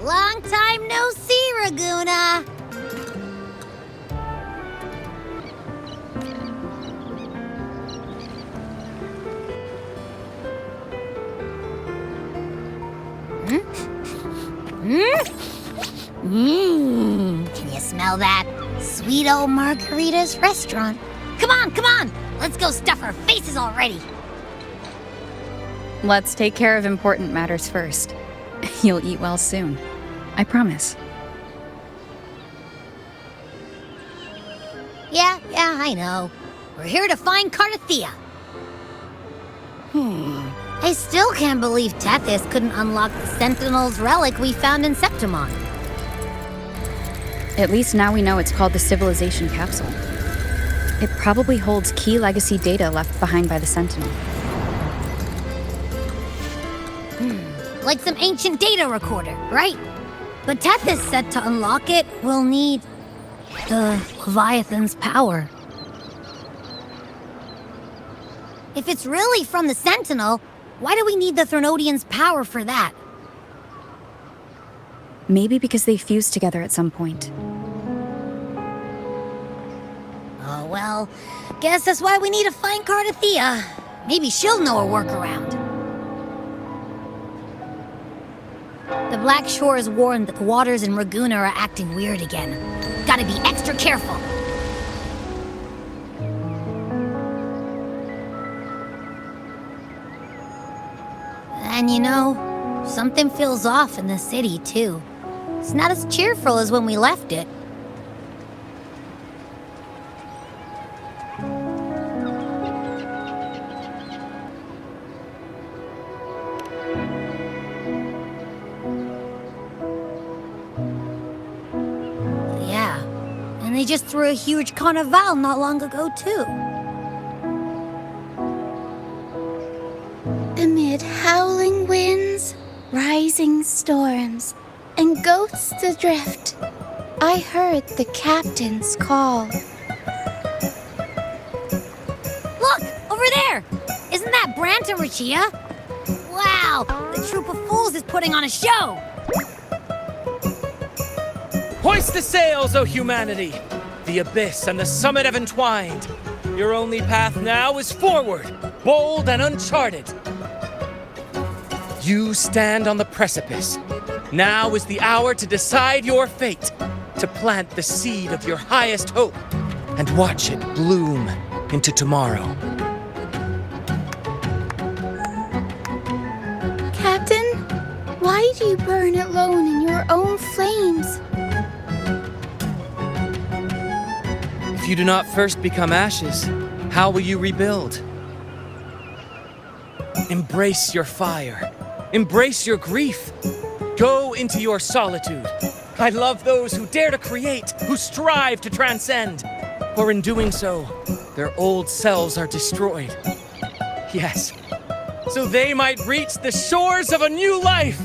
Long time no see, Raguna. Can you smell that? Sweet old Margarita's restaurant. Come on, come on! Let's go stuff our faces already. Let's take care of important matters first. You'll eat well soon. I promise. Yeah, I know. We're here to find Cardathea. I still can't believe Tethys couldn't unlock the Sentinel's relic we found in Septimon. At least now we know it's called the Civilization Capsule. It probably holds key legacy data left behind by the Sentinel. Like some ancient data recorder, right? But Tethys said to unlock it, we'll need the Leviathan's power. If it's really from the Sentinel, why do we need the Threnodian's power for that? Maybe because they fused together at some point. Oh, well, guess that's why we need to find Cardathea. Maybe she'll know a workaround. The Black Shore has warned that the waters in Raguna are acting weird again. Gotta be extra careful. And you know, something feels off in the city, too. It's not as cheerful as when we left it. Yeah, and they just threw a huge carnival not long ago, too. Amid howling winds, rising storms, and ghosts adrift, I heard the captain's call. Look! Over there! Isn't that Brant and Rachia? Wow! The troop of fools is putting on a show! Hoist the sails, O humanity! The abyss and the summit have entwined. Your only path now is forward, bold and uncharted. You stand on the precipice. Now is the hour to decide your fate, to plant the seed of your highest hope, and watch it bloom into tomorrow. Captain, why do you burn alone in your own flames? If you do not first become ashes, how will you rebuild? Embrace your fire. Embrace your grief. Go into your solitude. I love those who dare to create, who strive to transcend. For in doing so, their old selves are destroyed. Yes, so they might reach the shores of a new life.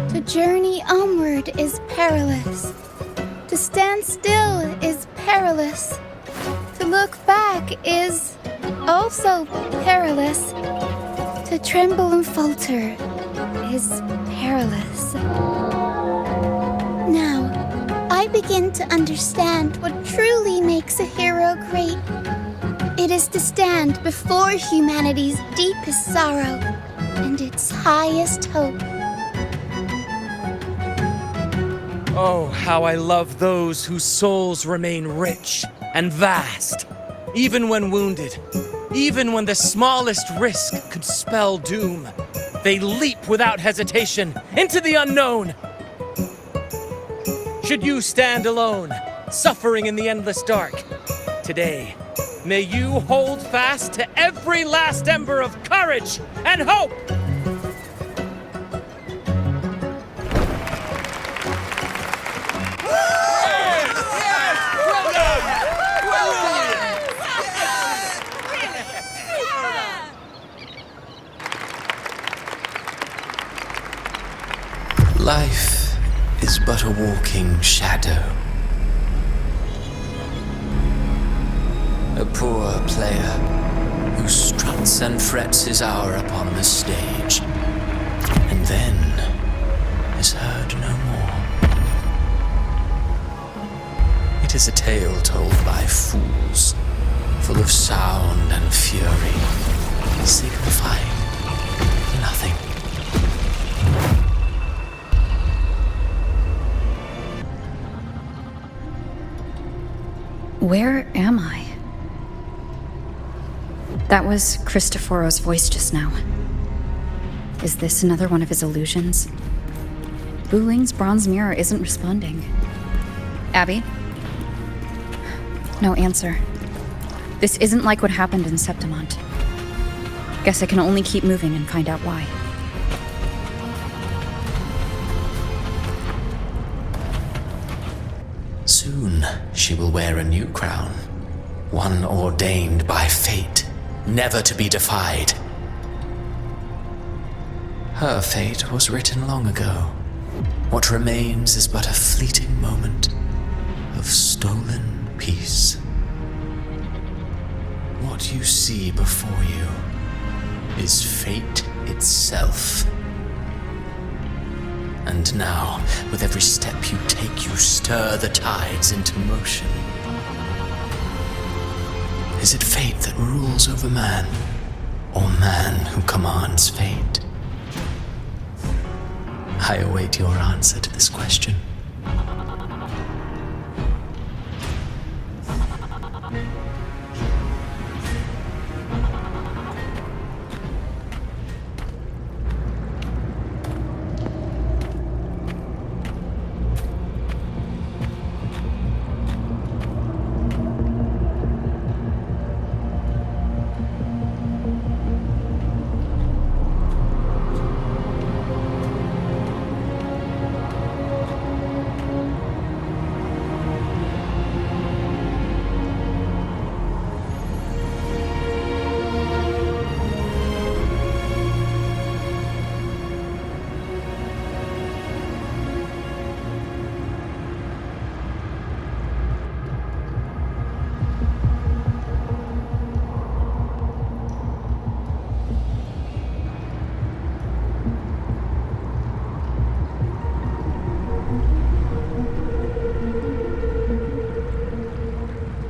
To journey onward is perilous. To stand still is perilous. To look back is also perilous. To tremble and falter is perilous. Now, I begin to understand what truly makes a hero great. It is to stand before humanity's deepest sorrow and its highest hope. Oh, how I love those whose souls remain rich and vast, even when wounded. Even when the smallest risk could spell doom, they leap without hesitation into the unknown. Should you stand alone, suffering in the endless dark, today, may you hold fast to every last ember of courage and hope! Life is but a walking shadow. A poor player who struts and frets his hour upon the stage, and then tale told by fools, full of sound and fury, signifying nothing. Where am I? That was Cristoforo's voice just now. Is this another one of his illusions? Buling's bronze mirror isn't responding. Abby? No answer. This isn't like what happened in Septimont. Guess I can only keep moving and find out why. Soon she will wear a new crown, one ordained by fate, never to be defied. Her fate was written long ago. What remains is but a fleeting moment of stolen peace. What you see before you is fate itself. And now, with every step you take, you stir the tides into motion. Is it fate that rules over man, or man who commands fate? I await your answer to this question.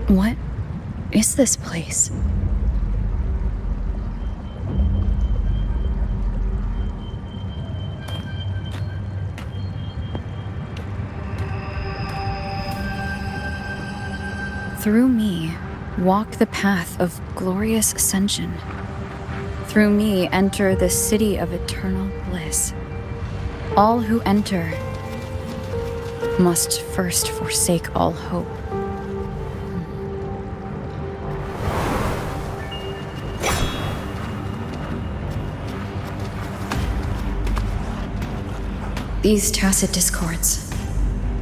What is this place? Through me, walk the path of glorious ascension. Through me, enter the city of eternal bliss. All who enter must first forsake all hope. These tacit discords,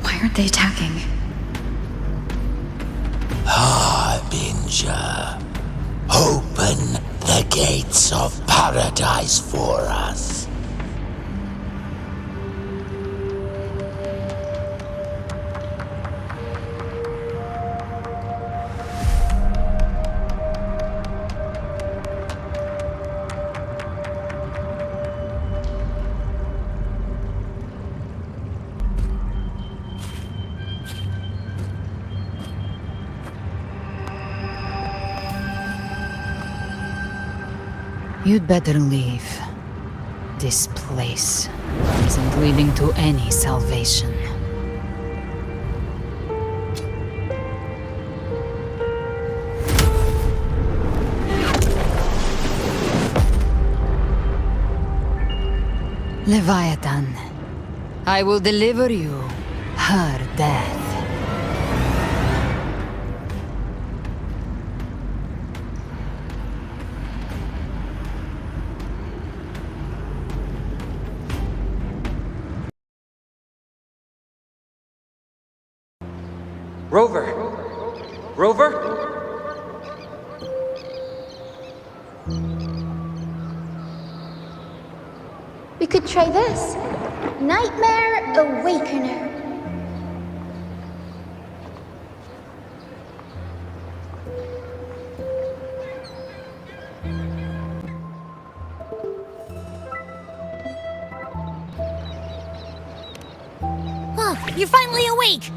why aren't they attacking? Harbinger, open the gates of paradise for us. You'd better leave. This place isn't leading to any salvation. Leviathan, I will deliver you her death. Rover! Rover? We could try this. Nightmare Awakener. Oh, you're finally awake!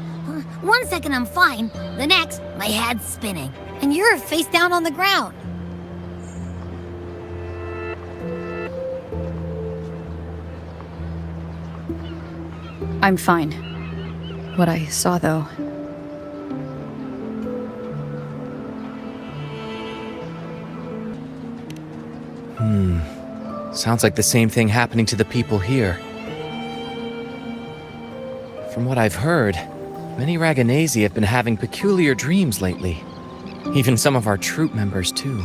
One second I'm fine, the next, my head's spinning. And you're face down on the ground. I'm fine. What I saw, though... Sounds like the same thing happening to the people here. From what I've heard, many Raganesi have been having peculiar dreams lately. Even some of our troop members, too.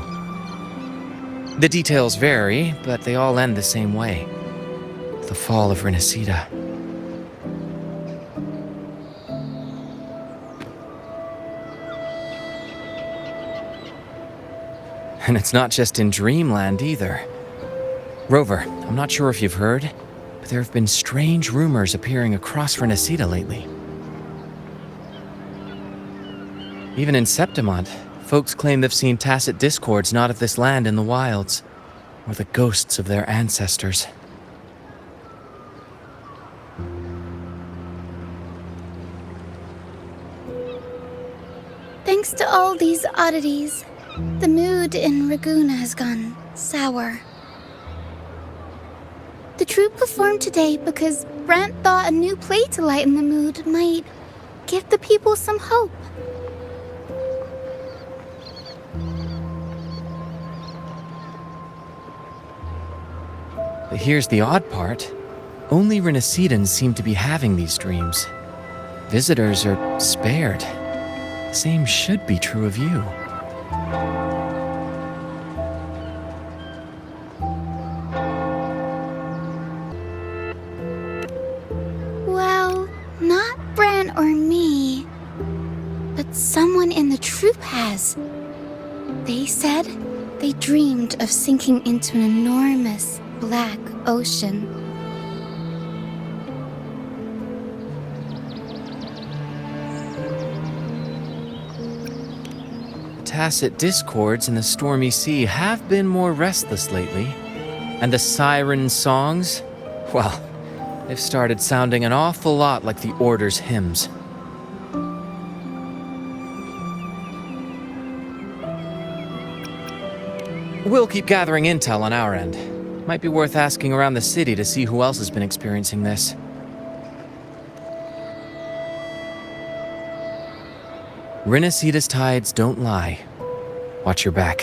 The details vary, but they all end the same way. The fall of Rinascita. And it's not just in Dreamland either. Rover, I'm not sure if you've heard, but there have been strange rumors appearing across Rinascita lately. Even in Septimont, folks claim they've seen tacit discords not of this land in the wilds, or the ghosts of their ancestors. Thanks to all these oddities, the mood in Raguna has gone sour. The troupe performed today because Brant thought a new play to lighten the mood might give the people some hope. But here's the odd part. Only Rinascitans seem to be having these dreams. Visitors are spared. The same should be true of you. Well, not Bran or me, but someone in the troupe has. They said they dreamed of sinking into an enormous black ocean. Tacit discords in the stormy sea have been more restless lately. And the siren songs, well, they've started sounding an awful lot like the Order's hymns. We'll keep gathering intel on our end. Might be worth asking around the city to see who else has been experiencing this. Rinascita's tides don't lie. Watch your back.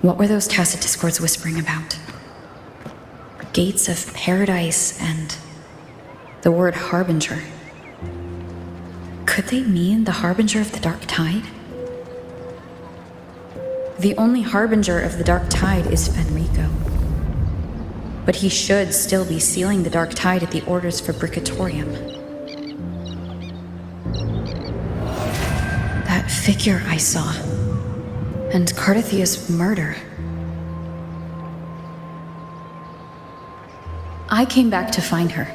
What were those tacit discords whispering about? Gates of paradise and the word harbinger. Could they mean the harbinger of the dark tide? The only harbinger of the dark tide is Fenrico. But he should still be sealing the dark tide at the Order's Fabricatorium. That figure I saw. And Cardathia's murder. I came back to find her,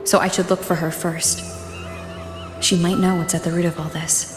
so I should look for her first. She might know what's at the root of all this.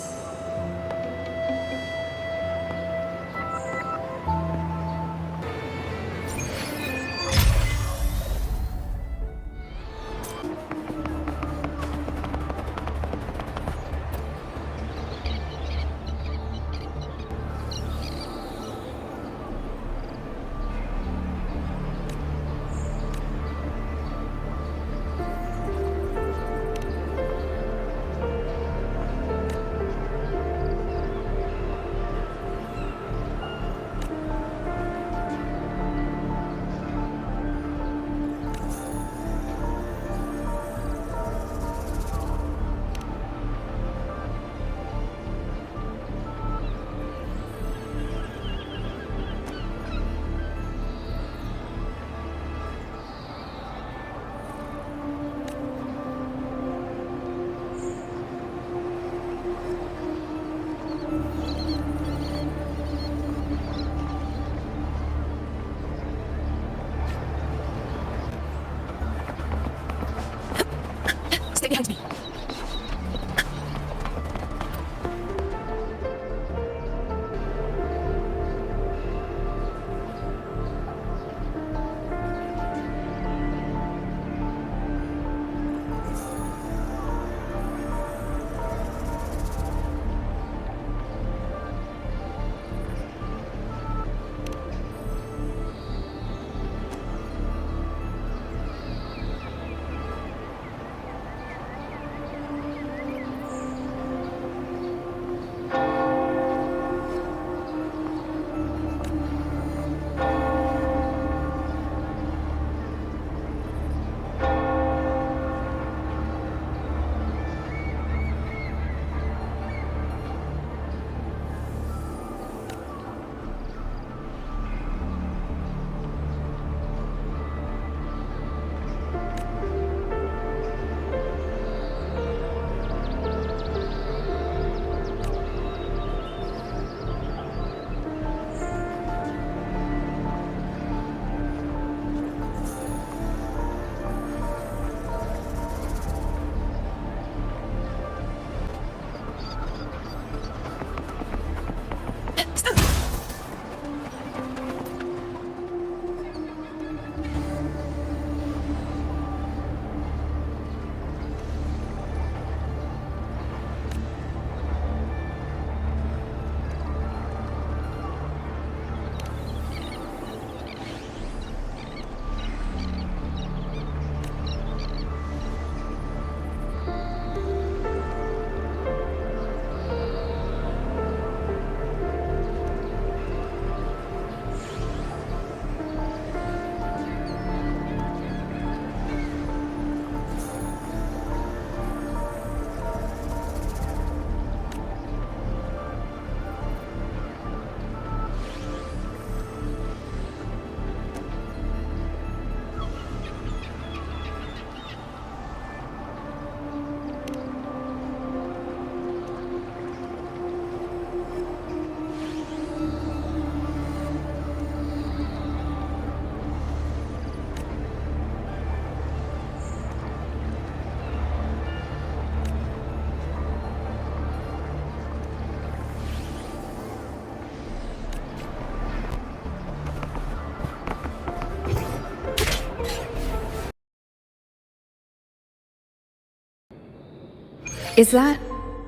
Is that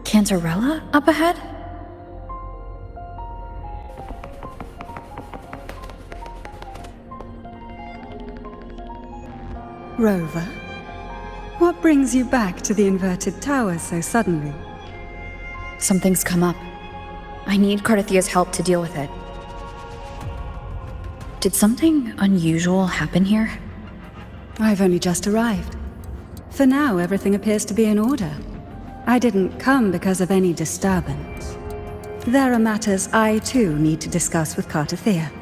Cantarella up ahead? Rover, what brings you back to the inverted tower so suddenly? Something's come up. I need Cardathia's help to deal with it. Did something unusual happen here? I've only just arrived. For now, everything appears to be in order. I didn't come because of any disturbance. There are matters I too need to discuss with Cardathia.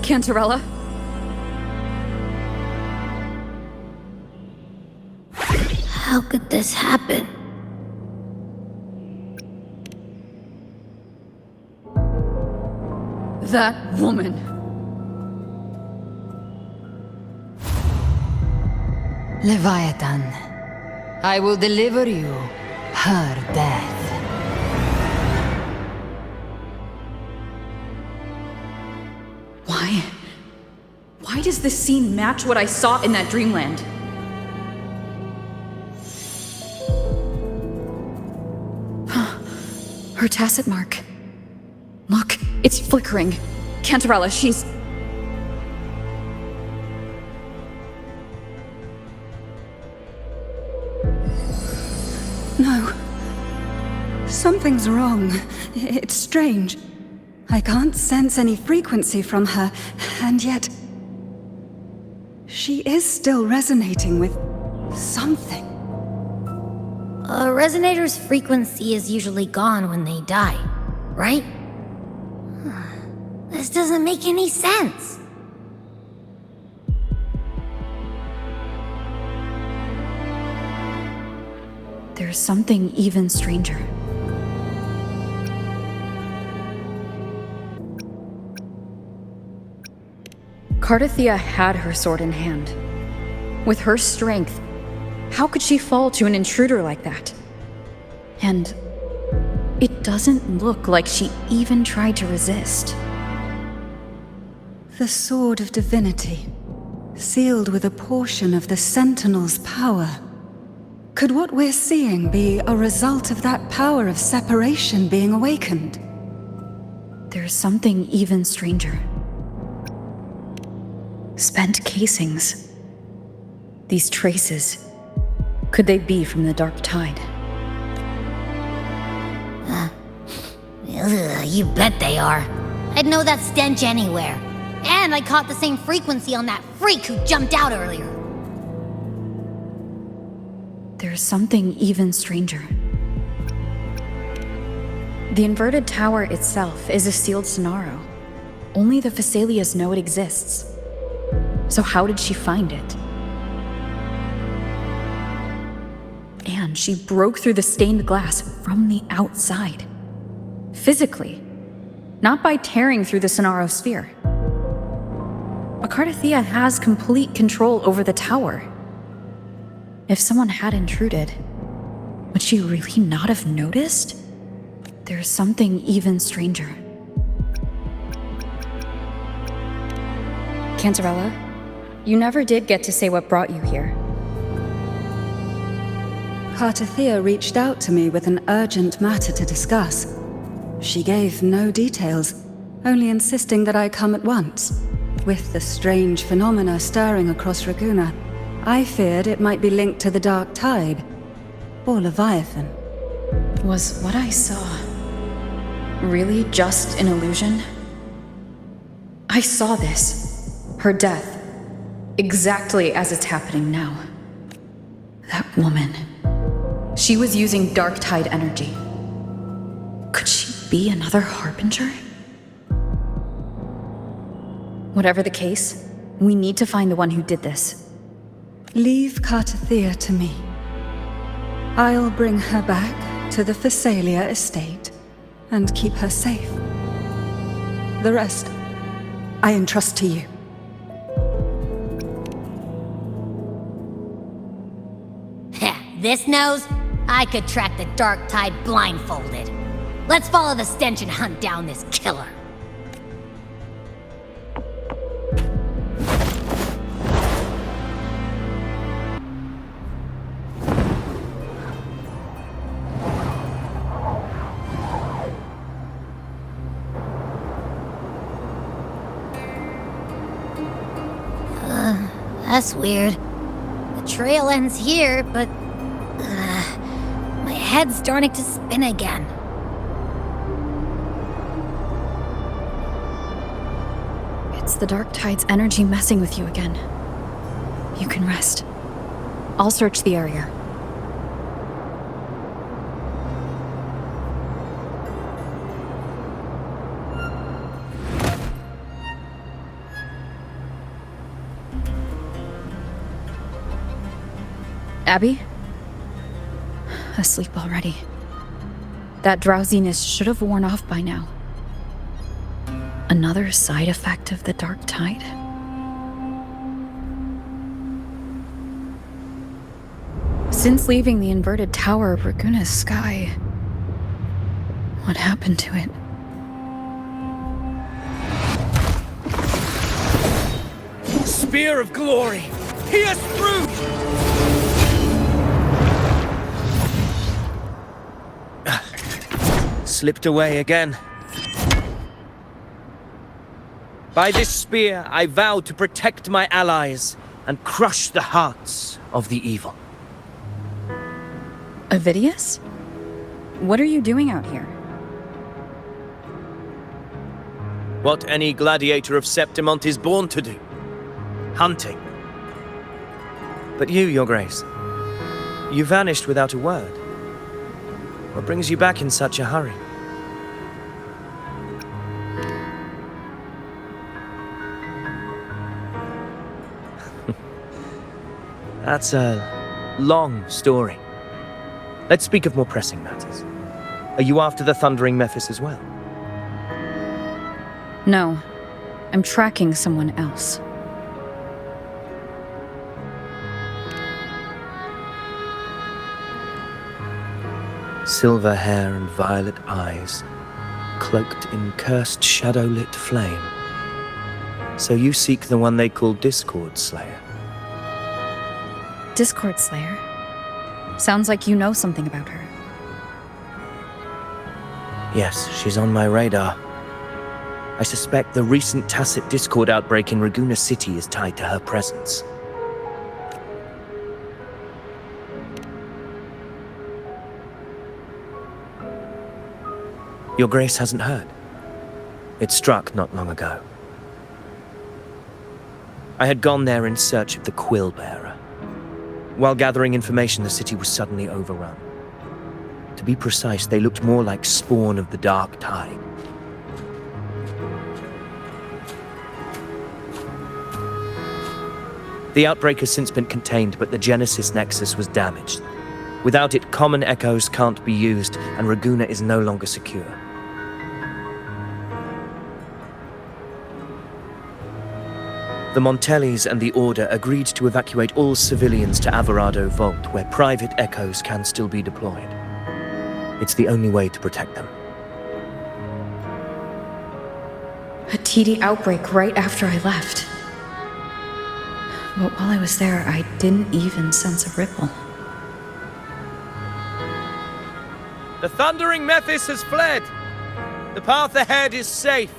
Cantarella? How could this happen? That woman. Leviathan, I will deliver you her death. Why does this scene match what I saw in that dreamland? Her tacit mark. Look, it's flickering. Cantarella, she's... No. Something's wrong. It's strange. I can't sense any frequency from her, and yet... she is still resonating with something. A resonator's frequency is usually gone when they die, right? This doesn't make any sense. There's something even stranger. Cardathia had her sword in hand. With her strength, how could she fall to an intruder like that? And it doesn't look like she even tried to resist. The Sword of Divinity, sealed with a portion of the Sentinel's power. Could what we're seeing be a result of that power of separation being awakened? There's something even stranger. Spent casings. These traces. Could they be from the Dark Tide? You bet they are. I'd know that stench anywhere. And I caught the same frequency on that freak who jumped out earlier. There's something even stranger. The inverted tower itself is a sealed scenario. Only the Phasalias know it exists. So how did she find it? And she broke through the stained glass from the outside. Physically. Not by tearing through the Sonaro sphere. Cardathia has complete control over the tower. If someone had intruded, would she really not have noticed? There's something even stranger. Cantarella, you never did get to say what brought you here. Cardathia reached out to me with an urgent matter to discuss. She gave no details, only insisting that I come at once. With the strange phenomena stirring across Raguna, I feared it might be linked to the Dark Tide, or Leviathan. Was what I saw really just an illusion? I saw this. her death, exactly as it's happening now. That woman. She was using dark tide energy. Could she be another harbinger? Whatever the case, we need to find the one who did this. Leave Cartathea to me. I'll bring her back to the Phasalia estate and keep her safe. The rest, I entrust to you. This nose? I could track the dark tide blindfolded. Let's follow the stench and hunt down this killer. That's weird. The trail ends here, but my head's starting to spin again. It's the dark tide's energy messing with you again. You can rest. I'll search the area. Abby? Asleep already. That drowsiness should have worn off by now. Another side effect of the dark tide? Since leaving the inverted tower of Raguna's sky, what happened to it? Spear of glory! Pierce through! Slipped away again. By this spear, I vow to protect my allies and crush the hearts of the evil. Avidius? What are you doing out here? What any gladiator of Septimont is born to do. Hunting. But you, Your Grace, you vanished without a word. What brings you back in such a hurry? That's a long story. Let's speak of more pressing matters. Are you after the Thundering Mephis as well? No. I'm tracking someone else. Silver hair and violet eyes, cloaked in cursed shadow-lit flame. So you seek the one they call Discord Slayer. Discord Slayer? Sounds like you know something about her. Yes, she's on my radar. I suspect the recent tacit Discord outbreak in Raguna City is tied to her presence. Your Grace hasn't heard. It struck not long ago. I had gone there in search of the Quill Bearer. While gathering information, the city was suddenly overrun. To be precise, they looked more like spawn of the dark tide. The outbreak has since been contained, but the Genesis Nexus was damaged. Without it, common echoes can't be used, and Raguna is no longer secure. The Montellis and the Order agreed to evacuate all civilians to Alvarado Vault, where private echoes can still be deployed. It's the only way to protect them. A TD outbreak right after I left. But while I was there, I didn't even sense a ripple. The Thundering Mephis has fled! The path ahead is safe!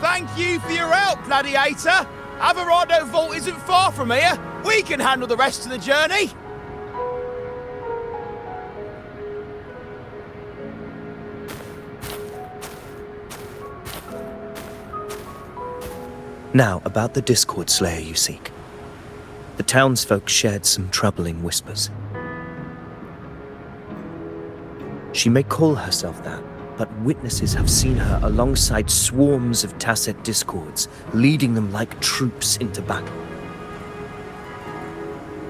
Thank you for your help, Gladiator! Alvarado Vault isn't far from here. We can handle the rest of the journey. Now, about the Discord Slayer you seek. The townsfolk shared some troubling whispers. She may call herself that, but witnesses have seen her alongside swarms of Tacet discords, leading them like troops into battle.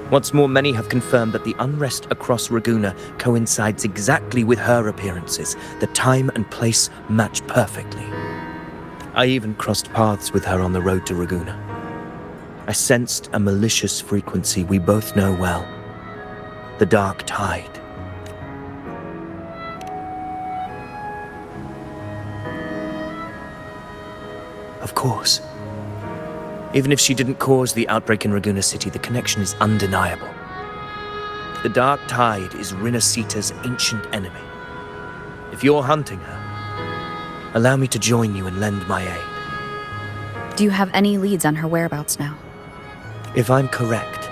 What's more, many have confirmed that the unrest across Raguna coincides exactly with her appearances. The time and place match perfectly. I even crossed paths with her on the road to Raguna. I sensed a malicious frequency we both know well. The Dark Tide. Of course. Even if she didn't cause the outbreak in Raguna City, the connection is undeniable. The Dark Tide is Rinascita's ancient enemy. If you're hunting her, allow me to join you and lend my aid. Do you have any leads on her whereabouts now? If I'm correct,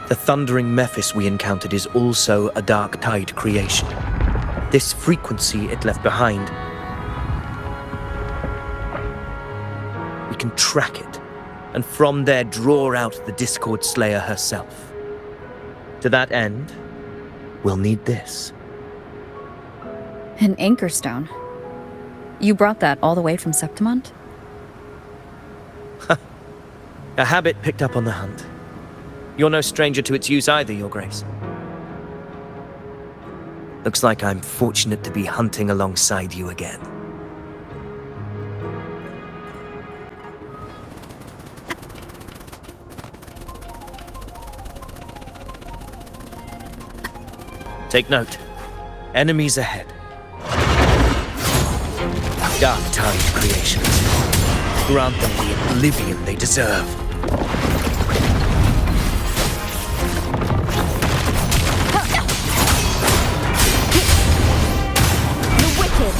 the thundering Mephis we encountered is also a Dark Tide creation. This frequency it left behind, we can track it, and from there draw out the Discord Slayer herself. To that end, we'll need this. An anchor stone? You brought that all the way from Septimont? A habit picked up on the hunt. You're no stranger to its use either, Your Grace. Looks like I'm fortunate to be hunting alongside you again. Take note. Enemies ahead. Dark Tide creations. Grant them the oblivion they deserve. The wicked.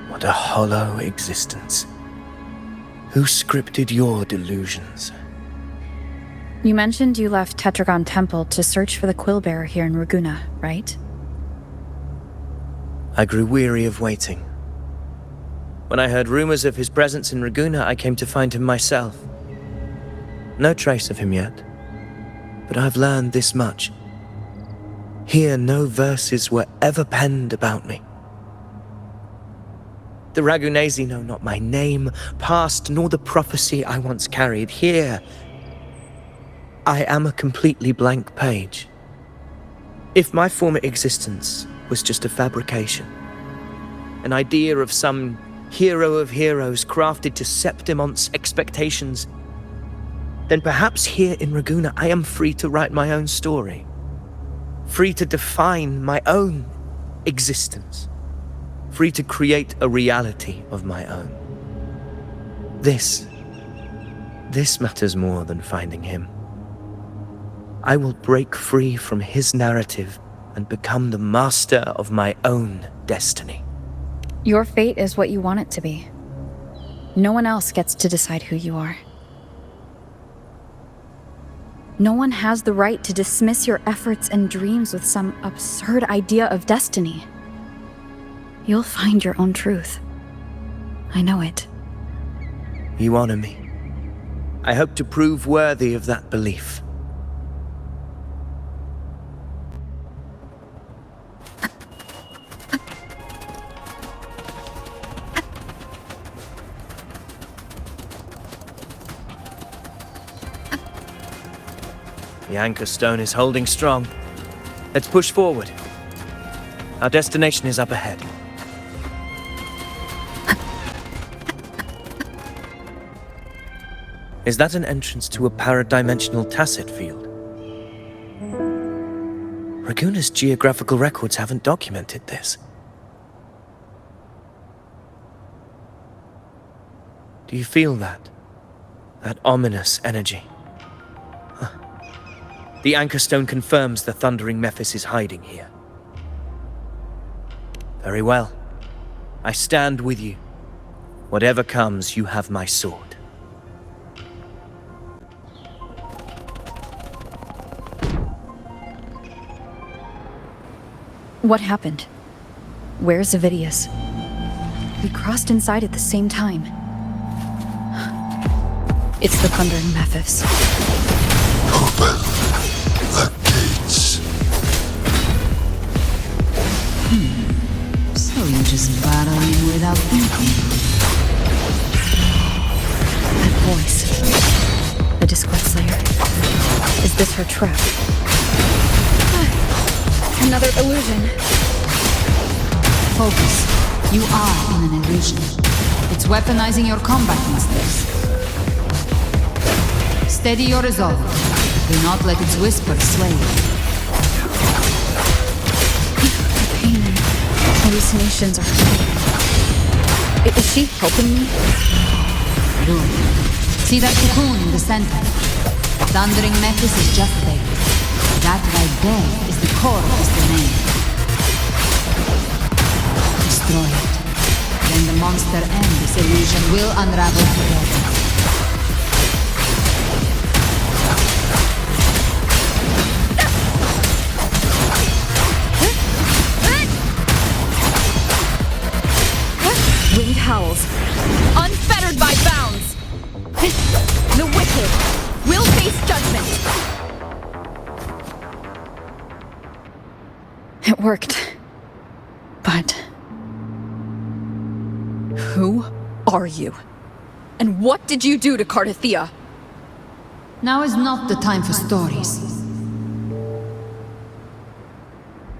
What a hollow existence. Who scripted your delusions? You mentioned you left Tetragon Temple to search for the Quillbearer here in Raguna, right? I grew weary of waiting. When I heard rumors of his presence in Raguna, I came to find him myself. No trace of him yet, but I've learned this much. Here, no verses were ever penned about me. The Ragunesi know not my name, past, nor the prophecy I once carried. Here, I am a completely blank page. If my former existence was just a fabrication, an idea of some hero of heroes crafted to Septimont's expectations, then perhaps here in Raguna I am free to write my own story, free to define my own existence, free to create a reality of my own. This matters more than finding him. I will break free from his narrative and become the master of my own destiny. Your fate is what you want it to be. No one else gets to decide who you are. No one has the right to dismiss your efforts and dreams with some absurd idea of destiny. You'll find your own truth. I know it. You honor me. I hope to prove worthy of that belief. The anchor stone is holding strong. Let's push forward. Our destination is up ahead. Is that an entrance to a paradimensional Tacet field? Raguna's geographical records haven't documented this. Do you feel that? That ominous energy? Huh. The anchor stone confirms the thundering Mephis is hiding here. Very well. I stand with you. Whatever comes, you have my sword. What happened? Where's Avidius? We crossed inside at the same time. It's the Thundering Mephis. Open the gates. So you just battle in without thinking. That voice. The Discord Slayer. Is this her trap? Another illusion. Focus. You are in an illusion. It's weaponizing your combat instincts. Steady your resolve. Do not let its whisper sway you. The pain and hallucinations are fading. Is she helping me? Good. See that cocoon in the center? Thundering Mephis is just there. That right there is the core of this domain. Destroy it. Then the monster and this illusion will unravel together. Winged howls. Unfettered by bounds! The wicked will face judgment! It worked. But... who are you? And what did you do to Cardathia? Now is not the time for stories.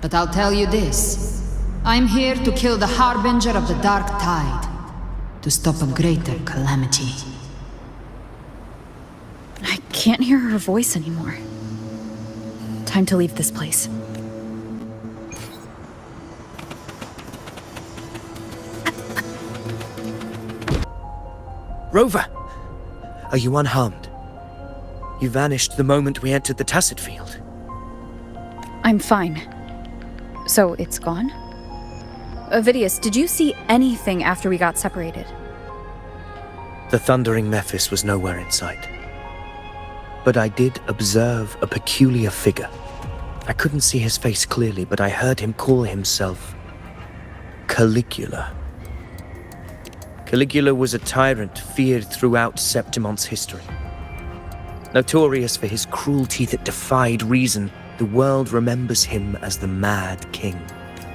But I'll tell you this. I'm here to kill the Harbinger of the Dark Tide. To stop a greater calamity. I can't hear her voice anymore. Time to leave this place. Rover! Are you unharmed? You vanished the moment we entered the Tacit Field. I'm fine. So it's gone? Avidius, did you see anything after we got separated? The Thundering Mephis was nowhere in sight. But I did observe a peculiar figure. I couldn't see his face clearly, but I heard him call himself Caligula. Caligula was a tyrant feared throughout Septimon's history. Notorious for his cruelty that defied reason, the world remembers him as the Mad King.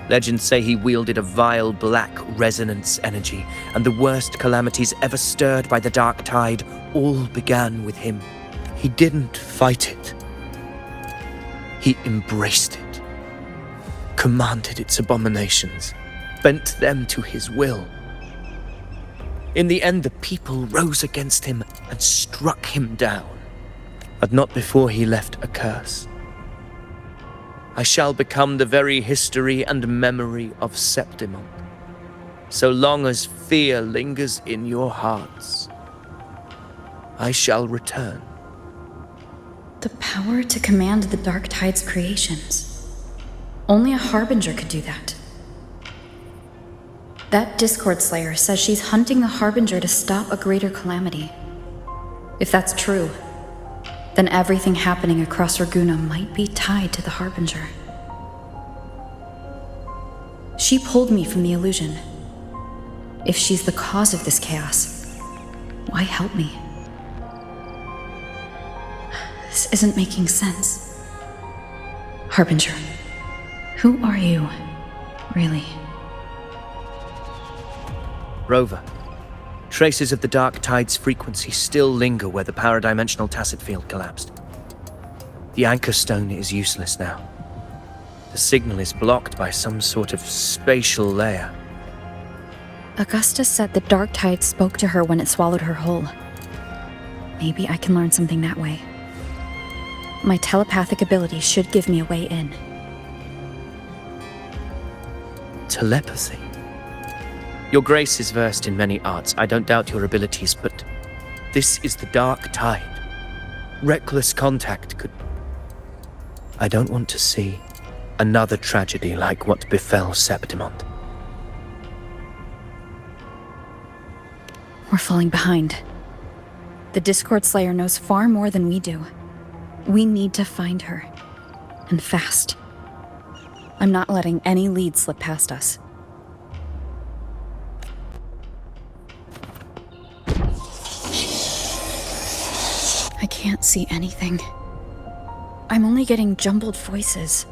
Legends say he wielded a vile black resonance energy, and the worst calamities ever stirred by the Dark Tide all began with him. He didn't fight it. He embraced it, commanded its abominations, bent them to his will. In the end, the people rose against him and struck him down, but not before he left a curse. I shall become the very history and memory of Septimon, so long as fear lingers in your hearts. I shall return. The power to command the Dark Tide's creations. Only a Harbinger could do that. That Discord Slayer says she's hunting the Harbinger to stop a greater calamity. If that's true, then everything happening across Raguna might be tied to the Harbinger. She pulled me from the illusion. If she's the cause of this chaos, why help me? This isn't making sense. Harbinger, who are you, really? Rover, traces of the Dark Tide's frequency still linger where the paradimensional Tacit Field collapsed. The anchor stone is useless now. The signal is blocked by some sort of spatial layer. Augusta said the Dark Tide spoke to her when it swallowed her whole. Maybe I can learn something that way. My telepathic ability should give me a way in. Telepathy? Your Grace is versed in many arts. I don't doubt your abilities, but this is the Dark Tide. Reckless contact could... I don't want to see another tragedy like what befell Septimon. We're falling behind. The Discord Slayer knows far more than we do. We need to find her. And fast. I'm not letting any lead slip past us. I can't see anything. I'm only getting jumbled voices.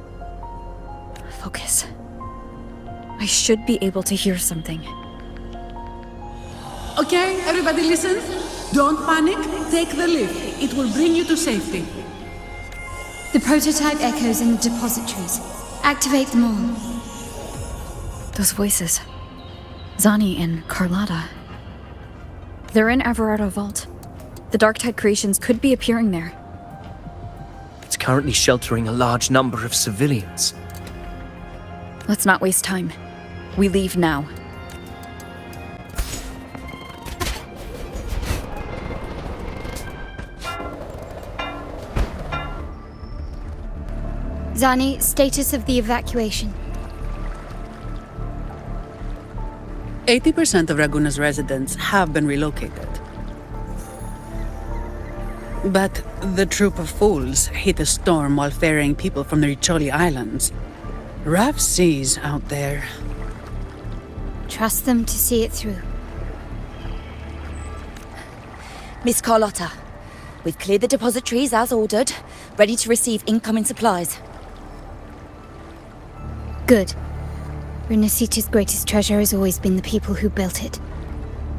Focus. I should be able to hear something. Okay, everybody listen. Don't panic. Take the lift. It will bring you to safety. The prototype echoes in the depositories. Activate them all. Those voices. Zani and Carlotta. They're in Everardo Vault. The Darktide creations could be appearing there. It's currently sheltering a large number of civilians. Let's not waste time. We leave now. Zani, status of the evacuation. 80% of Raguna's residents have been relocated. But the troop of fools hit a storm while ferrying people from the Riccioli Islands. Rough seas out there. Trust them to see it through. Miss Carlotta, we've cleared the depositories as ordered, ready to receive incoming supplies. Good. Rinascita's greatest treasure has always been the people who built it.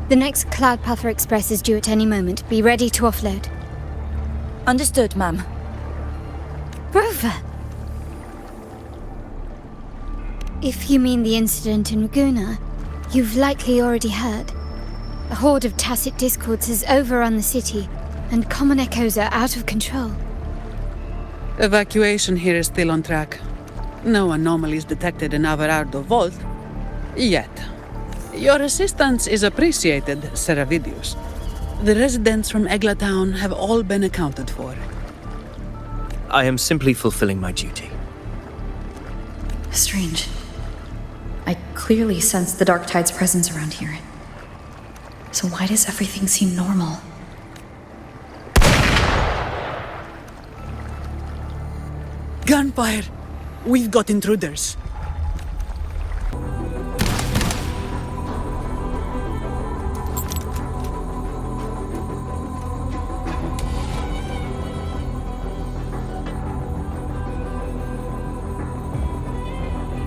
The next Cloudpuffer Express is due at any moment. Be ready to offload. Understood, ma'am. Rover! If you mean the incident in Raguna, you've likely already heard. A horde of tacit discords has overrun the city, and common echoes are out of control. Evacuation here is still on track. No anomalies detected in Everardo Vault. Yet. Your assistance is appreciated, Seravidius. The residents from Egla Town have all been accounted for. I am simply fulfilling my duty. Strange. I clearly sense the Darktide's presence around here. So why does everything seem normal? Gunfire! We've got intruders.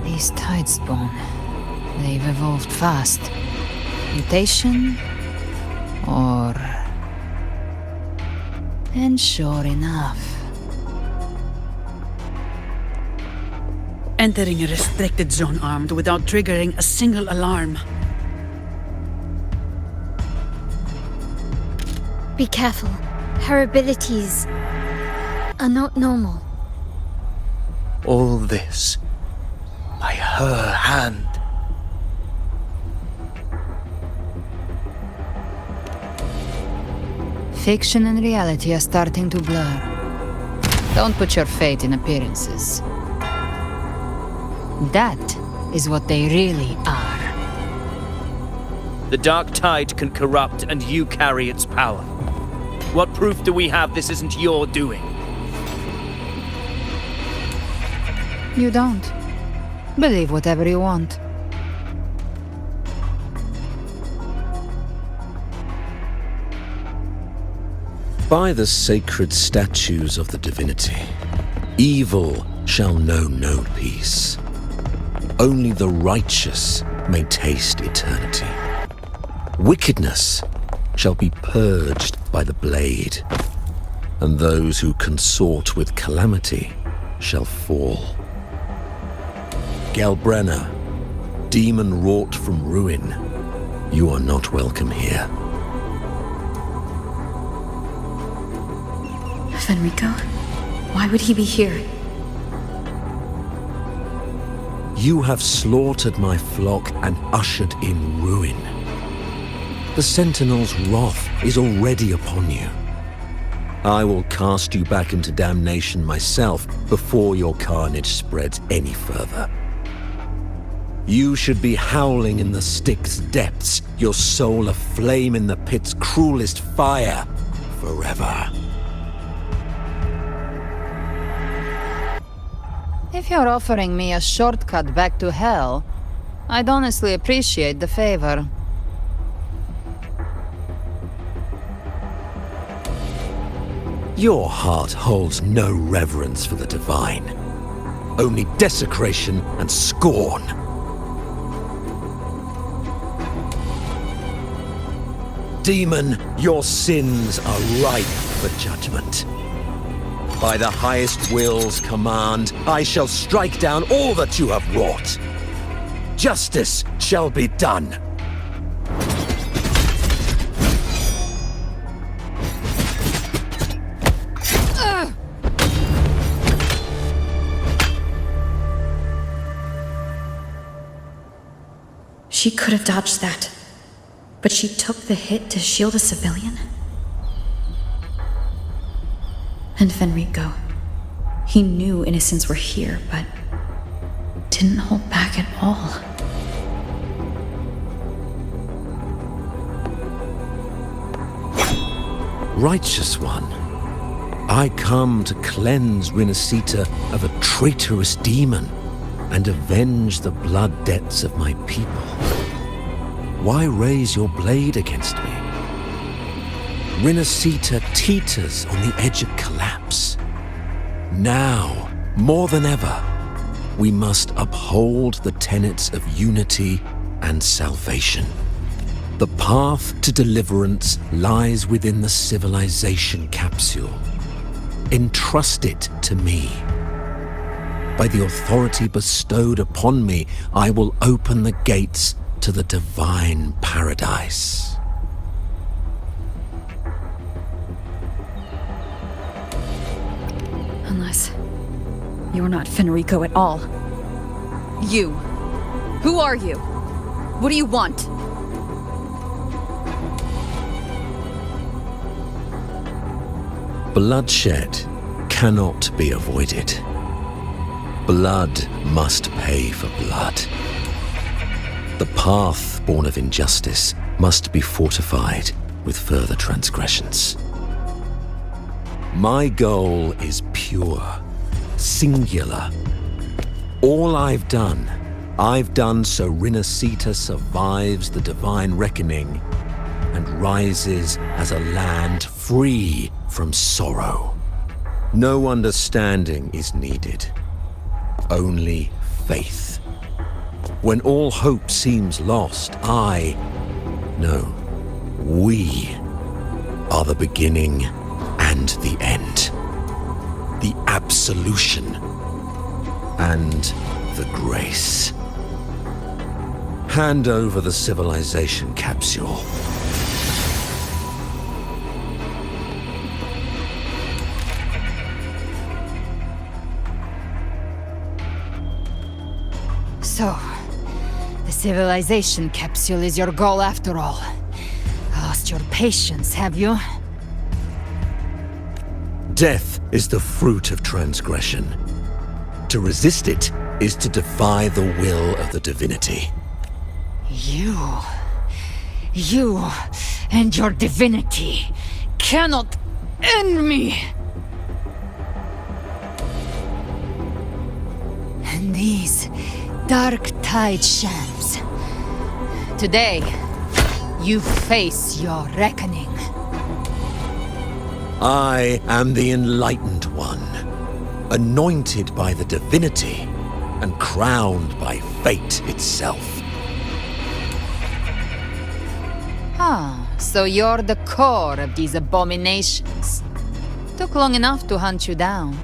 These Tidespawn, they've evolved fast. Mutation? Or... And sure enough. Entering a restricted zone armed without triggering a single alarm. Be careful. Her abilities are not normal. All this by her hand. Fiction and reality are starting to blur. Don't put your faith in appearances. That is what they really are. The dark tide can corrupt, and you carry its power. What proof do we have this isn't your doing? You don't. Believe whatever you want. By the sacred statues of the divinity, evil shall know no peace. Only the righteous may taste eternity. Wickedness shall be purged by the blade, and those who consort with calamity shall fall. Galbrena, demon wrought from ruin, you are not welcome here. Fenrico? Why would he be here? You have slaughtered my flock and ushered in ruin. The Sentinel's wrath is already upon you. I will cast you back into damnation myself before your carnage spreads any further. You should be howling in the Styx's depths, your soul aflame in the pit's cruelest fire, forever. If you're offering me a shortcut back to hell, I'd honestly appreciate the favor. Your heart holds no reverence for the divine. Only desecration and scorn. Demon, your sins are ripe for judgment. By the highest will's command, I shall strike down all that you have wrought. Justice shall be done. She could have dodged that, but she took the hit to shield a civilian? And Fenrico, he knew innocents were here, but didn't hold back at all. Righteous one, I come to cleanse Rinascita of a traitorous demon and avenge the blood debts of my people. Why raise your blade against me? Rinascita teeters on the edge of collapse. Now, more than ever, we must uphold the tenets of unity and salvation. The path to deliverance lies within the civilization capsule. Entrust it to me. By the authority bestowed upon me, I will open the gates to the divine paradise. Unless you're not Fenrico at all. You. Who are you? What do you want? Bloodshed cannot be avoided. Blood must pay for blood. The path born of injustice must be fortified with further transgressions. My goal is pure, singular. All I've done so Rinascita survives the divine reckoning and rises as a land free from sorrow. No understanding is needed, only faith. When all hope seems lost, we are the beginning and the end. The absolution and the grace. Hand over the civilization capsule. So, the civilization capsule is your goal after all. Lost your patience, have you? Death is the fruit of transgression. To resist it is to defy the will of the divinity. You and your divinity cannot end me! And these dark tide shams. Today, you face your reckoning. I am the enlightened one, anointed by the divinity and crowned by fate itself. So you're the core of these abominations. Took long enough to hunt you down.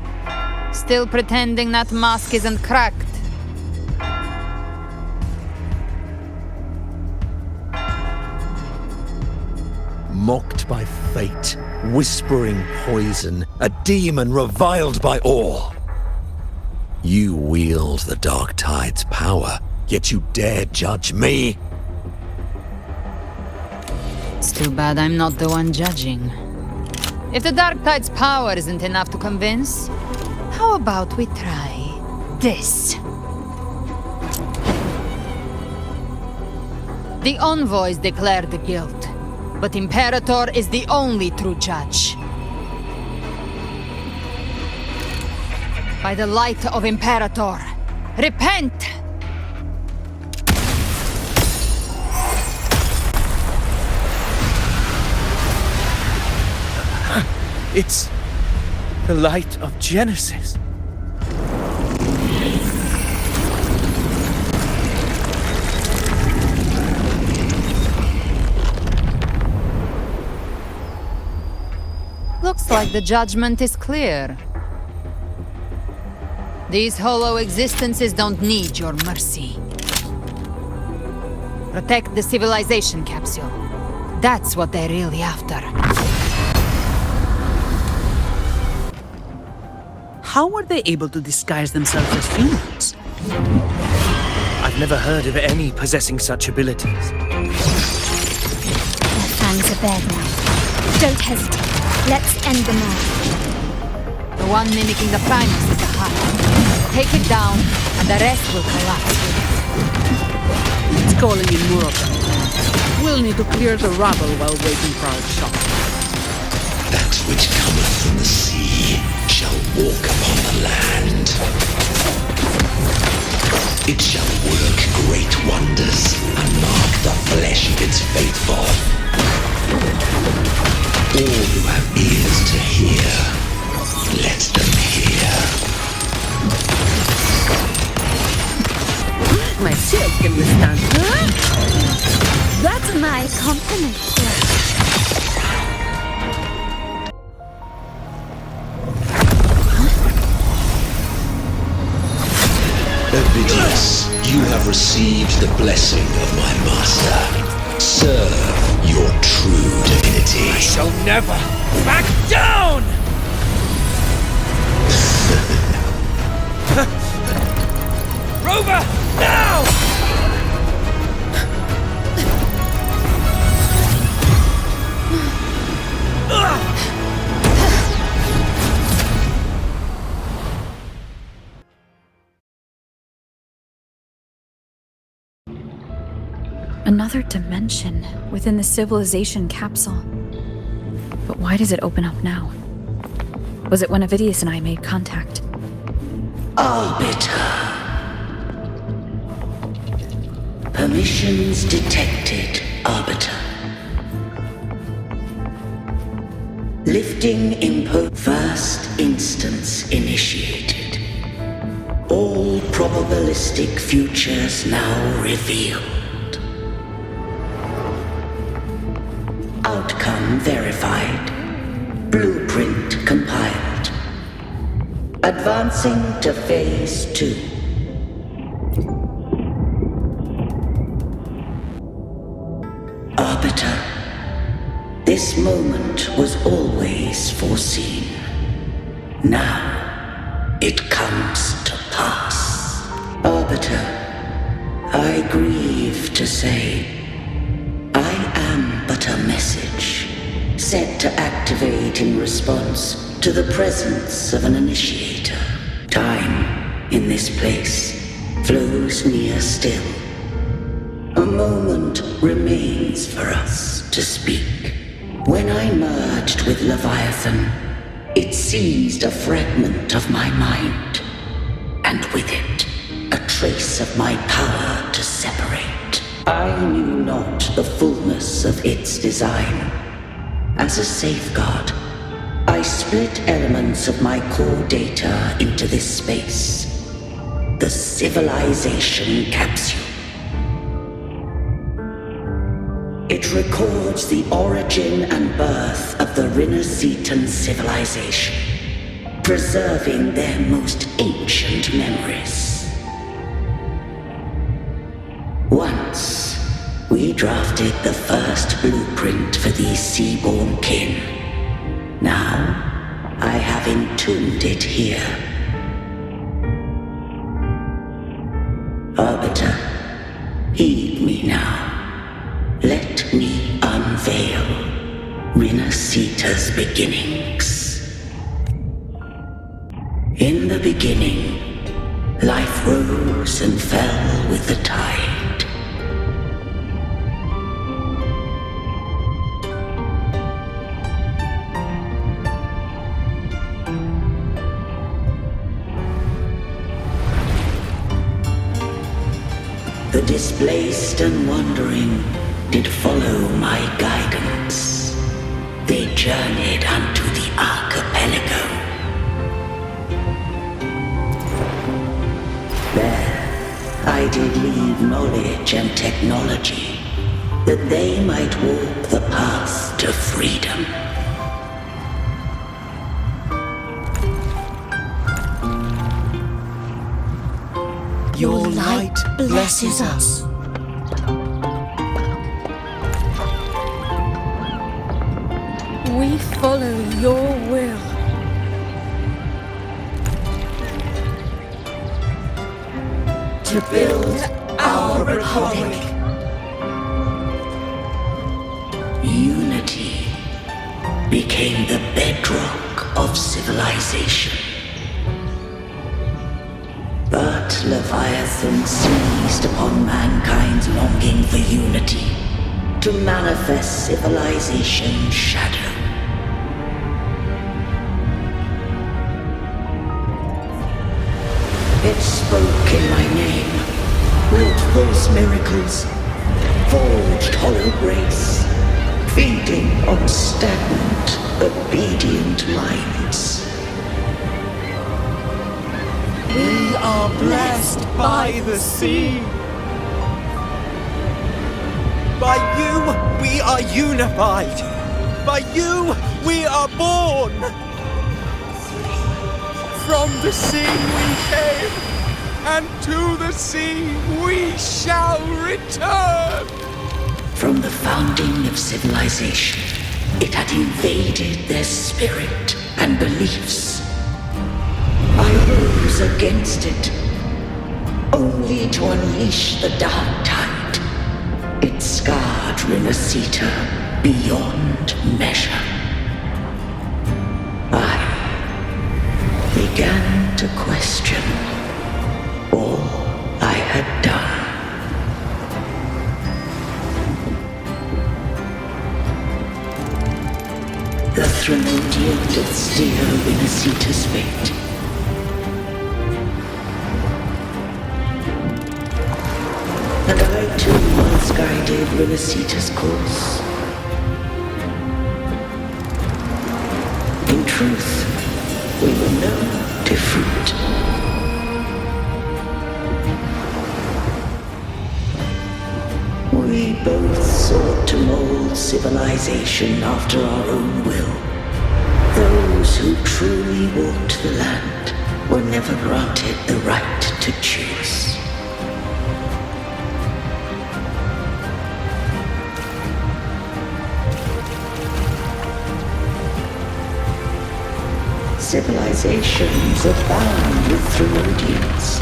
Still pretending that mask isn't cracked. Mocked by fate, whispering poison, a demon reviled by all. You wield the Dark Tide's power, yet you dare judge me? It's too bad I'm not the one judging. If the Dark Tide's power isn't enough to convince, how about we try this? The envoys declare the guilt, but Imperator is the only true judge. By the light of Imperator, repent! It's the light of Genesis. Looks like the judgment is clear. These hollow existences don't need your mercy. Protect the civilization capsule. That's what they're really after. How were they able to disguise themselves as humans? I've never heard of any possessing such abilities. Their fangs are bared now. Don't hesitate. Let's end them all. The one mimicking the Primus is the heart. Take it down, and the rest will collapse with it. It's calling in more of them. We'll need to clear the rubble while waiting for our shot. That which cometh from the sea shall walk upon the land. It shall work great wonders and mark the flesh of its faithful. All who have ears to hear, let them hear. My shield can withstand. Huh? That's my compliment. Ovidius, you have received the blessing of my master. Serve your true divinity. I shall never back down! Rover, now! Another dimension within the civilization capsule. But why does it open up now? Was it when Ovidius and I made contact? Arbiter. Permissions detected, Arbiter. Lifting impo. First instance initiated. All probabilistic futures now revealed. Outcome verified. Blueprint compiled. Advancing to phase 2. Arbiter, this moment was always foreseen. Now, it comes to pass. Arbiter, I grieve to say, I am but a message, set to activate in response to the presence of an initiator. Time, in this place, flows near still. A moment remains for us to speak. When I merged with Leviathan, it seized a fragment of my mind, and with it, a trace of my power to separate. I knew not the fullness of its design. As a safeguard, I split elements of my core data into this space. The civilization capsule. It records the origin and birth of the Rinascitan civilization, preserving their most ancient memories. Once, we drafted the first blueprint for these seaborn kin. Now, I have entombed it here. Arbiter, heed me now. Let me unveil Rinascita's beginnings. In the beginning, life rose and fell with the tide. The displaced and wandering did follow my guidance. They journeyed unto the archipelago. There, I did leave knowledge and technology, that they might walk the path to freedom. Your light blesses us. We follow your will. To build our republic. Unity became the bedrock of civilization. But Leviathan seized upon mankind's longing for unity to manifest civilization's shadow. It spoke in my name, wrought false miracles, forged hollow grace, feeding on stagnant, obedient minds. We are blessed by the sea. By you, we are unified. By you, we are born. From the sea we came, and to the sea we shall return. From the founding of civilization, it had invaded their spirit and beliefs. I rose against it, only to unleash the dark tide. It scarred Rinascita beyond measure. I began to question all I had done. The Threnodian did steer Rinascita's fate. And I too once guided Rinascita's course. In truth, we were no different. We both sought to mold civilization after our own will. Those who truly walked the land were never granted the right to choose. Civilizations abound with Threnodians.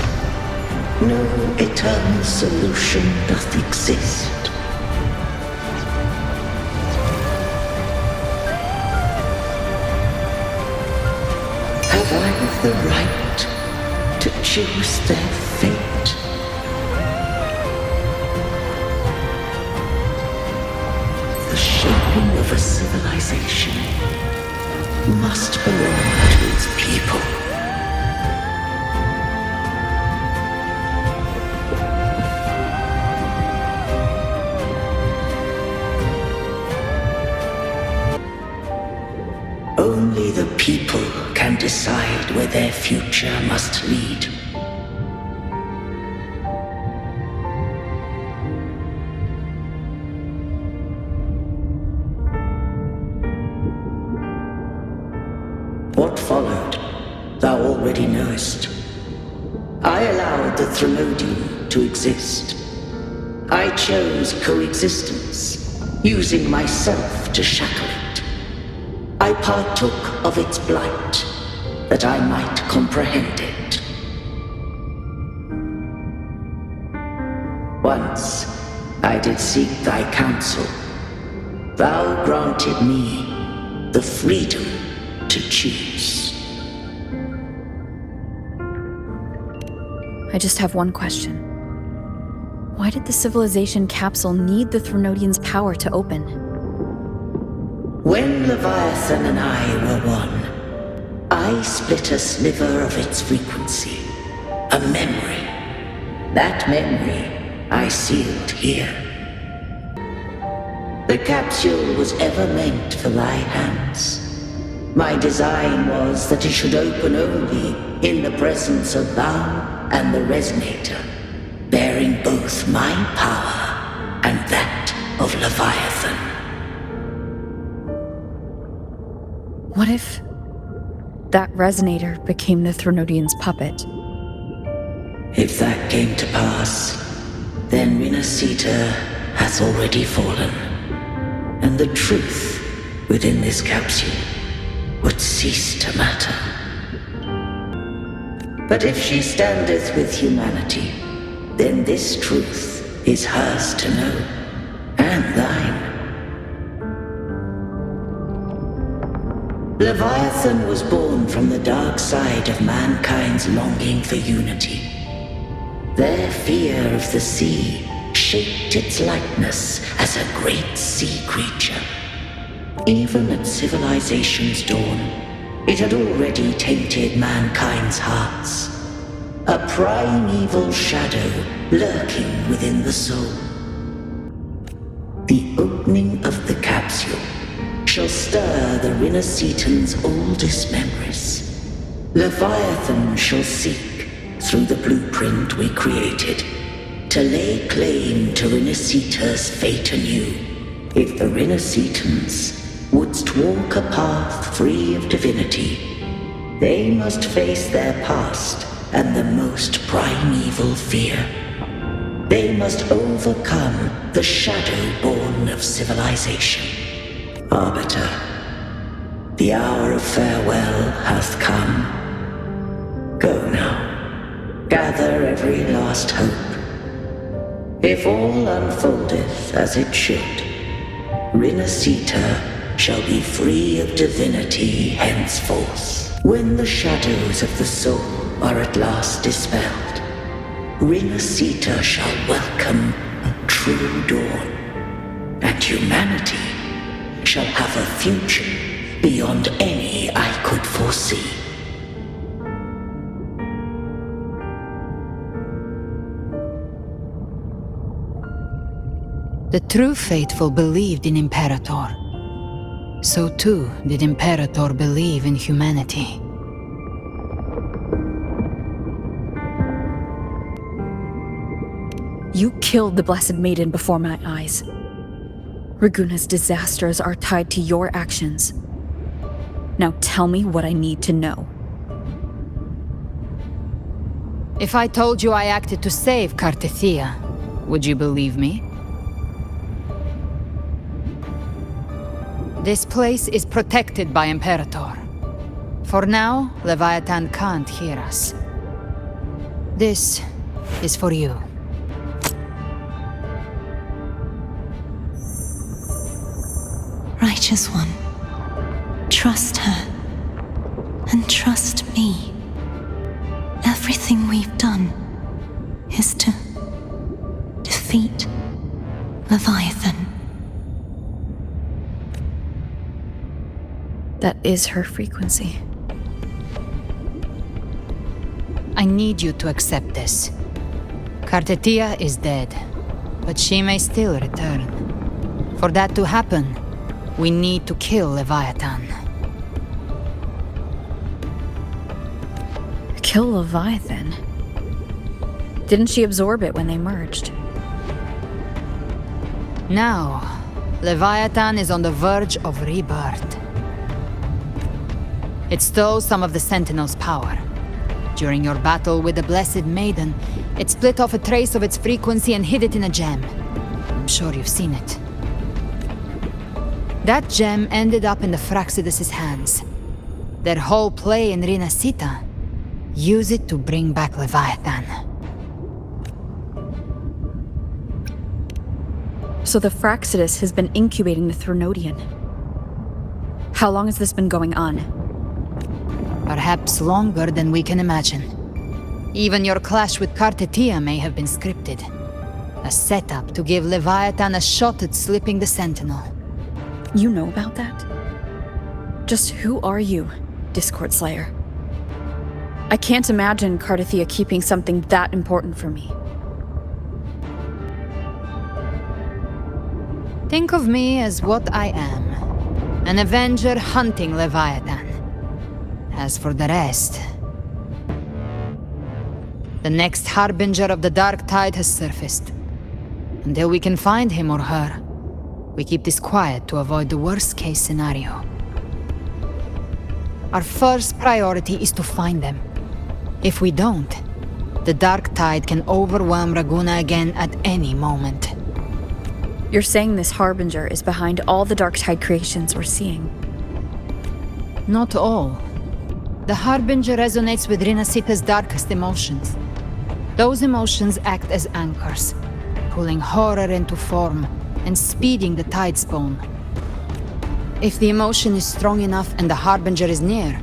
No eternal solution doth exist. Have I the right to choose their fate? The shaping of a civilization must belong to its people. Only the people can decide where their future must lead. What followed, thou already knowest. I allowed the Threnodian to exist. I chose coexistence, using myself to shackle it. I partook of its blight, that I might comprehend it. Once I did seek thy counsel. Thou granted me the freedom to choose. I just have one question. Why did the civilization capsule need the Threnodian's power to open? When Leviathan and I were one, I split a sliver of its frequency, a memory. That memory I sealed here. The capsule was ever meant for thy hands. My design was that it should open only in the presence of thou and the Resonator, bearing both my power and that of Leviathan. What if that Resonator became the Threnodian's puppet? If that came to pass, then Rinascita hath already fallen, and the truth within this capsule would cease to matter. But if she standeth with humanity, then this truth is hers to know, and thine. Leviathan was born from the dark side of mankind's longing for unity. Their fear of the sea shaped its likeness as a great sea creature. Even at civilization's dawn, it had already tainted mankind's hearts. A primeval shadow lurking within the soul. The opening of the capsule shall stir the Rinascitan's oldest memories. Leviathan shall seek, through the blueprint we created, to lay claim to Rinascita's fate anew. If the Rinascitans wouldst walk a path free of divinity, they must face their past and the most primeval fear. They must overcome the shadow born of civilization. Arbiter, the hour of farewell hath come. Go now. Gather every last hope. If all unfoldeth as it should, Rinascita shall be free of divinity henceforth. When the shadows of the soul are at last dispelled, Rinascita shall welcome a true dawn, and humanity shall have a future beyond any I could foresee. The true faithful believed in Imperator. So too did Imperator believe in humanity. You killed the Blessed Maiden before my eyes. Raguna's disasters are tied to your actions. Now tell me what I need to know. If I told you I acted to save Cartethia, would you believe me? This place is protected by Imperator. For now, Leviathan can't hear us. This is for you. Righteous One, trust her, and trust me. Everything we've done is to defeat Leviathan. That is her frequency. I need you to accept this. Cartethia is dead, but she may still return. For that to happen, we need to kill Leviathan. Kill Leviathan? Didn't she absorb it when they merged? Now, Leviathan is on the verge of rebirth. It stole some of the Sentinel's power. During your battle with the Blessed Maiden, it split off a trace of its frequency and hid it in a gem. I'm sure you've seen it. That gem ended up in the Fraxidus' hands. Their whole play in Rinascita, use it to bring back Leviathan. So the Fraxidus has been incubating the Threnodian. How long has this been going on? Perhaps longer than we can imagine. Even your clash with Cartethia may have been scripted. A setup to give Leviathan a shot at slipping the Sentinel. You know about that? Just who are you, Discord Slayer? I can't imagine Cartethia keeping something that important from me. Think of me as what I am. An avenger hunting Leviathan. As for the rest... The next harbinger of the dark tide has surfaced. Until we can find him or her, we keep this quiet to avoid the worst-case scenario. Our first priority is to find them. If we don't, the dark tide can overwhelm Raguna again at any moment. You're saying this Harbinger is behind all the dark tide creations we're seeing? Not all. The Harbinger resonates with Rinascita's darkest emotions. Those emotions act as anchors, pulling horror into form and speeding the tide spawn. If the emotion is strong enough and the Harbinger is near,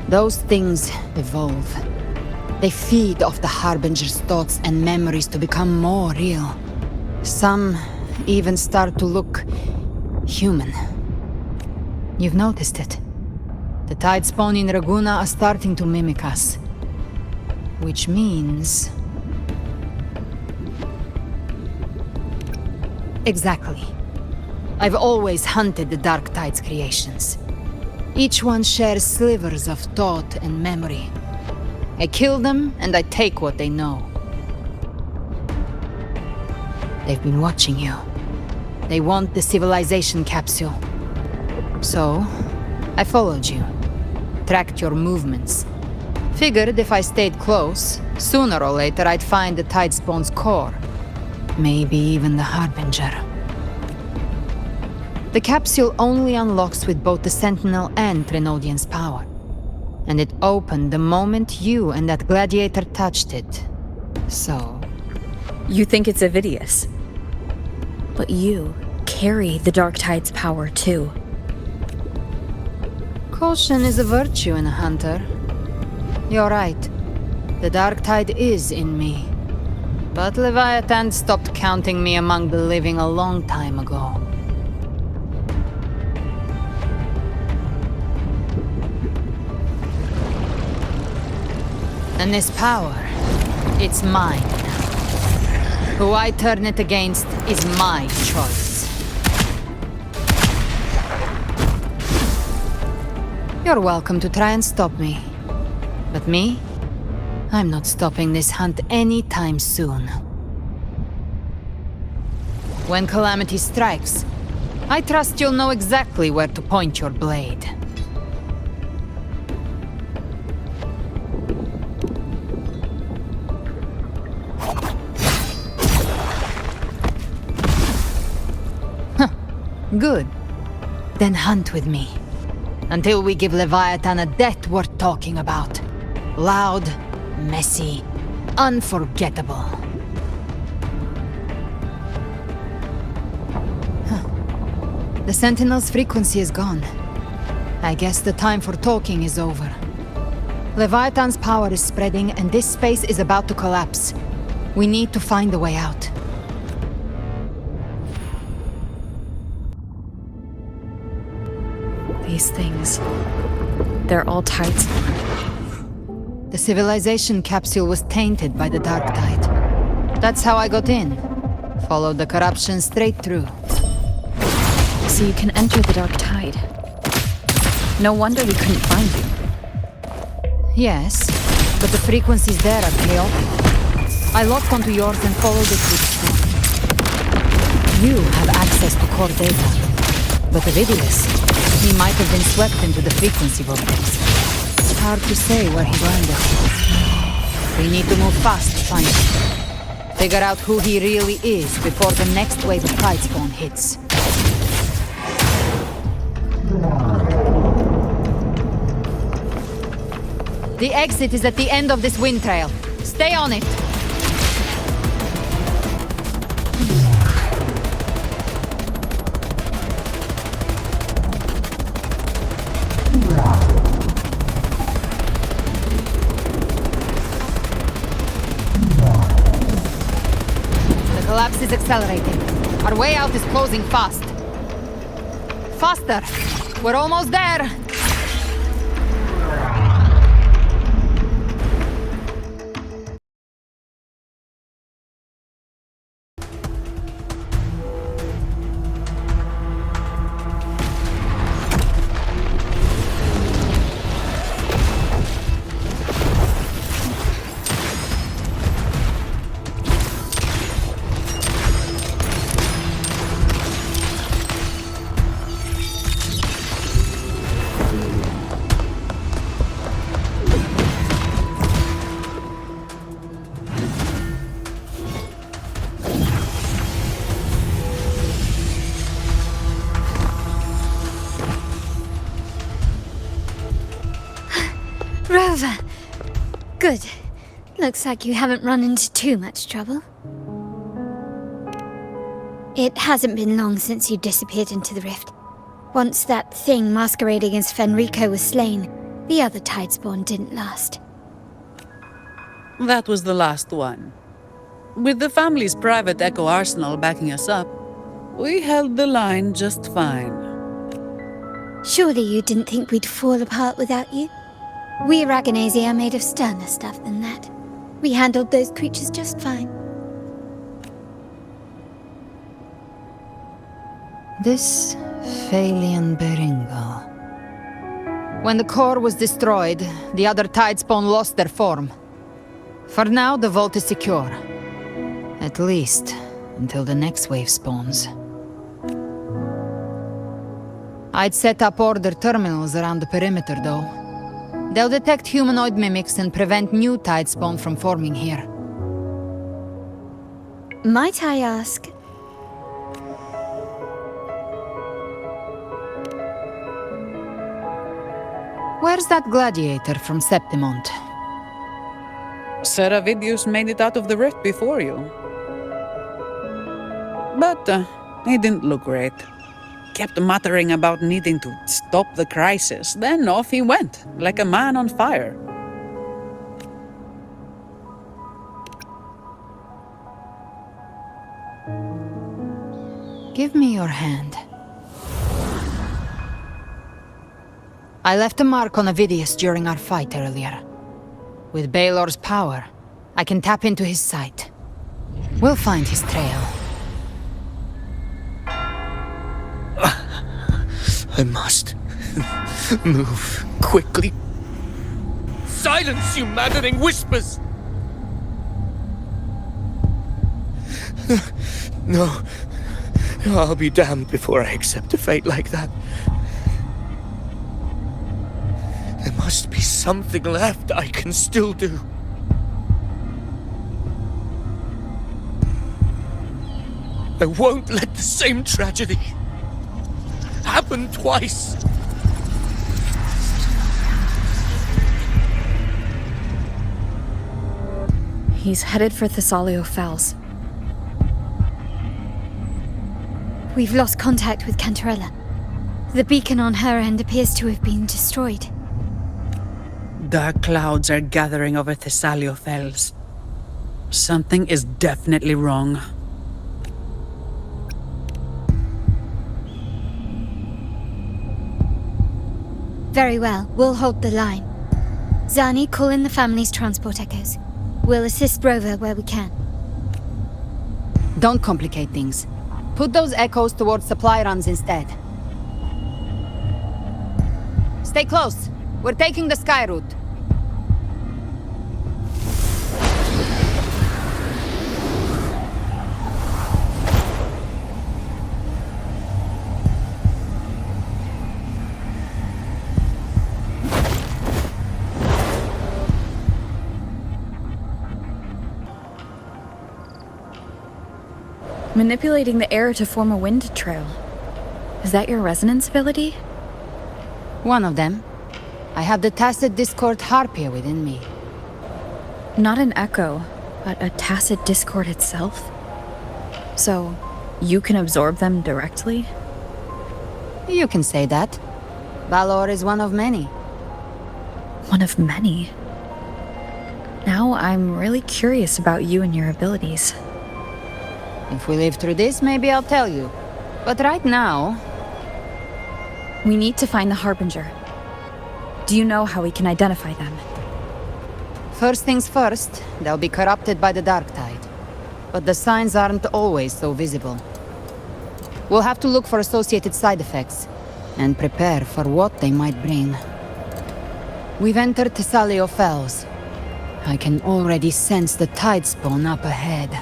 those things evolve. They feed off the Harbinger's thoughts and memories to become more real. Some even start to look human. You've noticed it. The tide spawn in Raguna are starting to mimic us. Which means... Exactly. I've always hunted the Dark Tide's creations. Each one shares slivers of thought and memory. I kill them, and I take what they know. They've been watching you. They want the civilization capsule. So, I followed you. Tracked your movements. Figured if I stayed close, sooner or later I'd find the Tidespawn's core. Maybe even the Harbinger. The capsule only unlocks with both the Sentinel and Trinodian's power. And it opened the moment you and that gladiator touched it. So... You think it's Avidius. But you carry the Dark Tide's power too. Caution is a virtue in a hunter. You're right. The Dark Tide is in me. But Leviathan stopped counting me among the living a long time ago. And this power, it's mine now. Who I turn it against is my choice. You're welcome to try and stop me. But me? I'm not stopping this hunt anytime soon. When calamity strikes, I trust you'll know exactly where to point your blade. Huh. Good. Then hunt with me. Until we give Leviathan a death worth talking about. Loud, messy, unforgettable. The Sentinel's frequency is gone. I guess the time for talking is over. Leviathan's power is spreading, and this space is about to collapse. We need to find a way out. These things... they're all tides. The civilization capsule was tainted by the Dark Tide. That's how I got in. Followed the corruption straight through. So you can enter the Dark Tide. No wonder we couldn't find you. Yes, but the frequencies there are chaotic. I locked onto yours and followed it with storm. You have access to core data. But Avidius, he might have been swept into the frequency vortex. It's hard to say where he learned it. We need to move fast to find him. Figure out who he really is before the next wave of Tidespawn hits. The exit is at the end of this wind trail. Stay on it! The collapse is accelerating. Our way out is closing fast. Faster! We're almost there! Rover! Good. Looks like you haven't run into too much trouble. It hasn't been long since you disappeared into the rift. Once that thing masquerading as Fenrico was slain, the other Tidespawn didn't last. That was the last one. With the family's private Echo arsenal backing us up, we held the line just fine. Surely you didn't think we'd fall apart without you? We Aragonese are made of sterner stuff than that. We handled those creatures just fine. This Phalian Beringo. When the core was destroyed, the other Tidespawn lost their form. For now, the vault is secure. At least, until the next wave spawns. I'd set up order terminals around the perimeter, though. They'll detect humanoid mimics and prevent new Tidespawn from forming here. Might I ask... Where's that gladiator from Septimont? Seravidius made it out of the rift before you. But he didn't look great. Kept muttering about needing to stop the crisis, then off he went, like a man on fire. Give me your hand. I left a mark on Avidius during our fight earlier. With Baelor's power, I can tap into his sight. We'll find his trail. I must move quickly. Silence, you maddening whispers! No, I'll be damned before I accept a fate like that. There must be something left I can still do. I won't let the same tragedy happen twice. He's headed for Thessalio Fells. We've lost contact with Cantarella. The beacon on her end appears to have been destroyed. Dark clouds are gathering over Thessalio Fells. Something is definitely wrong. Very well, we'll hold the line. Zani, call in the family's transport echoes. We'll assist Rover where we can. Don't complicate things. Put those echoes towards supply runs instead. Stay close. We're taking the sky route. Manipulating the air to form a wind trail. Is that your resonance ability? One of them. I have the Tacit Discord Harpia within me. Not an echo, but a Tacit Discord itself? So, you can absorb them directly? You can say that. Balor is one of many. One of many? Now I'm really curious about you and your abilities. If we live through this, maybe I'll tell you. But right now... We need to find the Harbinger. Do you know how we can identify them? First things first, they'll be corrupted by the Dark Tide. But the signs aren't always so visible. We'll have to look for associated side effects, and prepare for what they might bring. We've entered Thessalio Fells. I can already sense the Tidespawn up ahead.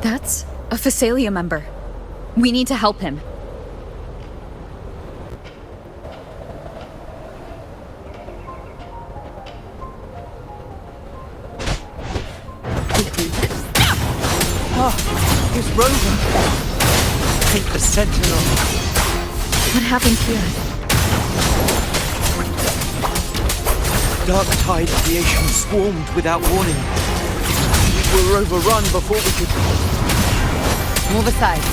That's a Phasalia member. We need to help him. Here's Rover. I think the Sentinel. What happened here? Dark tide creation swarmed without warning. We were overrun before we could... Move aside.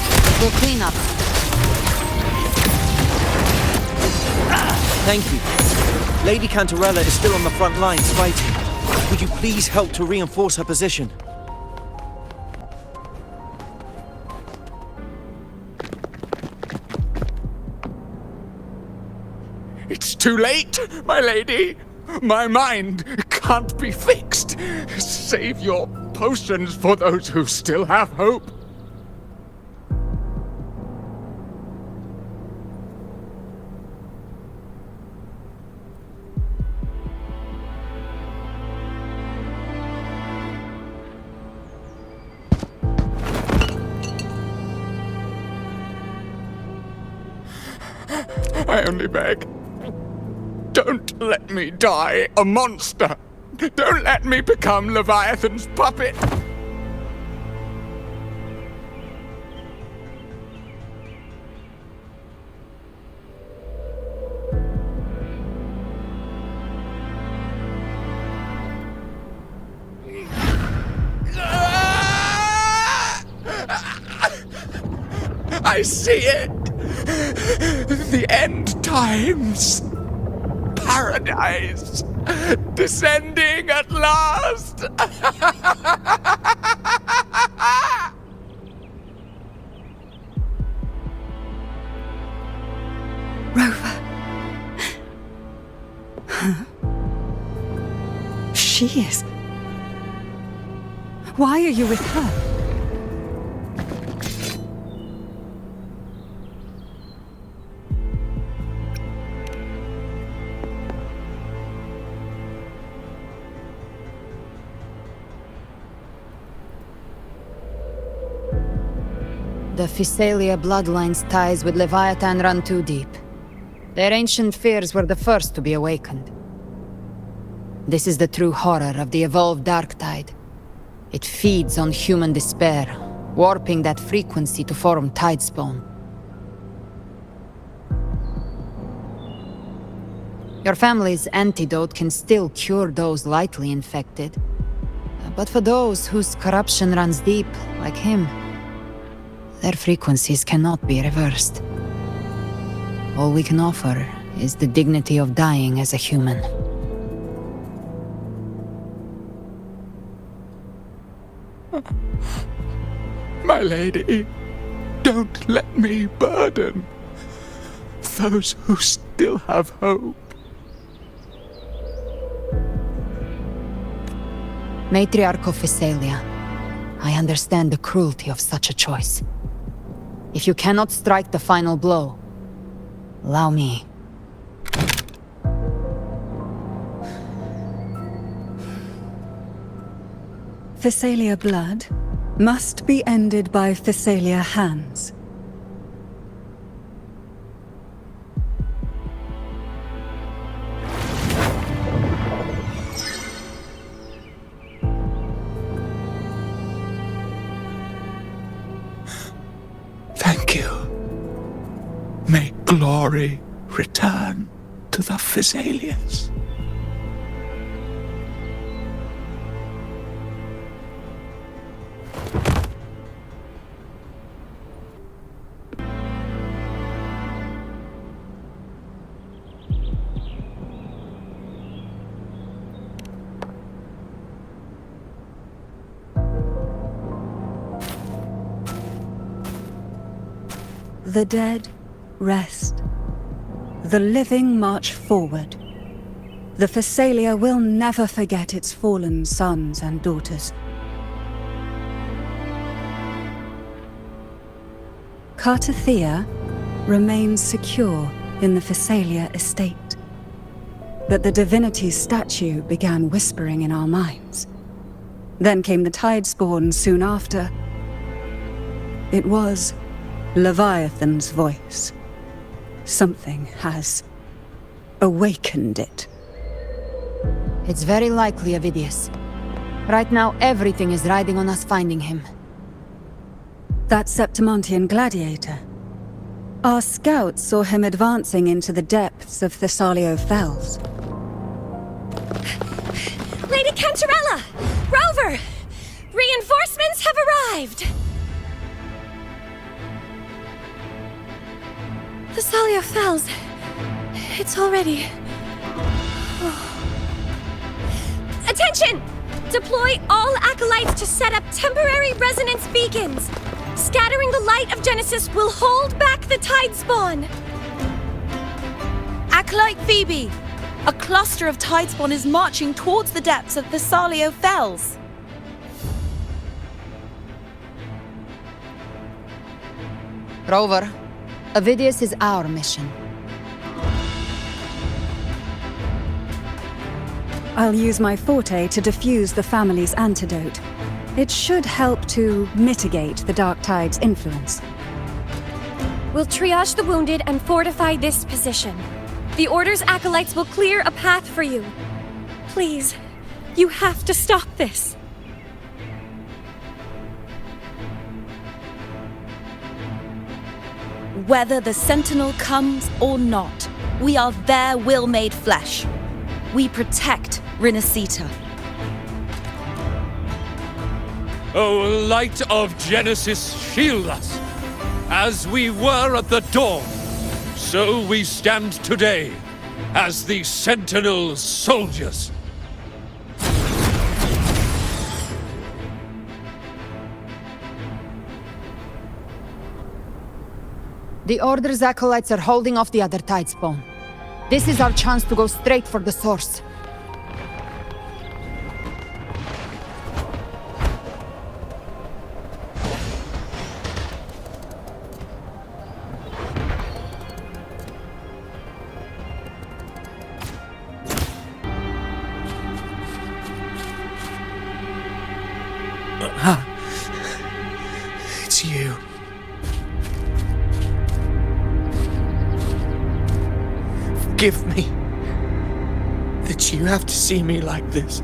We'll clean up. Thank you. Lady Cantarella is still on the front lines fighting. Would you please help to reinforce her position? It's too late, my lady. My mind can't be fixed. Save your potions for those who still have hope. I only beg. Don't let me die a monster! Don't let me become Leviathan's puppet! I see it! The end times! Paradise! Descending at last! Rover. Huh? She is. Why are you with her? The Physalia bloodline's ties with Leviathan run too deep. Their ancient fears were the first to be awakened. This is the true horror of the evolved dark tide. It feeds on human despair, warping that frequency to form tidespawn. Your family's antidote can still cure those lightly infected. But for those whose corruption runs deep, like him, their frequencies cannot be reversed. All we can offer is the dignity of dying as a human. My lady, don't let me burden those who still have hope. Matriarch of Physalia, I understand the cruelty of such a choice. If you cannot strike the final blow, allow me. Physalia blood must be ended by Physalia hands. Thank you. May glory return to the Physalians. The dead rest. The living march forward. The Physalia will never forget its fallen sons and daughters. Cartathea remains secure in the Physalia estate. But the divinity's statue began whispering in our minds. Then came the Tidespawn soon after. It was Leviathan's voice. Something has awakened it. It's very likely, Avidius. Right now, everything is riding on us finding him. That Septimontian gladiator. Our scouts saw him advancing into the depths of Thessalio Fells. Lady Cantarella! Rover! Reinforcements have arrived! Thessalio Fells. It's already... Attention! Deploy all acolytes to set up temporary resonance beacons. Scattering the light of Genesis will hold back the tide spawn. Acolyte Phoebe! A cluster of tidespawn is marching towards the depths of Thessalio Fells. Rover, Avidius is our mission. I'll use my forte to diffuse the family's antidote. It should help to mitigate the Dark Tide's influence. We'll triage the wounded and fortify this position. The Order's acolytes will clear a path for you. Please, you have to stop this. Whether the Sentinel comes or not, we are their will made flesh. We protect Rinascita. O light of Genesis, shield us! As we were at the dawn, so we stand today, as the Sentinel's soldiers. The Order's acolytes are holding off the other tidespawn. This is our chance to go straight for the source. It's you. Forgive me that you have to see me like this.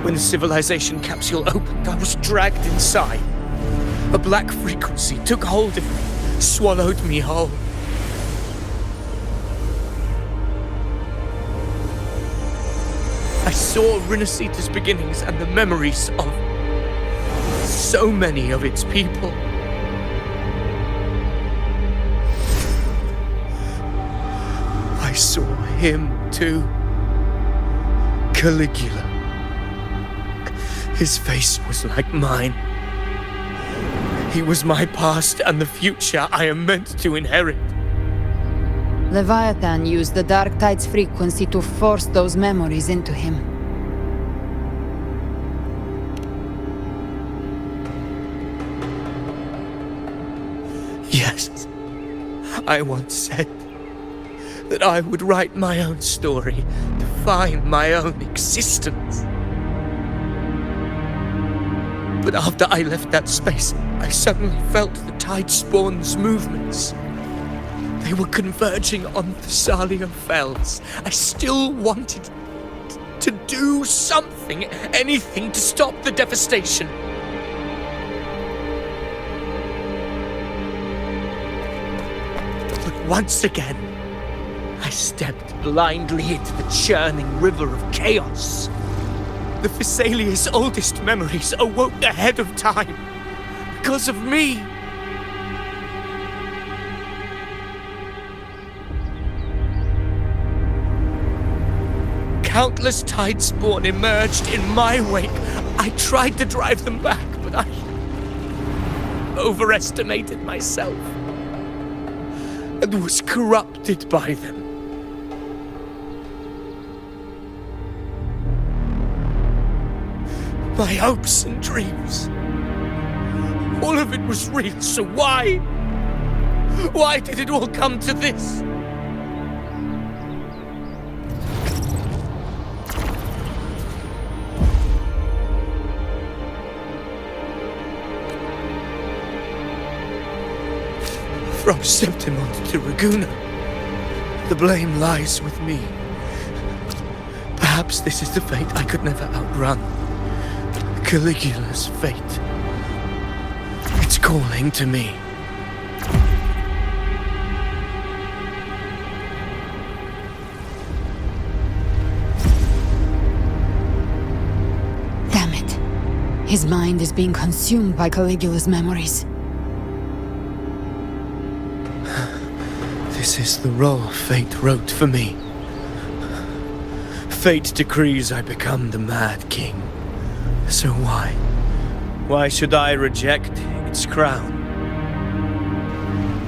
When the civilization capsule opened, I was dragged inside. A black frequency took hold of me, swallowed me whole. I saw Rinascita's beginnings and the memories of so many of its people. I saw him too. Caligula. His face was like mine. He was my past and the future I am meant to inherit. Leviathan used the Dark Tide's frequency to force those memories into him. Yes, I once said that I would write my own story, define my own existence. But after I left that space, I suddenly felt the Tidespawn's movements. They were converging on Thessalio Fells. I still wanted to do something, anything to stop the devastation. But once again, I stepped blindly into the churning river of chaos. The Thessalia's oldest memories awoke ahead of time. Because of me. Countless Tidespawn emerged in my wake. I tried to drive them back, but I overestimated myself and was corrupted by them. My hopes and dreams. All of it was real, so why? Why did it all come to this? From Septimont to Raguna, the blame lies with me. Perhaps this is the fate I could never outrun. Caligula's fate. It's calling to me. Damn it. His mind is being consumed by Caligula's memories. This is the role fate wrote for me. Fate decrees I become the Mad King. So why? Why should I reject its crown?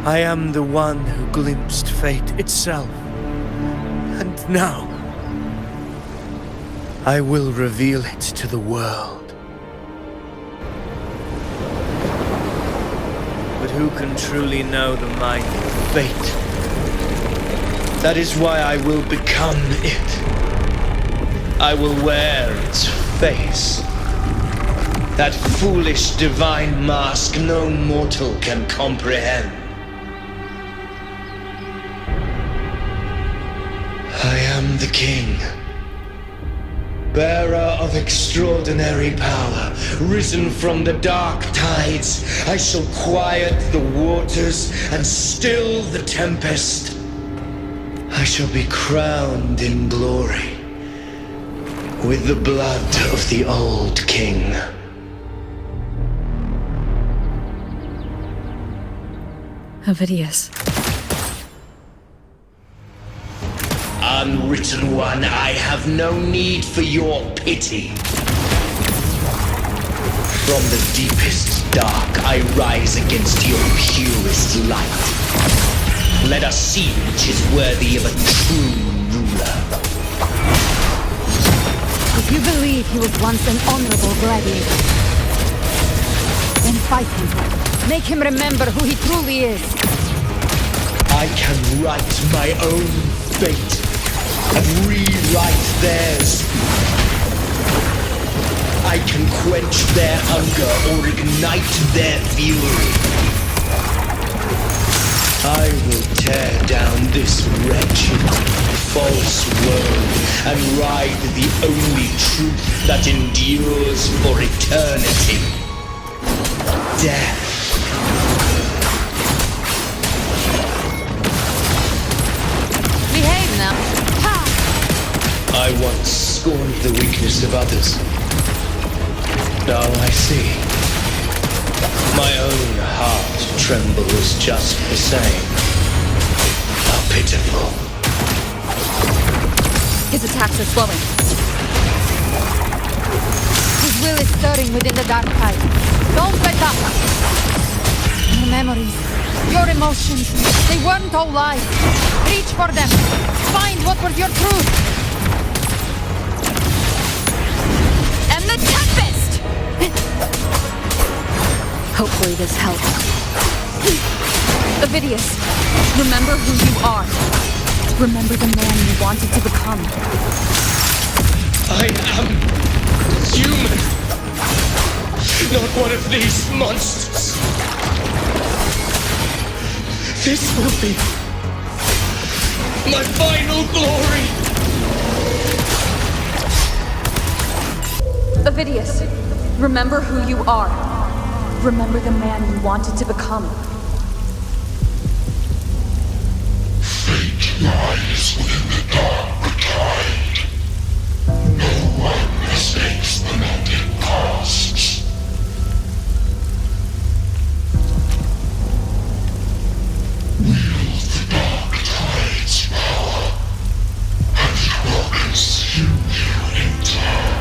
I am the one who glimpsed fate itself. And now, I will reveal it to the world. But who can truly know the mind of fate? That is why I will become it. I will wear its face. That foolish divine mask no mortal can comprehend. I am the king, bearer of extraordinary power, risen from the dark tides. I shall quiet the waters and still the tempest. I shall be crowned in glory with the blood of the old king. Ovidius. Unwritten one, I have no need for your pity. From the deepest dark, I rise against your purest light. Let us see which is worthy of a true ruler. If you believe he was once an honorable gladiator, then fight him. Make him remember who he truly is. I can write my own fate and rewrite theirs. I can quench their hunger or ignite their fury. I will tear down this wretched, false world and ride the only truth that endures for eternity. Death. Behave now. Ha! I once scorned the weakness of others. Now I see. My own heart trembles just the same. How pitiful. His attacks are slowing. His will is stirring within the dark tide. Don't let up! Your memories, your emotions, they weren't all lies. Reach for them. Find what was your truth. And the Tempest! Hopefully this helps. Ovidius, remember who you are. Remember the man you wanted to become. I am human. Not one of these monsters. This will be my final glory. Ovidius, remember who you are. Remember the man you wanted to become. Fate lies within the dark tide. No one escapes the mending pasts. Wield the dark tide's power, and it will consume you in turn.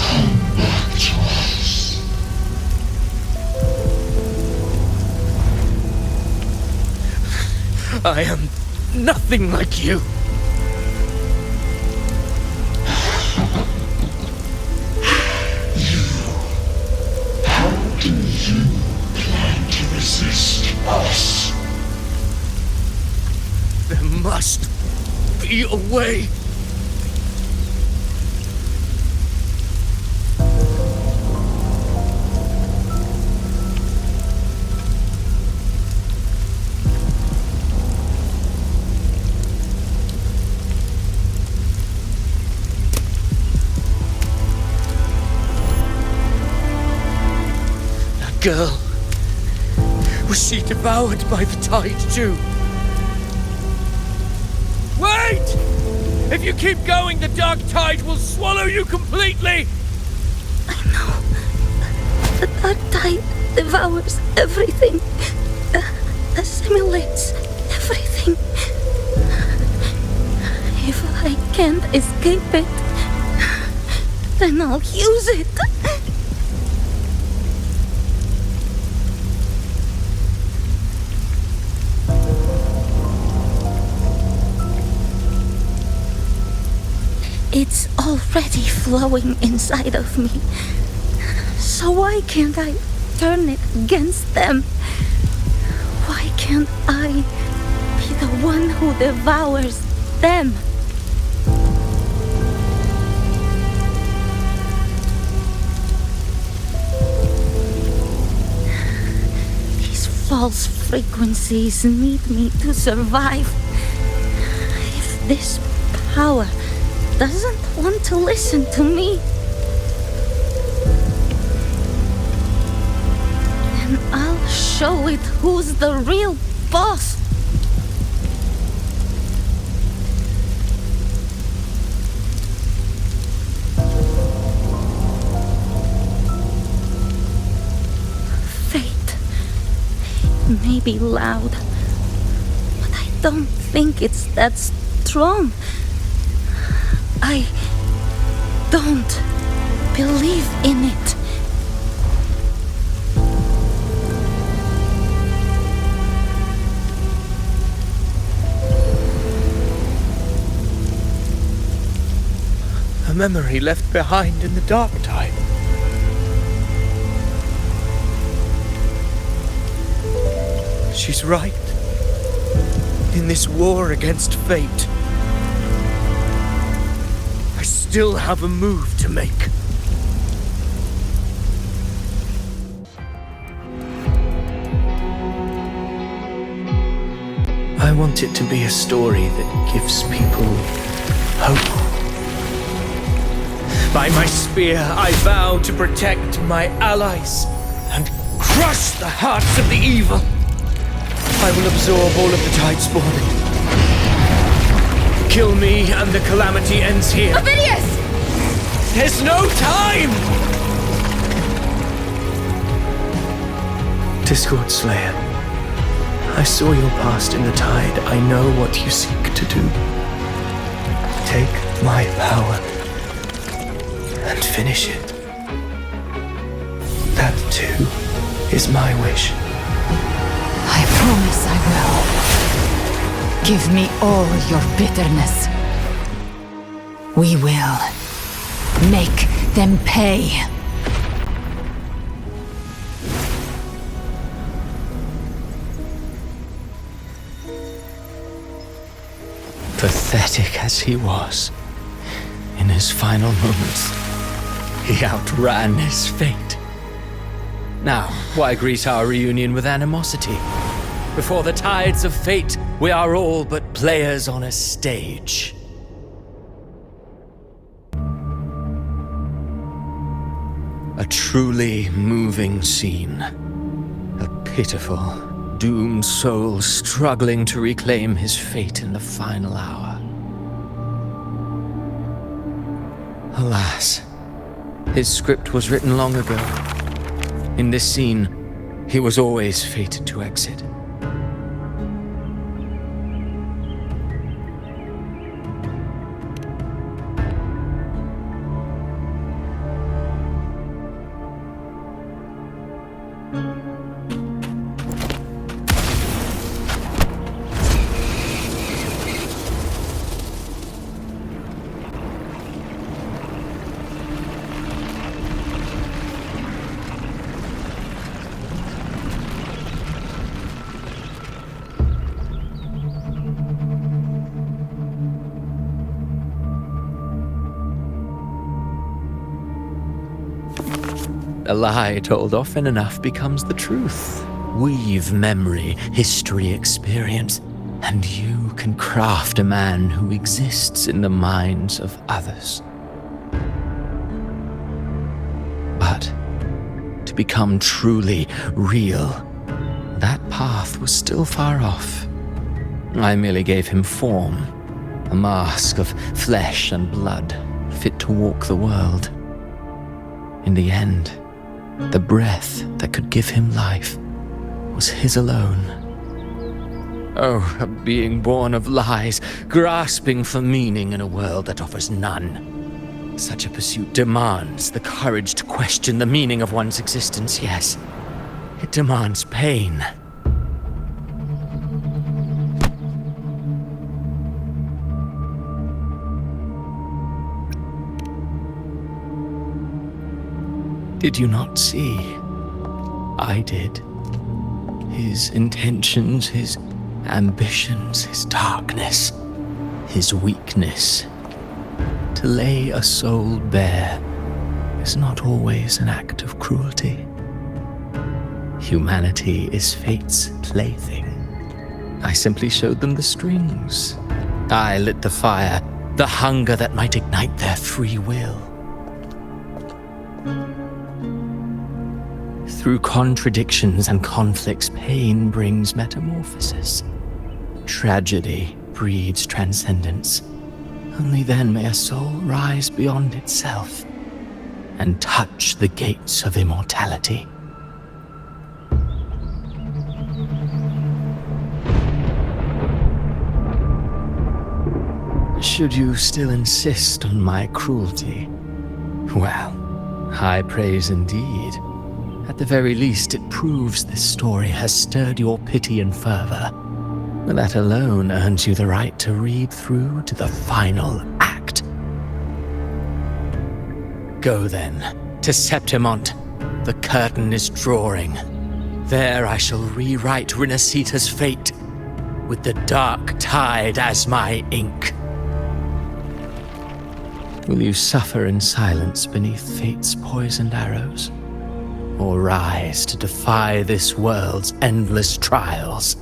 Come back to us. I am nothing like you. How do you plan to resist us? There must be a way. girl. Was she devoured by the tide too? Wait! If you keep going, the dark tide will swallow you completely! The dark tide devours everything, assimilates everything. If I can't escape it, then I'll use it. It's already flowing inside of me. So why can't I turn it against them? Why can't I be the one who devours them? These false frequencies need me to survive. If this power doesn't want to listen to me, then I'll show it who's the real boss. Fate, it may be loud, but I don't think it's that strong. I don't believe in it. A memory left behind in the dark tide. She's right. In this war against fate, I still have a move to make. I want it to be a story that gives people hope. By my spear, I vow to protect my allies and crush the hearts of the evil. I will absorb all of the tide spawning. Kill me and the calamity ends here. Ovidius! There's no time! Discord Slayer, I saw your past in the tide. I know what you seek to do. Take my power and finish it. That too is my wish. I promise I will. Give me all your bitterness. We will make them pay. Pathetic as he was, in his final moments, he outran his fate. Now, why greet our reunion with animosity? Before the tides of fate, we are all but players on a stage. A truly moving scene. A pitiful, doomed soul struggling to reclaim his fate in the final hour. Alas, his script was written long ago. In this scene, he was always fated to exit. A lie told often enough becomes the truth. Weave memory, history, experience, and you can craft a man who exists in the minds of others. But to become truly real, that path was still far off. I merely gave him form, a mask of flesh and blood, fit to walk the world. In the end, the breath that could give him life was his alone. Oh, a being born of lies, grasping for meaning in a world that offers none. Such a pursuit demands the courage to question the meaning of one's existence, yes. It demands pain. Did you not see? I did. His intentions, his ambitions, his darkness, his weakness. To lay a soul bare is not always an act of cruelty. Humanity is fate's plaything. I simply showed them the strings. I lit the fire, the hunger that might ignite their free will. Through contradictions and conflicts, pain brings metamorphosis. Tragedy breeds transcendence. Only then may a soul rise beyond itself and touch the gates of immortality. Should you still insist on my cruelty, well, high praise indeed. At the very least, it proves this story has stirred your pity and fervor. That alone earns you the right to read through to the final act. Go then, to Septimont. The curtain is drawing. There I shall rewrite Rinascita's fate, with the dark tide as my ink. Will you suffer in silence beneath fate's poisoned arrows? Or rise to defy this world's endless trials?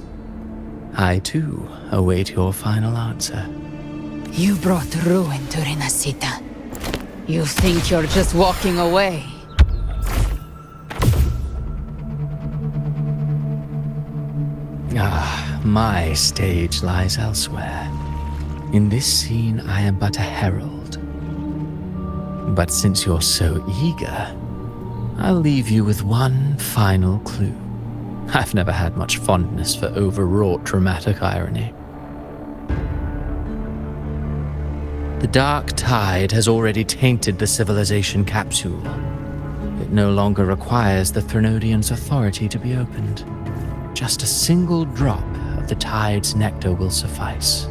I, too, await your final answer. You brought ruin to Rinascita. You think you're just walking away? Ah, my stage lies elsewhere. In this scene, I am but a herald. But since you're so eager, I'll leave you with one final clue. I've never had much fondness for overwrought dramatic irony. The dark tide has already tainted the civilization capsule. It no longer requires the Threnodians' authority to be opened. Just a single drop of the tide's nectar will suffice.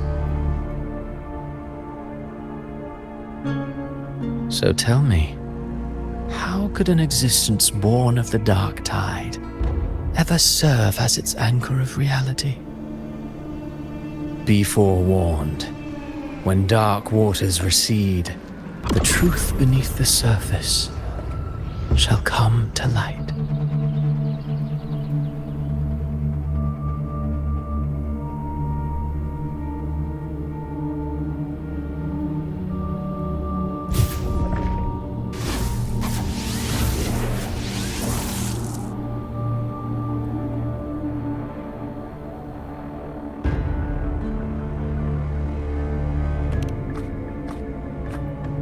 So tell me, how could an existence born of the dark tide ever serve as its anchor of reality? Be forewarned. When dark waters recede, the truth beneath the surface shall come to light.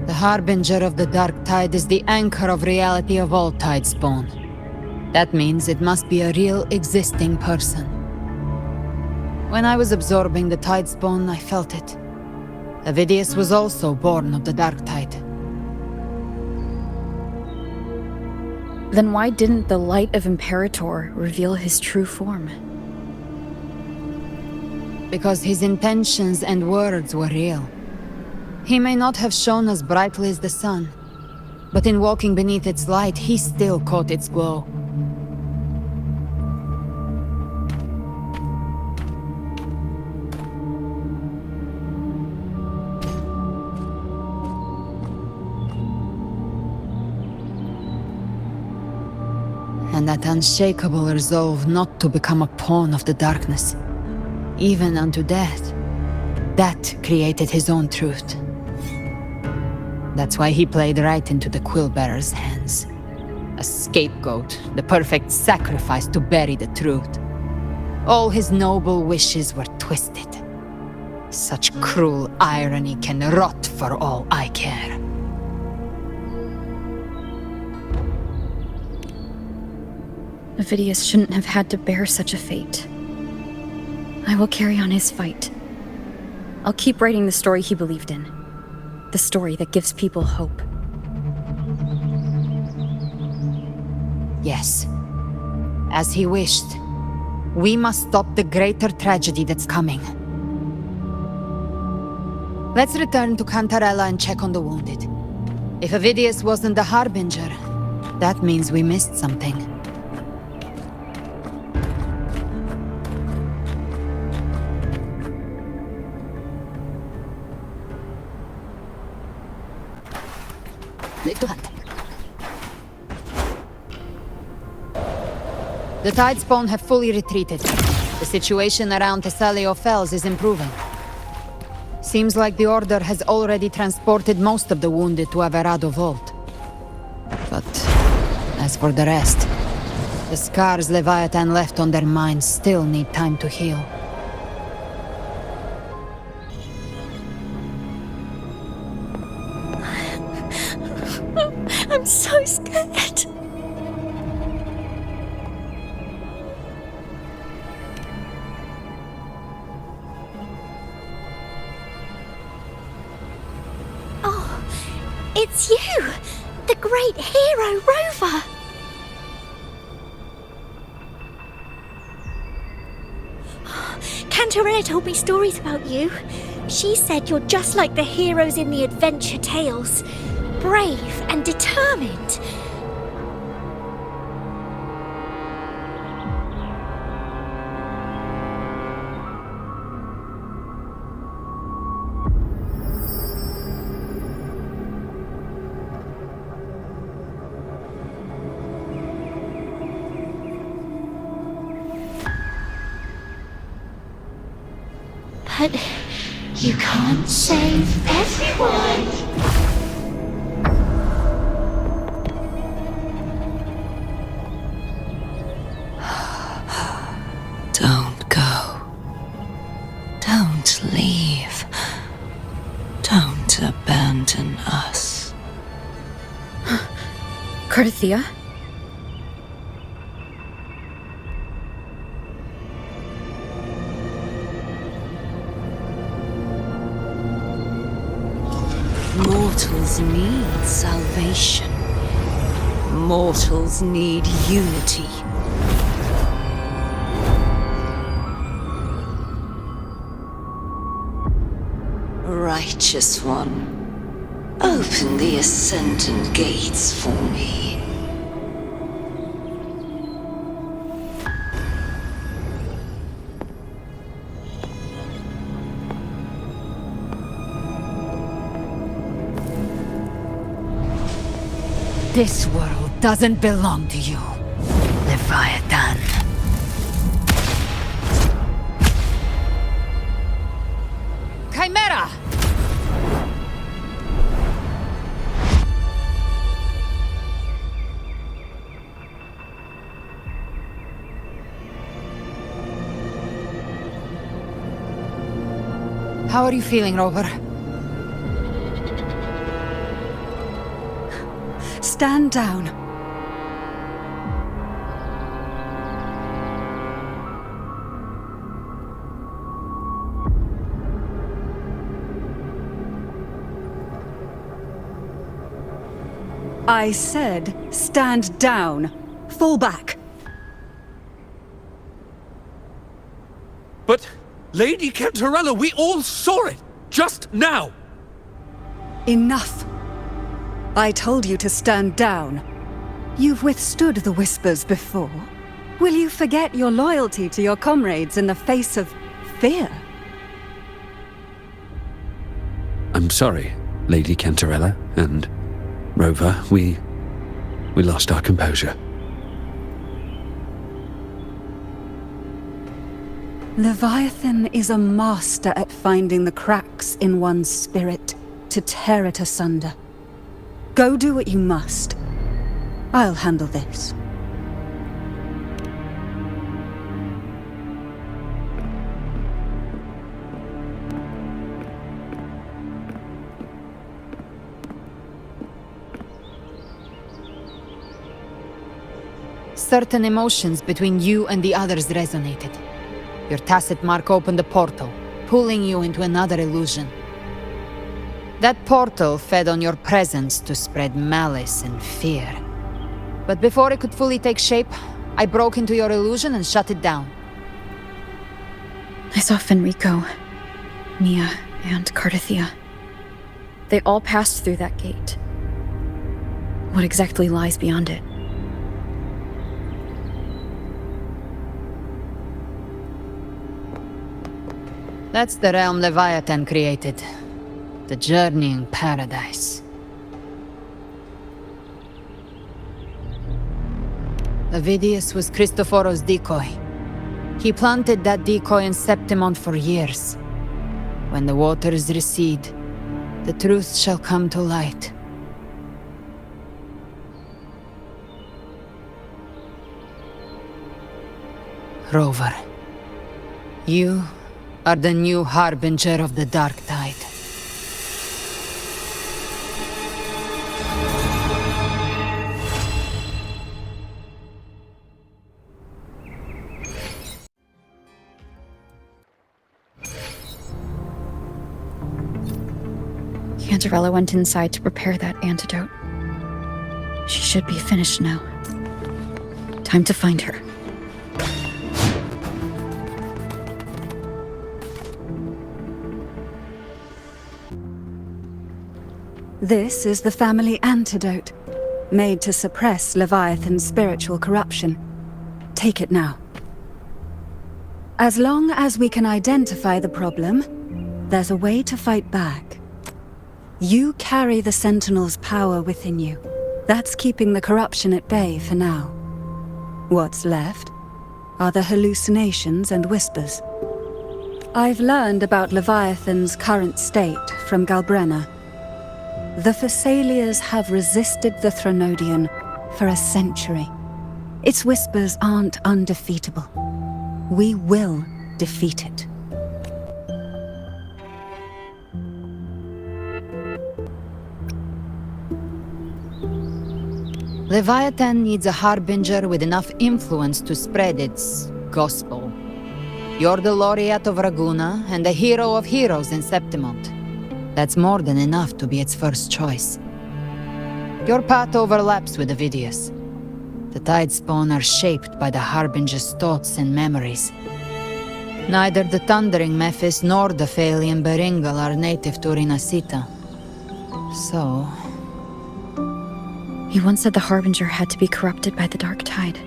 The harbinger of the dark tide is the anchor of reality of all tidespawn. That means it must be a real existing person. When I was absorbing the tidespawn, I felt it. Avidius was also born of the dark tide. Then why didn't the light of Imperator reveal his true form? Because his intentions and words were real. He may not have shone as brightly as the sun, but in walking beneath its light, he still caught its glow. And that unshakable resolve not to become a pawn of the darkness, even unto death, that created his own truth. That's why he played right into the Quill-Bearer's hands. A scapegoat, the perfect sacrifice to bury the truth. All his noble wishes were twisted. Such cruel irony can rot for all I care. Avidius shouldn't have had to bear such a fate. I will carry on his fight. I'll keep writing the story he believed in. The story that gives people hope. Yes. As he wished. We must stop the greater tragedy that's coming. Let's return to Cantarella and check on the wounded. If Avidius wasn't the Harbinger, that means we missed something. Live to hunt. The Tidespawn have fully retreated. The situation around Thessalio Fells is improving. Seems like the Order has already transported most of the wounded to Averado Vault. But as for the rest, the scars Leviathan left on their minds still need time to heal. I'm so scared. Oh, it's you! The great hero, Rover! Cantarella told me stories about you. She said you're just like the heroes in the adventure tales. Brave and determined. But you can't save everyone. Don't go. Don't leave. Don't abandon us. Cardathia? Mortals need salvation. Mortals need unity. Righteous One, open the Ascendant gates for me. This world doesn't belong to you, Leviathan. Chimera! How are you feeling, Rover? Stand down. I said, stand down. Fall back. But, Lady Cantarella, we all saw it! Just now! Enough. I told you to stand down. You've withstood the whispers before. Will you forget your loyalty to your comrades in the face of fear? I'm sorry, Lady Cantarella and Rover. We lost our composure. Leviathan is a master at finding the cracks in one's spirit to tear it asunder. Go do what you must. I'll handle this. Certain emotions between you and the others resonated. Your tacit mark opened a portal, pulling you into another illusion. That portal fed on your presence to spread malice and fear. But before it could fully take shape, I broke into your illusion and shut it down. I saw Fenrico, Mia, and Cardathia. They all passed through that gate. What exactly lies beyond it? That's the realm Leviathan created. The journeying paradise. Avidius was Cristoforo's decoy. He planted that decoy in Septimont for years. When the waters recede, the truth shall come to light. Rover, you are the new harbinger of the Dark Tide. Cantarella went inside to prepare that antidote. She should be finished now. Time to find her. This is the family antidote, made to suppress Leviathan's spiritual corruption. Take it now. As long as we can identify the problem, there's a way to fight back. You carry the Sentinel's power within you. That's keeping the corruption at bay for now. What's left are the hallucinations and whispers. I've learned about Leviathan's current state from Galbrena. The Thessalians have resisted the Threnodian for a century. Its whispers aren't undefeatable. We will defeat it. Leviathan needs a harbinger with enough influence to spread its gospel. You're the laureate of Raguna and the hero of heroes in Septimont. That's more than enough to be its first choice. Your path overlaps with Avidius. The Tidespawn are shaped by the Harbinger's thoughts and memories. Neither the Thundering Mephis nor the Phalian Beringal are native to Rinascita. So... He once said the Harbinger had to be corrupted by the Dark Tide.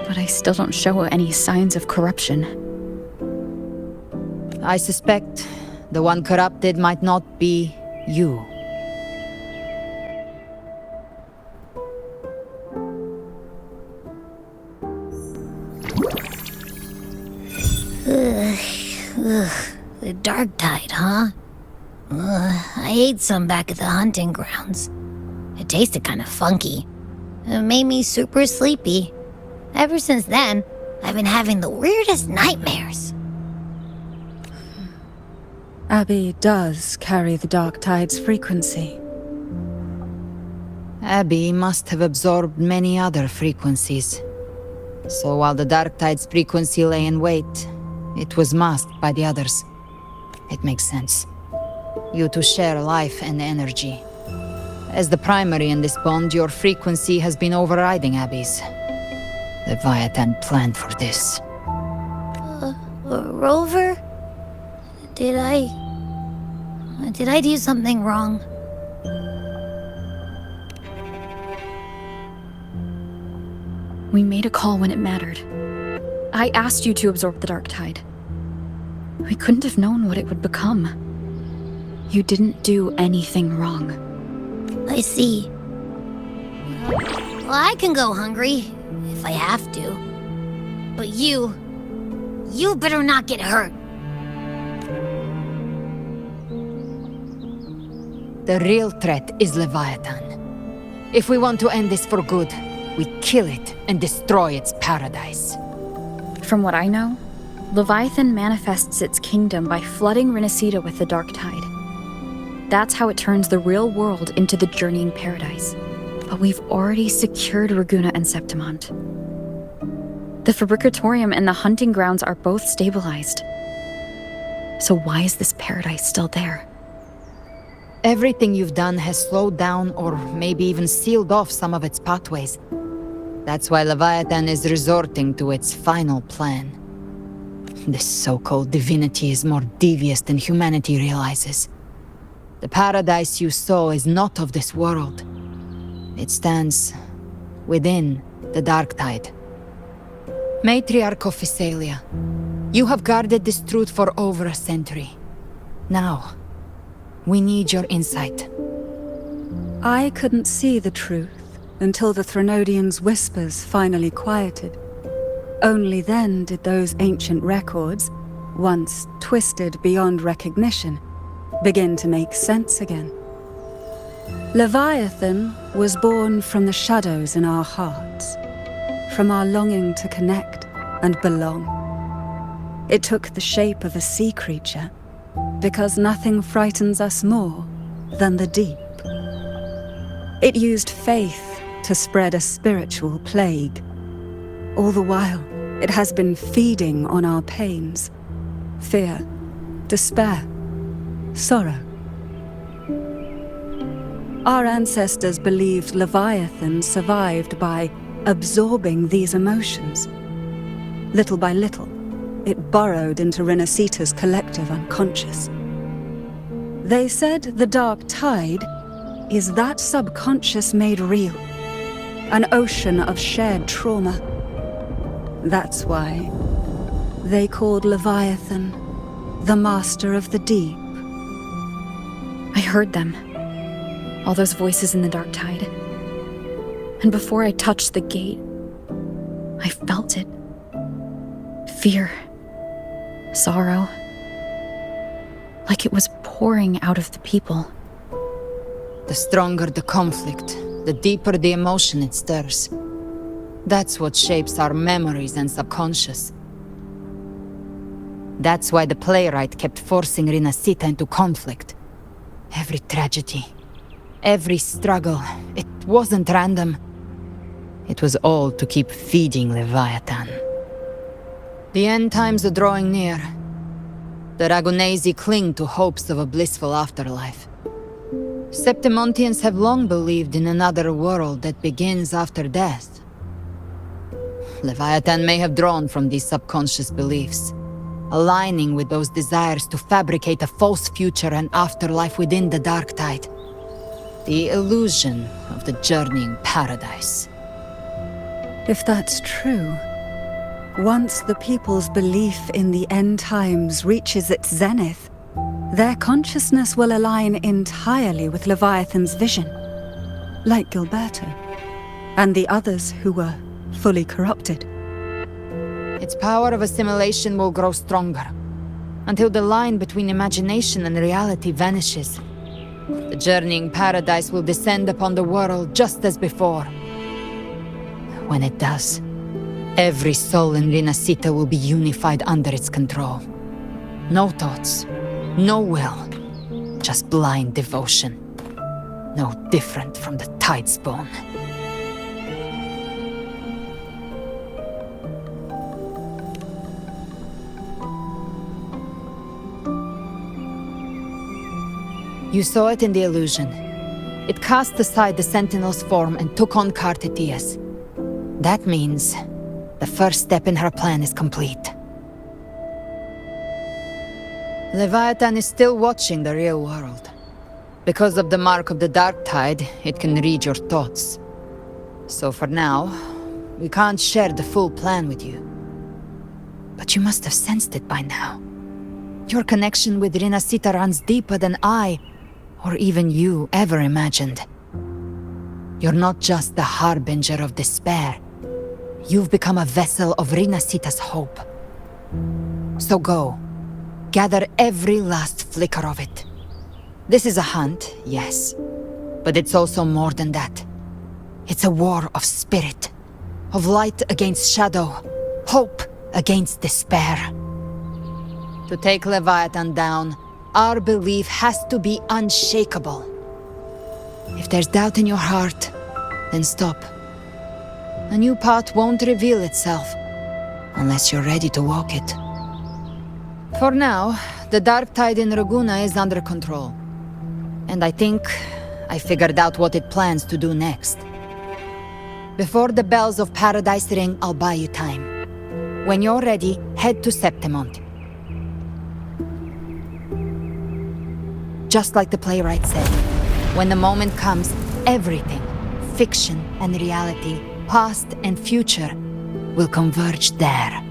But I still don't show any signs of corruption. I suspect the one corrupted might not be you. The Dark Tide, huh? I ate some back at the hunting grounds. It tasted kind of funky. It made me super sleepy. Ever since then, I've been having the weirdest nightmares. Abby does carry the Dark Tide's frequency. Abby must have absorbed many other frequencies. So while the Dark Tide's frequency lay in wait, it was masked by the others. It makes sense. You two share life and energy. As the primary in this bond, your frequency has been overriding Abby's. Leviathan planned for this. Rover? Did I do something wrong? We made a call when it mattered. I asked you to absorb the Dark Tide. We couldn't have known what it would become. You didn't do anything wrong. I see. Well, I can go hungry, if I have to. But you better not get hurt. The real threat is Leviathan. If we want to end this for good, we kill it and destroy its paradise. From what I know, Leviathan manifests its kingdom by flooding Rinascita with the dark tide. That's how it turns the real world into the journeying paradise. But we've already secured Ragunna and Septimont. The Fabricatorium and the hunting grounds are both stabilized. So why is this paradise still there? Everything you've done has slowed down or maybe even sealed off some of its pathways. That's why Leviathan is resorting to its final plan. This so-called divinity is more devious than humanity realizes. The paradise you saw is not of this world. It stands within the dark tide. Matriarch of Physalia, you have guarded this truth for over a century. Now, we need your insight. I couldn't see the truth until the Threnodians' whispers finally quieted. Only then did those ancient records, once twisted beyond recognition, begin to make sense again. Leviathan was born from the shadows in our hearts, from our longing to connect and belong. It took the shape of a sea creature, because nothing frightens us more than the deep. It used faith to spread a spiritual plague. All the while, it has been feeding on our pains, fear, despair, sorrow. Our ancestors believed Leviathan survived by absorbing these emotions. Little by little, it burrowed into Rinascita's collective unconscious. They said the dark tide is that subconscious made real, an ocean of shared trauma. That's why they called Leviathan the Master of the Deep. I heard them. All those voices in the dark tide. And before I touched the gate, I felt it. Fear. Sorrow. Like it was pouring out of the people. The stronger the conflict, the deeper the emotion it stirs. That's what shapes our memories and subconscious. That's why the playwright kept forcing Rinascita into conflict. Every tragedy, every struggle, it wasn't random. It was all to keep feeding Leviathan. The end times are drawing near. The Ragunesi cling to hopes of a blissful afterlife. Septimontians have long believed in another world that begins after death. Leviathan may have drawn from these subconscious beliefs, aligning with those desires to fabricate a false future and afterlife within the dark tide. The illusion of the journeying paradise. If that's true, once the people's belief in the end times reaches its zenith, their consciousness will align entirely with Leviathan's vision, like Gilberto, and the others who were fully corrupted. Its power of assimilation will grow stronger, until the line between imagination and reality vanishes. The journeying paradise will descend upon the world just as before. When it does, every soul in Rinascita will be unified under its control. No thoughts, no will, just blind devotion. No different from the Tidespawn. You saw it in the illusion. It cast aside the Sentinel's form and took on Cartetia's. That means the first step in her plan is complete. Leviathan is still watching the real world. Because of the mark of the dark tide, it can read your thoughts. So for now, we can't share the full plan with you. But you must have sensed it by now. Your connection with Rinascita runs deeper than I, or even you, ever imagined. You're not just the harbinger of despair. You've become a vessel of Rinascita's hope. So go. Gather every last flicker of it. This is a hunt, yes. But it's also more than that. It's a war of spirit, of light against shadow, hope against despair. To take Leviathan down, our belief has to be unshakable. If there's doubt in your heart, then stop. A new path won't reveal itself unless you're ready to walk it. For now, the dark tide in Raguna is under control. And I think I figured out what it plans to do next. Before the bells of Paradise ring, I'll buy you time. When you're ready, head to Septimont. Just like the playwright said, when the moment comes, everything, fiction and reality, past and future, will converge there.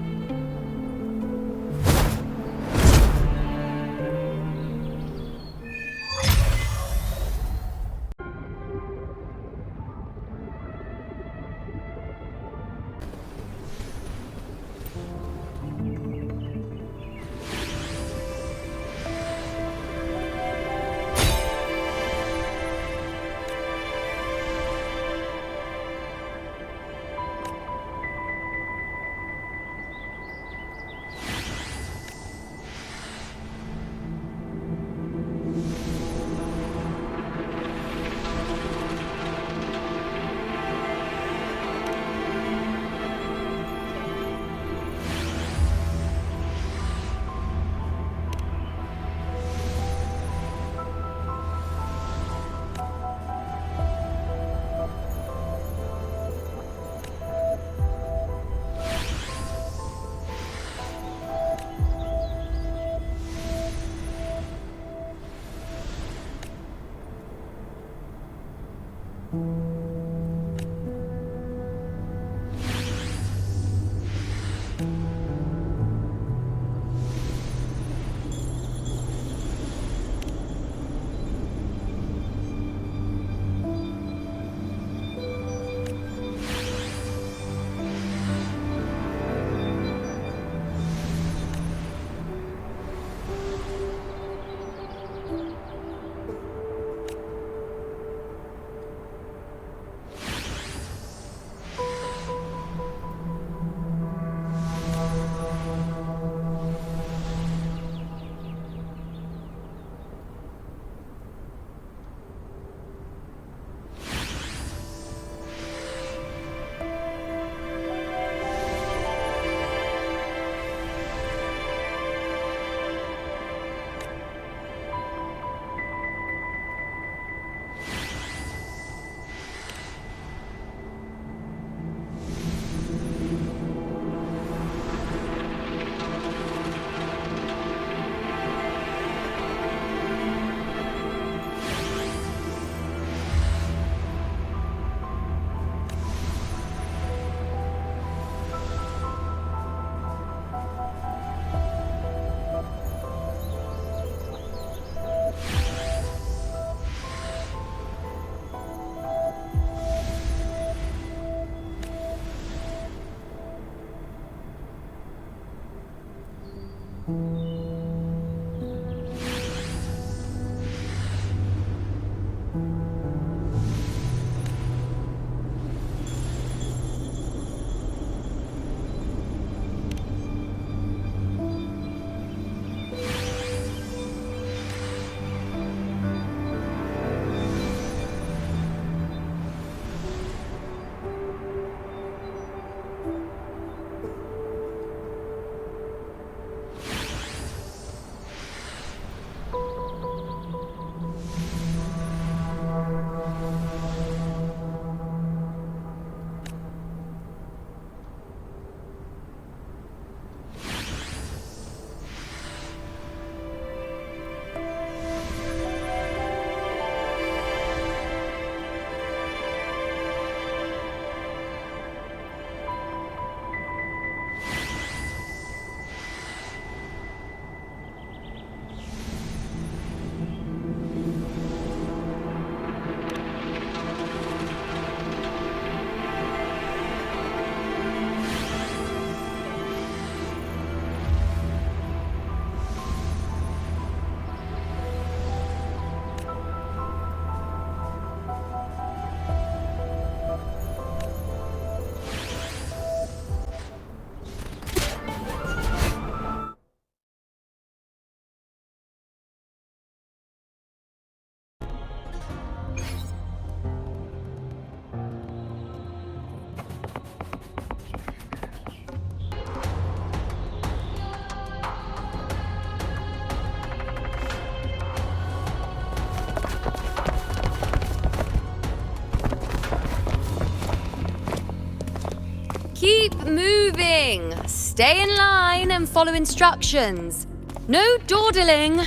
Keep moving. Stay in line and follow instructions. No dawdling.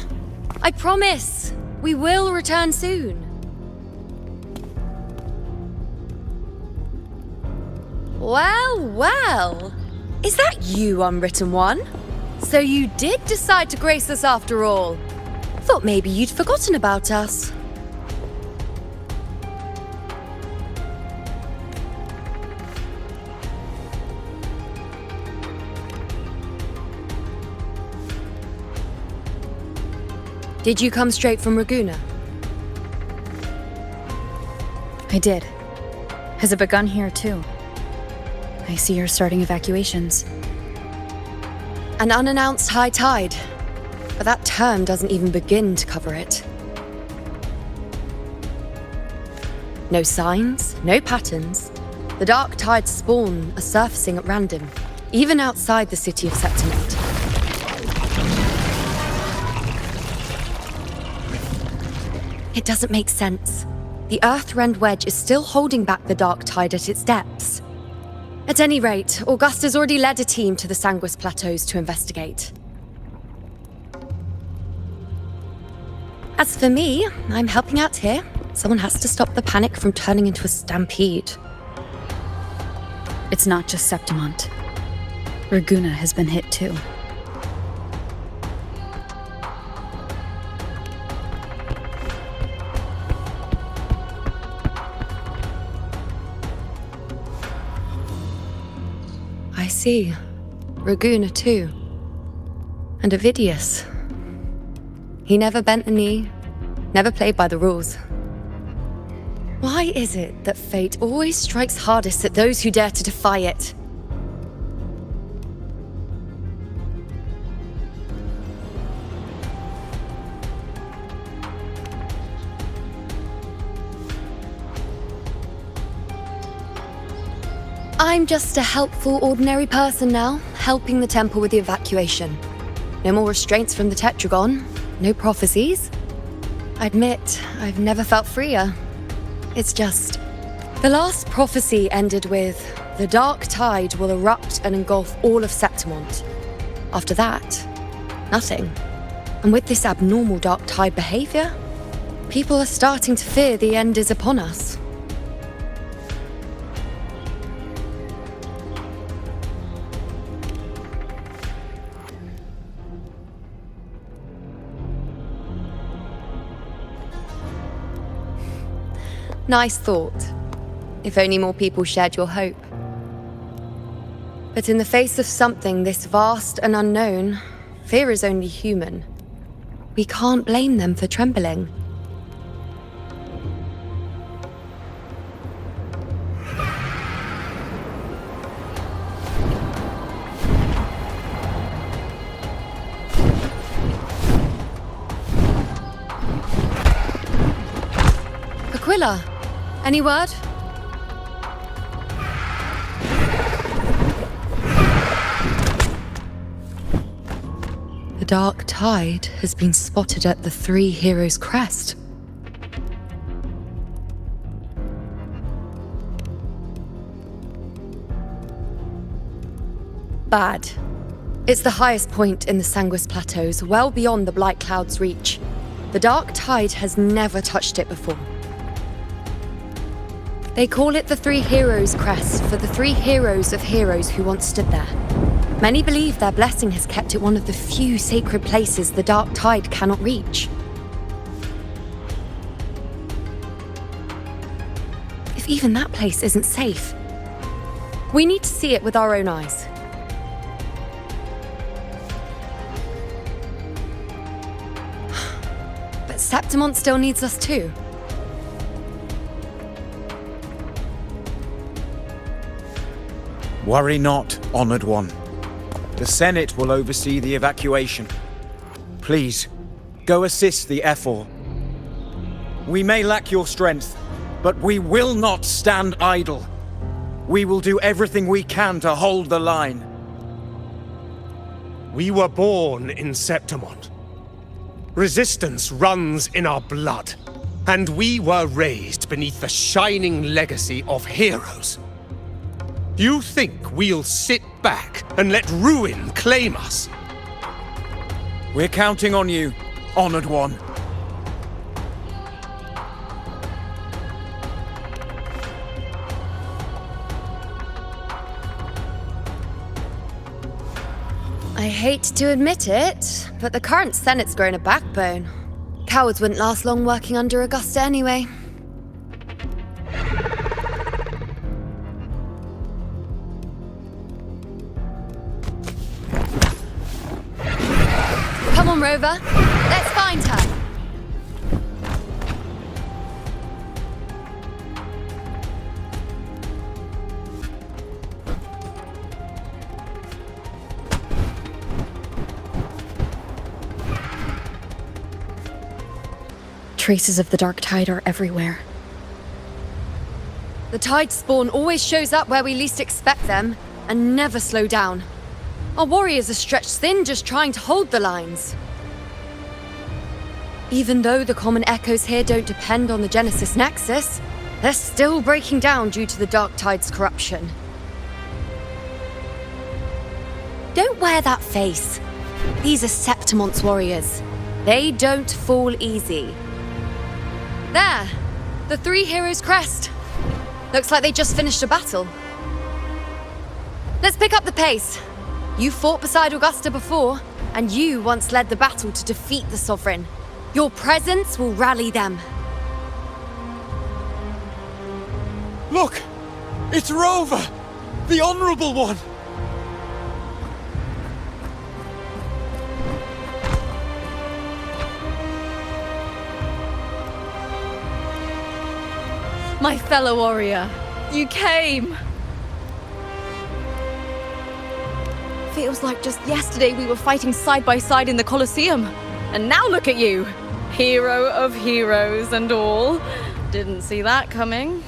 I promise, we will return soon. Well, well. Is that you, Unwritten One? So you did decide to grace us after all. Thought maybe you'd forgotten about us. Did you come straight from Raguna? I did. Has it begun here too? I see you're starting evacuations. An unannounced high tide. But that term doesn't even begin to cover it. No signs, no patterns. The dark tide's spawn are surfacing at random, even outside the city of Septimont. It doesn't make sense. The Earthrend Wedge is still holding back the dark tide at its depths. At any rate, Augusta's already led a team to the Sanguis Plateaus to investigate. As for me, I'm helping out here. Someone has to stop the panic from turning into a stampede. It's not just Septimont. Raguna has been hit too. I see. Raguna too. And Ovidius. He never bent the knee, never played by the rules. Why is it that fate always strikes hardest at those who dare to defy it? I'm just a helpful, ordinary person now, helping the temple with the evacuation. No more restraints from the Tetragon, no prophecies. I admit, I've never felt freer. It's just... The last prophecy ended with, the dark tide will erupt and engulf all of Septimont. After that, nothing. And with this abnormal dark tide behavior, people are starting to fear the end is upon us. Nice thought. If only more people shared your hope. But in the face of something this vast and unknown, fear is only human. We can't blame them for trembling. Aquila! Any word? The dark tide has been spotted at the Three Heroes' crest. Bad. It's the highest point in the Sanguis Plateaus, well beyond the Blight Cloud's reach. The dark tide has never touched it before. They call it the Three Heroes' Crest for the three heroes of heroes who once stood there. Many believe their blessing has kept it one of the few sacred places the dark tide cannot reach. If even that place isn't safe, we need to see it with our own eyes. But Septimont still needs us too. Worry not, Honored One. The Senate will oversee the evacuation. Please, go assist the Ephor. We may lack your strength, but we will not stand idle. We will do everything we can to hold the line. We were born in Septimont. Resistance runs in our blood, and we were raised beneath the shining legacy of heroes. You think we'll sit back and let ruin claim us? We're counting on you, Honored One. I hate to admit it, but the current Senate's grown a backbone. Cowards wouldn't last long working under Augusta anyway. Come on, Rover. Let's find her. Traces of the dark tide are everywhere. The tide spawn always shows up where we least expect them, and never slow down. Our warriors are stretched thin just trying to hold the lines. Even though the common echoes here don't depend on the Genesis Nexus, they're still breaking down due to the dark tide's corruption. Don't wear that face. These are Septimon's warriors. They don't fall easy. There! The three heroes' crest. Looks like they just finished a battle. Let's pick up the pace. You fought beside Augusta before, and you once led the battle to defeat the Sovereign. Your presence will rally them. Look! It's Rover! The Honorable One! My fellow warrior, you came! Feels like just yesterday we were fighting side by side in the Colosseum. And now look at you! Hero of heroes and all. Didn't see that coming.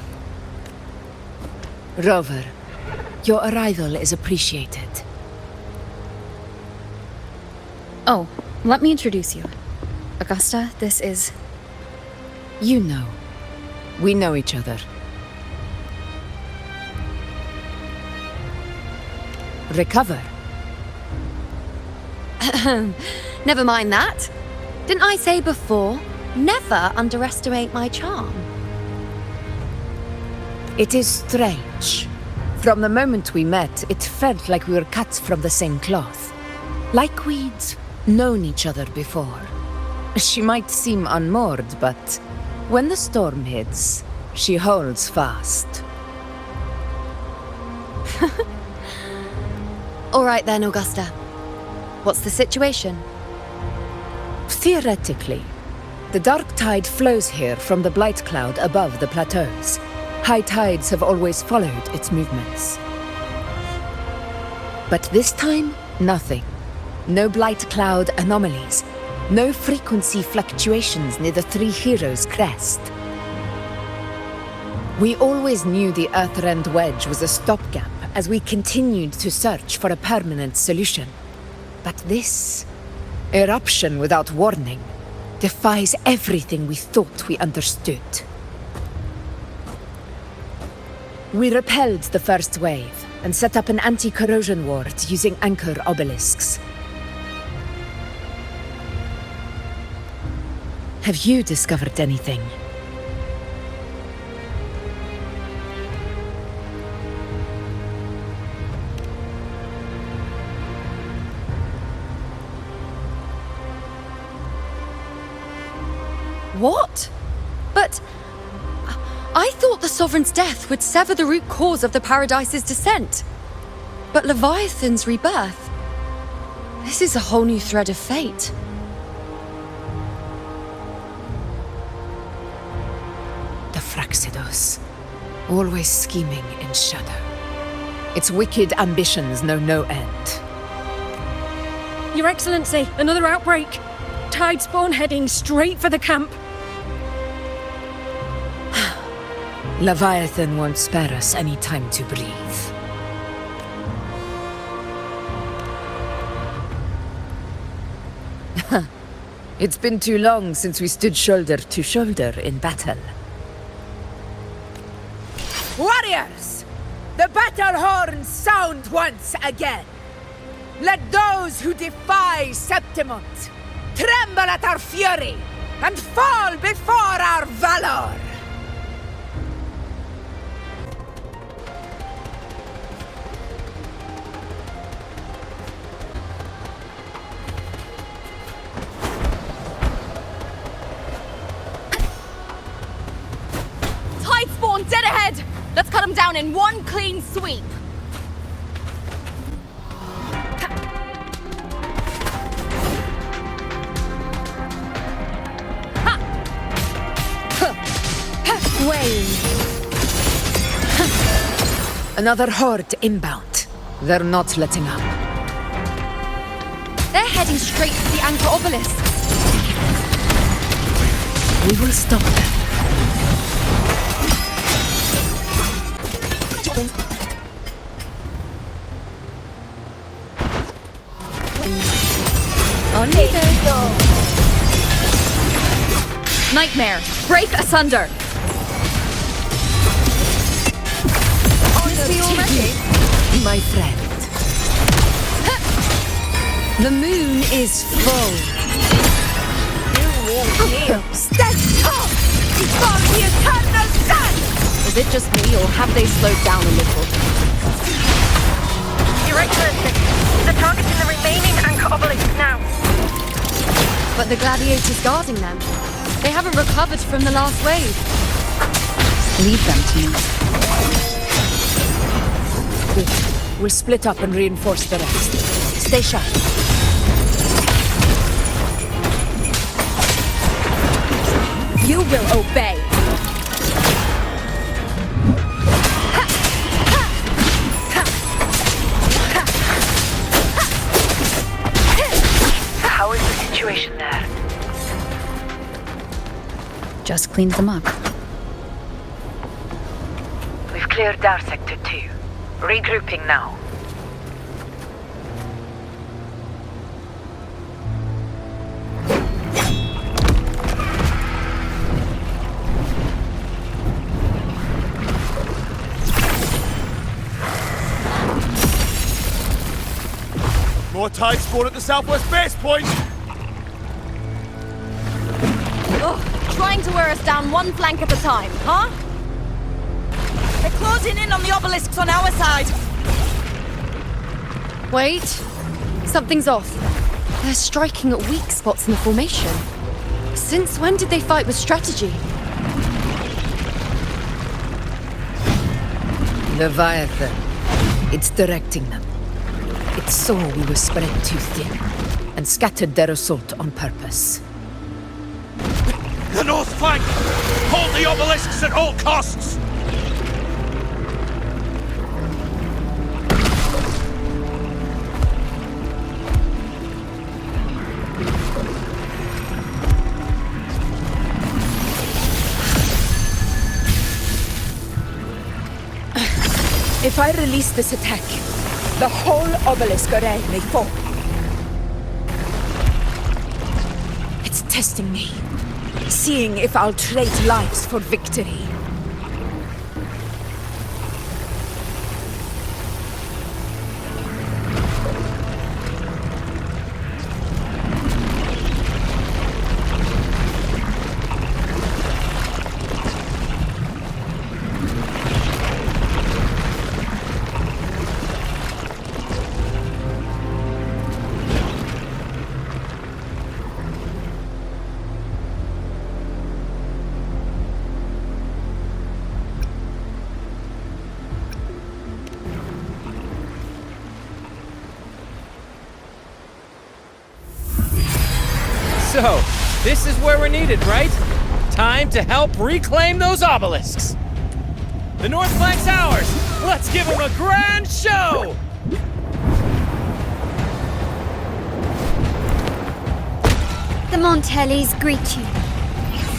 Rover, your arrival is appreciated. Oh, let me introduce you. Augusta, this is... You know. We know each other. Recover. Never mind that. Didn't I say before, never underestimate my charm? It is strange. From the moment we met, it felt like we were cut from the same cloth. Like we'd known each other before. She might seem unmoored, but when the storm hits, she holds fast. All right then, Augusta. What's the situation? Theoretically, the dark tide flows here from the blight cloud above the plateaus. High tides have always followed its movements. But this time, nothing. No blight cloud anomalies. No frequency fluctuations near the Three Heroes' crest. We always knew the Earthrend Wedge was a stopgap as we continued to search for a permanent solution. But this eruption without warning defies everything we thought we understood. We repelled the first wave and set up an anti-corrosion ward using anchor obelisks. Have you discovered anything? What? But I thought the Sovereign's death would sever the root cause of the Paradise's descent. But Leviathan's rebirth... This is a whole new thread of fate. The Fraxidos. Always scheming in shadow. Its wicked ambitions know no end. Your Excellency, another outbreak. Tide spawn heading straight for the camp. Leviathan won't spare us any time to breathe. It's been too long since we stood shoulder to shoulder in battle. Warriors! The battle horns sound once again. Let those who defy Septimont tremble at our fury and fall before our valor! Tide spawn dead ahead! Let's cut them down in one clean sweep. Another horde inbound. They're not letting up. They're heading straight for the Anchor Obelisk. We will stop them. Nightmare, break asunder. My friend. The moon is full. Stand tall before the eternal sun! Is it just me, or have they slowed down a little? Your Excellency, the target is the remaining Anchor Obelisk now. But the gladiators guarding them, they haven't recovered from the last wave. Leave them to me. Good. We'll split up and reinforce the rest. Stay sharp. You will obey. How is the situation there? Just cleaned them up. We've cleared our Sector 2. Regrouping now. More tide spawn at the southwest base point! Ugh, trying to wear us down one flank at a time, huh? They're closing in on the obelisks on our side. Wait. Something's off. They're striking at weak spots in the formation. Since when did they fight with strategy? Leviathan. It's directing them. It saw we were spread too thin and scattered their assault on purpose. The north flank! Hold the obelisks at all costs! If I release this attack, the whole obelisk array may fall. It's testing me, seeing if I'll trade lives for victory. So, this is where we're needed, right? Time to help reclaim those obelisks. The north flank's ours. Let's give them a grand show! The Montellis greet you.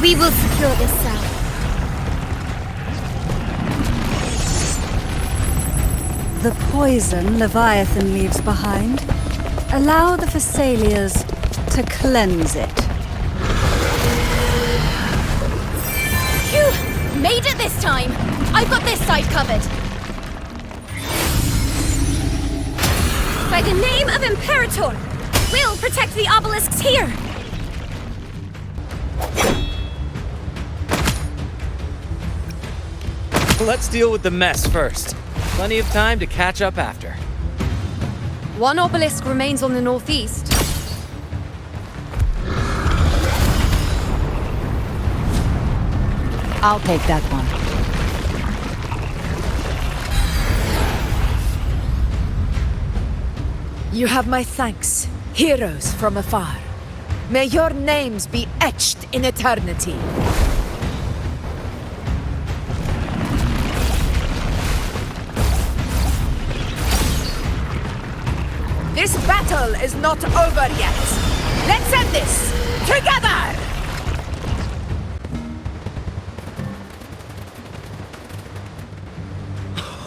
We will secure this cell. The poison Leviathan leaves behind, allow the Phassalias to cleanse it. Phew! Made it this time! I've got this side covered. By the name of Imperator, we'll protect the obelisks here! Let's deal with the mess first. Plenty of time to catch up after. One obelisk remains on the northeast. I'll take that one. You have my thanks, heroes from afar. May your names be etched in eternity. This battle is not over yet. Let's end this together!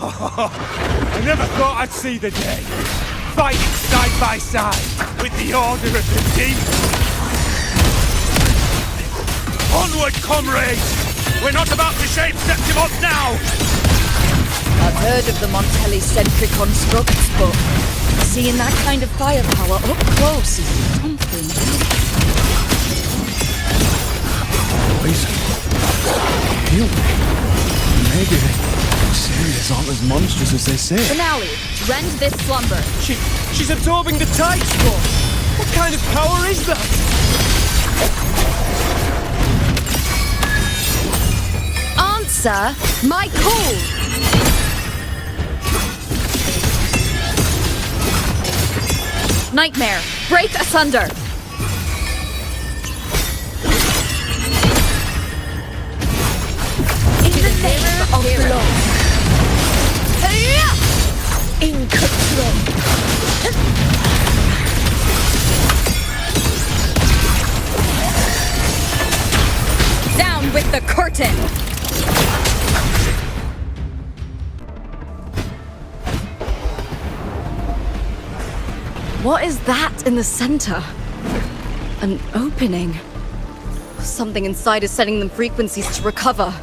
I never thought I'd see the day. Fighting side by side with the Order of the Deep. Onward, comrades! We're not about to shape Septimont now! I've heard of the Montelli-centric constructs, but seeing that kind of firepower up close is something. Poison. Heal me. Maybe the serious aren't as monstrous as they say. Finale, rend this slumber. She's absorbing the tide storm! What kind of power is that? Answer my call! Nightmare, break asunder! In the name of the Lord. In control. Down with the curtain! What is that in the center? An opening. Something inside is sending them frequencies to recover.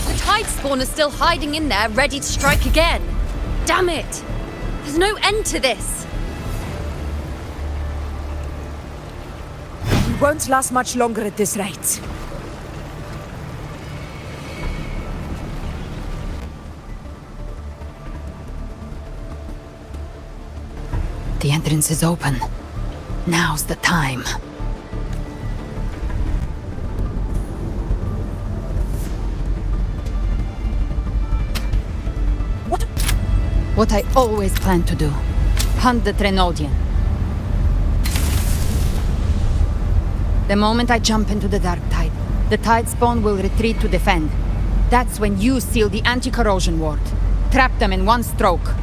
The tide spawn is still hiding in there, ready to strike again. Damn it! There's no end to this. We won't last much longer at this rate. The entrance is open. Now's the time. What I always planned to do. Hunt the Trenodian. The moment I jump into the dark tide, the tide spawn will retreat to defend. That's when you seal the anti-corrosion ward. Trap them in one stroke.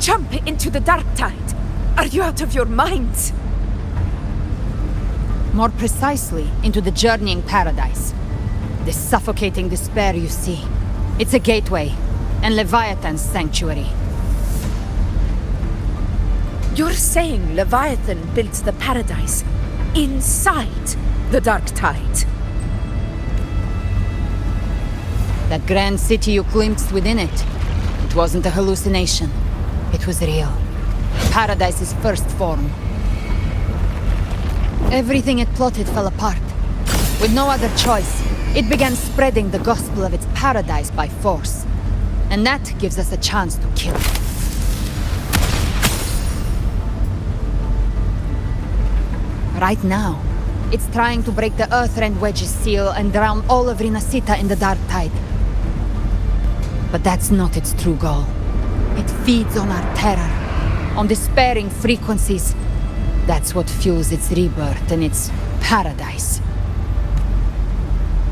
Jump into the dark tide! Are you out of your mind? More precisely, into the journeying paradise. The suffocating despair you see. It's a gateway, and Leviathan's sanctuary. You're saying Leviathan built the paradise inside the dark tide? That grand city you glimpsed within it, it wasn't a hallucination. It was real. Paradise's first form. Everything it plotted fell apart. With no other choice, it began spreading the gospel of its paradise by force. And that gives us a chance to kill it. Right now, it's trying to break the Earthrend Wedge's seal and drown all of Rinascita in the dark tide. But that's not its true goal. It feeds on our terror, on despairing frequencies. That's what fuels its rebirth and its paradise.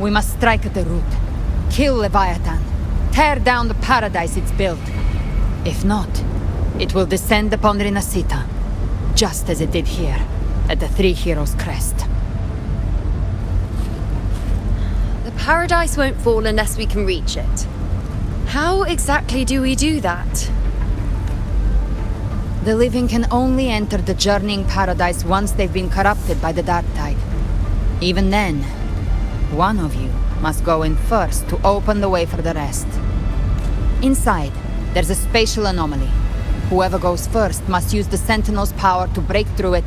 We must strike at the root, kill Leviathan, tear down the paradise it's built. If not, it will descend upon Rinascita, just as it did here, at the Three Heroes' Crest. The paradise won't fall unless we can reach it. How exactly do we do that? The living can only enter the journeying paradise once they've been corrupted by the dark tide. Even then, one of you must go in first to open the way for the rest. Inside, there's a spatial anomaly. Whoever goes first must use the Sentinel's power to break through it.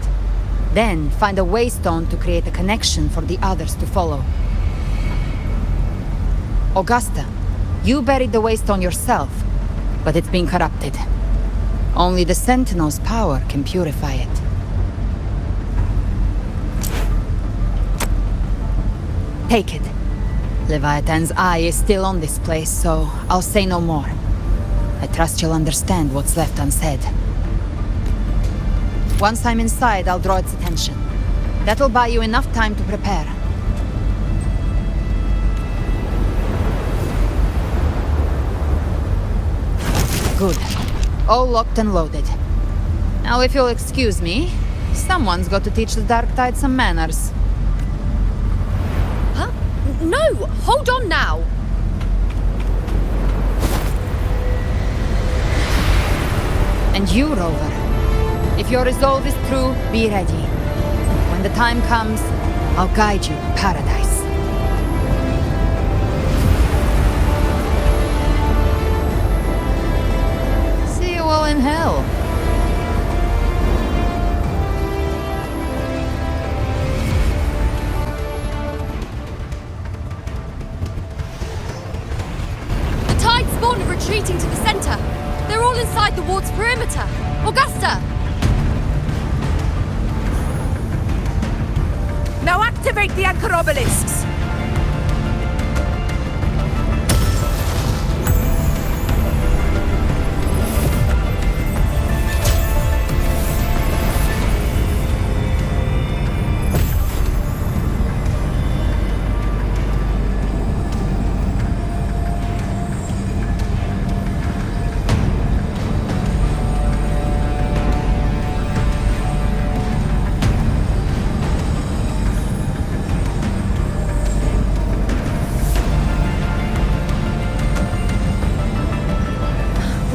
Then, find a waystone to create a connection for the others to follow. Augusta, you buried the waystone yourself, but it's been corrupted. Only the Sentinel's power can purify it. Take it. Leviathan's eye is still on this place, so I'll say no more. I trust you'll understand what's left unsaid. Once I'm inside, I'll draw its attention. That'll buy you enough time to prepare. Good. All locked and loaded. Now, if you'll excuse me, someone's got to teach the Dark Tide some manners. Huh? No! Hold on now! And you, Rover. If your resolve is true, be ready. When the time comes, I'll guide you to paradise. See you all in hell. The Tide spawn are retreating to the center. They're all inside the ward's perimeter. Augusta! Now activate the anchor obelisks!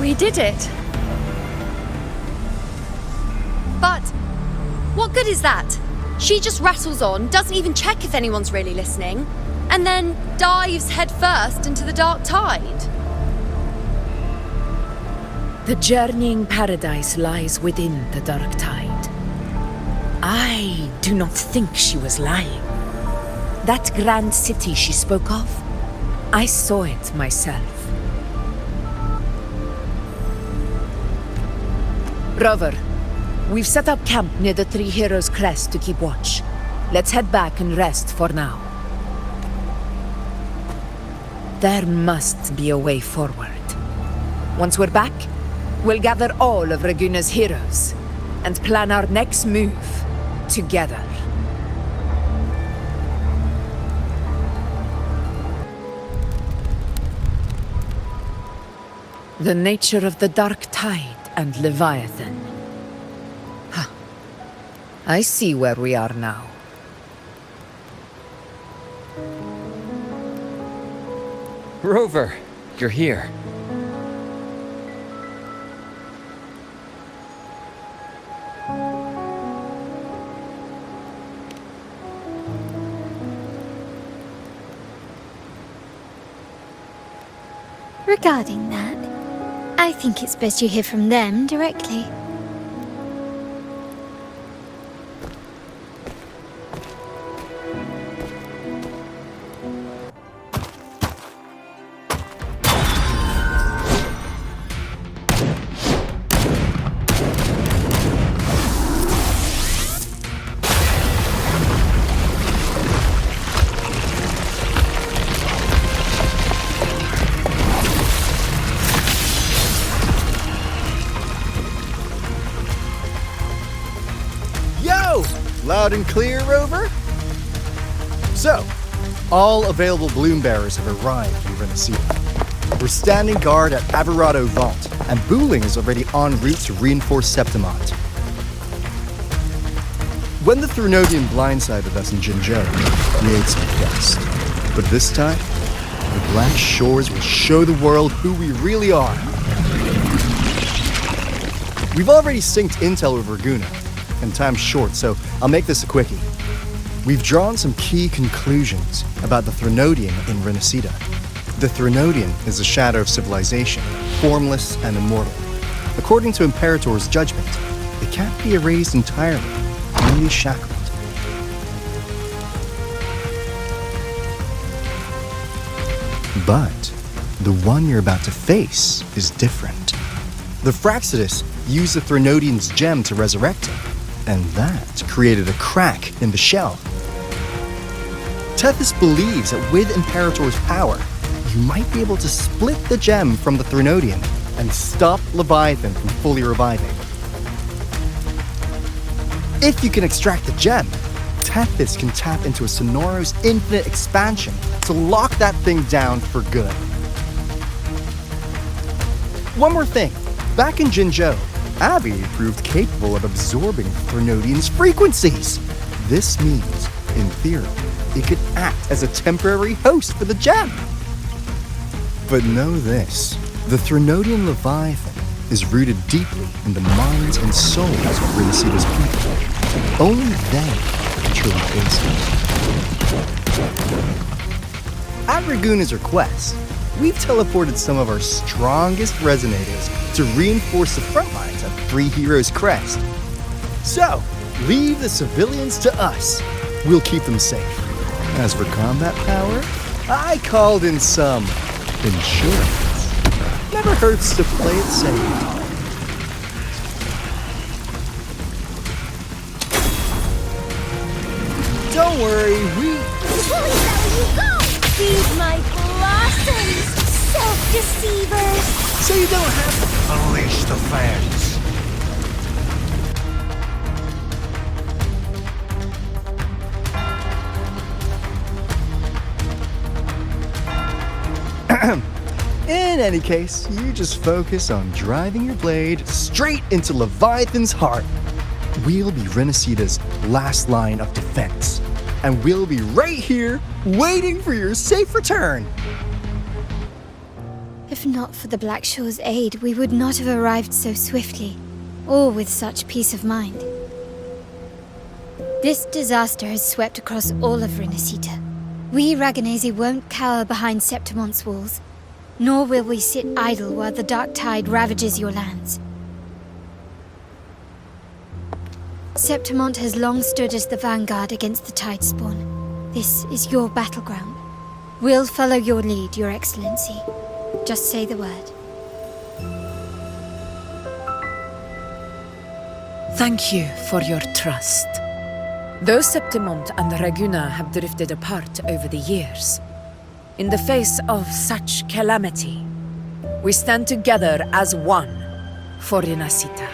We did it. But what good is that? She just rattles on, doesn't even check if anyone's really listening, and then dives headfirst into the Dark Tide. The journeying paradise lies within the Dark Tide. I do not think she was lying. That grand city she spoke of, I saw it myself. Rover, we've set up camp near the Three Heroes Crest to keep watch. Let's head back and rest for now. There must be a way forward. Once we're back, we'll gather all of Raguna's heroes and plan our next move together. The nature of the Dark Tide and Leviathan. Huh. I see where we are now. Rover, you're here. Regarding that, I think it's best you hear from them directly. Loud and clear, Rover? So, all available bloom bearers have arrived in Rinascita. We're standing guard at Averado Vault, and Booling is already en route to reinforce Septimont. When the Threnodian blindsided us in Jinzhou, we ate some dust. But this time, the Black Shores will show the world who we really are. We've already synced intel with Raguna, and time's short, so I'll make this a quickie. We've drawn some key conclusions about the Threnodian in Rinascita. The Threnodian is a shadow of civilization, formless and immortal. According to Imperator's judgment, it can't be erased entirely, only shackled. But the one you're about to face is different. The Fraxidus used the Threnodian's gem to resurrect him, and that created a crack in the shell. Tethys believes that with Imperator's power, you might be able to split the gem from the Threnodian and stop Leviathan from fully reviving. If you can extract the gem, Tethys can tap into a Sonoro's infinite expansion to lock that thing down for good. One more thing. Back in Jinzhou, Abby proved capable of absorbing Threnodian's frequencies. This means, in theory, it could act as a temporary host for the gem. But know this, the Threnodian Leviathan is rooted deeply in the minds and souls of Rinascita's people. Only they can truly face it. At Raguna's request, we've teleported some of our strongest resonators to reinforce the front lines of Three Heroes Crest. So, leave the civilians to us. We'll keep them safe. As for combat power, I called in some insurance. Never hurts to play it safe. Don't worry, we... Please let you go! Feed my blossoms, self-deceivers! So you don't have to... Unleash the fans. In any case, you just focus on driving your blade straight into Leviathan's heart. We'll be Rinascita's last line of defense, and we'll be right here waiting for your safe return. If not for the Black Shore's aid, we would not have arrived so swiftly, or with such peace of mind. This disaster has swept across all of Rinascita. We Raganesi won't cower behind Septimon's walls, nor will we sit idle while the dark tide ravages your lands. Septimont has long stood as the vanguard against the tide spawn. This is your battleground. We'll follow your lead, Your Excellency. Just say the word. Thank you for your trust. Though Septimont and Raguna have drifted apart over the years, in the face of such calamity, we stand together as one for Rinascita.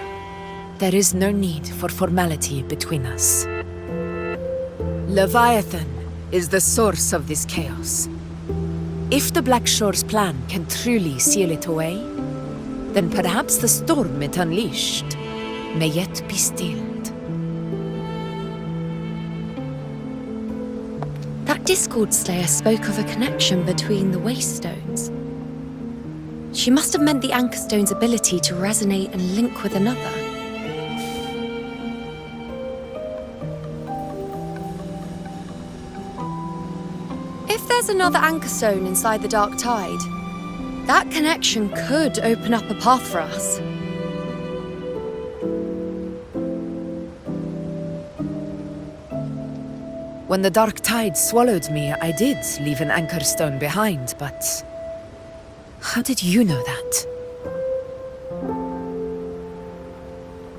There is no need for formality between us. Leviathan is the source of this chaos. If the Black Shore's plan can truly seal it away, then perhaps the storm it unleashed may yet be stilled. That Discord Slayer spoke of a connection between the Wastestones. She must have meant the Anchor Stone's ability to resonate and link with another. If there's another Anchor Stone inside the Dark Tide, that connection could open up a path for us. When the Dark Tide swallowed me, I did leave an Anchor Stone behind, but... how did you know that?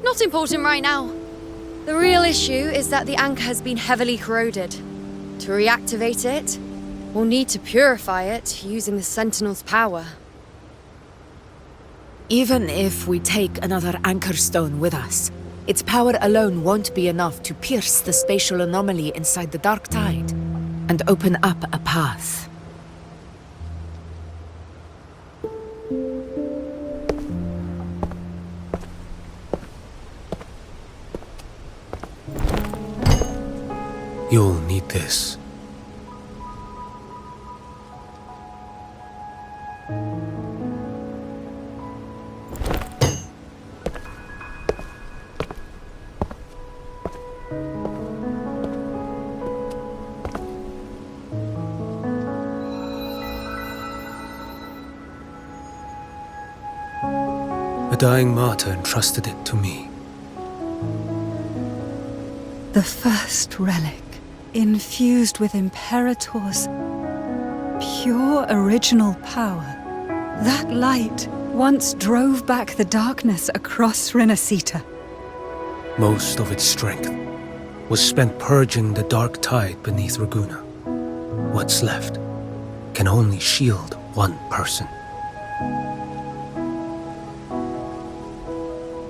Not important right now. The real issue is that the anchor has been heavily corroded. To reactivate it, we'll need to purify it using the Sentinel's power. Even if we take another Anchor Stone with us, its power alone won't be enough to pierce the spatial anomaly inside the Dark Tide and open up a path. You'll need this. dying martyr entrusted it to me. The first relic, infused with Imperator's pure original power. That light once drove back the darkness across Rinascita. Most of its strength was spent purging the dark tide beneath Ragunna. What's left can only shield one person.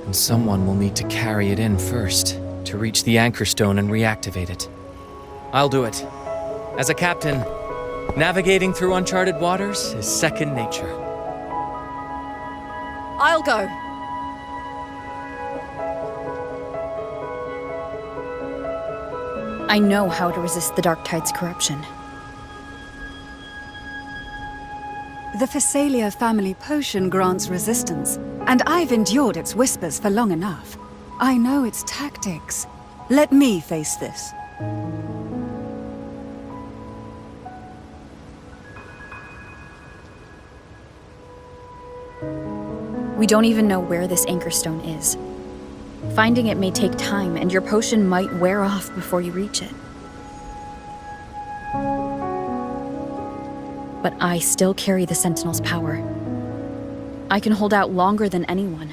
And someone will need to carry it in first, to reach the anchor stone and reactivate it. I'll do it. As a captain, navigating through uncharted waters is second nature. I'll go. I know how to resist the Dark Tide's corruption. The Phasalia family potion grants resistance, and I've endured its whispers for long enough. I know its tactics. Let me face this. We don't even know where this anchor stone is. Finding it may take time, and your potion might wear off before you reach it. But I still carry the Sentinel's power. I can hold out longer than anyone.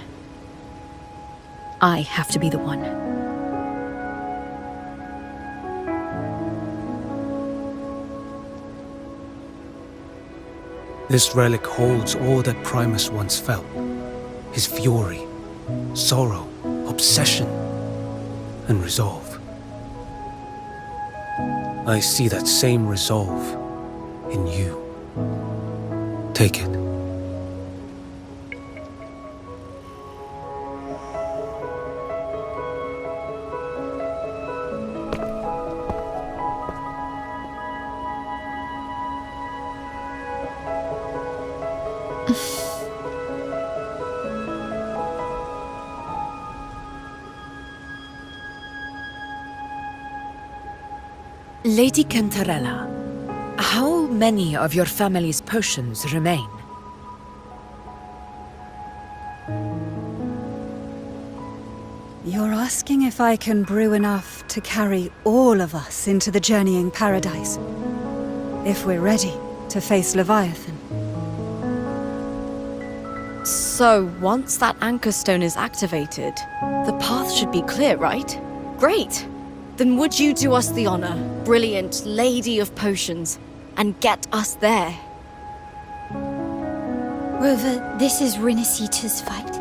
I have to be the one. This relic holds all that Primus once felt. His fury, sorrow, obsession, and resolve. I see that same resolve in you. Take it. Lady Cantarella, how many of your family's potions remain? You're asking if I can brew enough to carry all of us into the journeying paradise. If we're ready to face Leviathan. So, once that anchor stone is activated, the path should be clear, right? Great! Then would you do us the honor, brilliant Lady of Potions, and get us there? Rover, this is Rinascita's fight.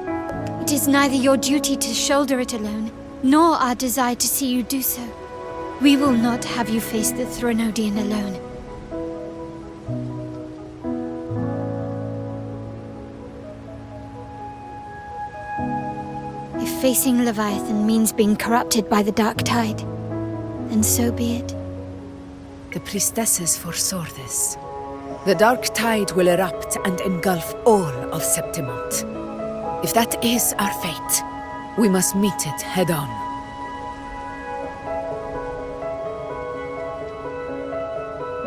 It is neither your duty to shoulder it alone, nor our desire to see you do so. We will not have you face the Threnodian alone. If facing Leviathan means being corrupted by the Dark Tide, then so be it. The priestesses foresaw this. The Dark Tide will erupt and engulf all of Septimont. If that is our fate, we must meet it head-on.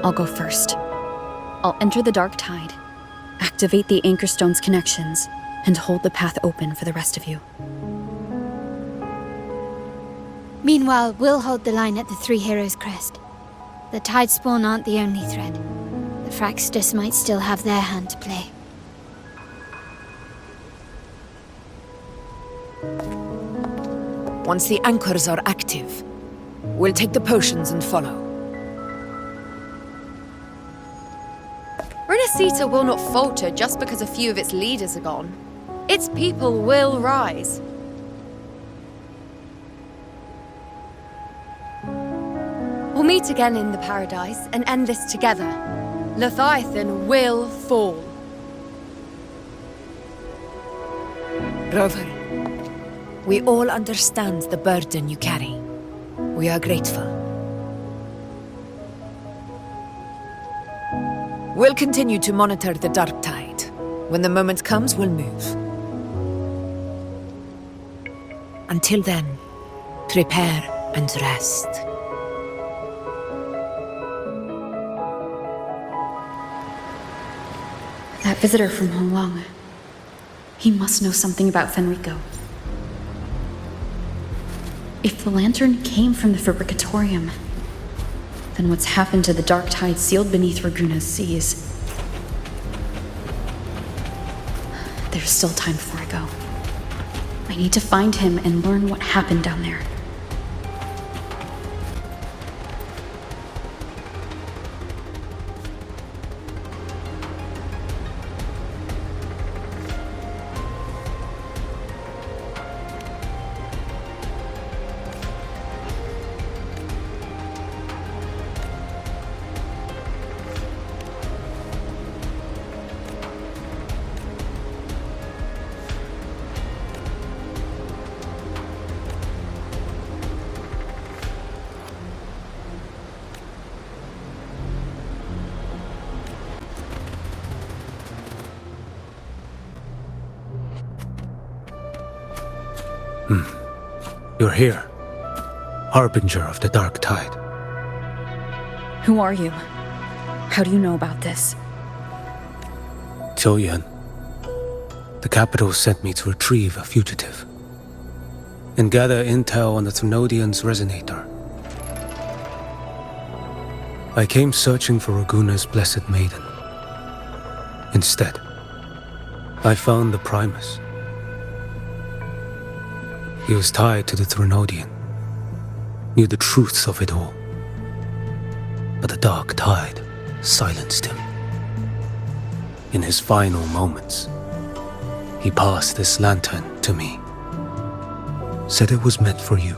I'll go first. I'll enter the Dark Tide, activate the Anchor Stone's connections, and hold the path open for the rest of you. Meanwhile, we'll hold the line at the Three Heroes Crest. The Tidespawn aren't the only threat. The Fraxtus might still have their hand to play. Once the anchors are active, we'll take the potions and follow. Rinascita will not falter just because a few of its leaders are gone. Its people will rise. We'll meet again in the paradise and end this together. Leviathan will fall. Rover, we all understand the burden you carry. We are grateful. We'll continue to monitor the Dark Tide. When the moment comes, we'll move. Until then, prepare and rest. That visitor from Hong Long. He must know something about Fenrico. If the lantern came from the Fabricatorium, then what's happened to the dark tide sealed beneath Raguna's seas? There's still time before I go. I need to find him and learn what happened down there. You're here, harbinger of the dark tide. Who are you? How do you know about this? Choyan. The capital sent me to retrieve a fugitive and gather intel on the Thrunodian's resonator. I came searching for Raguna's blessed maiden. Instead, I found the Primus. He was tied to the Thrunodian, knew the truths of it all. But the dark tide silenced him. In his final moments, he passed this lantern to me. Said it was meant for you.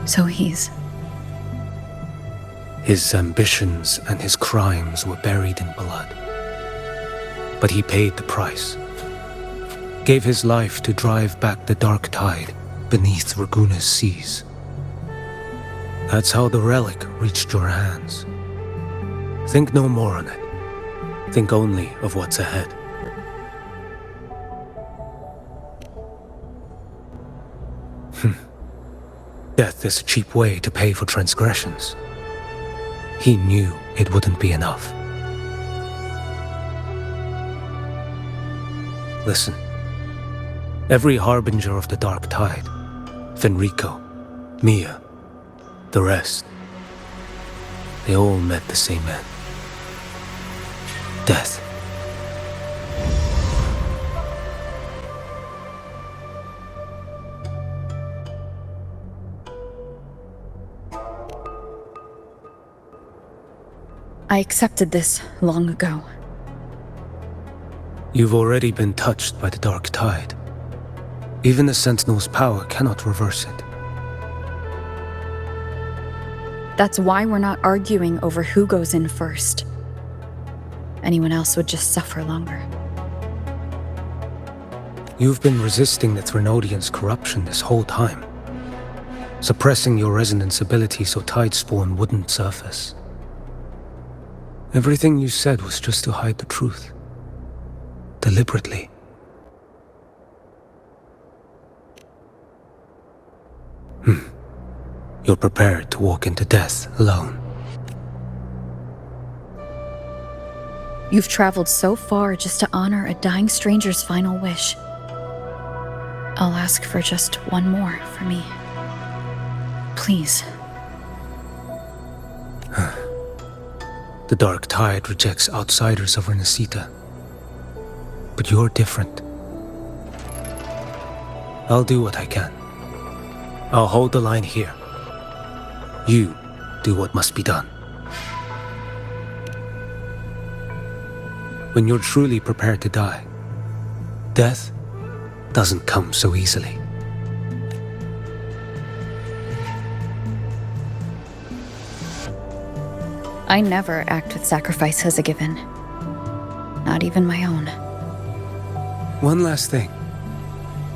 So he's... His ambitions and his crimes were buried in blood. But he paid the price. Gave his life to drive back the dark tide beneath Raguna's seas. That's how the relic reached your hands. Think no more on it. Think only of what's ahead. Death is a cheap way to pay for transgressions. He knew it wouldn't be enough. Listen. Every harbinger of the dark tide, Fenrico, Mia, the rest, they all met the same end. Death. I accepted this long ago. You've already been touched by the dark tide. Even the Sentinel's power cannot reverse it. That's why we're not arguing over who goes in first. Anyone else would just suffer longer. You've been resisting the Thrunodian's corruption this whole time, suppressing your resonance ability so Tidespawn wouldn't surface. Everything you said was just to hide the truth. Deliberately. You're prepared to walk into death alone. You've traveled so far just to honor a dying stranger's final wish. I'll ask for just one more for me. Please. The dark tide rejects outsiders of Rinascita. But you're different. I'll do what I can. I'll hold the line here. You do what must be done. When you're truly prepared to die, death doesn't come so easily. I never act with sacrifice as a given. Not even my own. One last thing.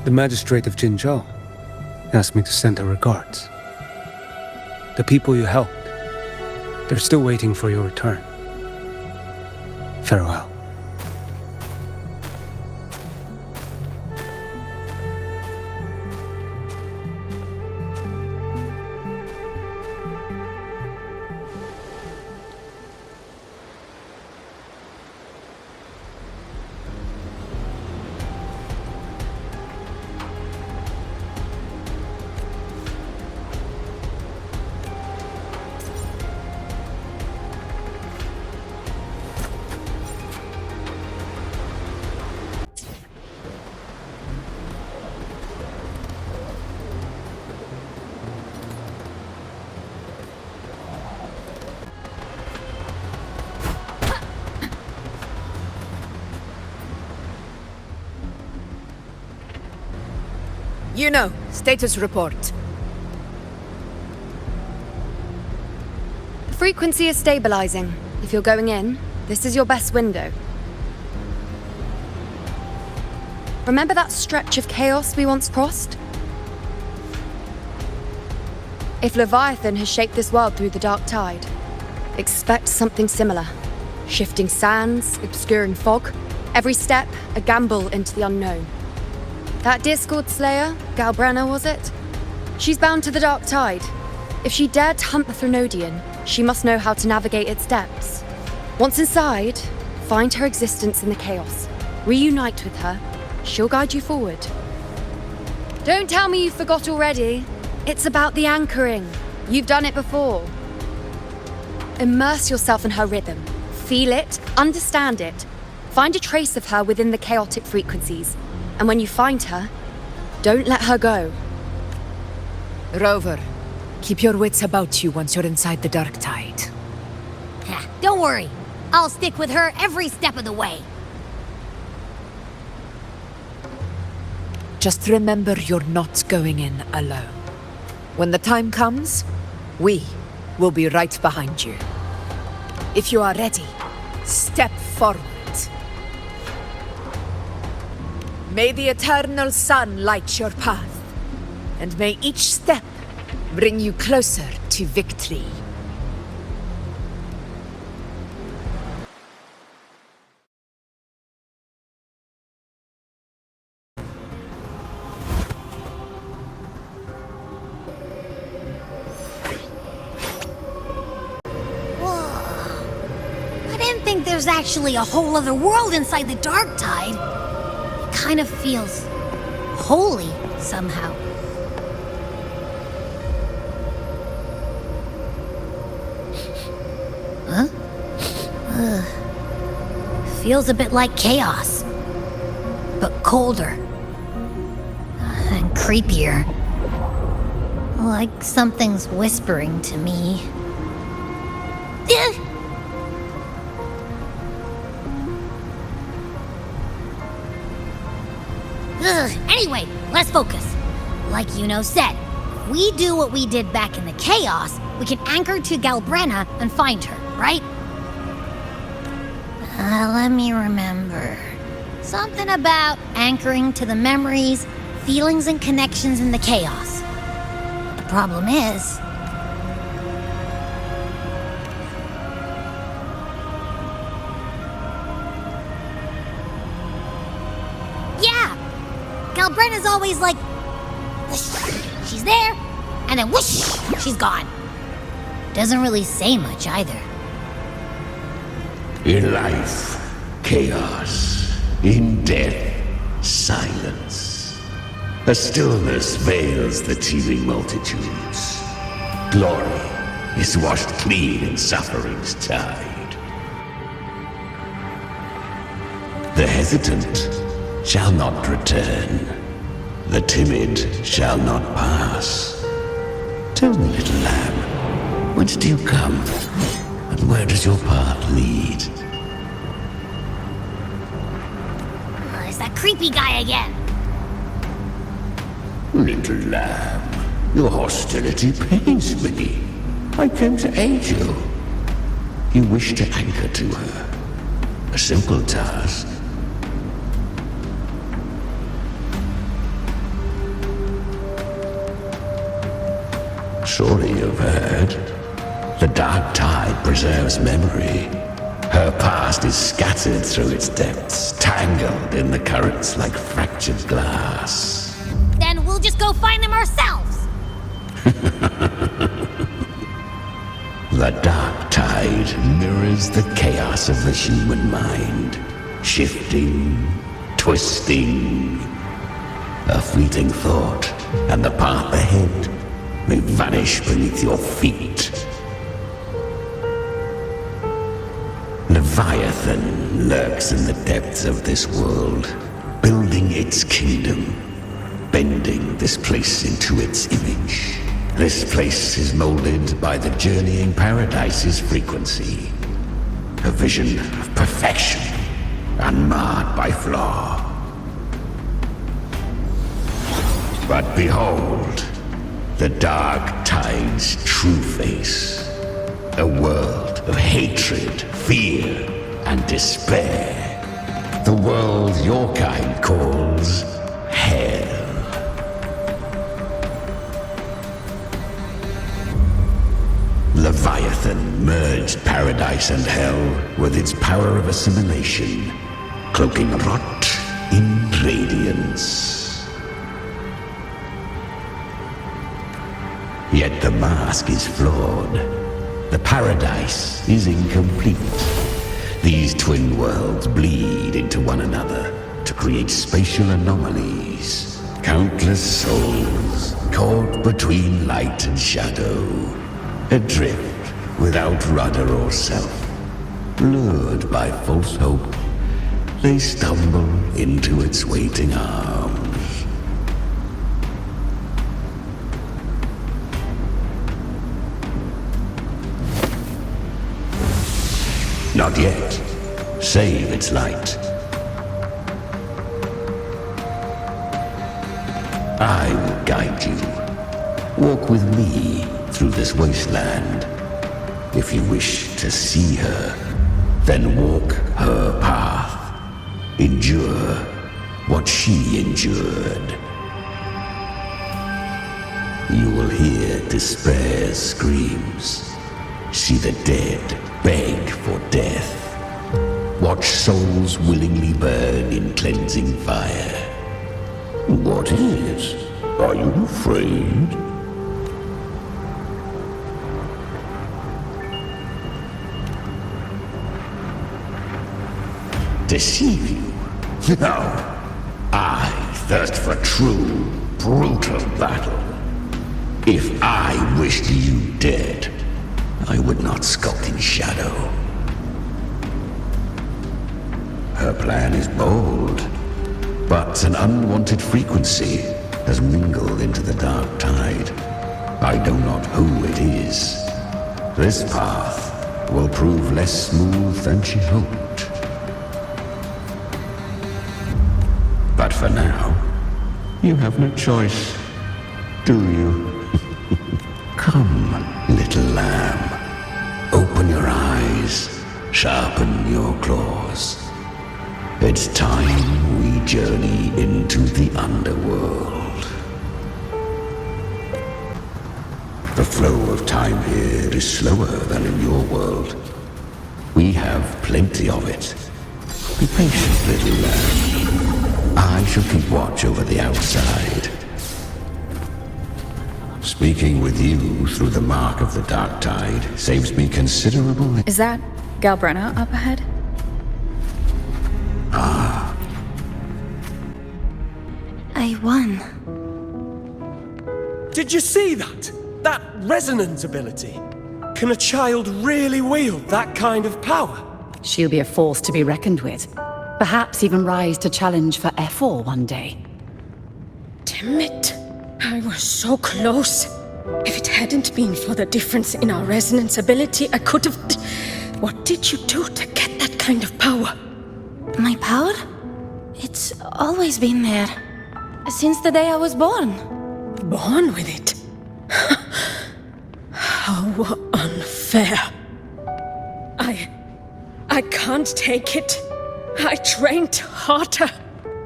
The magistrate of Jinzhou asked me to send her regards. The people you helped, they're still waiting for your return. Farewell. You know, status report. The frequency is stabilizing. If you're going in, this is your best window. Remember that stretch of chaos we once crossed? If Leviathan has shaped this world through the dark tide, expect something similar. Shifting sands, obscuring fog, every step a gamble into the unknown. That Discord Slayer, Galbrena was it? She's bound to the dark tide. If she dared to hunt the Threnodian, she must know how to navigate its depths. Once inside, find her existence in the chaos. Reunite with her. She'll guide you forward. Don't tell me you forgot already. It's about the anchoring. You've done it before. Immerse yourself in her rhythm. Feel it, understand it. Find a trace of her within the chaotic frequencies. And when you find her, don't let her go. Rover, keep your wits about you once you're inside the dark tide. Don't worry. I'll stick with her every step of the way. Just remember you're not going in alone. When the time comes, we will be right behind you. If you are ready, step forward. May the eternal sun light your path, and may each step bring you closer to victory. There's actually a whole other world inside the dark tide. It kind of feels holy somehow. Huh? Feels a bit like chaos, but colder and creepier. Like something's whispering to me. Anyway, let's focus. Like Yuno said, if we do what we did back in the chaos, we can anchor to Galbrena and find her, right? Let me remember. Something about anchoring to the memories, feelings, and connections in the chaos. The problem is... yeah! Galbrena's always like... whoosh, she's there, and then whoosh, she's gone. Doesn't really say much either. In life, chaos. In death, silence. A stillness veils the teeming multitudes. Glory is washed clean in suffering's tide. The hesitant shall not return. The timid shall not pass. Tell me, little lamb, whence do you come? And where does your path lead? It's that creepy guy again. Little lamb, your hostility pains me. I came to aid you. You wish to anchor to her. A simple task. Surely you've heard. The dark tide preserves memory. Her past is scattered through its depths, tangled in the currents like fractured glass. Then we'll just go find them ourselves. The dark tide mirrors the chaos of the human mind. Shifting, twisting. A fleeting thought, and the path ahead may vanish beneath your feet. Leviathan lurks in the depths of this world, building its kingdom, bending this place into its image. This place is molded by the journeying paradise's frequency, a vision of perfection, unmarred by flaw. But behold, the dark tide's true face. A world of hatred, fear, and despair. The world your kind calls hell. Leviathan merged paradise and hell with its power of assimilation, cloaking rot in radiance. Yet the mask is flawed. The paradise is incomplete. These twin worlds bleed into one another to create spatial anomalies. Countless souls caught between light and shadow. Adrift without rudder or self. Lured by false hope, they stumble into its waiting arms. Not yet. Save its light. I will guide you. Walk with me through this wasteland. If you wish to see her, then walk her path. Endure what she endured. You will hear despair's screams. See the dead beg for death. Watch souls willingly burn in cleansing fire. What is it? Are you afraid? Deceive you? No. I thirst for true, brutal battle. If I wished you dead, I would not skulk in shadow. Her plan is bold, but an unwanted frequency has mingled into the dark tide. I know not who it is. This path will prove less smooth than she hoped. But for now, you have no choice, do you? Come, little lamb. Open your eyes, sharpen your claws. It's time we journey into the underworld. The flow of time here is slower than in your world. We have plenty of it. Be patient, little lamb. I shall keep watch over the outside. Speaking with you through the mark of the dark tide saves me considerable... Is that Galbrena up ahead? Ah. I won. Did you see that? That resonance ability? Can a child really wield that kind of power? She'll be a force to be reckoned with. Perhaps even rise to challenge for F4 one day. Damn it. I was so close. If it hadn't been for the difference in our resonance ability, I could have... What did you do to get that kind of power? My power? It's always been there. Since the day I was born. Born with it? How unfair. I can't take it. I trained harder,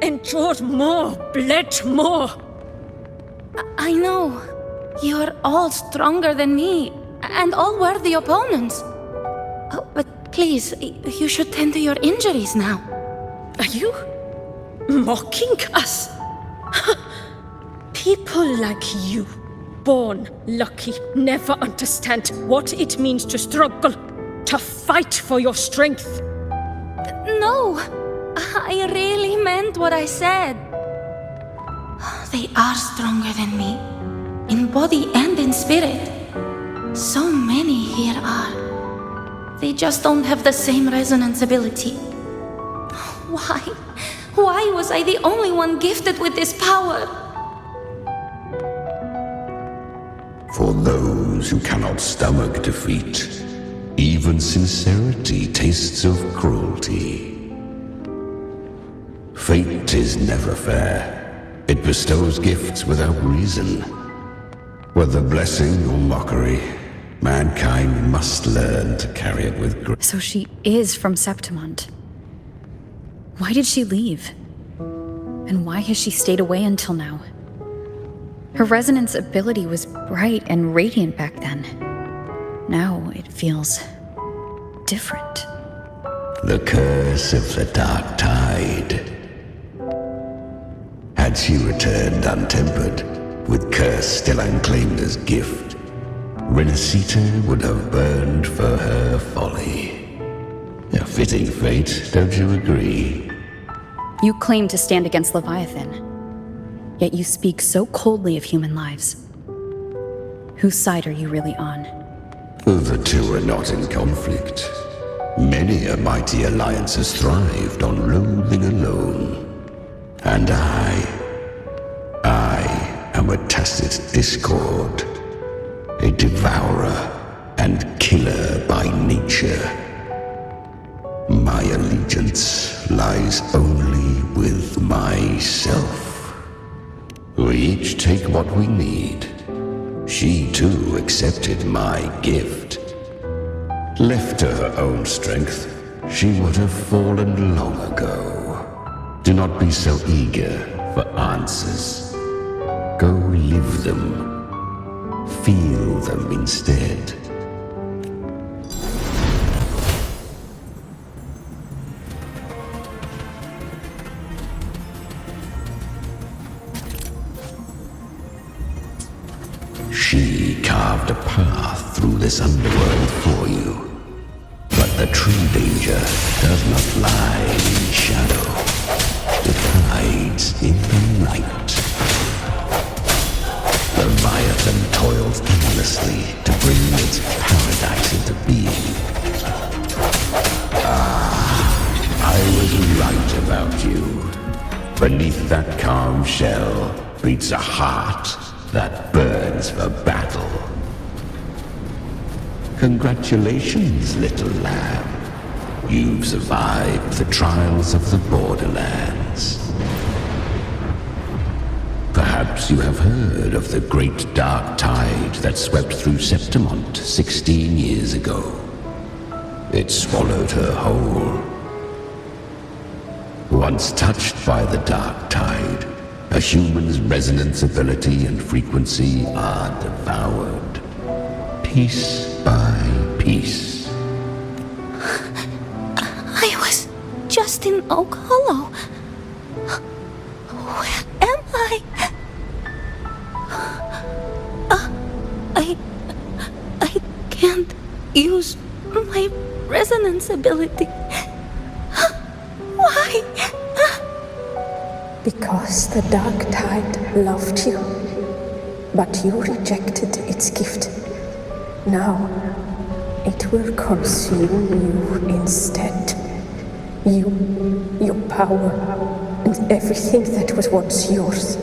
endured more, bled more. I know. You're all stronger than me, and all worthy opponents. Oh, but please, you should tend to your injuries now. Are you mocking us? People like you, born lucky, never understand what it means to struggle, to fight for your strength. No, I really meant what I said. They are stronger than me, in body and in spirit. So many here are. They just don't have the same resonance ability. Why? Why was I the only one gifted with this power? For those who cannot stomach defeat, even sincerity tastes of cruelty. Fate is never fair, It bestows gifts without reason. Whether blessing or mockery, mankind must learn to carry it with grace. So she is from Septimont. Why did she leave? And why has she stayed away until now? Her resonance ability was bright and radiant back then. Now it feels different. The curse of the Dark Tide. Had she returned untempered, with curse still unclaimed as gift, Rinascita would have burned for her folly. A fitting fate, don't you agree? You claim to stand against Leviathan, yet you speak so coldly of human lives. Whose side are you really on? The two are not in conflict. Many a mighty alliance has thrived on loathing alone. And I am a tacit discord, a devourer and killer by nature. My allegiance lies only with myself. We each take what we need. She too accepted my gift. Left to her own strength, she would have fallen long ago. Do not be so eager for answers. Go live them. Feel them instead. She carved a path through this underworld for you. But the true danger does not lie in shadow. It hides in the night. Leviathan toils endlessly to bring its paradise into being. I was right about you. Beneath that calm shell beats a heart that burns for battle. Congratulations, little lamb. You've survived the trials of the borderlands. Perhaps you have heard of the great dark tide that swept through Septimont 16 years ago. It swallowed her whole. Once touched by the dark tide, a human's resonance ability and frequency are devoured, piece by piece. I was just in Oak Hollow. Where am I? I can't use my resonance ability. Why? Because the Dark Tide loved you, but you rejected its gift. Now, it will consume you instead. You, your power, and everything that was once yours.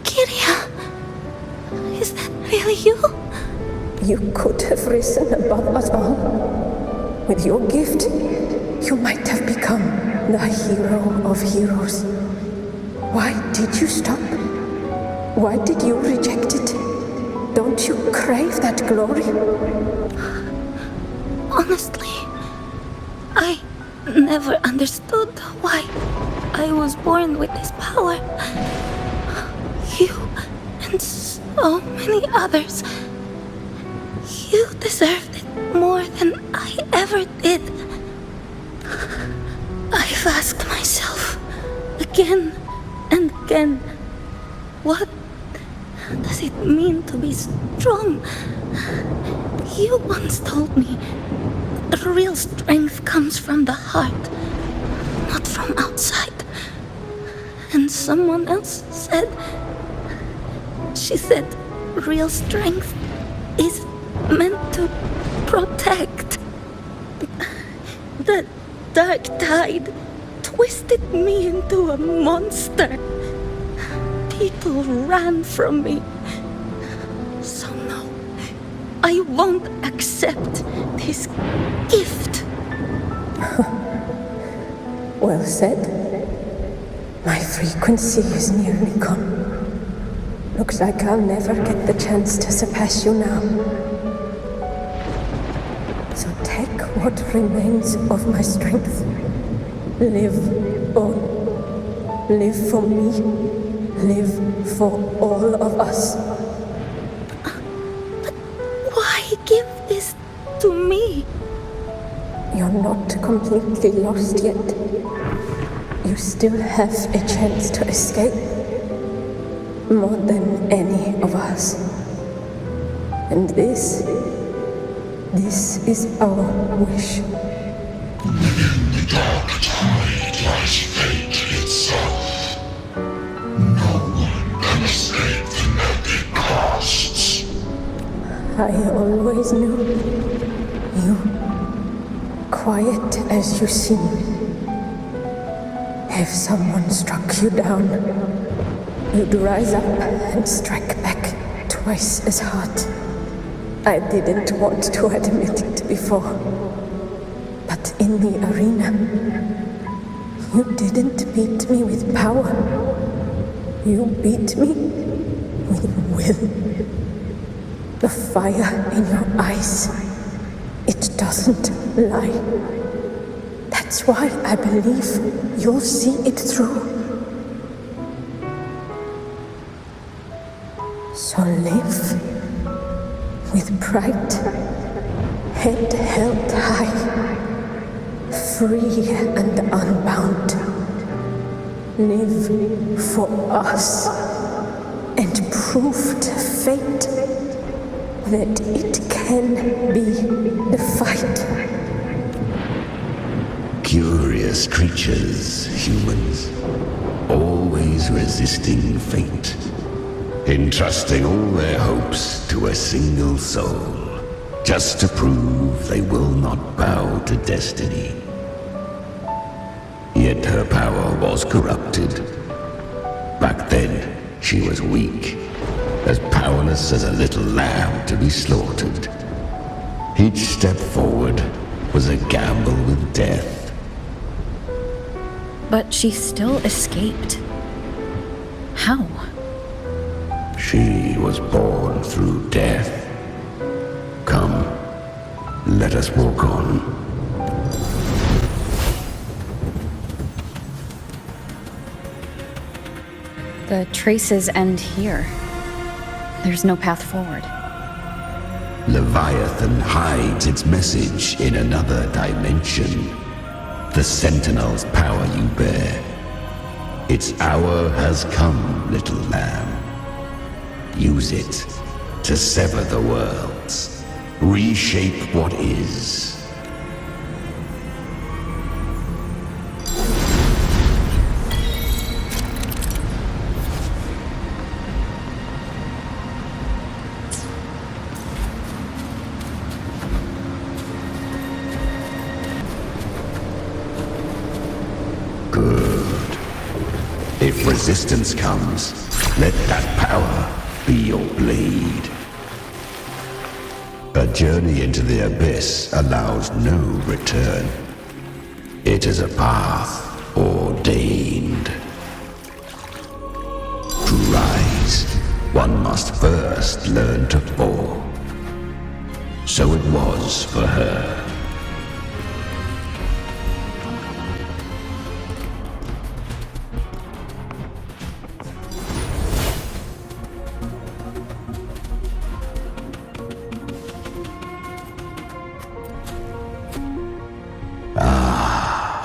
Kiria, is that really you? You could have risen above us all. With your gift, you might have become the hero of heroes. Why did you stop? Why did you reject it? Don't you crave that glory? Honestly, I never understood why I was born with this power. You and so many others. You deserved it more than I ever did. I've asked myself again and again, what does it mean to be strong? You once told me the real strength comes from the heart, not from outside. And someone else said, she said, real strength is meant to protect. The dark tide twisted me into a monster. People ran from me. So no, I won't accept this gift. Well said. My frequency is nearly gone. Looks like I'll never get the chance to surpass you now. So take what remains of my strength. Live on. Live for me. Live for all of us. Why give this to me? You're not completely lost yet. You still have a chance to escape. More than any of us. And this is our wish. Within the dark tide lies fate itself. No one can escape the net it casts. I always knew you, quiet as you seem. If someone struck you down, you'd rise up and strike back twice as hard. I didn't want to admit it before, but in the arena, you didn't beat me with power. You beat me with will. The fire in your eyes, it doesn't lie. That's why I believe you'll see it through. So live with pride, head held high, free and unbound. Live for us and prove to fate that it can be defied. Curious creatures, humans, always resisting fate, entrusting all their hopes to a single soul, just to prove they will not bow to destiny. Yet her power was corrupted. Back then, she was weak, as powerless as a little lamb to be slaughtered. Each step forward was a gamble with death. But she still escaped. How? She was born through death. Come, let us walk on. The traces end here. There's no path forward. Leviathan hides its message in another dimension. The Sentinel's power you bear. Its hour has come, little lamb. Use it to sever the worlds. Reshape what is. Good. If resistance comes, let that power be your blade. A journey into the abyss allows no return. It is a path ordained. To rise, one must first learn to fall. So it was for her.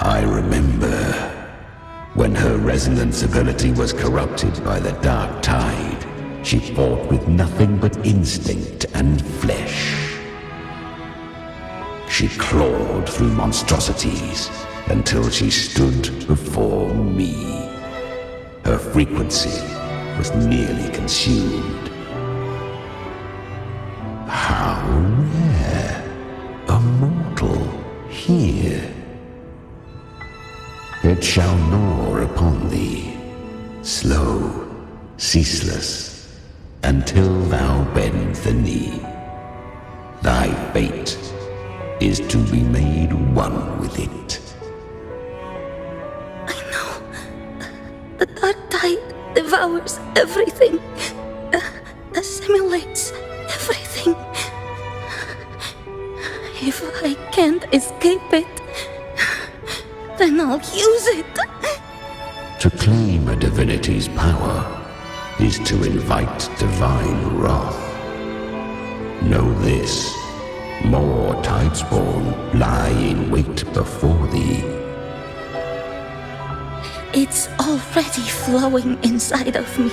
I remember when her resonance ability was corrupted by the dark tide. She fought with nothing but instinct and flesh. She clawed through monstrosities until she stood before me. Her frequency was nearly consumed. How rare! A mortal here. It shall gnaw upon thee, slow, ceaseless, until thou bend the knee. Thy fate is to be made one with it. devours everything, assimilates everything. If I can't escape it, then I'll use it. To claim a divinity's power is to invite divine wrath. Know this, more Tidespawn lie in wait before thee. It's already flowing inside of me.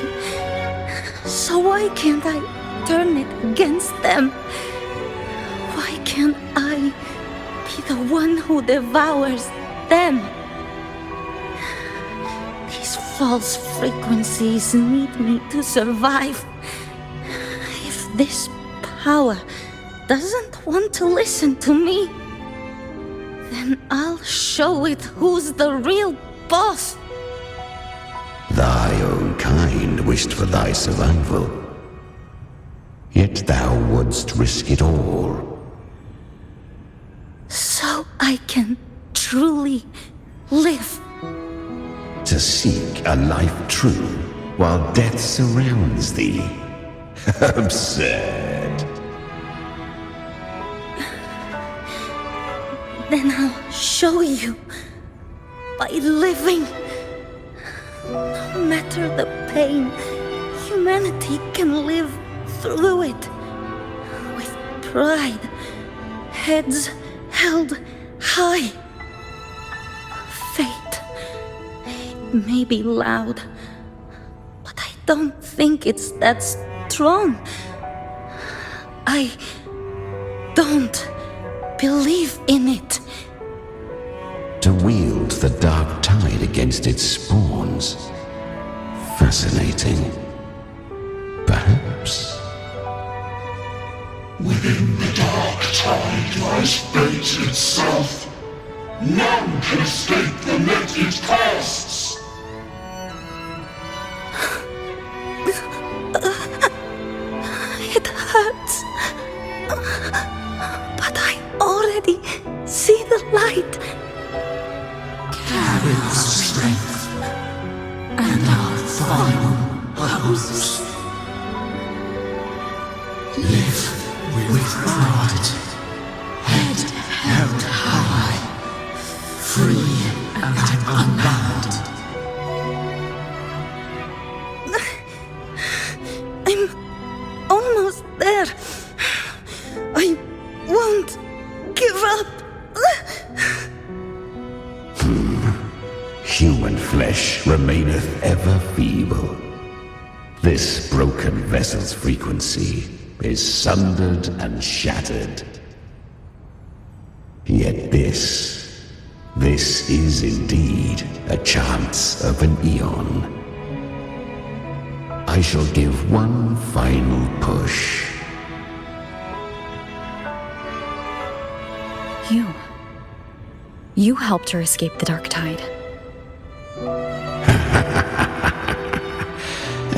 So why can't I turn it against them? Why can't I be the one who devours them? These false frequencies need me to survive. If this power doesn't want to listen to me, then I'll show it who's the real boss. Thy own kind wished for thy survival, yet thou wouldst risk it all. So I can truly live. To seek a life true while death surrounds thee. Absurd. Then I'll show you by living. No matter the pain, humanity can live through it with pride, heads held high. Fate, it may be loud, but I don't think it's that strong. I don't believe in it. To wield the dark tide against its spawns. Fascinating. Perhaps. Within the dark tide lies fate itself. None can escape the net it casts. It hurts. But I already see the light. Carry the strength and our final hopes. Live with pride, head held high, free and unbound. I'm almost there. I won't give up. Human flesh remaineth ever feeble. This broken vessel's frequency is sundered and shattered. Yet this is indeed a chance of an eon. I shall give one final push. You helped her escape the dark tide.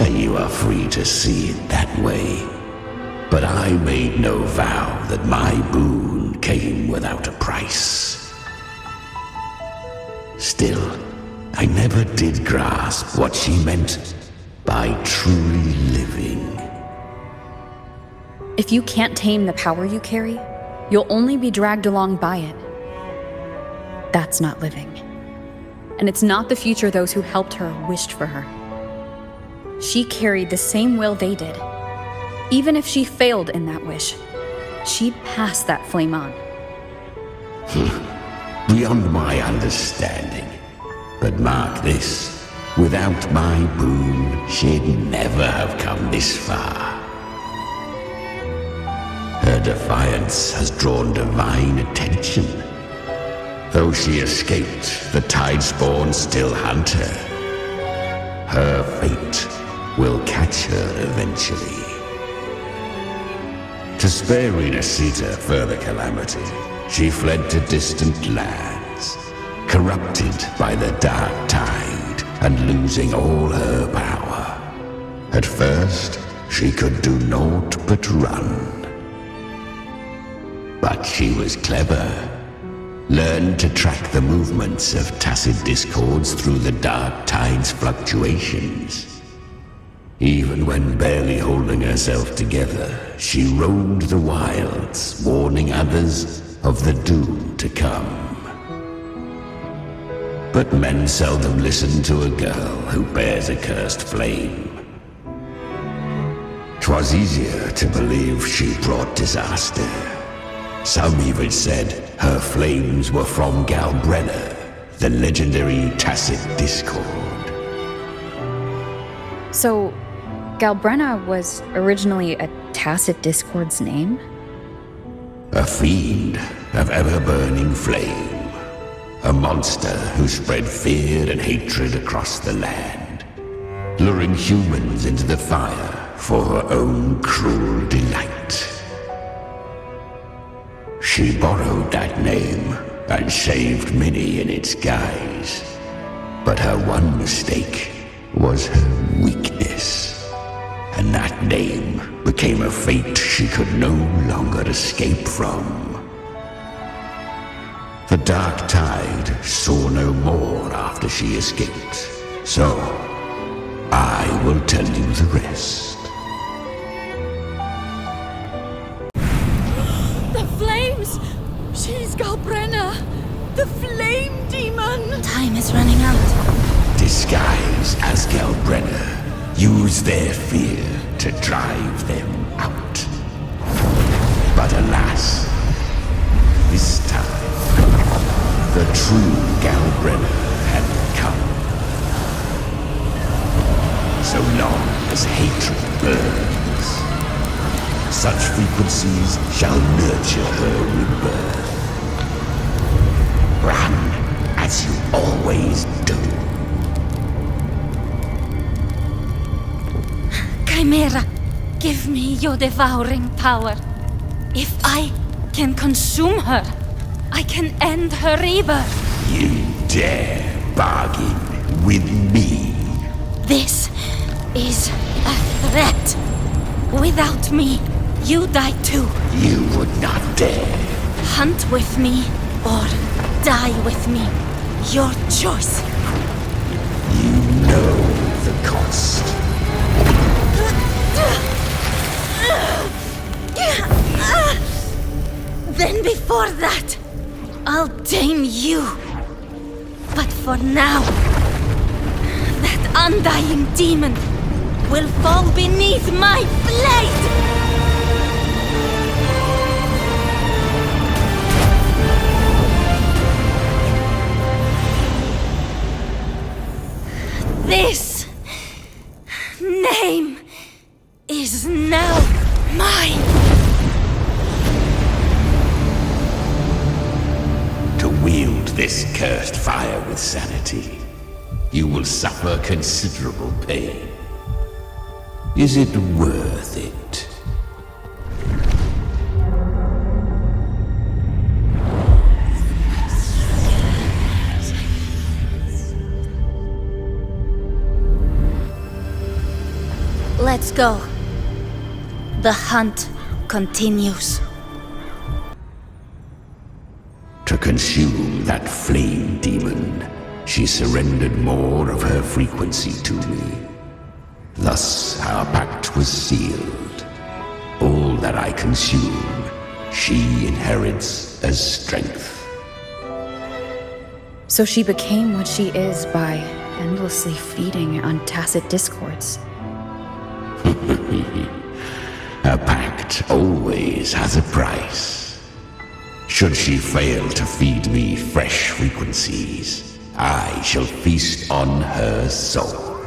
You are free to see it that way. But I made no vow that my boon came without a price. Still, I never did grasp what she meant by truly living. If you can't tame the power you carry, you'll only be dragged along by it. That's not living. And it's not the future those who helped her wished for her. She carried the same will they did. Even if she failed in that wish, she'd pass that flame on. Beyond my understanding. But mark this, without my boon, she'd never have come this far. Her defiance has drawn divine attention. Though she escaped, the Tidespawn still hunt her. Her fate will catch her eventually. To spare Rinascita further calamity, she fled to distant lands, corrupted by the dark tide and losing all her power. At first, she could do naught but run. But she was clever. Learned to track the movements of tacit discords through the dark tide's fluctuations. Even when barely holding herself together, she roamed the wilds, warning others of the doom to come. But men seldom listen to a girl who bears a cursed flame. 'Twas easier to believe she brought disaster. Some even said her flames were from Galbrena, the legendary tacit discord. So, Galbrena was originally a tacit discord's name? A fiend of ever-burning flame. A monster who spread fear and hatred across the land, luring humans into the fire for her own cruel delight. She borrowed that name and saved many in its guise. But her one mistake was her weakness. And that name became a fate she could no longer escape from. The Dark Tide saw no more after she escaped. So, I will tell you the rest. The flames! She's Galbrena! The flame demon! Time is running out. Disguised as Galbrena, use their fear to drive them out. But alas, this time, the true Galbrena had come. So long as hatred burns, such frequencies shall nurture her rebirth. Run as you always do. Chimera, give me your devouring power. If I can consume her, I can end her rebirth. You dare bargain with me? This is a threat. Without me, you die too. You would not dare. Hunt with me or die with me. Your choice. You know the cost. Then before that, I'll tame you. But for now, that undying demon will fall beneath my blade! This name is now mine. To wield this cursed fire with sanity, you will suffer considerable pain. Is it worth it? Let's go. The hunt continues. To consume that flame demon, she surrendered more of her frequency to me. Thus our pact was sealed. All that I consume, she inherits as strength. So she became what she is by endlessly feeding on tacit discords. A pact always has a price. Should she fail to feed me fresh frequencies, I shall feast on her soul,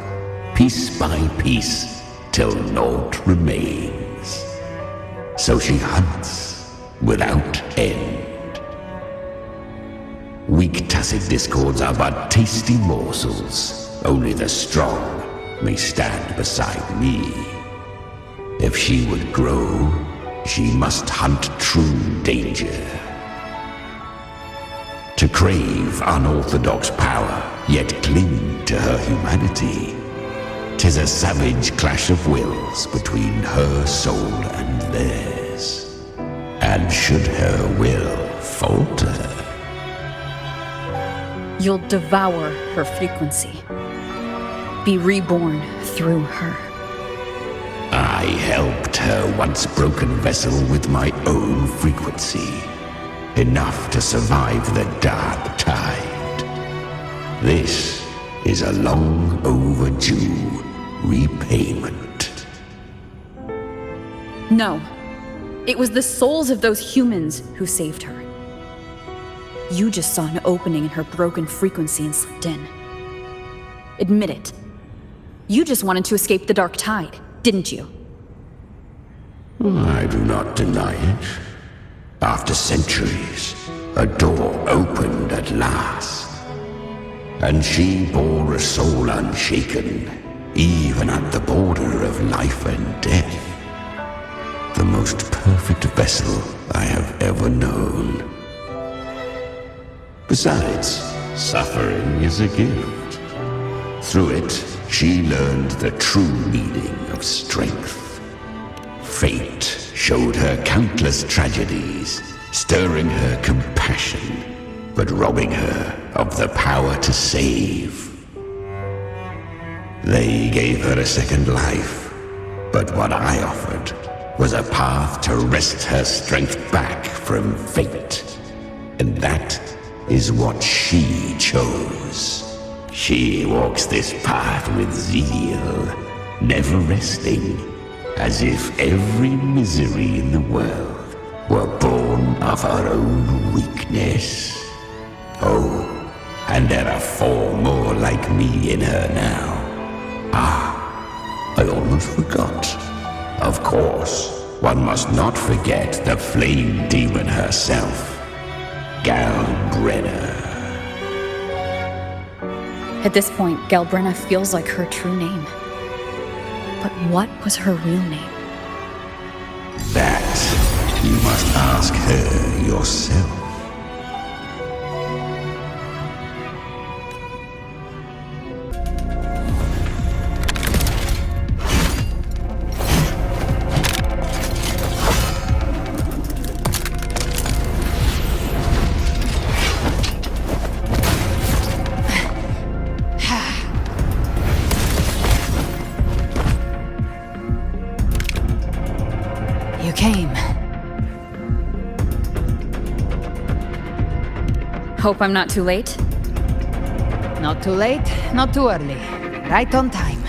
piece by piece, till naught remains. So she hunts without end. Weak tacit discords are but tasty morsels. Only the strong may stand beside me. If she would grow, she must hunt true danger. To crave unorthodox power, yet cling to her humanity, 'tis a savage clash of wills between her soul and theirs. And should her will falter, You'll devour her frequency. Be reborn through her. I helped her once broken vessel with my own frequency. Enough to survive the dark tide. This is a long overdue repayment. No. It was the souls of those humans who saved her. You just saw an opening in her broken frequency and slipped in. Admit it. You just wanted to escape the dark tide, didn't you? I do not deny it. After centuries, a door opened at last. And she bore a soul unshaken, even at the border of life and death. The most perfect vessel I have ever known. Besides, suffering is a gift. Through it, she learned the true meaning of strength. Fate showed her countless tragedies, stirring her compassion, but robbing her of the power to save. They gave her a second life, but what I offered was a path to wrest her strength back from fate. And that is what she chose. She walks this path with zeal, never resting, as if every misery in the world were born of her own weakness. Oh, and there are 4 more like me in her now. Ah, I almost forgot. Of course, one must not forget the flame demon herself, Galbrena. At this point, Galbrena feels like her true name. But what was her real name? That you must ask her yourself. You came. Hope I'm not too late? Not too late, not too early. Right on time.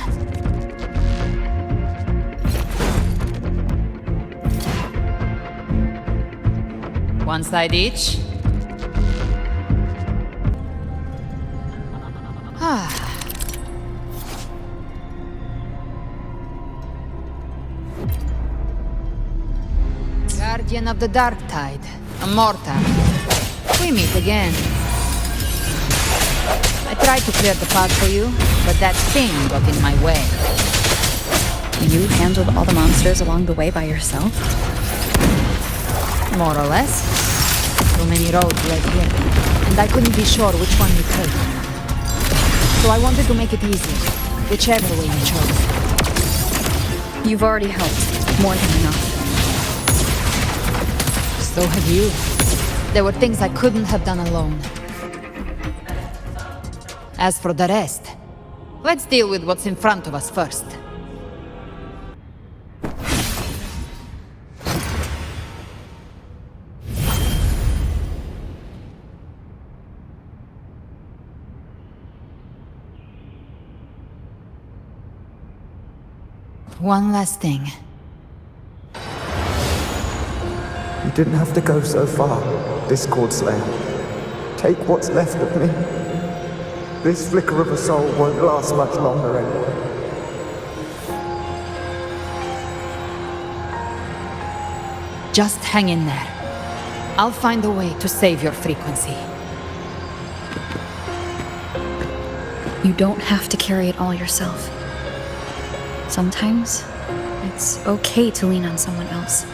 One side each. Guardian of the Dark Tide, Immortal. We meet again. I tried to clear the path for you, but that thing got in my way. You handled all the monsters along the way by yourself? More or less. Too many roads led here, and I couldn't be sure which one you take. So I wanted to make it easy, whichever way you chose. You've already helped, more than enough. So have you. There were things I couldn't have done alone. As for the rest, let's deal with what's in front of us first. One last thing. You didn't have to go so far, Discord Slayer. Take what's left of me. This flicker of a soul won't last much longer anyway. Just hang in there. I'll find a way to save your frequency. You don't have to carry it all yourself. Sometimes, it's okay to lean on someone else.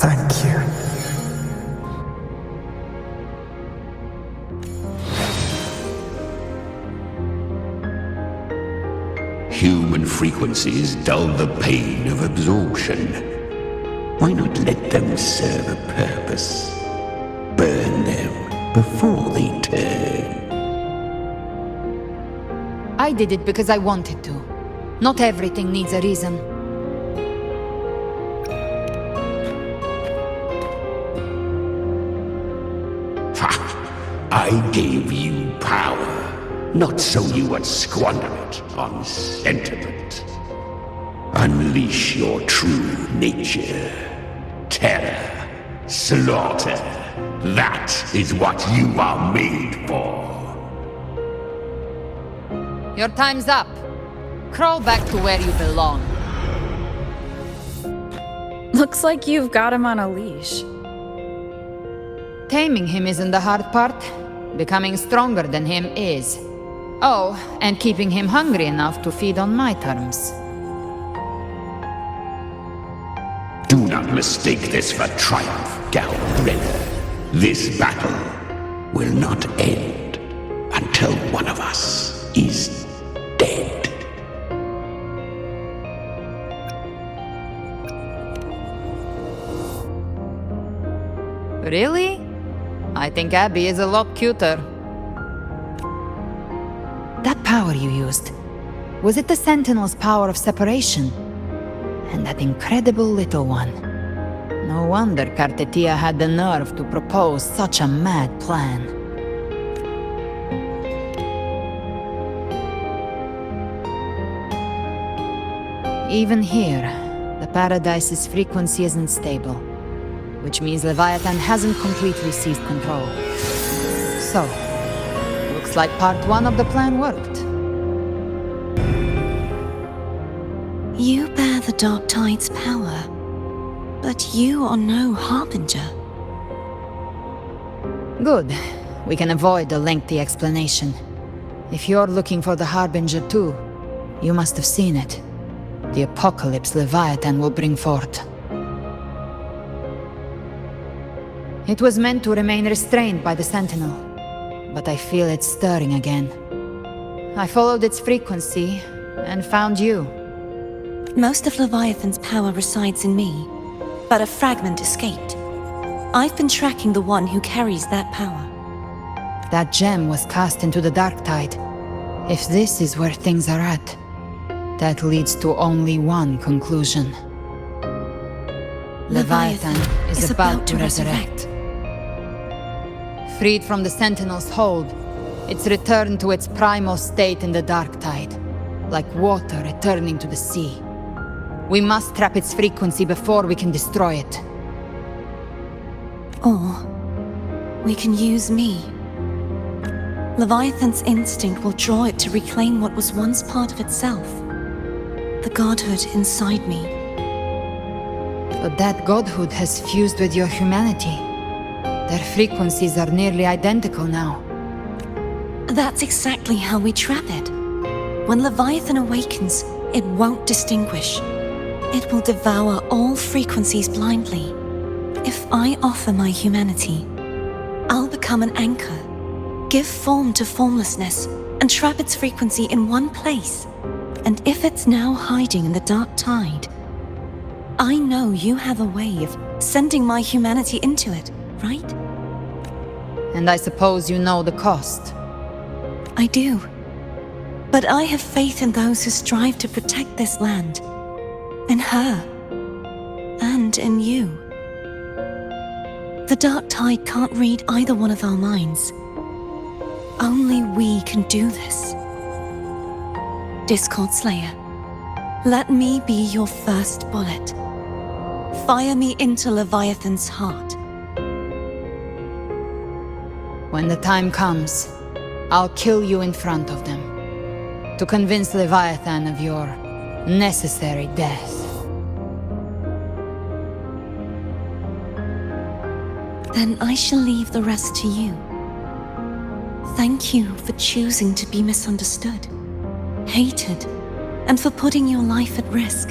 Thank you. Human frequencies dull the pain of absorption. Why not let them serve a purpose? Burn them before they turn. I did it because I wanted to. Not everything needs a reason. I gave you power, not so you would squander it on sentiment. Unleash your true nature. Terror, slaughter. That is what you are made for. Your time's up. Crawl back to where you belong. Looks like you've got him on a leash. Taming him isn't the hard part. Becoming stronger than him is. Oh, and keeping him hungry enough to feed on my terms. Do not mistake this for triumph, galbrena. This battle will not end until one of us is dead. Really? I think Abby is a lot cuter. That power you used, was it the Sentinel's power of separation? And that incredible little one. No wonder Kartetia had the nerve to propose such a mad plan. Even here, the Paradise's frequency isn't stable, which means Leviathan hasn't completely seized control. So, looks like part 1 of the plan worked. You bear the Dark Tide's power, but you are no Harbinger. Good. We can avoid a lengthy explanation. If you're looking for the Harbinger too, you must have seen it. The apocalypse Leviathan will bring forth. It was meant to remain restrained by the Sentinel, but I feel it stirring again. I followed its frequency and found you. Most of Leviathan's power resides in me, but a fragment escaped. I've been tracking the one who carries that power. That gem was cast into the Dark Tide. If this is where things are at, that leads to only one conclusion. Leviathan is about to resurrect. Freed from the Sentinel's hold, it's returned to its primal state in the Dark Tide, like water returning to the sea. We must trap its frequency before we can destroy it. Or we can use me. Leviathan's instinct will draw it to reclaim what was once part of itself. The godhood inside me. But that godhood has fused with your humanity. Their frequencies are nearly identical now. That's exactly how we trap it. When Leviathan awakens, it won't distinguish. It will devour all frequencies blindly. If I offer my humanity, I'll become an anchor, give form to formlessness, and trap its frequency in one place. And if it's now hiding in the Dark Tide, I know you have a way of sending my humanity into it, right? And I suppose you know the cost. I do. But I have faith in those who strive to protect this land. In her. And in you. The Dark Tide can't read either one of our minds. Only we can do this. Discord Slayer, let me be your first bullet. Fire me into Leviathan's heart. When the time comes, I'll kill you in front of them, to convince Leviathan of your necessary death. Then I shall leave the rest to you. Thank you for choosing to be misunderstood, hated, and for putting your life at risk.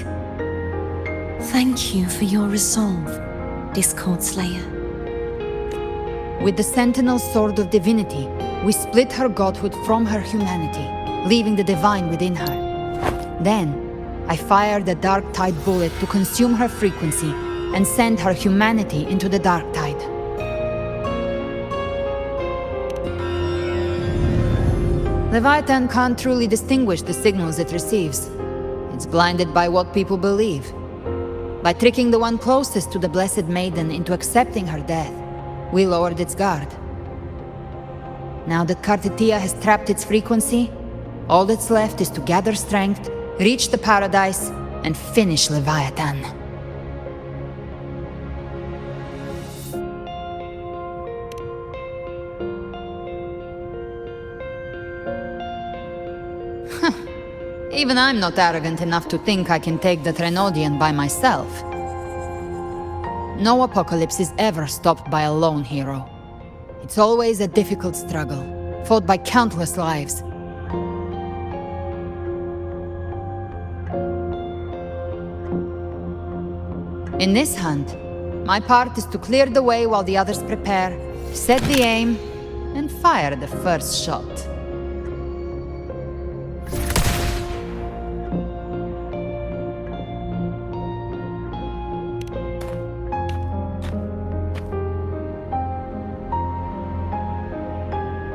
Thank you for your resolve, Discord Slayer. With the Sentinel's Sword of Divinity, we split her godhood from her humanity, leaving the divine within her. Then, I fired the Dark Tide bullet to consume her frequency and send her humanity into the Dark Tide. Leviathan can't truly distinguish the signals it receives. It's blinded by what people believe. By tricking the one closest to the Blessed Maiden into accepting her death, we lowered its guard. Now that Kartatia has trapped its frequency, all that's left is to gather strength, reach the Paradise, and finish Leviathan. Even I'm not arrogant enough to think I can take the Threnodian by myself. No apocalypse is ever stopped by a lone hero. It's always a difficult struggle, fought by countless lives. In this hunt, my part is to clear the way while the others prepare, set the aim, and fire the first shot.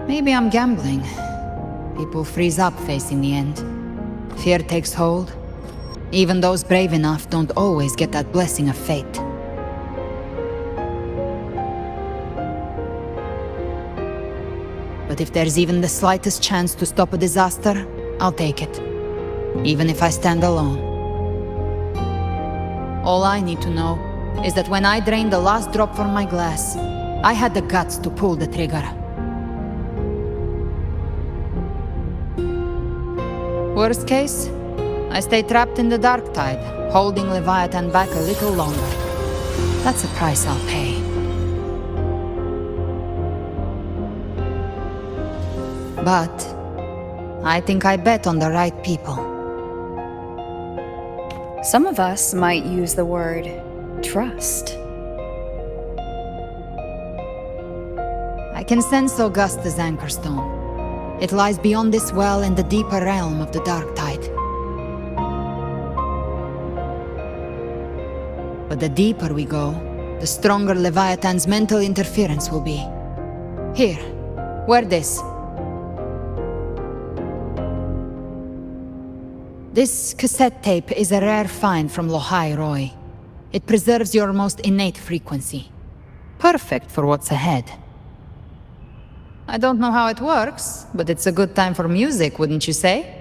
Maybe I'm gambling. People freeze up facing the end. Fear takes hold. Even those brave enough don't always get that blessing of fate. But if there's even the slightest chance to stop a disaster, I'll take it. Even if I stand alone. All I need to know is that when I drained the last drop from my glass, I had the guts to pull the trigger. Worst case, I stay trapped in the Dark Tide, holding Leviathan back a little longer. That's a price I'll pay. But I think I bet on the right people. Some of us might use the word trust. I can sense Augusta's Anchorstone. It lies beyond this well in the deeper realm of the Dark Tide. But the deeper we go, the stronger Leviathan's mental interference will be. Here, wear this. This cassette tape is a rare find from Lohai Roy. It preserves your most innate frequency. Perfect for what's ahead. I don't know how it works, but it's a good time for music, wouldn't you say?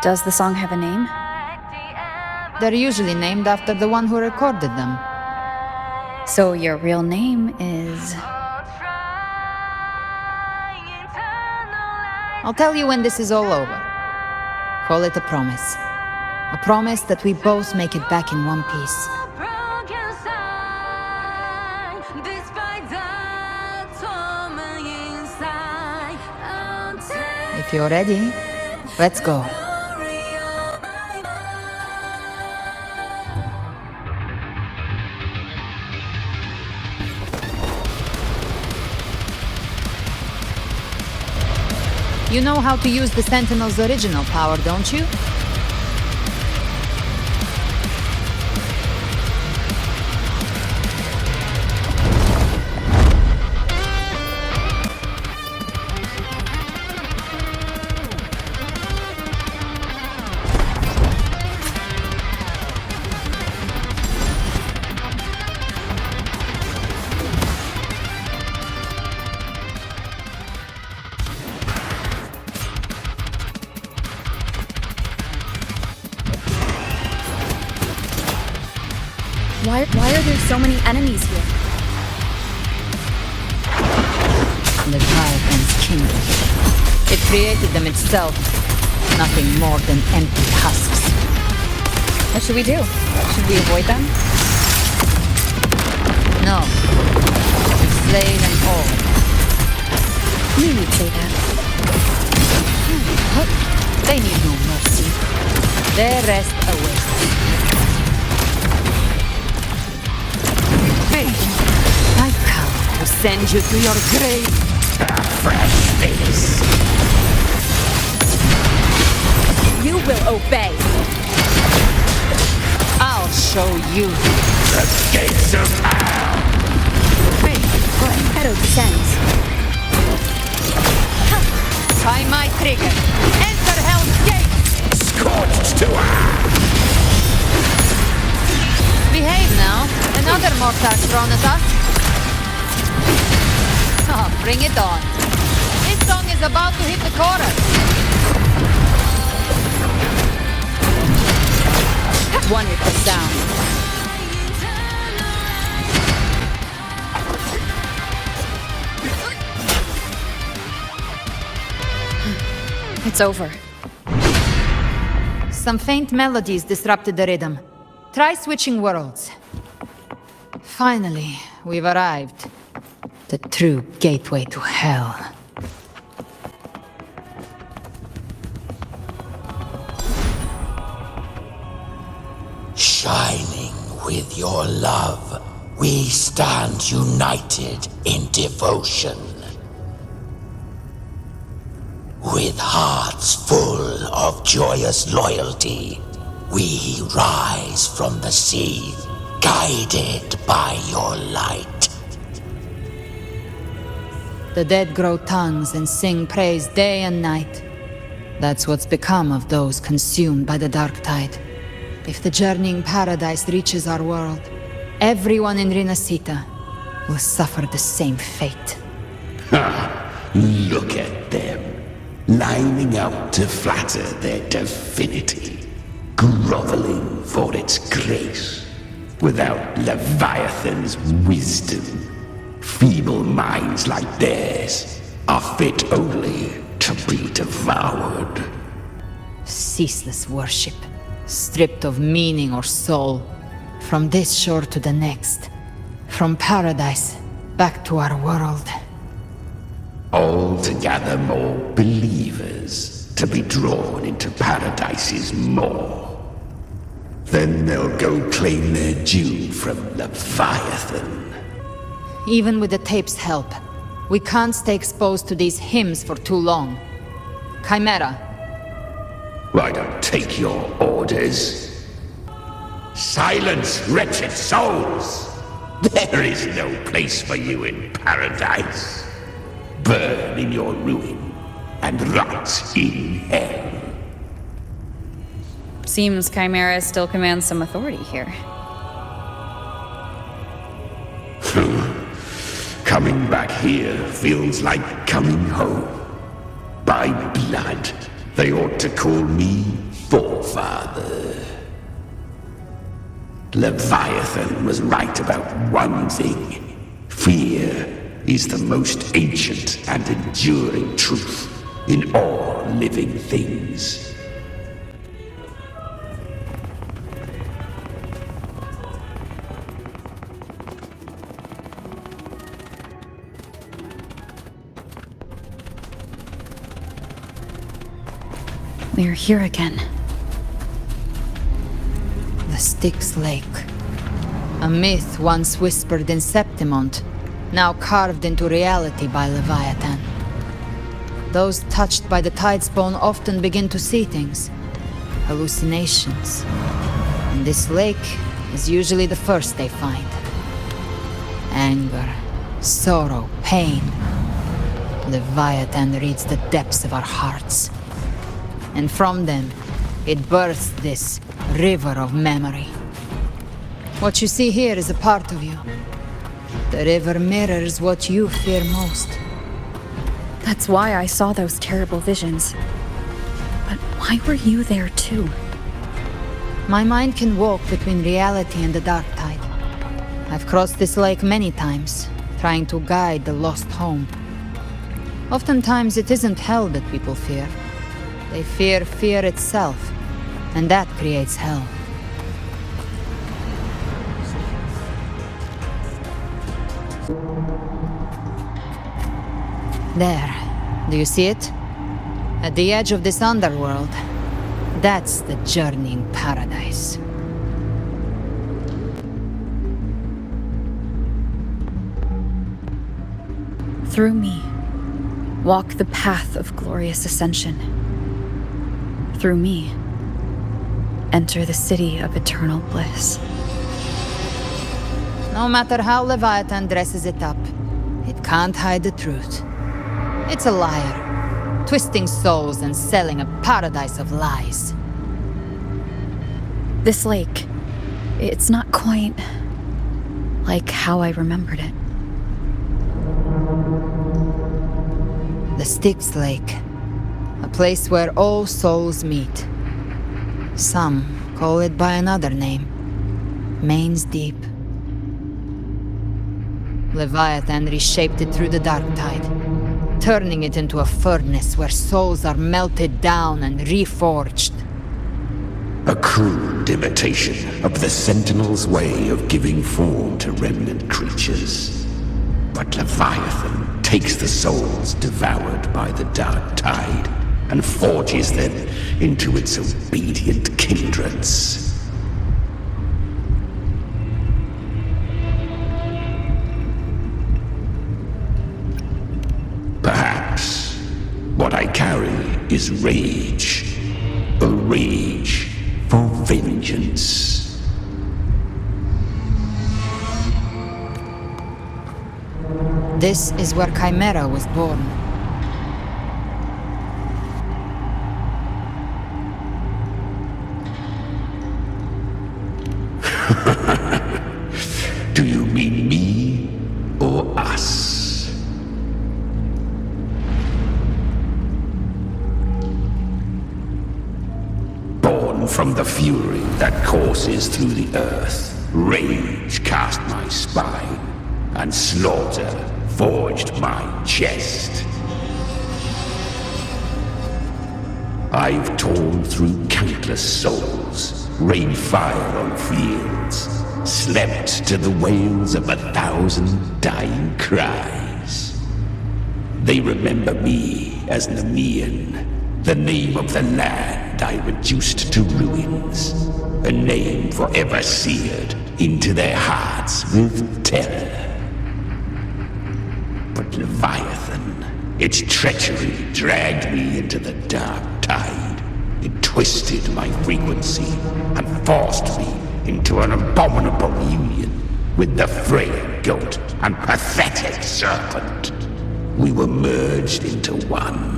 Does the song have a name? They're usually named after the one who recorded them. So your real name is... I'll tell you when this is all over. Call it a promise. A promise that we both make it back in one piece. If you're ready, let's go. You know how to use the Sentinel's original power, don't you? Why are there so many enemies here? Leviathan's kingdom. It created them itself. Nothing more than empty husks. What should we do? Should we avoid them? No. Slay them all. You would say that. They need no mercy. Their rest awaits. I come to send you to your grave. A fresh face. You will obey. I'll show you. The gates of hell By my trigger. Enter Hell's Gate! Scorched to earth! Behave now. Another mortar thrown at us. Oh, bring it on. This song is about to hit the chorus. One hit us down. It's over. Some faint melodies disrupted the rhythm. Try switching worlds. Finally, we've arrived. The true gateway to hell. Shining with your love, we stand united in devotion. With hearts full of joyous loyalty, we rise from the sea, guided by your light. The dead grow tongues and sing praise day and night. That's what's become of those consumed by the dark tide. If the journeying paradise reaches our world, everyone in Rinascita will suffer the same fate. Ha! Look at them, lining up to flatter their divinity, groveling for its grace, without Leviathan's wisdom. Feeble minds like theirs are fit only to be devoured. Ceaseless worship, stripped of meaning or soul, from this shore to the next, from paradise back to our world. All to gather more believers to be drawn into Paradise's maw. Then they'll go claim their due from Leviathan. Even with the tape's help, we can't stay exposed to these hymns for too long. Chimera. I don't take your orders. Silence, wretched souls! There is no place for you in Paradise. Burn in your ruin and rot in hell. Seems Chimera still commands some authority here. Coming back here feels like coming home. By blood, they ought to call me Forefather. Leviathan was right about one thing. Fear is the most ancient and enduring truth in all living things. We're here again. The Styx Lake. A myth once whispered in Septimont, now carved into reality by Leviathan. Those touched by the Tidespawn often begin to see things. Hallucinations. And this lake is usually the first they find. Anger, sorrow, pain. Leviathan reads the depths of our hearts. And from them, it births this river of memory. What you see here is a part of you. The river mirrors what you fear most. That's why I saw those terrible visions. But why were you there too? My mind can walk between reality and the dark tide. I've crossed this lake many times, trying to guide the lost home. Oftentimes it isn't hell that people fear. They fear fear itself, and that creates hell. There, do you see it? At the edge of this underworld, that's the journeying paradise. Through me, walk the path of glorious ascension. Through me, enter the city of eternal bliss. No matter how Leviathan dresses it up, it can't hide the truth. It's a liar. twisting souls and selling a paradise of lies. This lake, it's not quite like how I remembered it. The Styx Lake. A place where all souls meet. Some call it by another name. Main's Deep. Leviathan reshaped it through the dark tide, turning it into a furnace where souls are melted down and reforged. A crude imitation of the Sentinel's way of giving form to remnant creatures. But Leviathan takes the souls devoured by the dark tide and forges them into its obedient kindreds. Perhaps what I carry is rage. A rage for vengeance. This is where Chimera was born. Do you mean me or us? Born from the fury that courses through the earth, rage cast my spine, and slaughter forged my chest. I've torn through countless souls, rained fire on fields, slept to the wails of 1,000 dying cries. They remember me as Nemean, the name of the land I reduced to ruins, a name forever seared into their hearts with terror. But Leviathan, its treachery dragged me into the dark tide. It twisted my frequency and forced me into an abominable union with the frail goat and pathetic serpent. We were merged into one.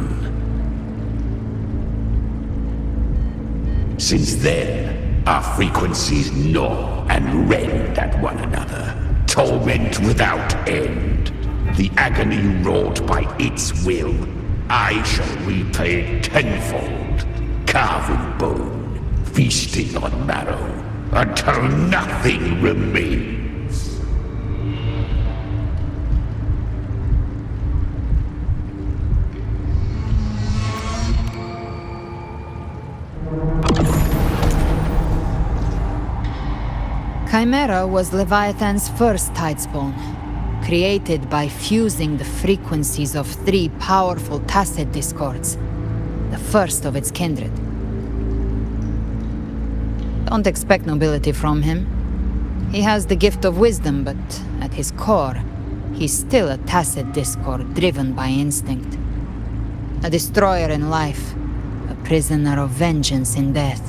Since then, our frequencies gnaw and rend at one another, torment without end. The agony wrought by its will, I shall repay tenfold, carving bone, feasting on marrow, until nothing remains. Chimera was Leviathan's first tidespawn, created by fusing the frequencies of 3 powerful tacet discords, the first of its kindred. Don't expect nobility from him. He has the gift of wisdom, but at his core, he's still a tacet discord driven by instinct. A destroyer in life, a prisoner of vengeance in death.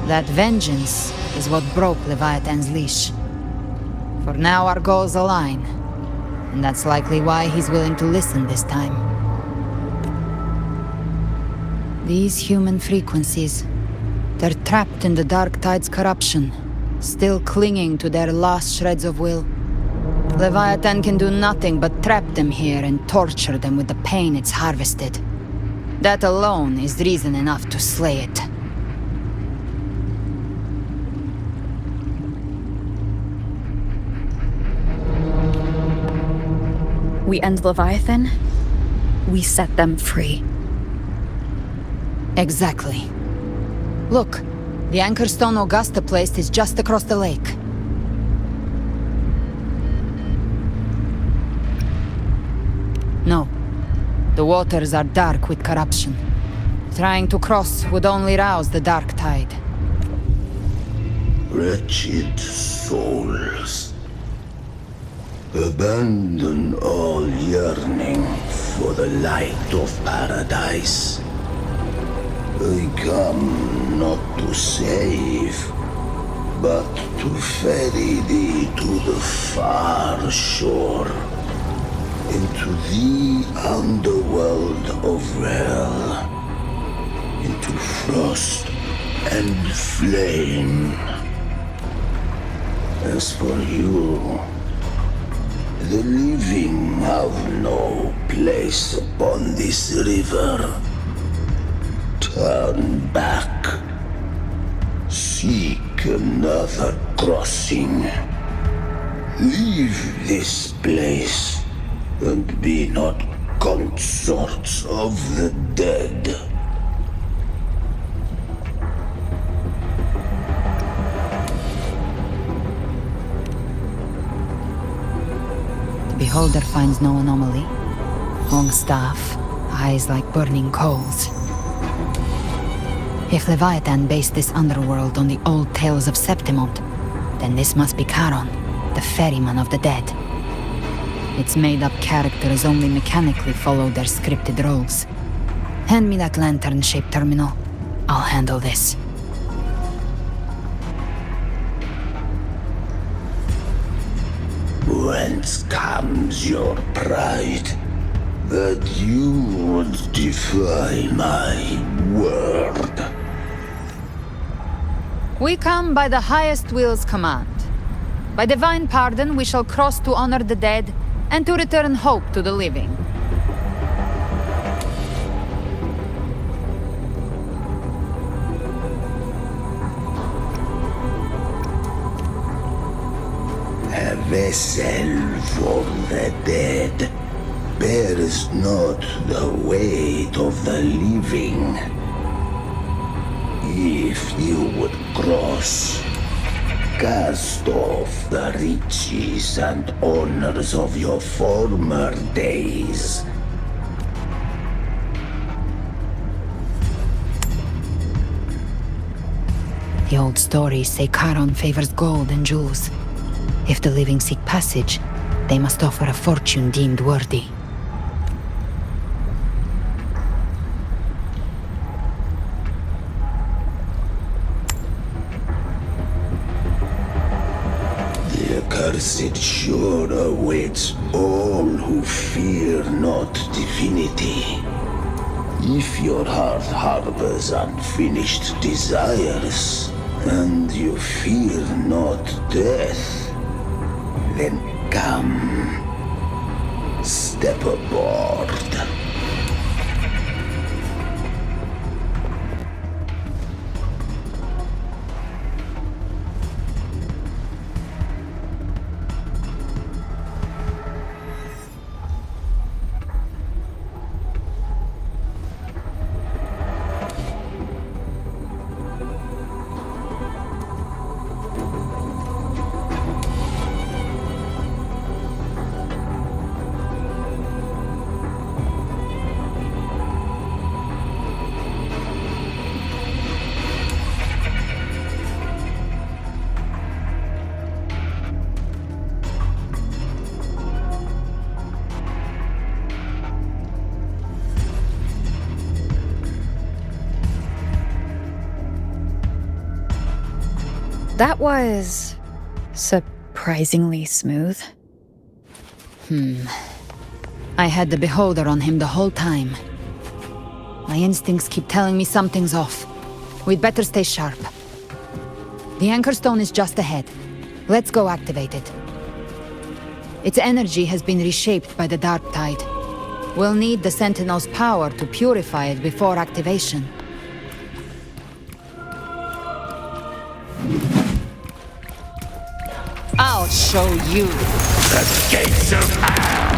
That vengeance is what broke Leviathan's leash. For now our goals align, and that's likely why he's willing to listen this time. These human frequencies, they're trapped in the Dark Tide's corruption, still clinging to their last shreds of will. Leviathan can do nothing but trap them here and torture them with the pain it's harvested. That alone is reason enough to slay it. We end Leviathan, we set them free. Exactly. Look, the anchor stone Augusta placed is just across the lake. No. The waters are dark with corruption. Trying to cross would only rouse the dark tide. Wretched souls. Abandon all yearning for the light of paradise. I come not to save, but to ferry thee to the far shore. into the underworld of hell, into frost and flame. As for you, the living have no place upon this river. Turn back. Seek another crossing. Leave this place and be not consorts of the dead. The beholder finds no anomaly. Long staff, eyes like burning coals. If Leviathan based this underworld on the old tales of Septimont, then this must be Charon, the ferryman of the dead. Its made-up characters only mechanically follow their scripted roles. Hand me that lantern-shaped terminal. I'll handle this. Whence comes your pride that you would defy my word? We come by the highest will's command. By divine pardon, we shall cross to honor the dead and to return hope to the living. A vessel for the dead bears not the weight of the living. If you would cross, cast off the riches and honors of your former days. The old stories say Charon favors gold and jewels. If the living seek passage, they must offer a fortune deemed worthy. The accursed shore awaits all who fear not divinity. If your heart harbors unfinished desires, and you fear not death, then come, step aboard. That was surprisingly smooth. I had the beholder on him the whole time. My instincts keep telling me something's off. We'd better stay sharp. The anchor stone is just ahead. Let's go activate it. Its energy has been reshaped by the dark tide. We'll need the Sentinel's power to purify it before activation. I'll show you. The gates of hell!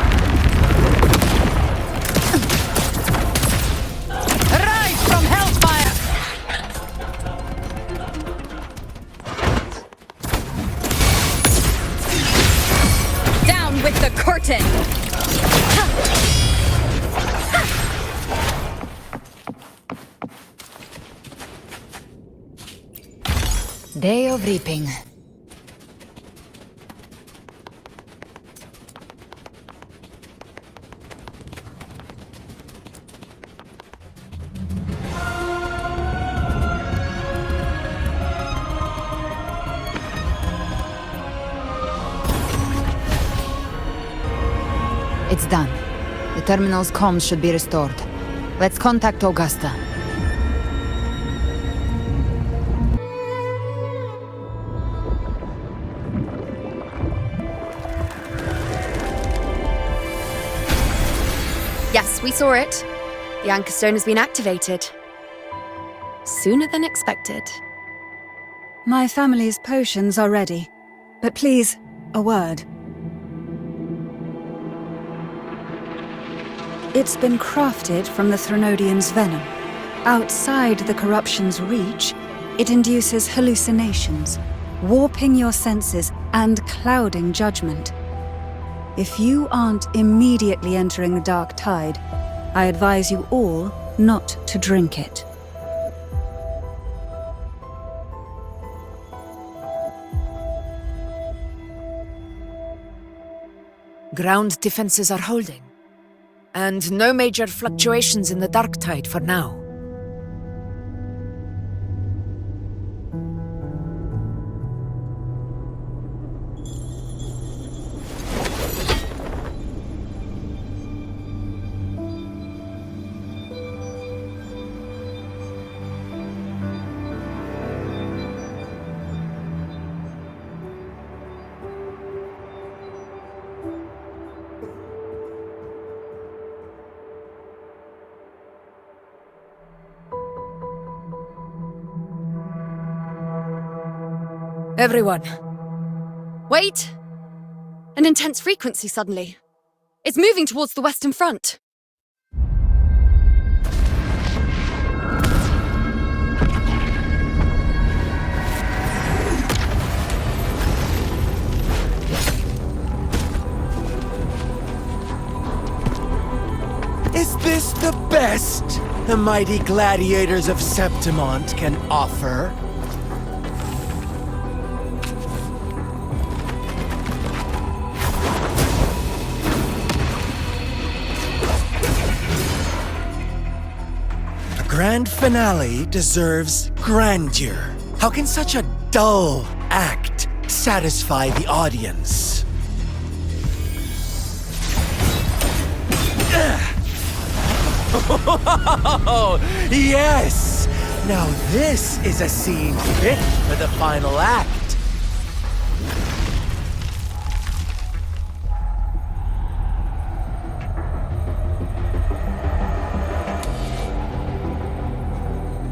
Rise from hellfire! Down with the curtain! Day of reaping. It's done. The terminal's comms should be restored. Let's contact Augusta. Yes, we saw it. The anchor stone has been activated. Sooner than expected. My family's potions are ready. But please, a word. It's been crafted from the Threnodian's venom. Outside the corruption's reach, it induces hallucinations, warping your senses and clouding judgment. If you aren't immediately entering the dark tide, I advise you all not to drink it. Ground defenses are holding. And no major fluctuations in the dark tide for now. Everyone. Wait! An intense frequency suddenly. It's moving towards the Western Front. Is this the best the mighty gladiators of Septimont can offer? Grand finale deserves grandeur. How can such a dull act satisfy the audience? Oh, yes! Now this is a scene fit for the final act.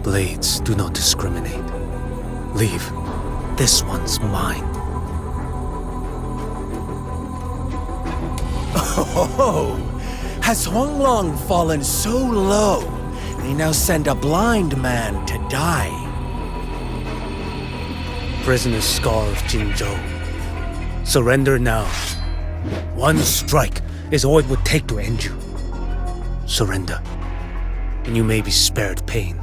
Blades do not discriminate. Leave. This one's mine. Oh, has Honglong fallen so low, they now send a blind man to die? Prisoner Scar of Jinzhou. Surrender now. One strike is all it would take to end you. Surrender, and you may be spared pain.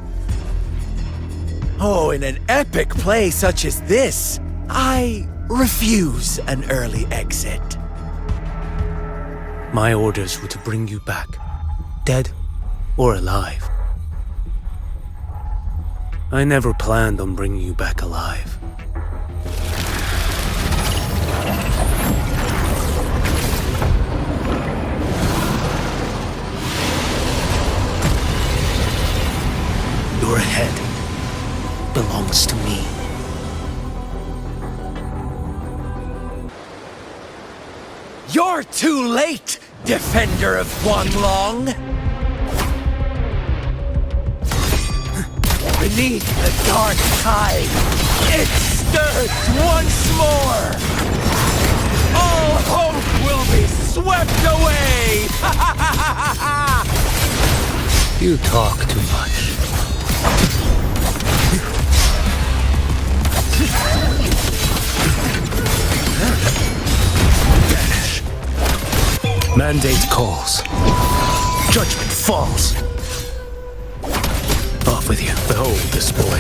Oh, in an epic play such as this, I refuse an early exit. My orders were to bring you back, dead or alive. I never planned on bringing you back alive. Your head belongs to me. You're too late, defender of Guanglong! Beneath the dark tide, it stirs once more! All hope will be swept away! You talk too much. Vanish. Mandate calls. Judgment falls. Off with you. Behold this boy.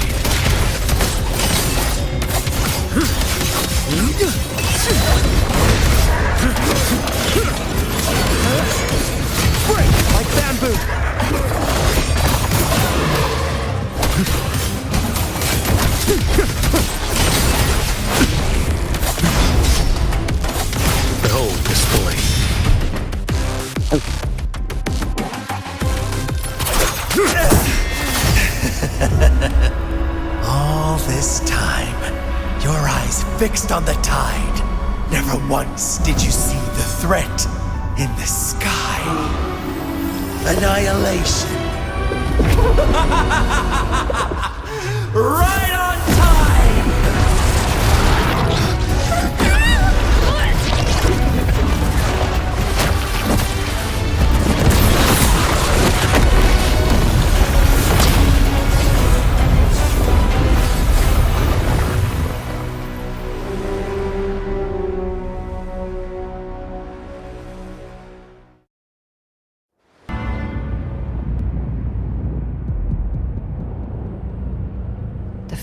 Break like bamboo! Behold this boy. fixed on the tide. Never once did you see the threat in the sky. Annihilation. Right on time!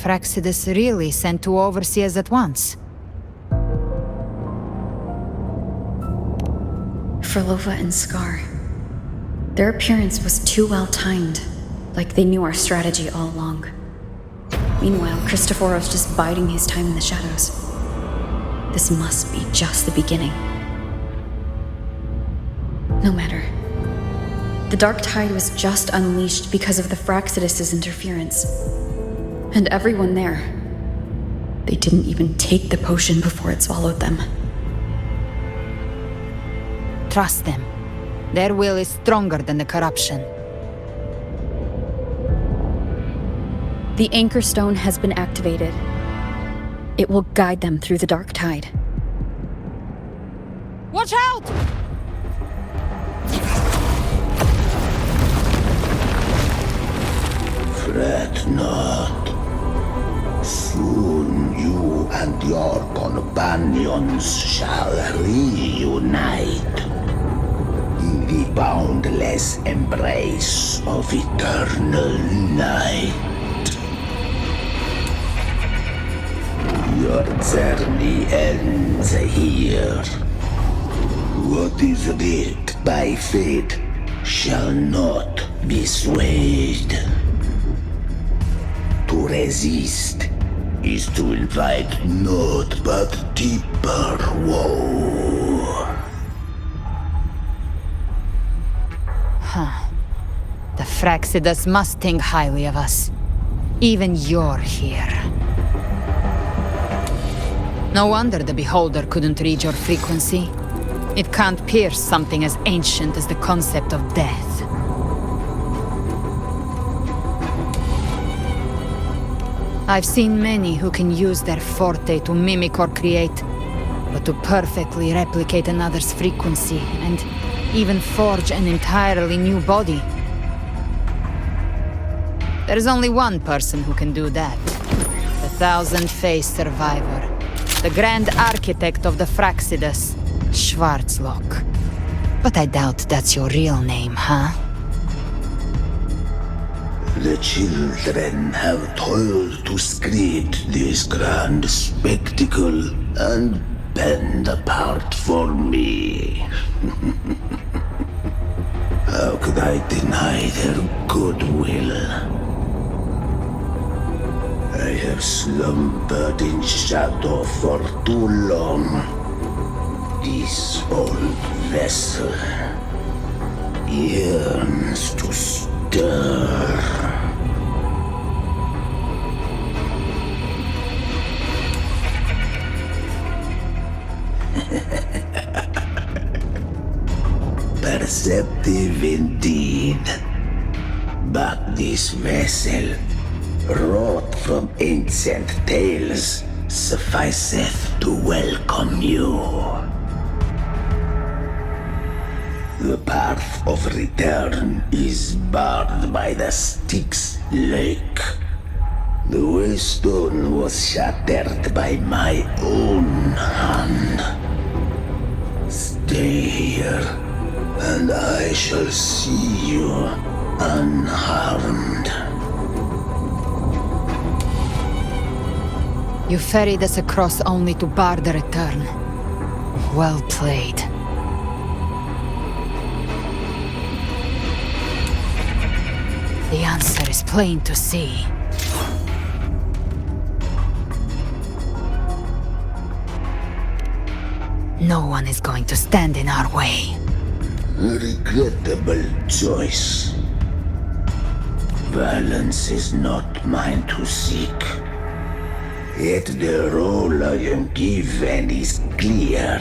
Fraxidus really sent two overseers at once. Frolova and Scar. Their appearance was too well timed, like they knew our strategy all along. Meanwhile, Christophoros just biding his time in the shadows. This must be just the beginning. No matter. The Dark Tide was just unleashed because of the Fraxidus' interference. And everyone there, they didn't even take the potion before it swallowed them. Trust them. Their will is stronger than the corruption. The Anchor Stone has been activated. It will guide them through the Dark Tide. Watch out! Fret not. Soon you and your companions shall reunite in the boundless embrace of eternal night. Your journey ends here. What is writ by fate shall not be swayed. To resist is to invite naught but deeper woe. Huh. The Fraxidus must think highly of us. Even you're here. No wonder the Beholder couldn't read your frequency. It can't pierce something as ancient as the concept of death. I've seen many who can use their forte to mimic or create, but to perfectly replicate another's frequency and even forge an entirely new body. There's only one person who can do that. The thousand-faced survivor. The grand architect of the Fraxidus, Schwarzlock. But I doubt that's your real name, huh? The children have toiled to create this grand spectacle and bend apart for me. How could I deny their goodwill? I have slumbered in shadow for too long. This old vessel yearns to stir. Perceptive indeed. But this vessel, wrought from ancient tales, sufficeth to welcome you. The path of return is barred by the Styx Lake. The waystone was shattered by my own hand. Stay here, and I shall see you unharmed. You ferried us across only to bar the return. Well played. The answer is plain to see. No one is going to stand in our way. A regrettable choice. Violence is not mine to seek. Yet the role I am given is clear.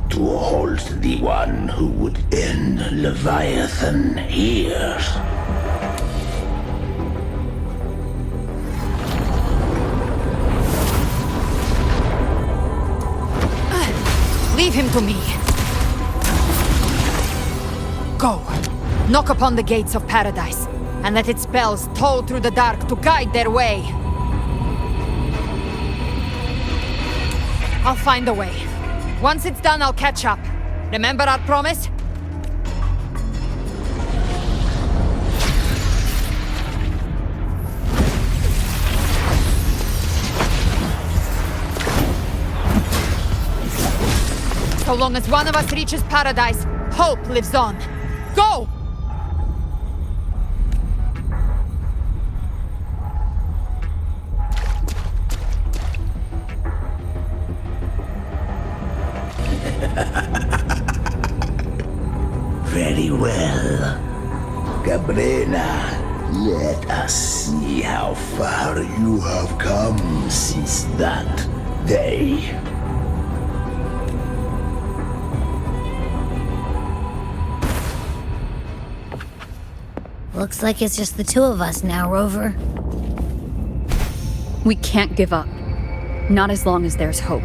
To halt the one who would end Leviathan here. Leave him to me. Go. Knock upon the gates of paradise, and let its bells toll through the dark to guide their way. I'll find a way. Once it's done, I'll catch up. Remember our promise? So long as one of us reaches paradise, hope lives on. Go! Very well. Galbrena, let us see how far you have come since that day. Looks like it's just the two of us now, Rover. We can't give up. Not as long as there's hope.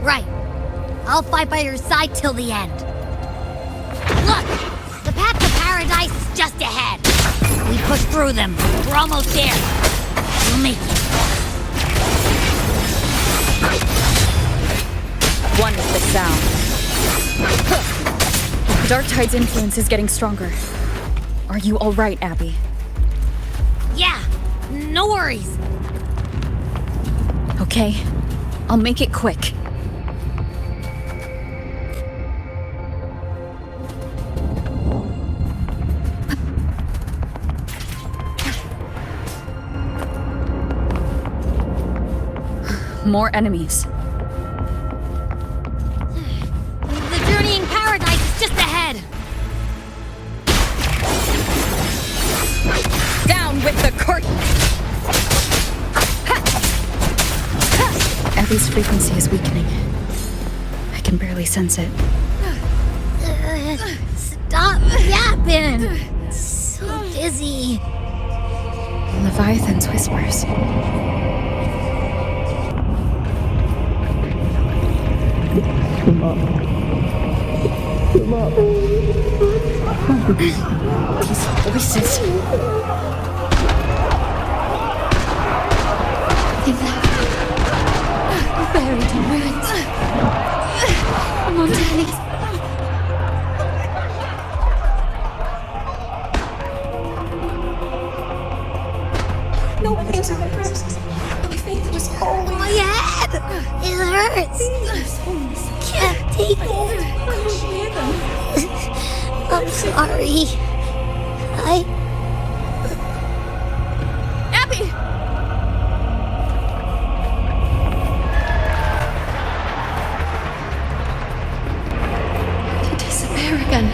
Right. I'll fight by your side till the end. Look! The path to paradise is just ahead. We push through them. We're almost there. We'll make it. One is the sound. Dark Tide's influence is getting stronger. Are you all right, Abby? Yeah, no worries. Okay, I'll make it quick. More enemies. The journeying paradise is just ahead. Down with the curtain! Abby's frequency is weakening. I can barely sense it. Stop yapping! So dizzy. Leviathan's whispers. Come up. Come up. These voices. They left. Buried in ruins. Montanis. No pains of rest. My faith was always. My head! It hurts. Can't take it. I'm sorry. Abby! To disappear again.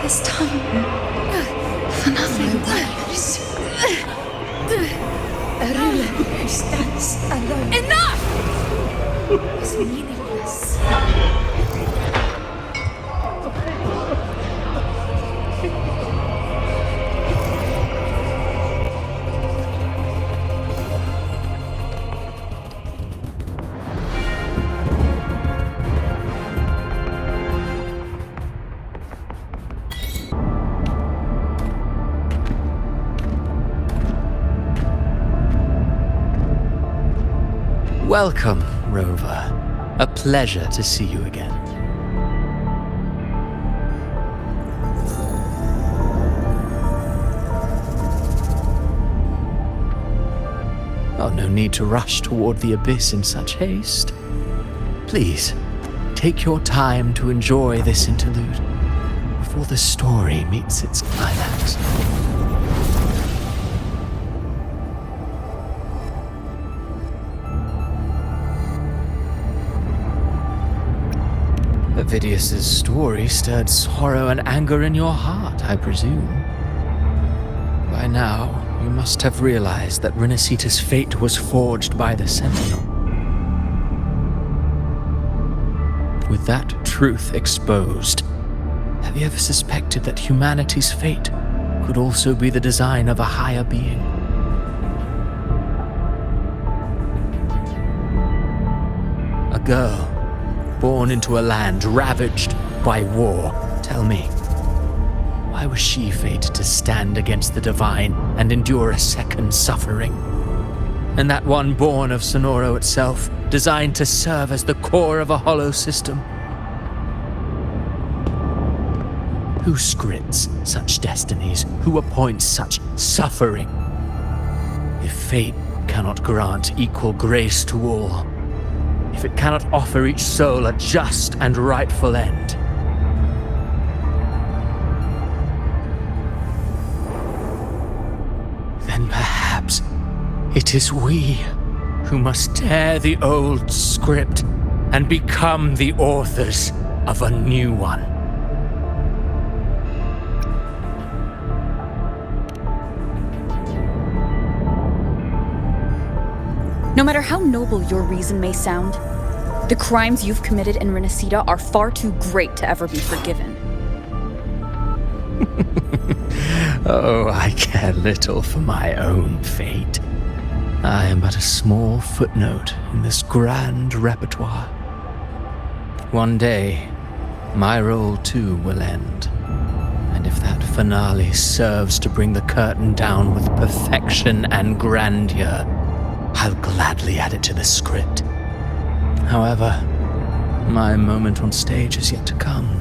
This time. For nothing. A ruler who stands alone. Enough! Is meaningless. Welcome, Rover. A pleasure to see you again. Oh, no need to rush toward the abyss in such haste. Please, take your time to enjoy this interlude before the story meets its climax. Avidius's story stirred sorrow and anger in your heart, I presume. By now, You must have realized that Rinascita's fate was forged by the Sentinel. With that truth exposed, have you ever suspected that humanity's fate could also be the design of a higher being? A girl, born into a land ravaged by war. Tell me, why was she fated to stand against the divine and endure a second suffering? And that one born of Sonoro itself, designed to serve as the core of a hollow system? Who scripts such destinies? Who appoints such suffering? If fate cannot grant equal grace to all, if it cannot offer each soul a just and rightful end, then perhaps it is we who must tear the old script and become the authors of a new one. No matter how noble your reason may sound, the crimes you've committed in Rinascita are far too great to ever be forgiven. Oh, I care little for my own fate. I am but a small footnote in this grand repertoire. One day, my role too will end. And if that finale serves to bring the curtain down with perfection and grandeur, I'll gladly add it to the script. However, my moment on stage is yet to come.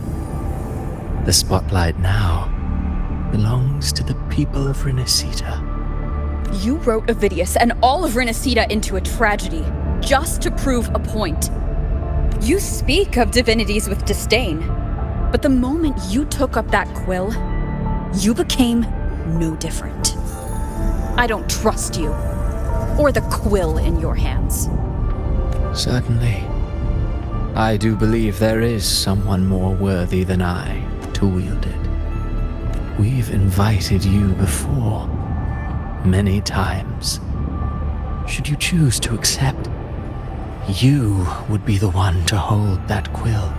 The spotlight now belongs to the people of Rinascita. You wrote Ovidius and all of Rinascita into a tragedy, just to prove a point. You speak of divinities with disdain, but the moment you took up that quill, you became no different. I don't trust you, or the quill in your hands. Certainly. I do believe there is someone more worthy than I to wield it. We've invited you before, many times. Should you choose to accept, you would be the one to hold that quill.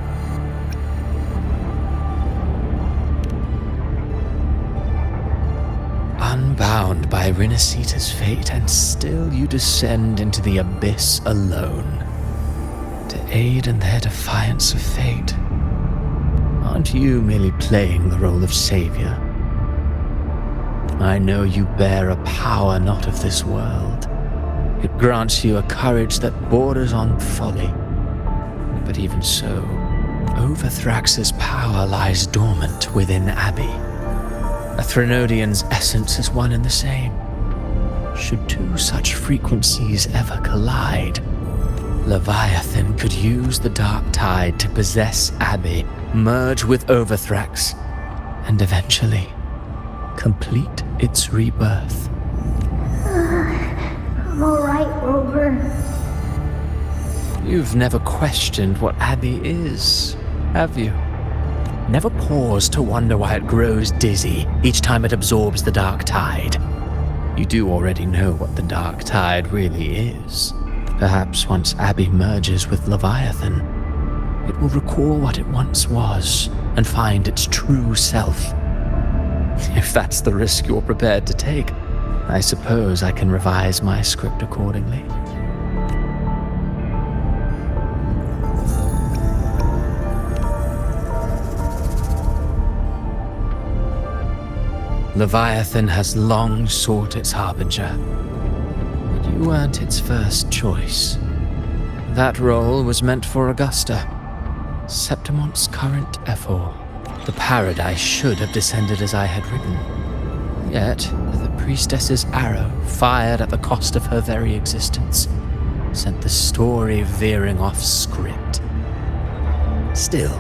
Unbound by Rinascita's fate, and still you descend into the abyss alone, to aid in their defiance of fate. Aren't you merely playing the role of savior? I know you bear a power not of this world. It grants you a courage that borders on folly. But even so, Overthrax's power lies dormant within Abby. A Threnodian's essence is one and the same. Should two such frequencies ever collide, Leviathan could use the dark tide to possess Abby, merge with Overthrax, and eventually complete its rebirth. I'm alright, Rover. You've never questioned what Abby is, have you? Never paused to wonder why it grows dizzy each time it absorbs the dark tide. You do already know what the dark tide really is. Perhaps once Abby merges with Leviathan, it will recall what it once was and find its true self. If that's the risk you're prepared to take, I suppose I can revise my script accordingly. Leviathan has long sought its harbinger, but you weren't its first choice. That role was meant for Augusta, Septimon's current Ephor. The paradise should have descended as I had written. Yet, the priestess's arrow, fired at the cost of her very existence, sent the story veering off script. Still,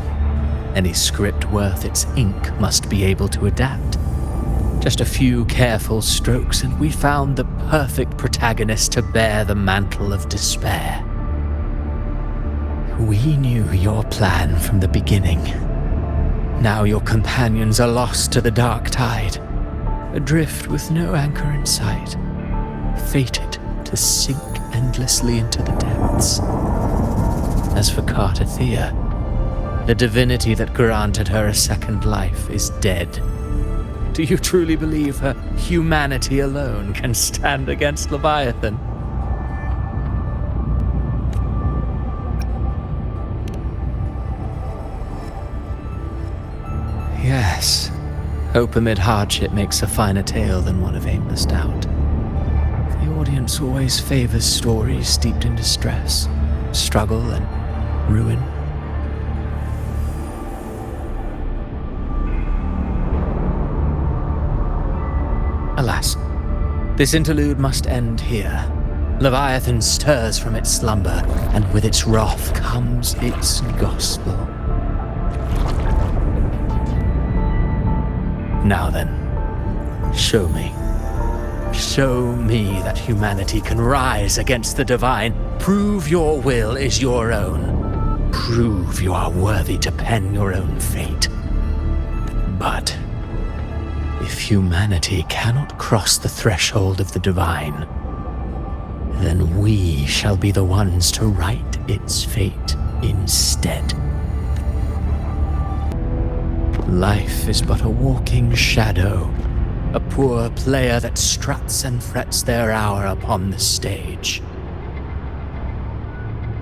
any script worth its ink must be able to adapt. Just a few careful strokes, and we found the perfect protagonist to bear the mantle of despair. We knew your plan from the beginning. Now your companions are lost to the dark tide. adrift with no anchor in sight, fated to sink endlessly into the depths. As for Cartathea, the divinity that granted her a second life is dead. Do you truly believe her humanity alone can stand against Leviathan? Yes, hope amid hardship makes a finer tale than one of aimless doubt. The audience always favors stories steeped in distress, struggle, and ruin. Alas, this interlude must end here. Leviathan stirs from its slumber, and with its wrath comes its gospel. Now then, show me. Show me that humanity can rise against the divine. Prove your will is your own. Prove you are worthy to pen your own fate. But if humanity cannot cross the threshold of the divine, then we shall be the ones to write its fate instead. Life is but a walking shadow, a poor player that struts and frets their hour upon the stage.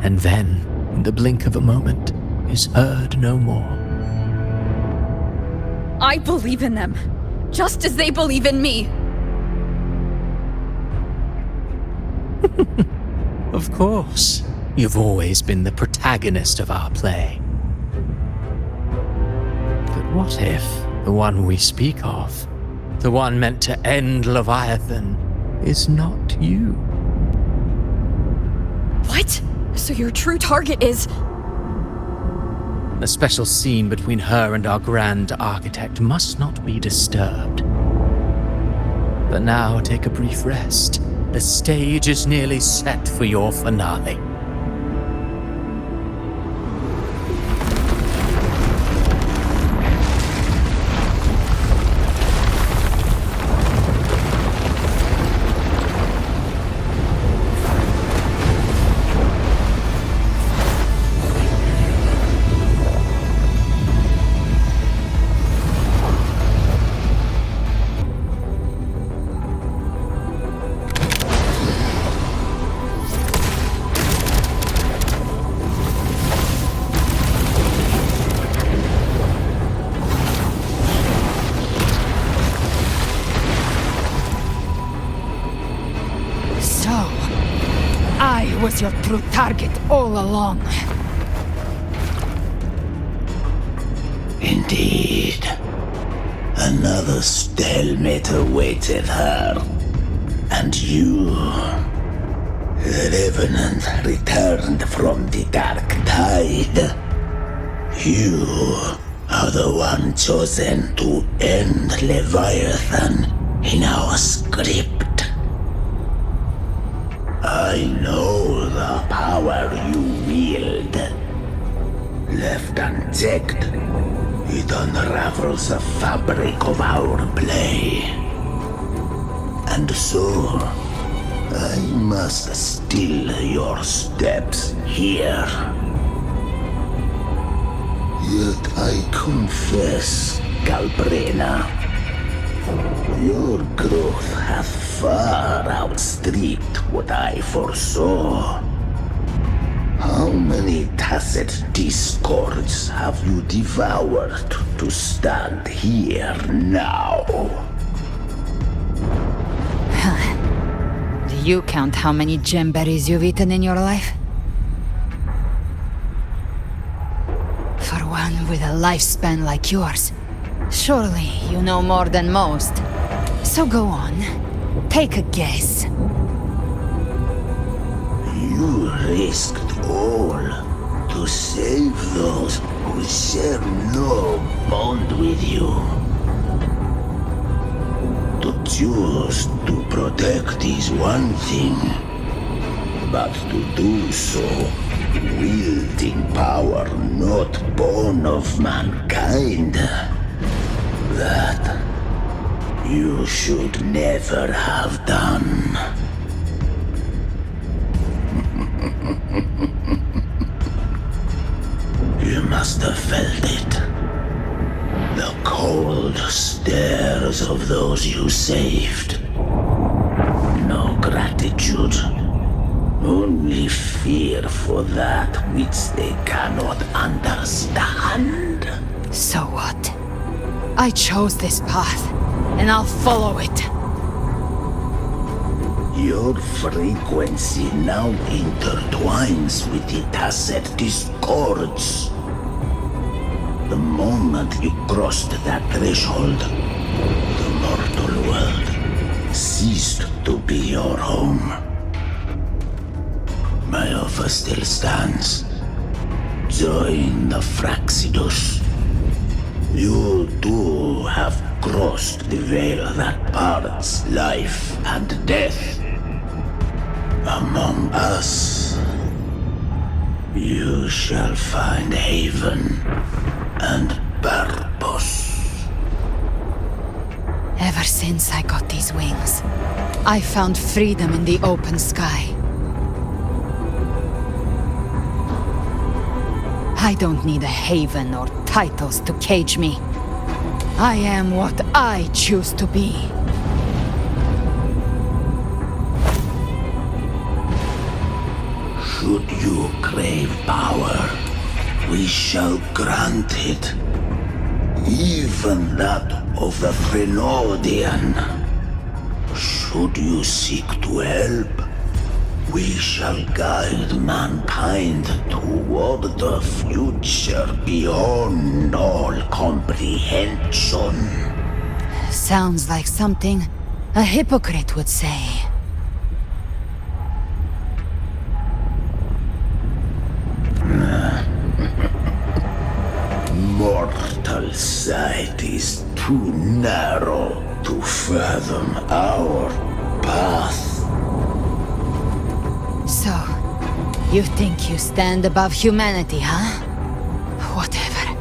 And then, in the blink of a moment, is heard no more. I believe in them, just as they believe in me. Of course, you've always been the protagonist of our play. But what if the one we speak of, the one meant to end Leviathan, is not you? What? So your true target is... The special scene between her and our grand architect must not be disturbed. But now take a brief rest. The stage is nearly set for your finale. Was your true target all along. Indeed. Another stalemate awaited her. And you, the Revenant returned from the Dark Tide. You are the one chosen to end Leviathan in our script. I know the power you wield. Left unchecked, it unravels the fabric of our play. And so, I must still your steps here. Yet I confess, galbrena, your growth hath far outstripped what I foresaw. How many tacit discords have you devoured to stand here now? Do you count how many gemberries you've eaten in your life? For one with a lifespan like yours, surely you know more than most. So go on, take a guess. You risked all to save those who share no bond with you. To choose to protect is one thing, but to do so wielding power not born of mankind, that you should never have done. You must have felt it. The cold stares of those you saved. No gratitude. Only fear for that which they cannot understand. So what? I chose this path, and I'll follow it. Your frequency now intertwines with the tacet discords. The moment you crossed that threshold, the mortal world ceased to be your home. My offer still stands. Join the Fraxidus. You too have crossed the veil that parts life and death. Among us, you shall find haven and purpose. Ever since I got these wings, I found freedom in the open sky. I don't need a haven or titles to cage me. I am what I choose to be. Should you crave power, we shall grant it. Even that of the Frenodian. Should you seek to help, we shall guide mankind toward the future beyond all comprehension. Sounds like something a hypocrite would say. Mortal sight is too narrow to fathom our path. So, you think you stand above humanity, huh? Whatever.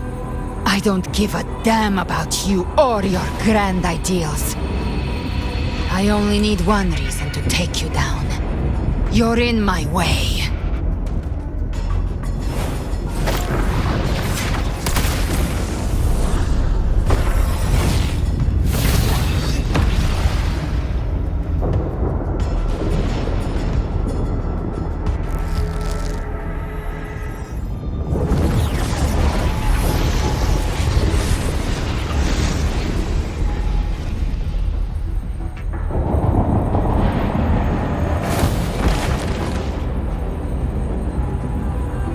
I don't give a damn about you or your grand ideals. I only need one reason to take you down. You're in my way.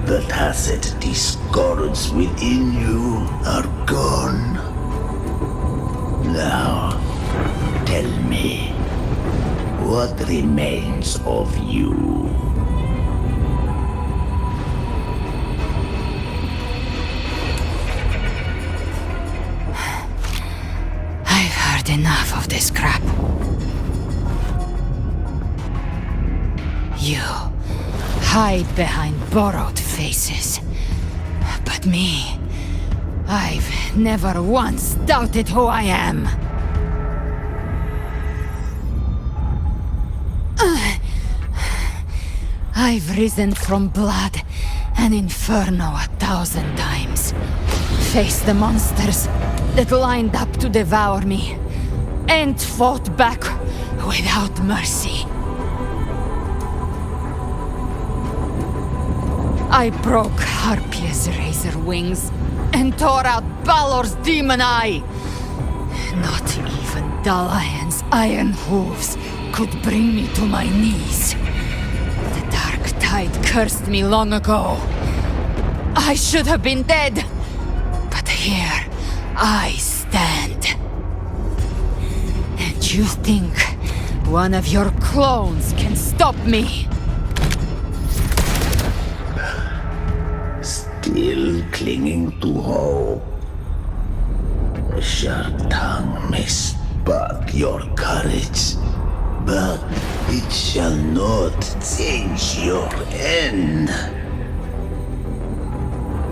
The tacit discords within you are gone. Now, tell me, what remains of you? I've heard enough of this crap. You hide behind borrowed faces. But me, I've never once doubted who I am. I've risen from blood and inferno 1,000 times. Faced the monsters that lined up to devour me, and fought back without mercy. I broke Harpia's razor wings and tore out Balor's demon eye. Not even Dalahan's iron hooves could bring me to my knees. The dark tide cursed me long ago. I should have been dead, but here I stand. And you think one of your clones can stop me? Still clinging to hope. The sharp tongue may spark your courage, but it shall not change your end.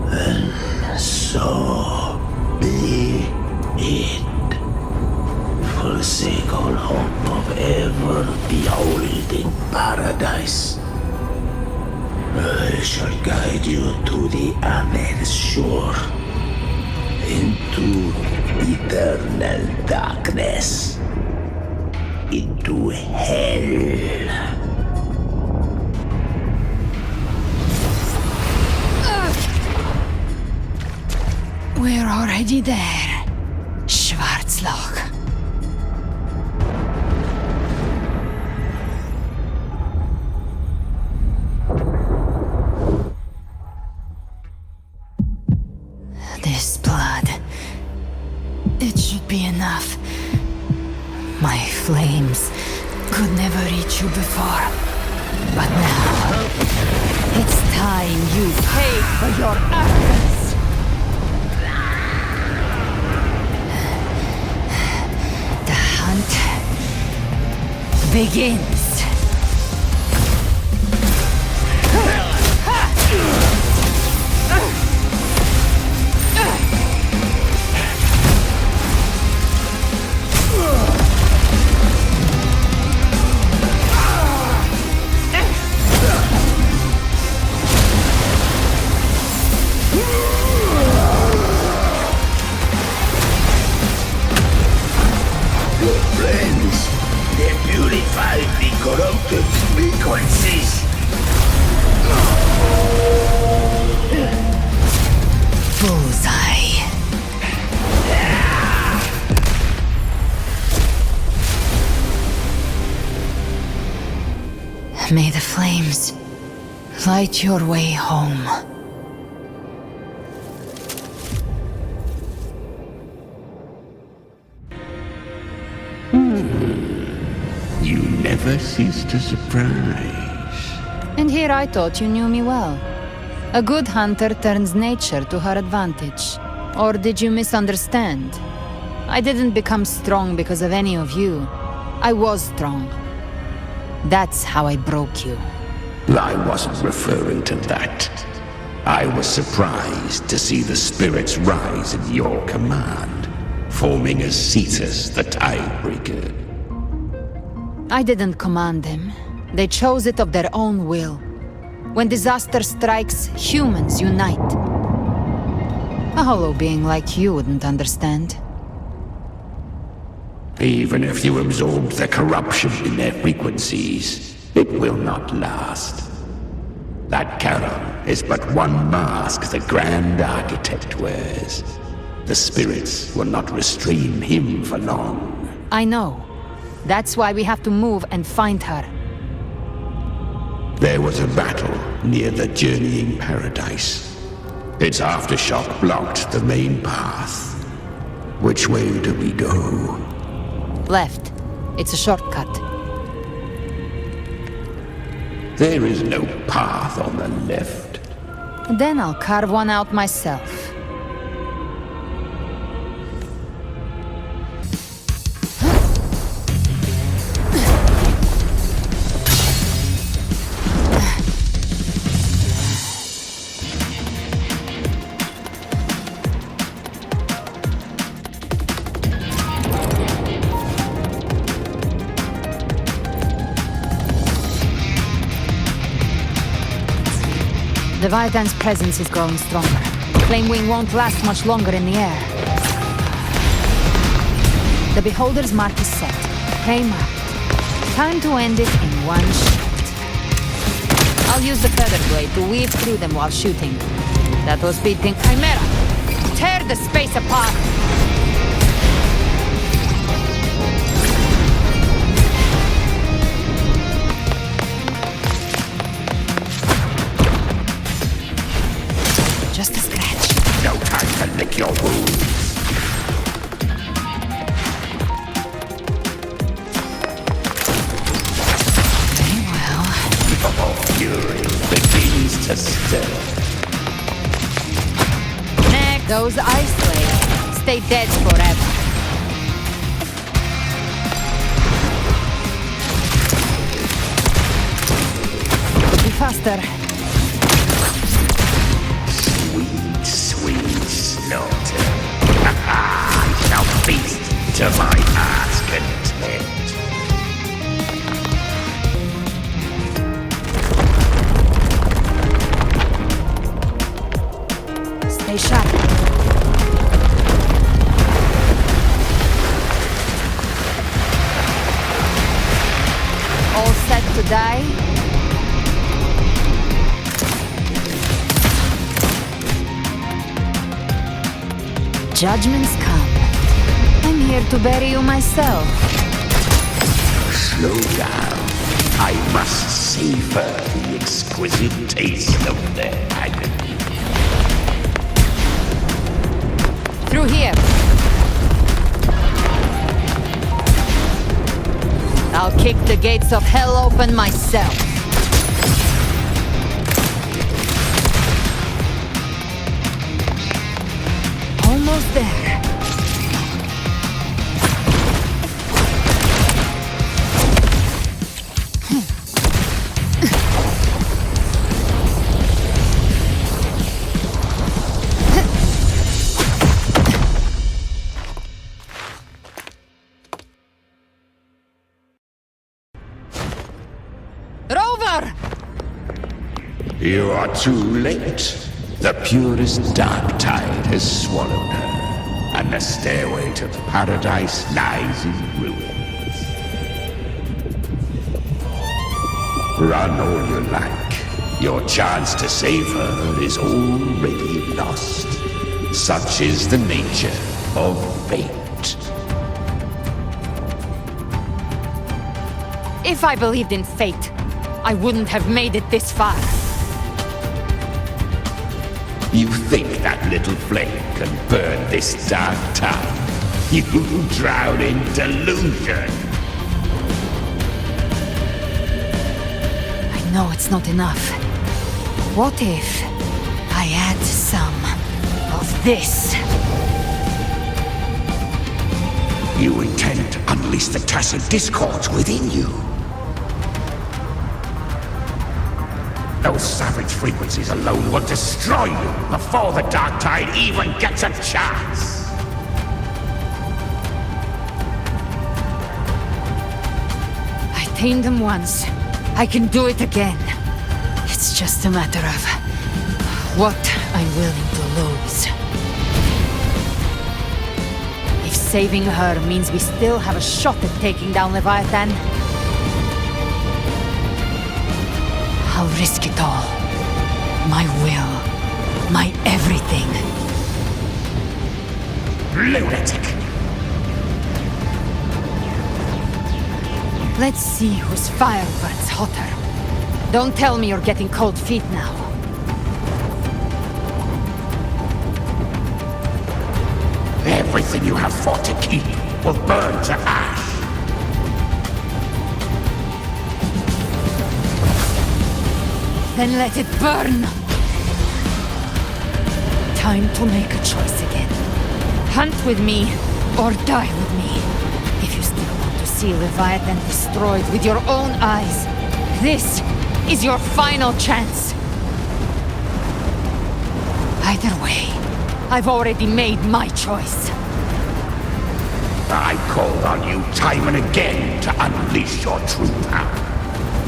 And so be it. For call home of ever beholding paradise. I shall guide you to the Amen shore, into eternal darkness, into hell. We're already there, Schwarzloch. This blood. It should be enough. My flames could never reach you before. But now, it's time you pay for your actions. The hunt begins. Corrupted frequencies. Bullseye. May the flames light your way home. You never cease to surprise. And here I thought you knew me well. A good hunter turns nature to her advantage. Or did you misunderstand? I didn't become strong because of any of you. I was strong. That's how I broke you. I wasn't referring to that. I was surprised to see the spirits rise in your command, forming as Cetus the Tidebreaker. I didn't command them. They chose it of their own will. When disaster strikes, humans unite. A hollow being like you wouldn't understand. Even if you absorb the corruption in their frequencies, it will not last. That Charon is but one mask the Grand Architect wears. The spirits will not restrain him for long. I know. That's why we have to move and find her. There was a battle near the Journeying Paradise. Its aftershock blocked the main path. Which way do we go? Left. It's a shortcut. There is no path on the left. Then I'll carve one out myself. Leviathan's presence is growing stronger. Flame Wing won't last much longer in the air. The Beholder's mark is set. Prey marked. Time to end it in one shot. I'll use the Feather Blade to weave through them while shooting. That will speed things. Chimera! Tear the space apart! Just a scratch. No time to lick your wounds. Very well. Your fury begins to stir. Next, those ice blades stay dead forever. Could be faster. Sweet slaughter. I shall feast to my heart's content. a shadow. All set to die? Judgments come. I'm here to bury you myself. Slow down. I must savor the exquisite taste of their agony. Through here. I'll kick the gates of hell open myself. Almost there. You are too late. The purest dark tide has swallowed her, and the stairway to paradise lies in ruins. Run all you like. Your chance to save her is already lost. Such is the nature of fate. If I believed in fate, I wouldn't have made it this far. You think that little flame can burn this dark town? You drown in delusion! I know it's not enough. What if I add some of this? You intend to unleash the tacit discords within you. Those savage frequencies alone will destroy you before the Dark Tide even gets a chance! I tamed them once. I can do it again. It's just a matter of what I'm willing to lose. If saving her means we still have a shot at taking down Leviathan, I'll risk it all. My will. My everything. Lunatic! Let's see whose fire burns hotter. Don't tell me you're getting cold feet now. Everything you have fought to keep will burn to ash. Then let it burn! Time to make a choice again. Hunt with me, or die with me. If you still want to see Leviathan destroyed with your own eyes, this is your final chance. Either way, I've already made my choice. I called on you time and again to unleash your true power.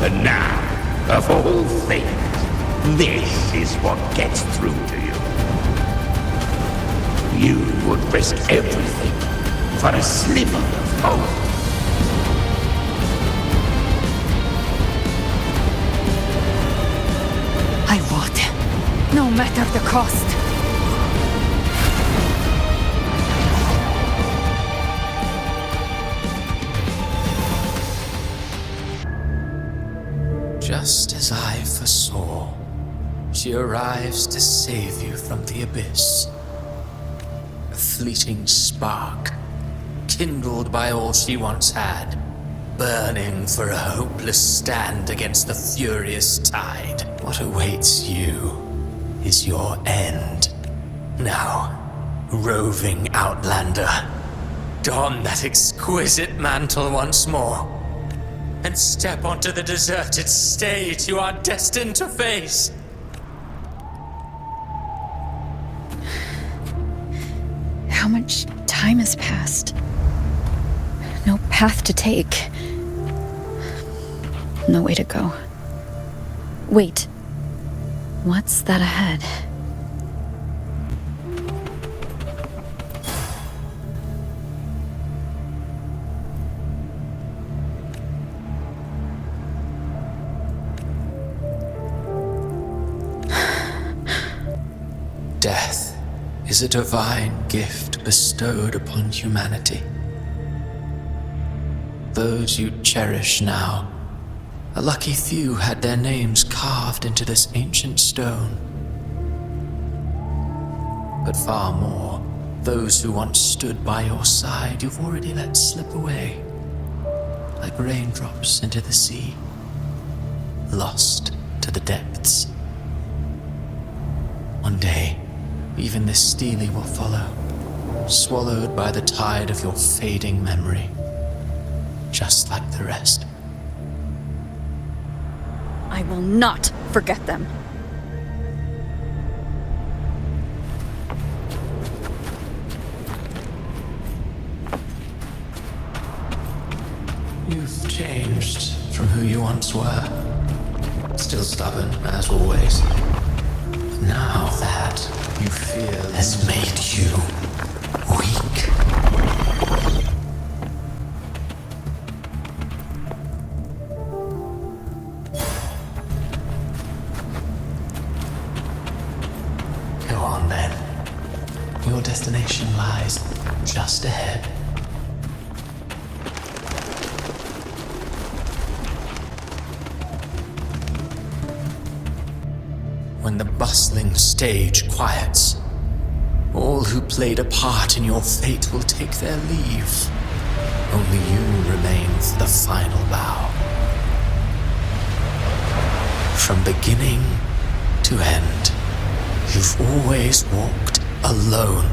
And now, of all things, this is what gets through to you. You would risk everything for a sliver of hope. I would, no matter the cost. Just as I foresaw, she arrives to save you from the abyss. A fleeting spark, kindled by all she once had, burning for a hopeless stand against the furious tide. What awaits you is your end. Now, roving outlander, don that exquisite mantle once more, and step onto the deserted stage you are destined to face. How much time has passed? No path to take. No way to go. Wait. What's that ahead? is a divine gift bestowed upon humanity. Those you cherish now, a lucky few had their names carved into this ancient stone. But far more, those who once stood by your side you've already let slip away, like raindrops into the sea, lost to the depths. One day, even this stele will follow, swallowed by the tide of your fading memory, just like the rest. I will not forget them. You've changed from who you once were. Still stubborn, as always. But now that you feel has made you weak. Go on then. Your destination lies just ahead. When the bustling stage quiets, all who played a part in your fate will take their leave. Only you remain for the final bow. From beginning to end, you've always walked alone.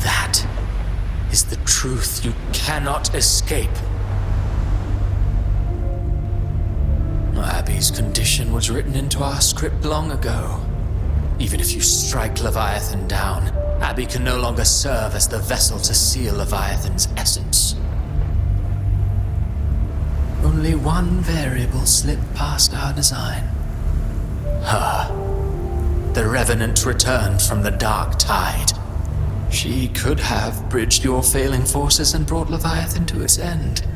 That is the truth you cannot escape. Abby's condition was written into our script long ago. Even if you strike Leviathan down, Abby can no longer serve as the vessel to seal Leviathan's essence. Only one variable slipped past our design. Her. The Revenant returned from the dark tide. She could have bridged your failing forces and brought Leviathan to its end.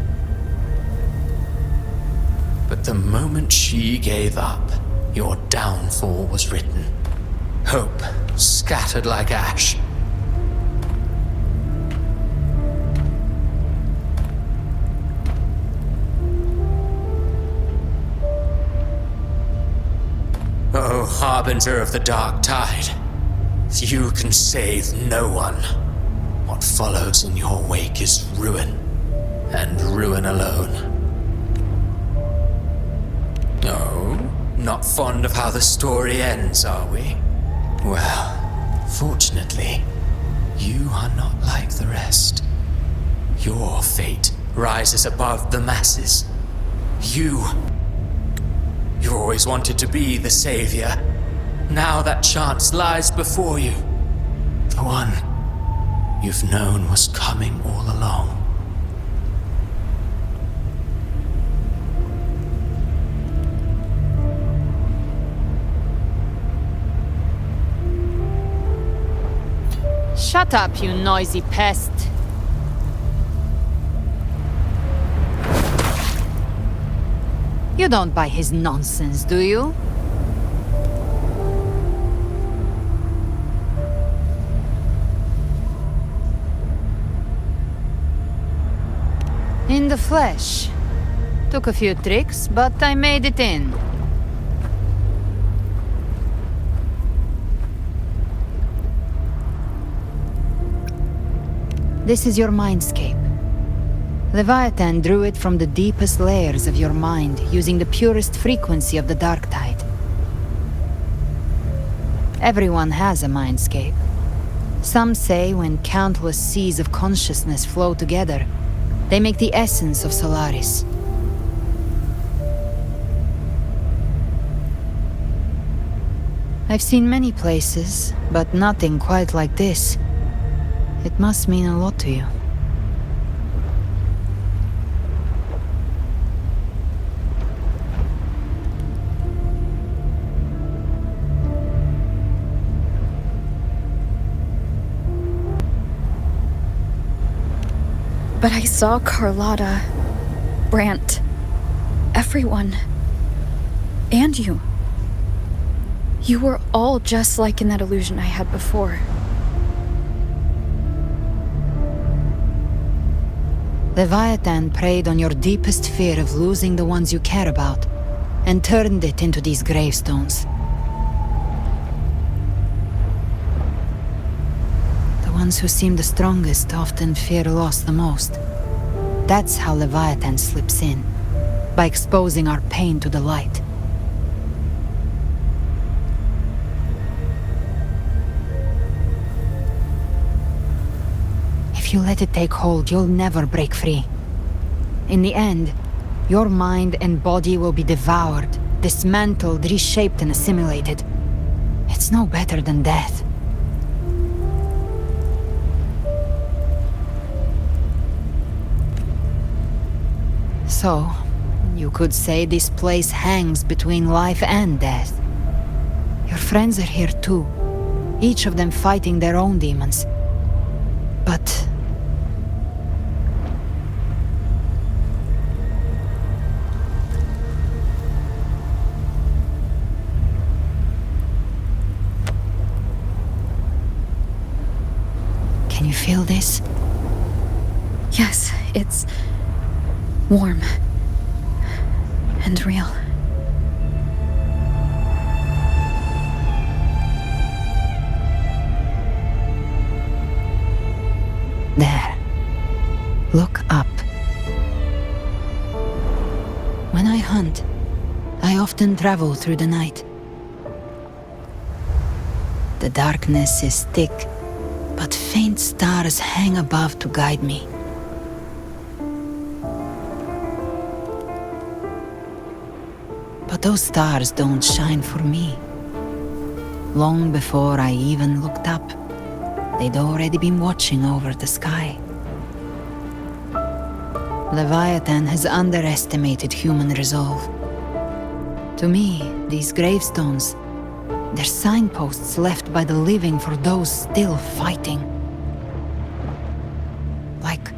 But the moment she gave up, your downfall was written. Hope scattered like ash. Oh, harbinger of the dark tide, you can save no one. What follows in your wake is ruin, and ruin alone. No, not fond of how the story ends, are we? Well, fortunately, you are not like the rest. Your fate rises above the masses. You always wanted to be the savior. Now that chance lies before you. The one you've known was coming all along. Shut up, you noisy pest. You don't buy his nonsense, do you? In the flesh. Took a few tricks, but I made it in. This is your mindscape. Leviathan drew it from the deepest layers of your mind, using the purest frequency of the dark tide. Everyone has a mindscape. Some say when countless seas of consciousness flow together, they make the essence of Solaris. I've seen many places, but nothing quite like this. It must mean a lot to you. But I saw Carlotta, Brant, everyone. And you. You were all just like in that illusion I had before. Leviathan preyed on your deepest fear of losing the ones you care about, and turned it into these gravestones. The ones who seem the strongest often fear loss the most. That's how Leviathan slips in, by exposing our pain to the light. If you let it take hold, you'll never break free. In the end, your mind and body will be devoured, dismantled, reshaped, and assimilated. It's no better than death. So, you could say this place hangs between life and death. Your friends are here too, each of them fighting their own demons. But can you feel this? Yes, it's warm and real. There. Look up. When I hunt, I often travel through the night. The darkness is thick, but faint stars hang above to guide me. But those stars don't shine for me. Long before I even looked up, they'd already been watching over the sky. Leviathan has underestimated human resolve. To me, these gravestones, they're signposts left by the living for those still fighting. Like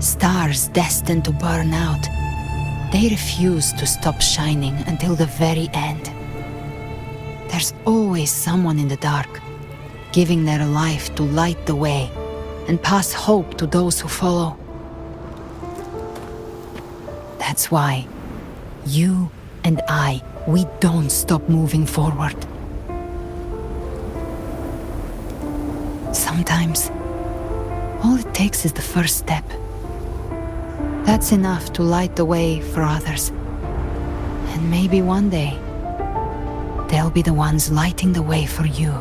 stars destined to burn out, they refuse to stop shining until the very end. There's always someone in the dark, giving their life to light the way and pass hope to those who follow. That's why you and I, we don't stop moving forward. Sometimes, all it takes is the first step. That's enough to light the way for others. And maybe one day, they'll be the ones lighting the way for you.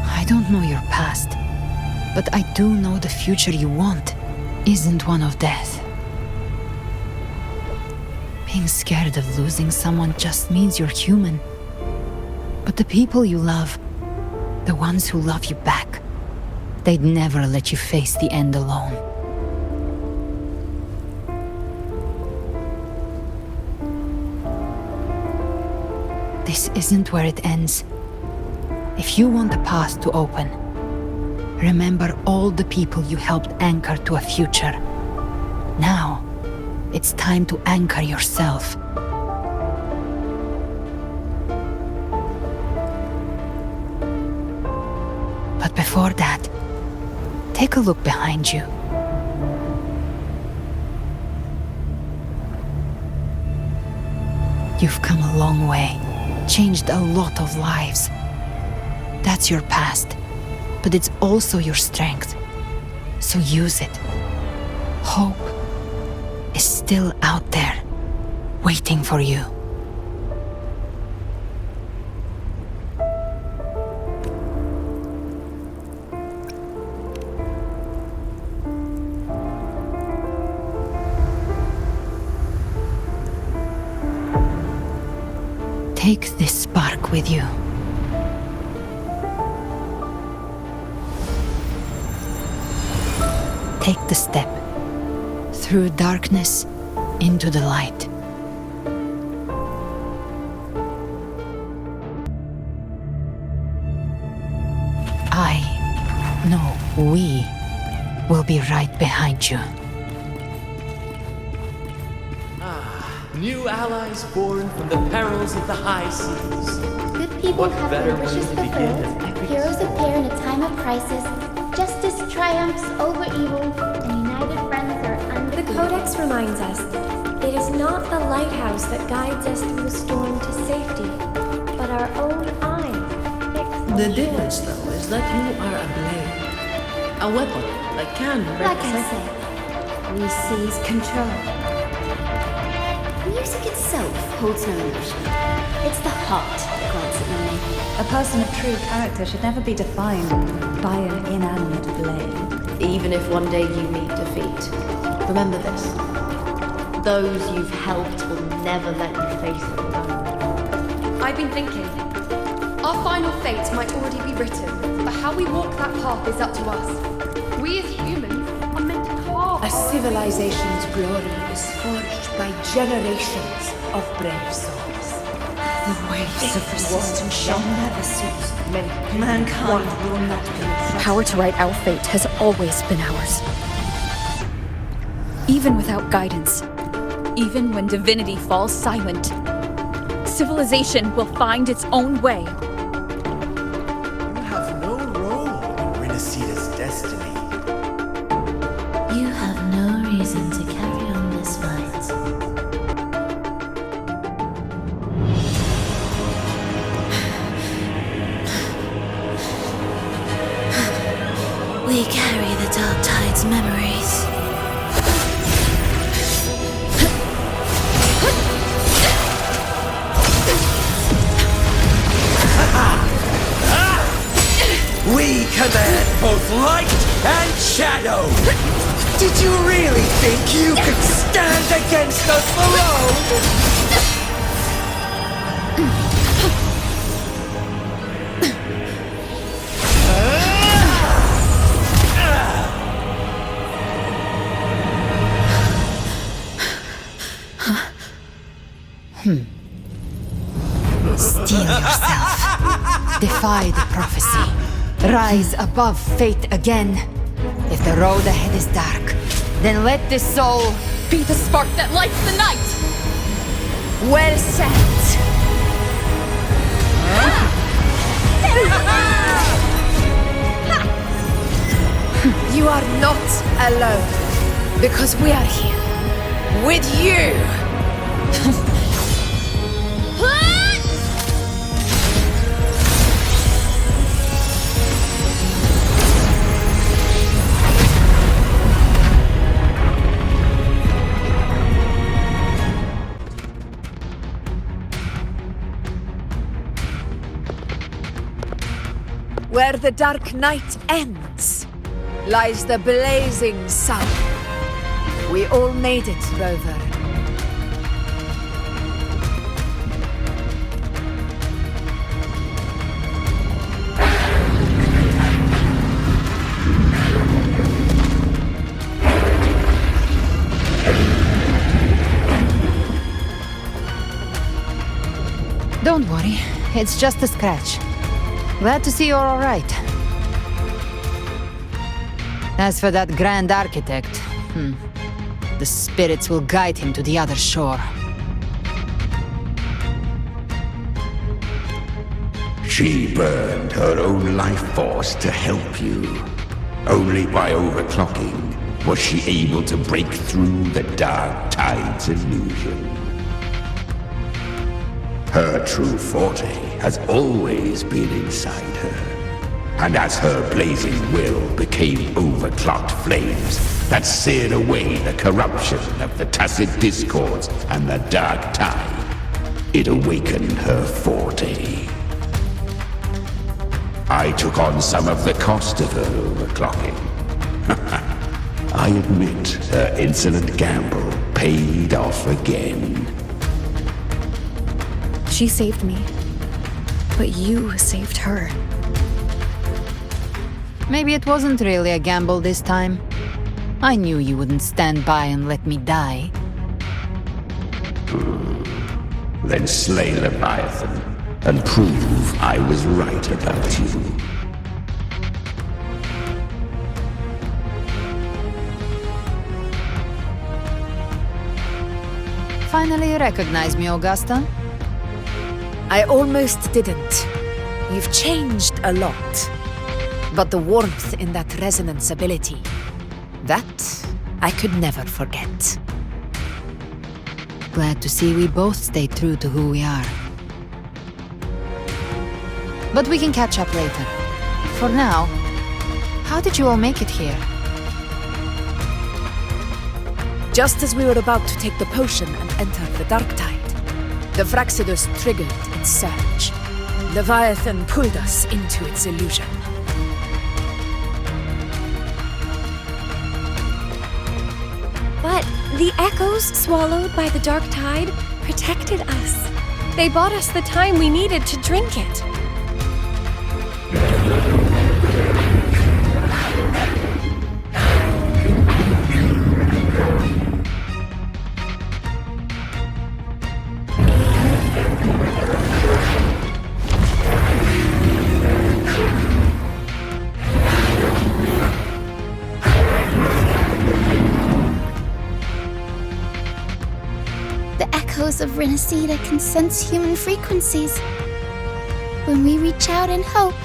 I don't know your past, but I do know the future you want isn't one of death. Being scared of losing someone just means you're human. But the people you love, the ones who love you back, they'd never let you face the end alone. This isn't where it ends. If you want the path to open, remember all the people you helped anchor to a future. Now, it's time to anchor yourself. But before that, take a look behind you. You've come a long way, changed a lot of lives. That's your past, but it's also your strength. So use it. Hope is still out there, waiting for you. Take this spark with you. Take the step through darkness into the light. We will be right behind you. New allies born from the perils of the high seas. Good people What have better their way wishes to begin fulfilled. an epic Heroes appear in a time of crisis. Justice triumphs over evil, and united friends are undefeated. The Codex reminds us, it is not the lighthouse that guides us through the storm to safety, but our own eyes. The difference, though, is that you are a blade. A weapon that can break Like I said, we seize control. Music itself holds no emotion. It's the heart that grants it meaning. A person of true character should never be defined by an inanimate blade. Even if one day you meet defeat, remember this. Those you've helped will never let you face it alone. I've been thinking. Our final fate might already be written, but how we walk that path is up to us. We as humans are meant to carve A civilization's glory is forged by generations of brave souls. The waves of resistance shall never cease. Mankind will not be. Power to write our fate has always been ours. Even without guidance, even when divinity falls silent, civilization will find its own way. You have no role in Rinascita's destiny. You have no reason to carry on this fight. We carry the Dark Tide's memories. We command both light and shadow! Did you really think you could stand against us alone? Steel yourself. Defy the prophecy. Rise above fate again. If the road ahead is dark, then let this soul be the spark that lights the night! Well said! You are not alone, because we are here, with you! Where the dark night ends, lies the blazing sun. We all made it, Rover. Don't worry, it's just a scratch. Glad to see you're all right. As for that Grand Architect, the spirits will guide him to the other shore. She burned her own life force to help you. Only by overclocking was she able to break through the Dark Tide's illusion. Her true forte has always been inside her. And as her blazing will became overclocked flames that seared away the corruption of the tacit discords and the Dark Tide, it awakened her forte. I took on some of the cost of her overclocking. I admit her insolent gamble paid off again. She saved me, but you saved her. Maybe it wasn't really a gamble this time. I knew you wouldn't stand by and let me die. Then slay Leviathan and prove I was right about you. finally recognize me, Augusta? I almost didn't. You've changed a lot. But the warmth in that resonance ability, that I could never forget. Glad to see we both stay true to who we are. But we can catch up later. For now, how did you all make it here? Just as we were about to take the potion and enter the Dark Tide, the Fraxidus triggered its surge. Leviathan pulled us into its illusion. But the echoes swallowed by the Dark Tide protected us. They bought us the time we needed to drink it. Of Rinascita can sense human frequencies. When we reach out in hope,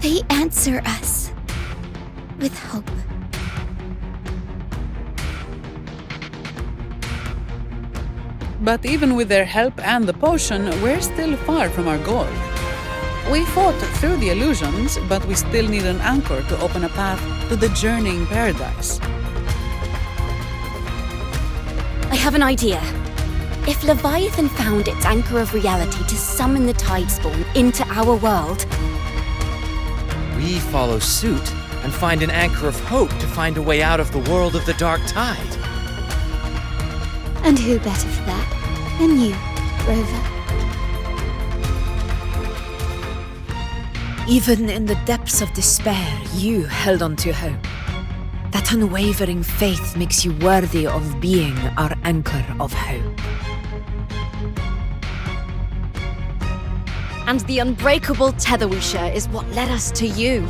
they answer us with hope. But even with their help and the potion, we're still far from our goal. We fought through the illusions, but we still need an anchor to open a path to the journeying paradise. I have an idea. If Leviathan found its anchor of reality to summon the Tidespawn into our world, we follow suit and find an anchor of hope to find a way out of the world of the Dark Tide. And who better for that than you, Rover? Even in the depths of despair, you held on to hope. That unwavering faith makes you worthy of being our anchor of hope. and the unbreakable Tetherwisher is what led us to you.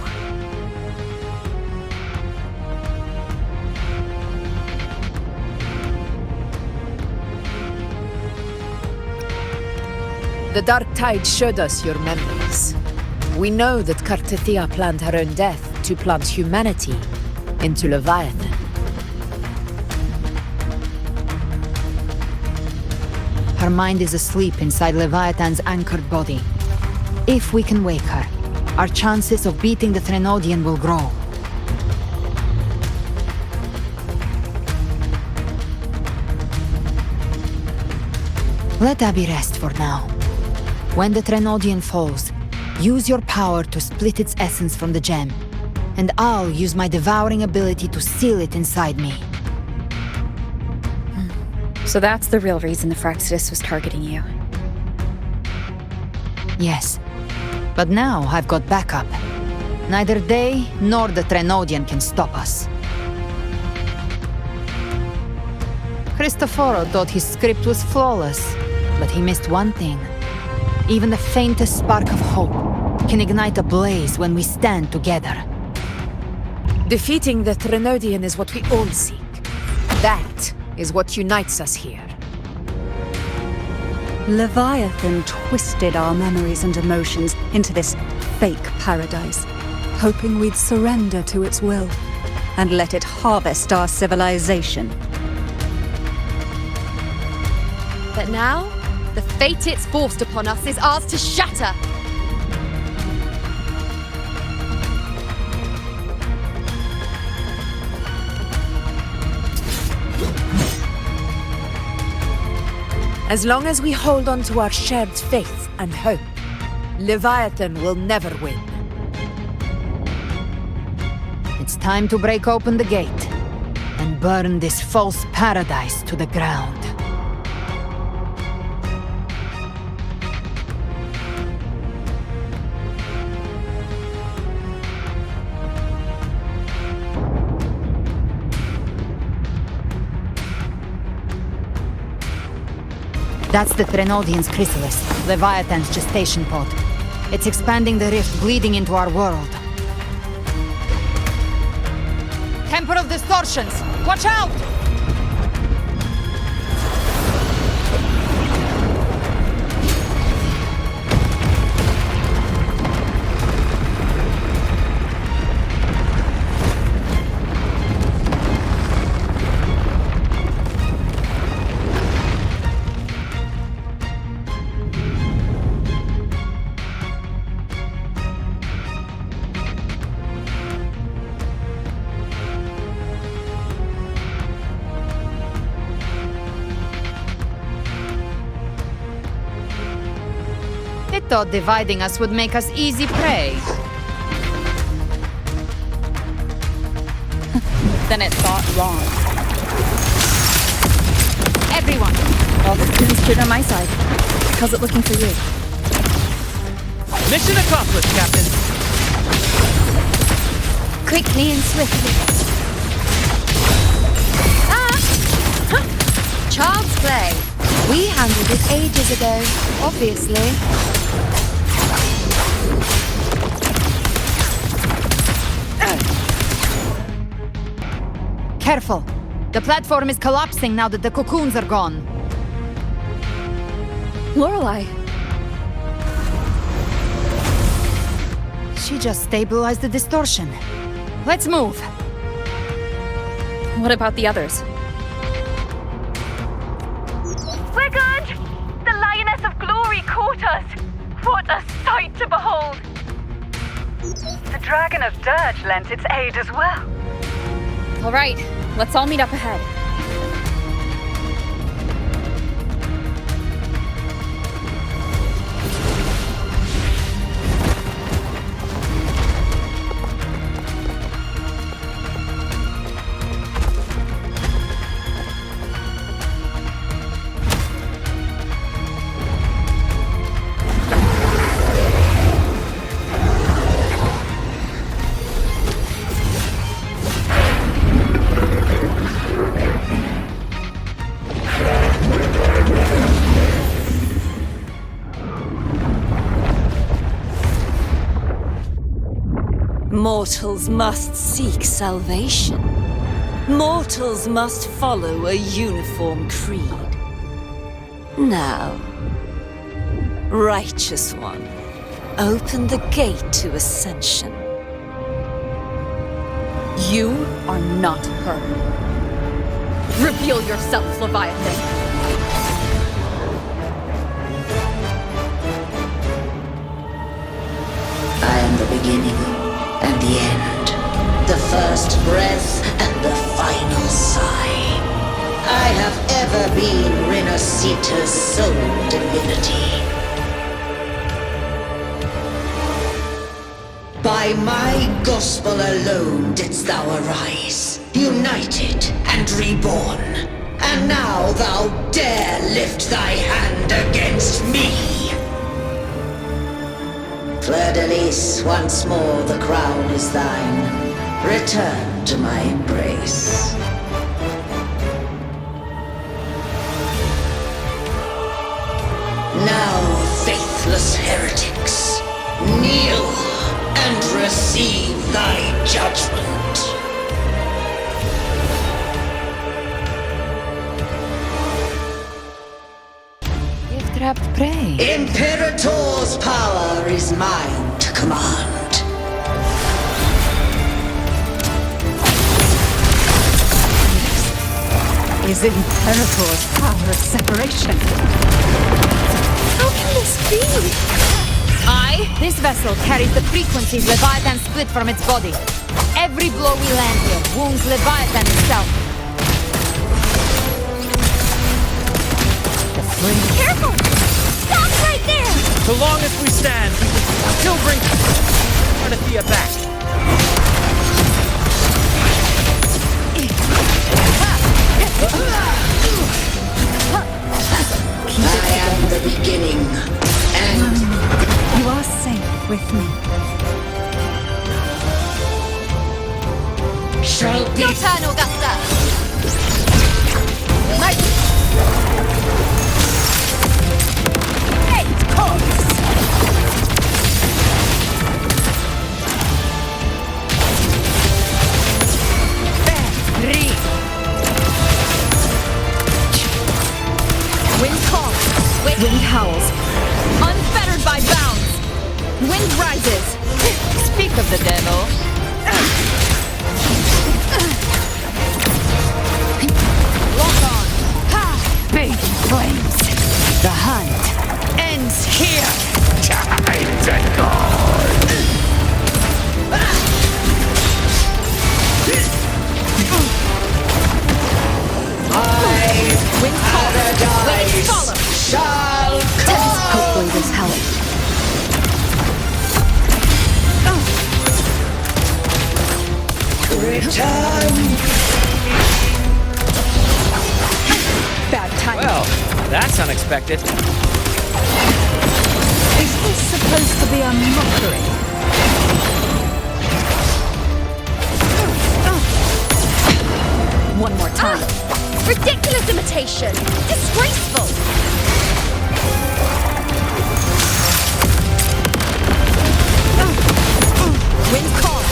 The Dark Tide showed us your memories. We know that Kartithia planned her own death to plant humanity into Leviathan. Her mind is asleep inside Leviathan's anchored body. If we can wake her, our chances of beating the Threnodian will grow. Let Abby rest for now. When the Threnodian falls, use your power to split its essence from the gem, and I'll use my devouring ability to seal it inside me. So that's the real reason the Fraxidus was targeting you. Yes, but now I've got backup. Neither they nor the Threnodian can stop us. Cristoforo thought his script was flawless, but he missed one thing. Even the faintest spark of hope can ignite a blaze when we stand together. Defeating the Threnodian is what we all seek. That is what unites us here. Leviathan twisted our memories and emotions into this fake paradise, hoping we'd surrender to its will and let it harvest our civilization. But now, the fate it's forced upon us is ours to shatter. As long as we hold on to our shared faith and hope, Leviathan will never win. It's time to break open the gate and burn this false paradise to the ground. That's the Threnodian's chrysalis, Leviathan's gestation pod. It's expanding the rift, bleeding into our world. Temper of Distortions! Watch out! I thought dividing us would make us easy prey. Then it thought wrong. Everyone! All the pins cleared on my side. How's it looking for you? Mission accomplished, Captain. Quickly and swiftly. Child's play. We handled it ages ago, obviously. Careful! The platform is collapsing now that the cocoons are gone. Lorelei. She just stabilized the distortion. Let's move. What about the others? We're good! The Lioness of Glory caught us! What a sight to behold! The Dragon of Dirge lent its aid as well. All right, let's all meet up ahead. Mortals must seek salvation. Mortals must follow a uniform creed. Now, Righteous One, open the gate to ascension. You are not her. Reveal yourself, Leviathan. I am the beginning and the end, the first breath and the final sigh. I have ever been Rinascita's sole divinity. By my gospel alone didst thou arise, united and reborn. And now thou dare lift thy hand against me! Fleur-de-Lis, once more the crown is thine. Return to my embrace. Now, faithless heretics, kneel and receive thy judgment. Trapped prey. Imperator's power is mine to command. Is Imperator's power of separation? How can this be? This vessel carries the frequencies Leviathan split from its body. Every blow we land here wounds Leviathan himself. Careful! Stop right there! So long as we stand, we can still bring Rinascita back. I am the beginning, and you are safe with me. Shall be. Your turn, Augusta! Wind calls, wind howls, unfettered by bounds. Wind rises. Speak of the devil. Lock on. Ha! Big flames. The hunt ends here. Time to go. Wind calls, winds follow. Shall come. Hopefully this helps. Bad time. Well, that's unexpected. Is this supposed to be a mockery? One more time. Ridiculous imitation! Disgraceful! Wind calm.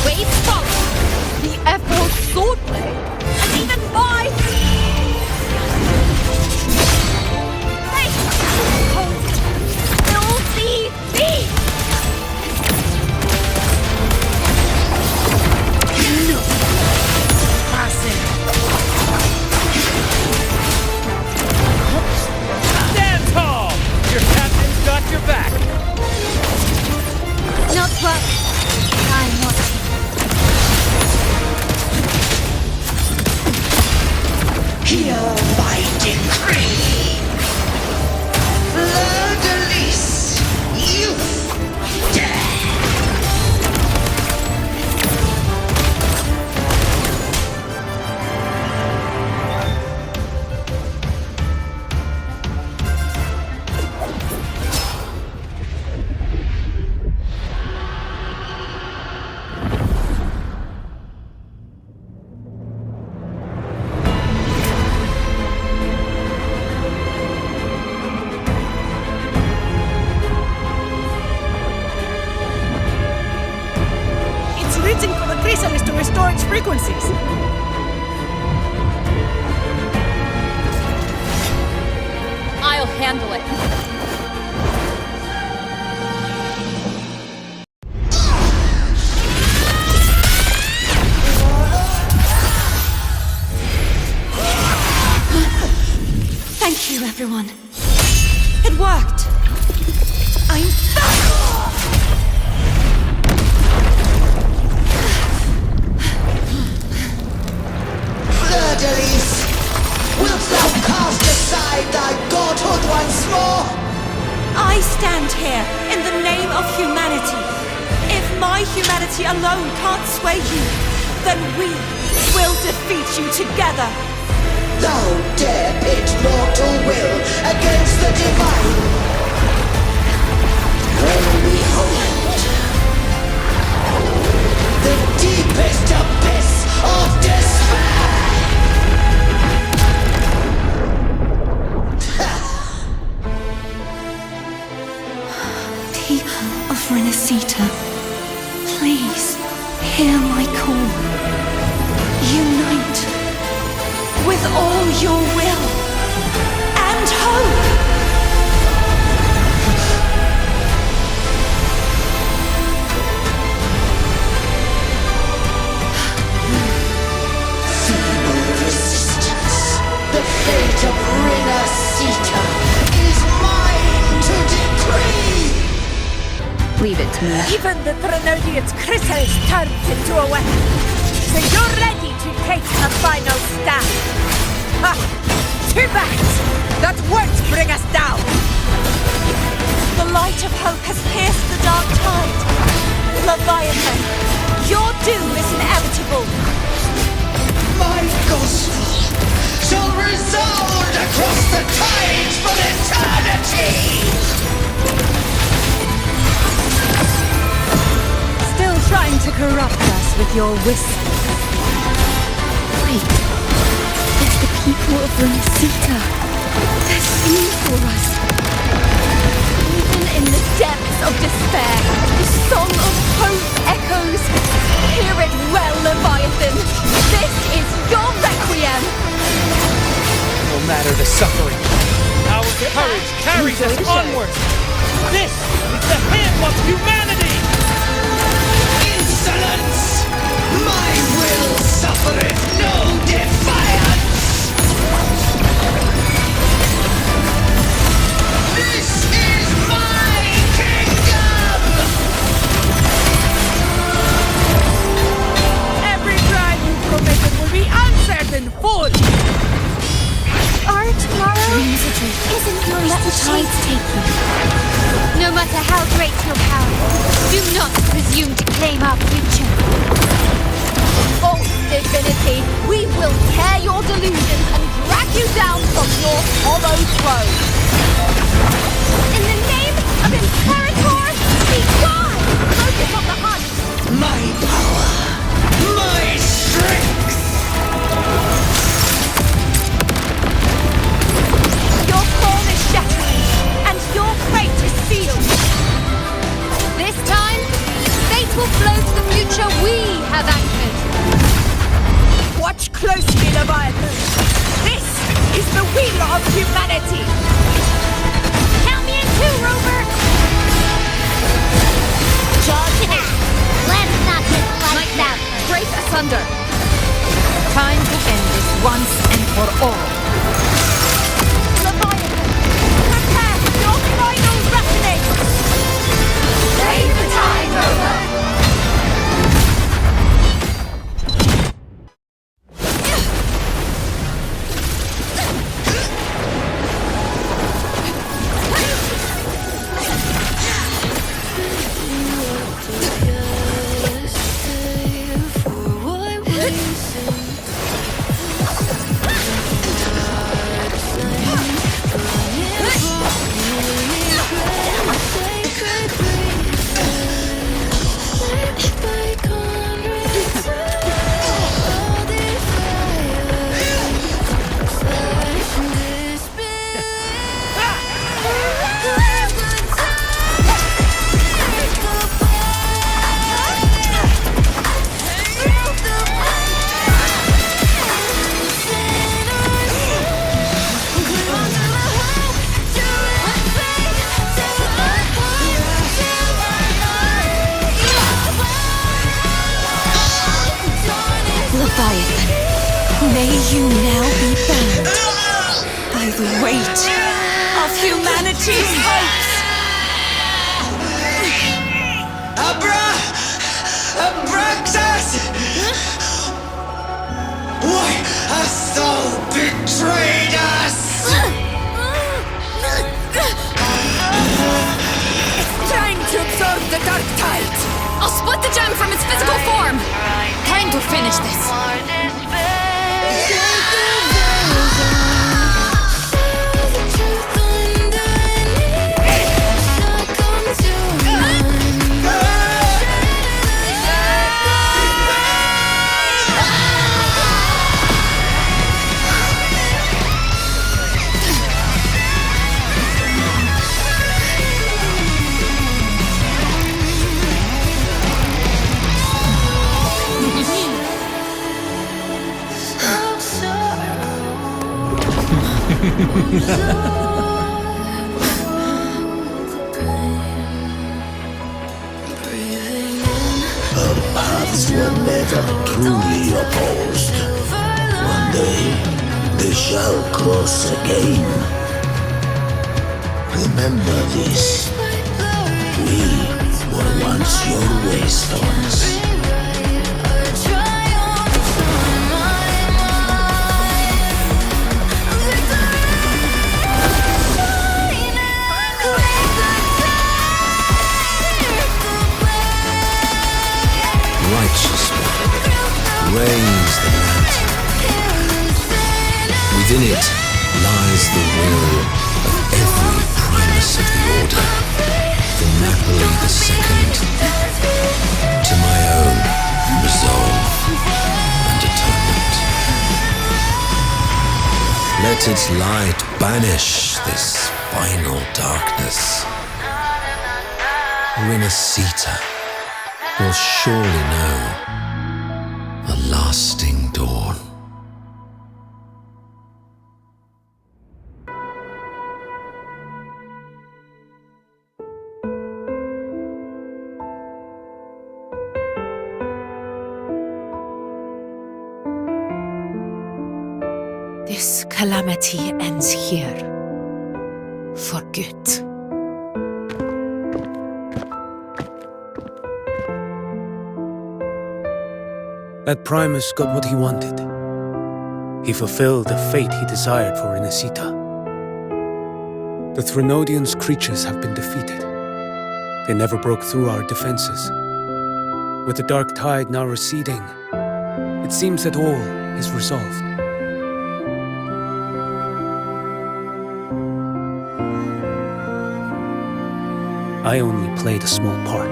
Waves follow! The F4 swordplay! And even my... Hey! Filthy thief! No! Passing! Stand tall! Your captain's got your back! Not what I'm watching. Hear my decree! Fleur-de-lis, youth, death! It's reaching for the chrysalis to restore its frequencies. I'll handle it. Thank you, everyone. It worked. I'm back! Fleur-de-lis, wilt thou cast aside thy godhood once more? I stand here in the name of humanity. If my humanity alone can't sway you, then we will defeat you together. Thou dare pit mortal will against the divine. Well, behold, the deepest abyss of despair. People of Rinascita, please hear my call. Unite with all your will and hope. Feeble resistance. The fate of Rinascita is mine to decree. Leave it to me. Even the Threnodian's chrysalis turned into a weapon. So you're ready to take the final stand. Ha! Too bad! That won't bring us down! The light of hope has pierced the dark tide. Leviathan, your doom is inevitable. My gospel shall resound across the tides for eternity! Still trying to corrupt us with your whispers. Wait, it's the people of Rinascita. They're singing for us. Even in the depths of despair, the song of hope echoes. Hear it well, Leviathan. This is your requiem. No matter the suffering, our courage carries us onward. This is the hymn of humanity. Insolence! My will suffereth no defiance! This is my kingdom! Every crime you committed will be answered in full! Our tomorrow isn't yours to shape. No matter how great your power, do not presume to claim our future. False divinity, we will tear your delusions and drag you down from your hollow throne. In the name of Imperator, be gone! Focus on the hunt! My power! My strength! Your form is shattering, and your fate is sealed. This time, fate will flow to the future we have anchored. Watch closely, Leviathan. This is the wheel of humanity. Count me in two, Rover! Charge it out! Let's not get lights out! Break asunder. Time to end this once and for all. Leviathan, prepare for your final reckoning! Save the time, Rover! Leviathan, may you now be bound by the weight of humanity's hopes. Abraxas! Why hast thou betrayed us? It's time to absorb the dark tide. I'll split the gem from its physical form! Time to finish this! Our paths were never truly opposed. One day, they shall cross again. Remember this. We were once your waystones. Righteous one reigns the mountain. Within it lies the will of every primus of the Order, from Napoli II to my own resolve and atonement. Let its light banish this final darkness. Rinascita will surely know a lasting dawn. This calamity ends here. For good. That Primus got what he wanted. He fulfilled the fate he desired for Rinascita. The Threnodians' creatures have been defeated. They never broke through our defenses. With the dark tide now receding, It seems that all is resolved. I only played a small part.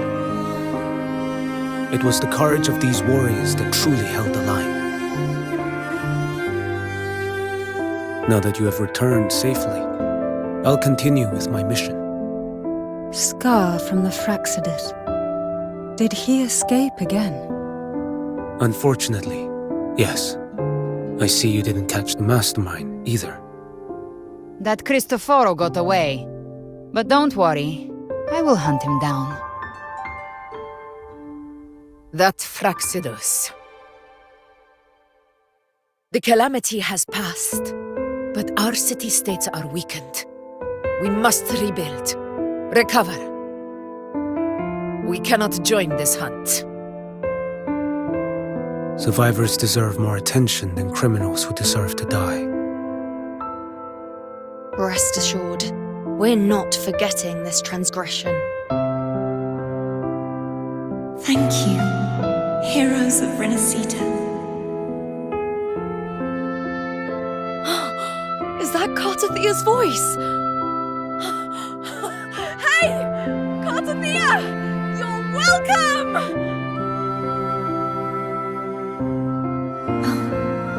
It was the courage of these warriors that truly held the line. Now that you have returned safely, I'll continue with my mission. Scar from the Fraxidus. Did he escape again? Unfortunately, yes. I see you didn't catch the mastermind either. That Cristoforo got away. But don't worry, I will hunt him down. That Fraxidus. The calamity has passed, but our city-states are weakened. We must rebuild, recover. We cannot join this hunt. Survivors deserve more attention than criminals who deserve to die. Rest assured, we're not forgetting this transgression. Thank you, heroes of Rinascita. Is that Cartathia's voice? Hey! Cartathia! You're welcome!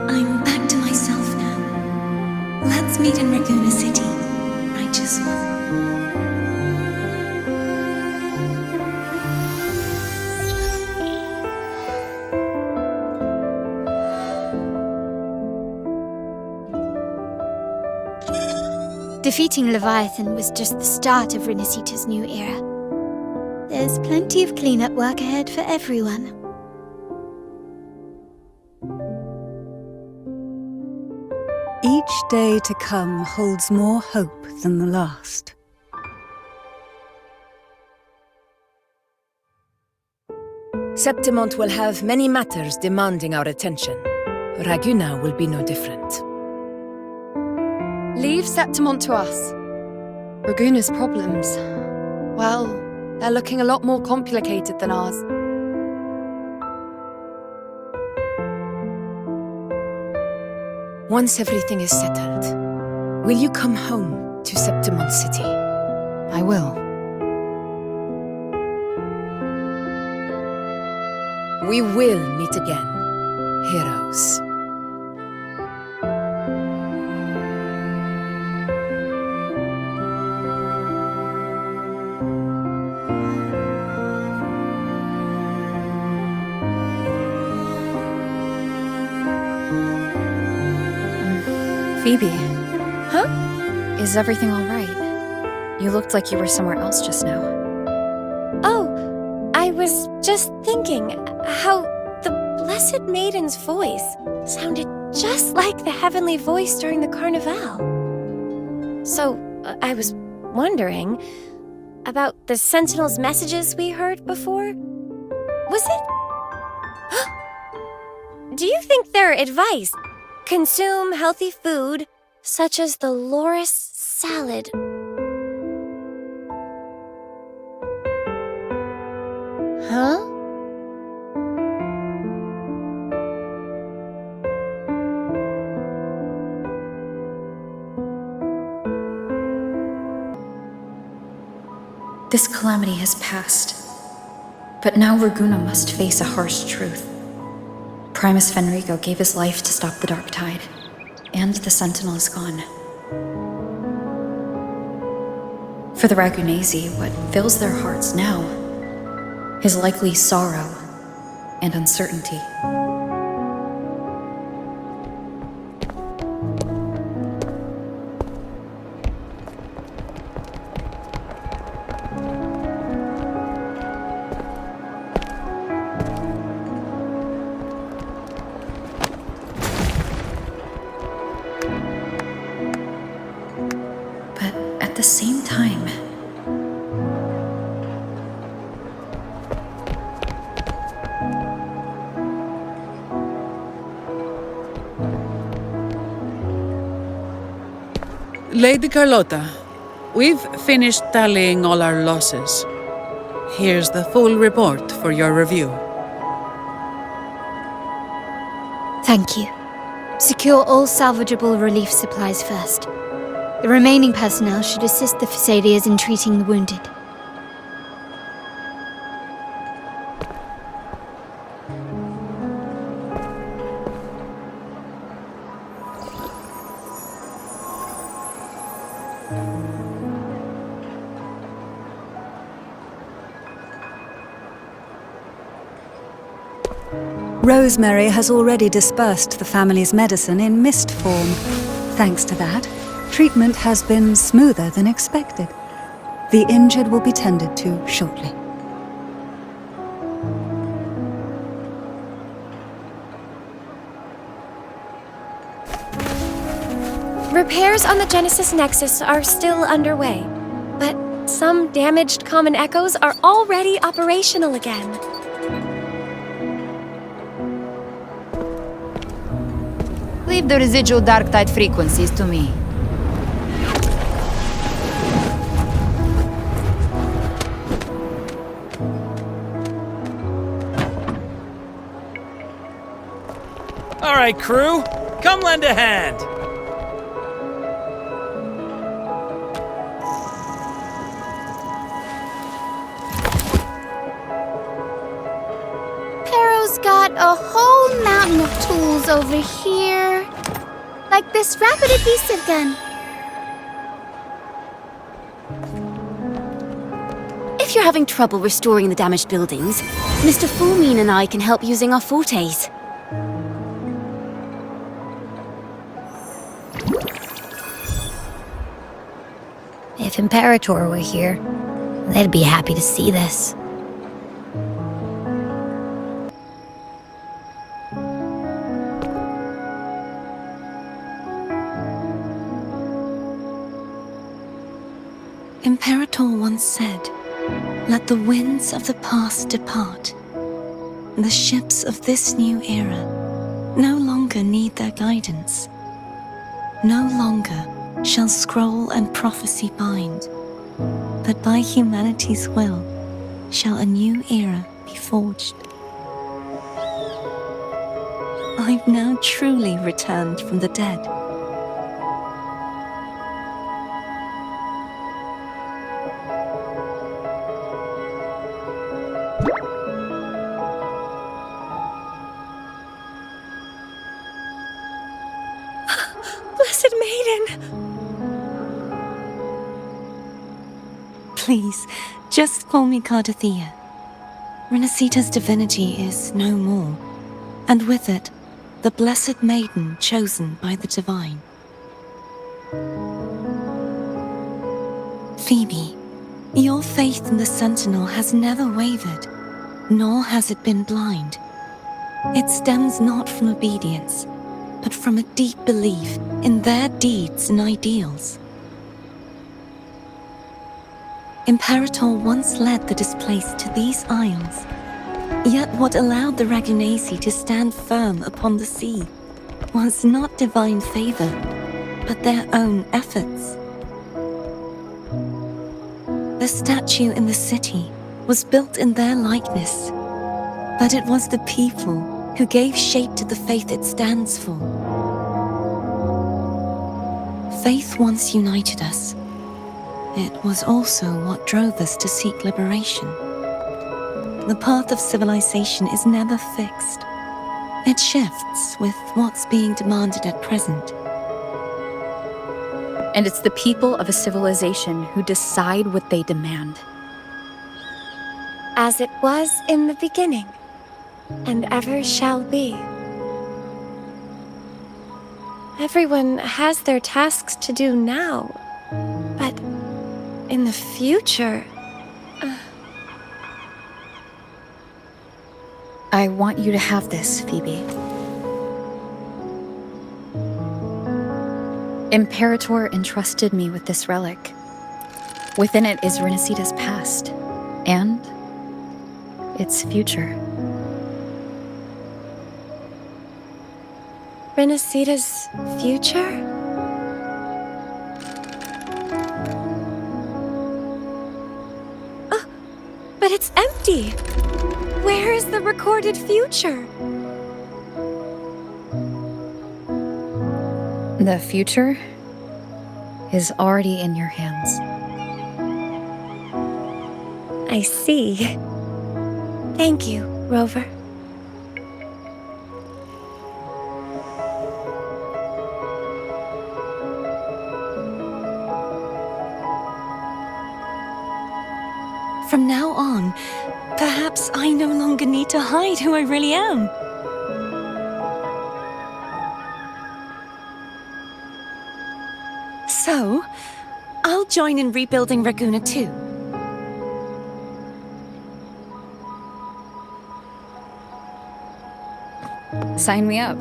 I'm back to myself now. Let's meet in Raguna City, righteous one. Defeating Leviathan was just the start of Rinascita's new era. There's plenty of cleanup work ahead for everyone. Each day to come holds more hope than the last. Septimont will have many matters demanding our attention. Raguna will be no different. Leave Septimont to us. Raguna's problems, well, they're looking a lot more complicated than ours. Once everything is settled, will you come home to Septimont City? I will. We will meet again, heroes. Phoebe. Huh? Is everything all right? You looked like you were somewhere else just now. Oh, I was just thinking how the Blessed Maiden's voice sounded just like the heavenly voice during the Carnival. So, I was wondering about the Sentinel's messages we heard before. Was it? Do you think their advice? Consume healthy food, such as the loris salad. Huh? This calamity has passed. But now Raguna must face a harsh truth. Primus Fenrico gave his life to stop the Dark Tide, and the Sentinel is gone. For the Ragunesi, what fills their hearts now is likely sorrow and uncertainty. At the same time, Lady Carlotta, we've finished tallying all our losses. Here's the full report for your review. Thank you. Secure all salvageable relief supplies first. The remaining personnel should assist the Phasaelias in treating the wounded. Rosemary has already dispersed the family's medicine in mist form. Thanks to that, treatment has been smoother than expected. The injured will be tended to shortly. Repairs on the Genesis Nexus are still underway, but some damaged common echoes are already operational again. Leave the residual dark tide frequencies to me. All right, crew, come lend a hand. Pero's got a whole mountain of tools over here. Like this rapid adhesive gun. If you're having trouble restoring the damaged buildings, Mr. Fulmine and I can help using our fortes. If Imperator were here, they'd be happy to see this. Imperator once said, "Let the winds of the past depart. The ships of this new era no longer need their guidance. No longer shall scroll and prophecy bind, but by humanity's will shall a new era be forged." I've now truly returned from the dead. Blessed Maiden! Please, just call me Cardathea. Rinascita's divinity is no more, and with it, the Blessed Maiden chosen by the Divine. Phoebe, your faith in the Sentinel has never wavered, nor has it been blind. It stems not from obedience, but from a deep belief in their deeds and ideals. Imperator once led the displaced to these isles, yet what allowed the Ragunasi to stand firm upon the sea was not divine favor, but their own efforts. The statue in the city was built in their likeness, but it was the people who gave shape to the faith it stands for. Faith once united us. It was also what drove us to seek liberation. The path of civilization is never fixed. It shifts with what's being demanded at present. And it's the people of a civilization who decide what they demand. As it was in the beginning, and ever shall be. Everyone has their tasks to do now, but in the future... I want you to have this, Phoebe. Imperator entrusted me with this relic. Within it is Rinascita's past, and its future. Rinascita's future? Oh, but it's empty! Where is the recorded future? The future is already in your hands. I see. Thank you, Rover. From now on, perhaps I no longer need to hide who I really am. So, I'll join in rebuilding Raguna too. Sign me up.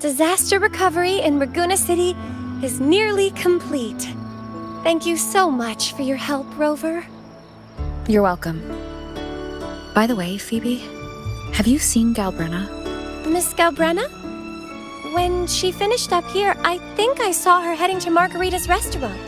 Disaster recovery in Raguna City is nearly complete. Thank you so much for your help, Rover. You're welcome. By the way, Phoebe, have you seen Galbrena? Miss Galbrena? When she finished up here, I think I saw her heading to Margarita's restaurant.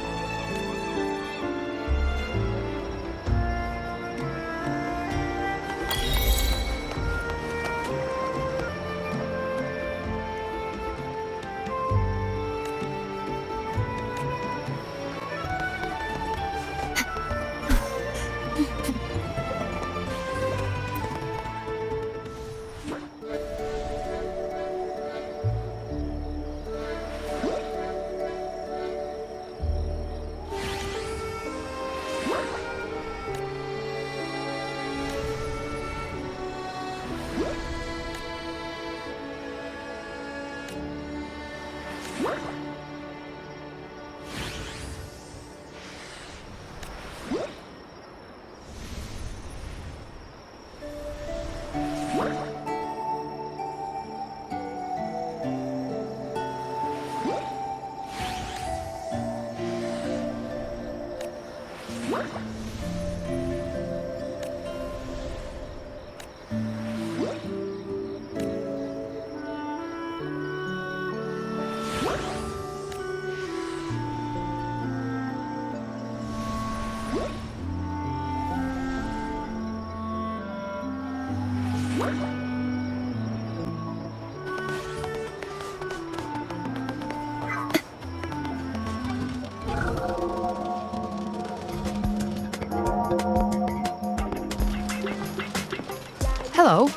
Hello.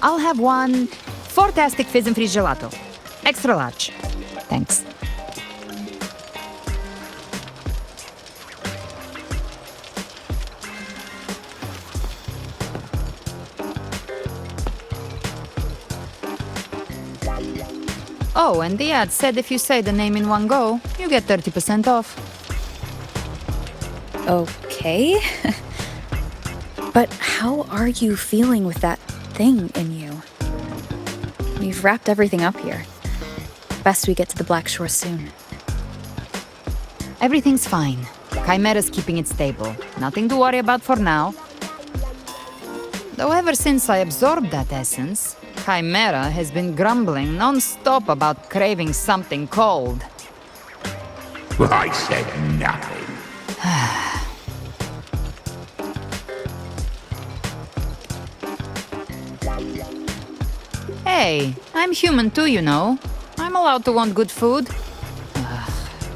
I'll have one fantastic fizz and freeze gelato. Extra large. Thanks. Oh, and the ad said if you say the name in one go, you get 30% off. Okay. But how are you feeling with that thing in you? We've wrapped everything up here. Best we get to the Black Shore soon. Everything's fine. Chimera's keeping it stable. Nothing to worry about for now. Though ever since I absorbed that essence, Chimera has been grumbling non-stop about craving something cold. I said nothing. Hey, I'm human too, you know. I'm allowed to want good food.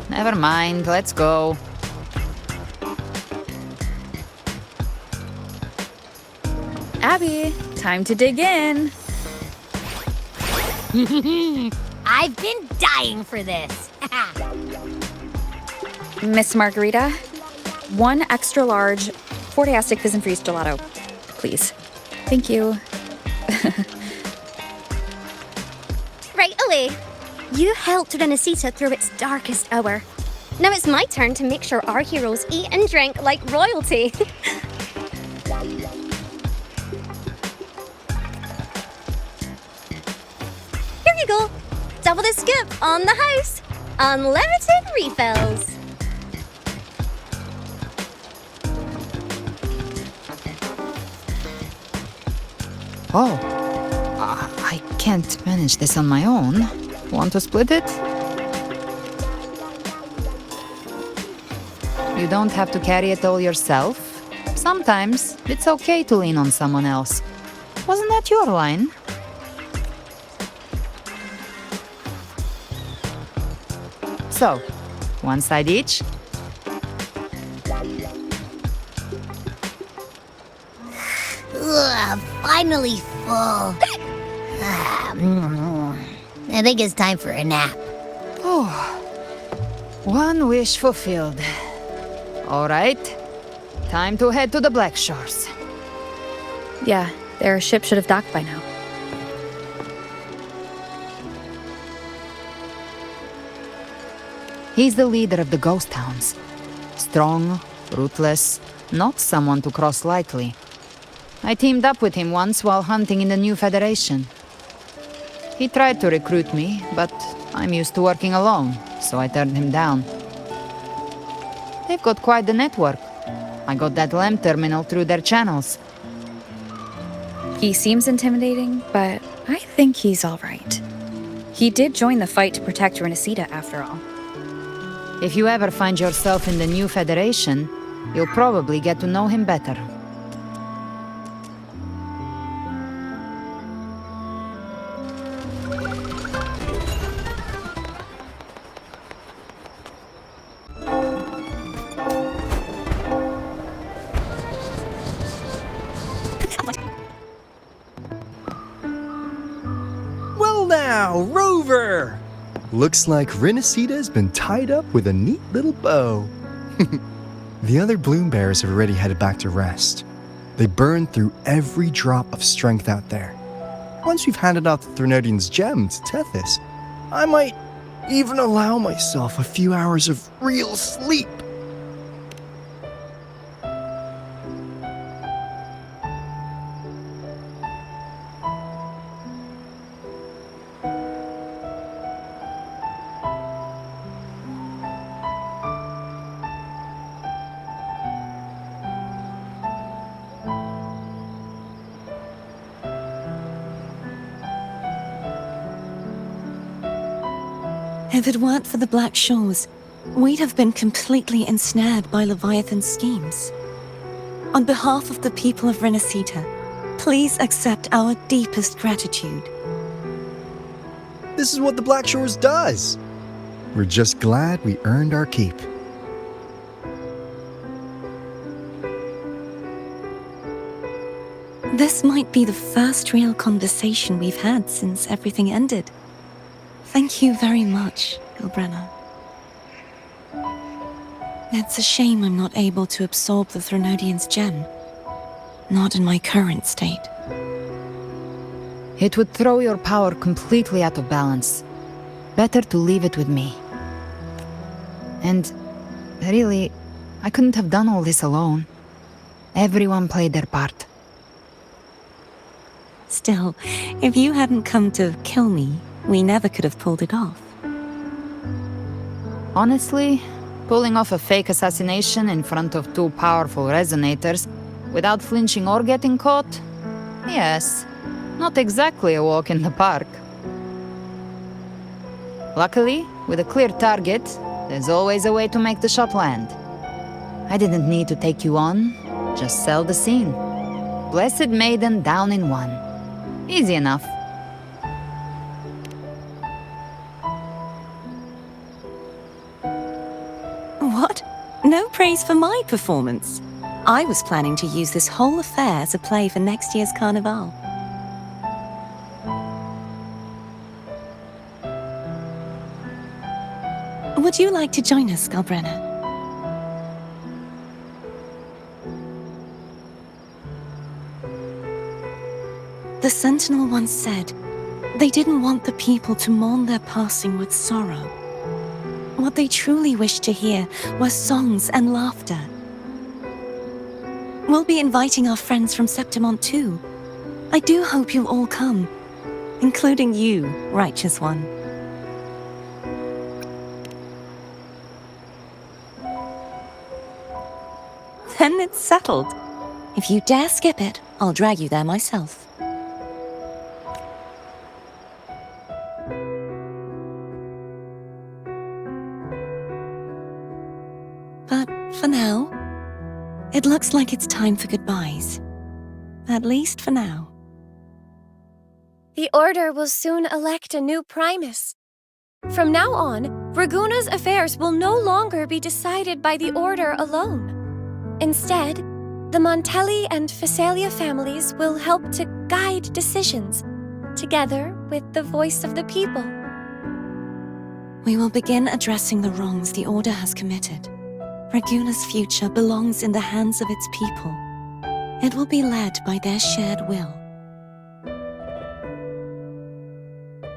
Never mind, let's go. Abby, time to dig in. I've been dying for this. Miss Margarita, one extra large fantastic fizz and freeze gelato, please. Thank you. Right away. You helped Rinascita through its darkest hour. Now it's my turn to make sure our heroes eat and drink like royalty. Here you go. Double the scoop on the house. Unlimited refills. Oh, I can't manage this on my own. Want to split it? You don't have to carry it all yourself. Sometimes it's okay to lean on someone else. Wasn't that your line? So, one side each. Ugh, finally full. I think it's time for a nap. Oh, one wish fulfilled. All right, time to head to the Black Shores. Yeah, their ship should have docked by now. He's the leader of the ghost towns. Strong, ruthless, not someone to cross lightly. I teamed up with him once while hunting in the new Federation. He tried to recruit me, but I'm used to working alone, so I turned him down. They've got quite the network. I got that LEM terminal through their channels. He seems intimidating, but I think he's all right. He did join the fight to protect Rinascita, after all. If you ever find yourself in the new Federation, you'll probably get to know him better. Well now, Rover! Looks like Rinascita's been tied up with a neat little bow. The other bloom bearers have already headed back to rest. They burned through every drop of strength out there. Once we've handed out the Threnodian's gem to Tethys, I might even allow myself a few hours of real sleep. If it weren't for the Black Shores, we'd have been completely ensnared by Leviathan's schemes. On behalf of the people of Rinascita, Please accept our deepest gratitude. This is what the Black Shores does. We're just glad we earned our keep. This might be the first real conversation we've had since everything ended. Thank you very much, galbrena. It's a shame I'm not able to absorb the Threnodian's gem. Not in my current state. It would throw your power completely out of balance. Better to leave it with me. And really, I couldn't have done all this alone. Everyone played their part. Still, if you hadn't come to kill me, we never could have pulled it off. Honestly, pulling off a fake assassination in front of two powerful resonators without flinching or getting caught? Yes, not exactly a walk in the park. Luckily, with a clear target, there's always a way to make the shot land. I didn't need to take you on, just sell the scene. Blessed Maiden down in one. Easy enough. What? No praise for my performance. I was planning to use this whole affair as a play for next year's Carnival. Would you like to join us, galbrena? The Sentinel once said, they didn't want the people to mourn their passing with sorrow. What they truly wished to hear were songs and laughter. We'll be inviting our friends from Septimont too. I do hope you'll all come, including you, righteous one. Then it's settled. If you dare skip it, I'll drag you there myself. But for now, it looks like it's time for goodbyes. At least for now. The Order will soon elect a new Primus. From now on, Raguna's affairs will no longer be decided by the Order alone. Instead, the Montelli and Phasalia families will help to guide decisions, together with the voice of the people. We will begin addressing the wrongs the Order has committed. Raguna's future belongs in the hands of its people. It will be led by their shared will.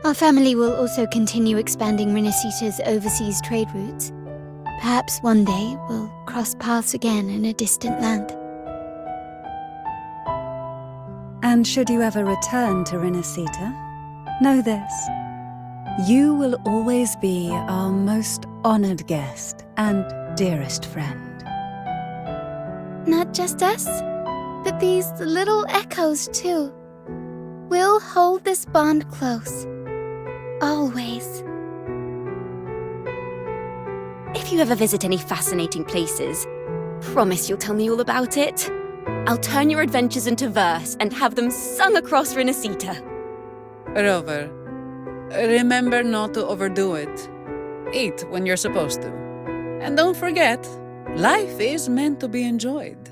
Our family will also continue expanding Rinascita's overseas trade routes. Perhaps one day we'll cross paths again in a distant land. And should you ever return to Rinascita, know this. You will always be our most honored guest and dearest friend. Not just us, but these little echoes too. We'll hold this bond close. Always. If you ever visit any fascinating places, promise you'll tell me all about it. I'll turn your adventures into verse and have them sung across Rinascita. Rover, remember not to overdo it. Eat when you're supposed to. And don't forget, life is meant to be enjoyed.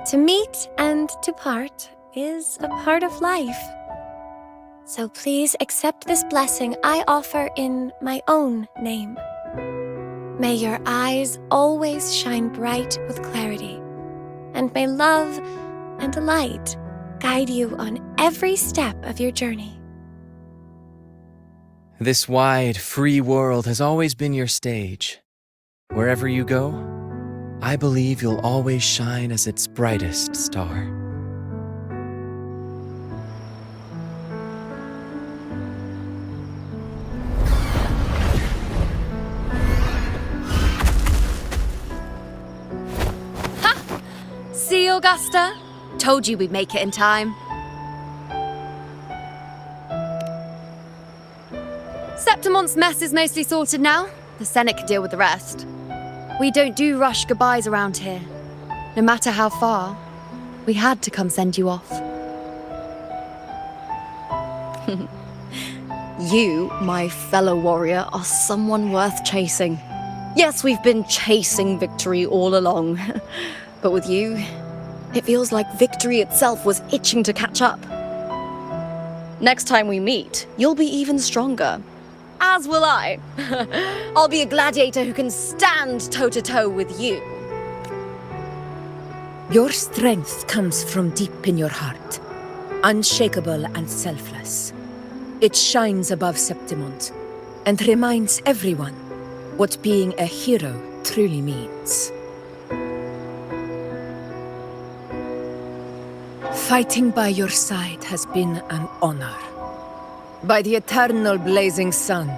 To meet and to part is a part of life. So please accept this blessing I offer in my own name. May your eyes always shine bright with clarity, and may love and light guide you on every step of your journey. This wide, free world has always been your stage. Wherever you go, I believe you'll always shine as its brightest star. See, Augusta? Told you we'd make it in time. Septimont's mess is mostly sorted now. The Senate can deal with the rest. We don't do rush goodbyes around here, no matter how far. We had to come send you off. You, my fellow warrior, are someone worth chasing. Yes, we've been chasing victory all along. But with you, it feels like victory itself was itching to catch up. Next time we meet, you'll be even stronger. As will I. I'll be a gladiator who can stand toe-to-toe with you. Your strength comes from deep in your heart, unshakable and selfless. It shines above Septimont and reminds everyone what being a hero truly means. Fighting by your side has been an honor. By the eternal blazing sun,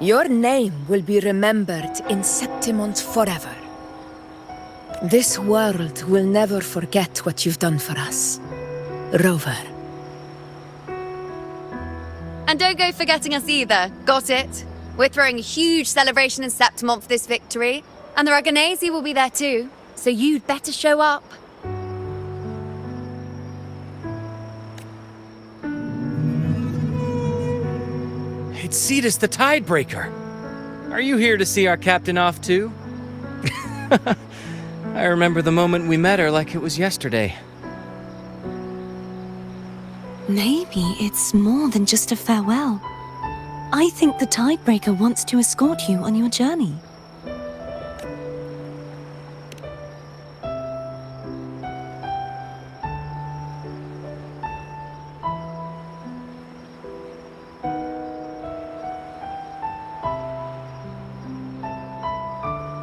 your name will be remembered in Septimont forever. This world will never forget what you've done for us, Rover. And don't go forgetting us either, got it? We're throwing a huge celebration in Septimont for this victory, and the Raganesi will be there too, so you'd better show up. It's Cetus the Tidebreaker. Are you here to see our captain off too? I remember the moment we met her like it was yesterday. Maybe it's more than just a farewell. I think the Tidebreaker wants to escort you on your journey.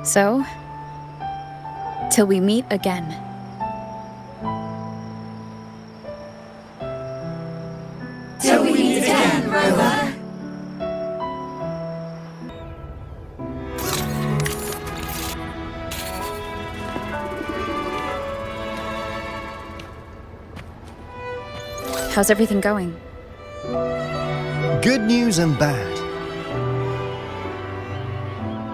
So, till we meet again. Till we meet again, Rover. How's everything going? Good news and bad.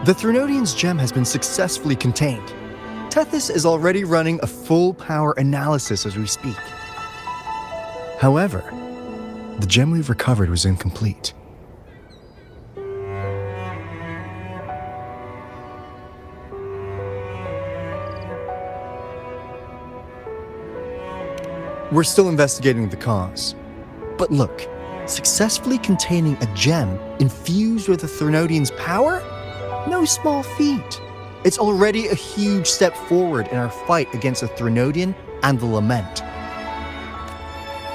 The Threnodian's gem has been successfully contained. Tethys is already running a full power analysis as we speak. However, the gem we've recovered was incomplete. We're still investigating the cause. But look, successfully containing a gem infused with the Threnodian's power? No small feat. It's already a huge step forward in our fight against the Threnodian and the Lament.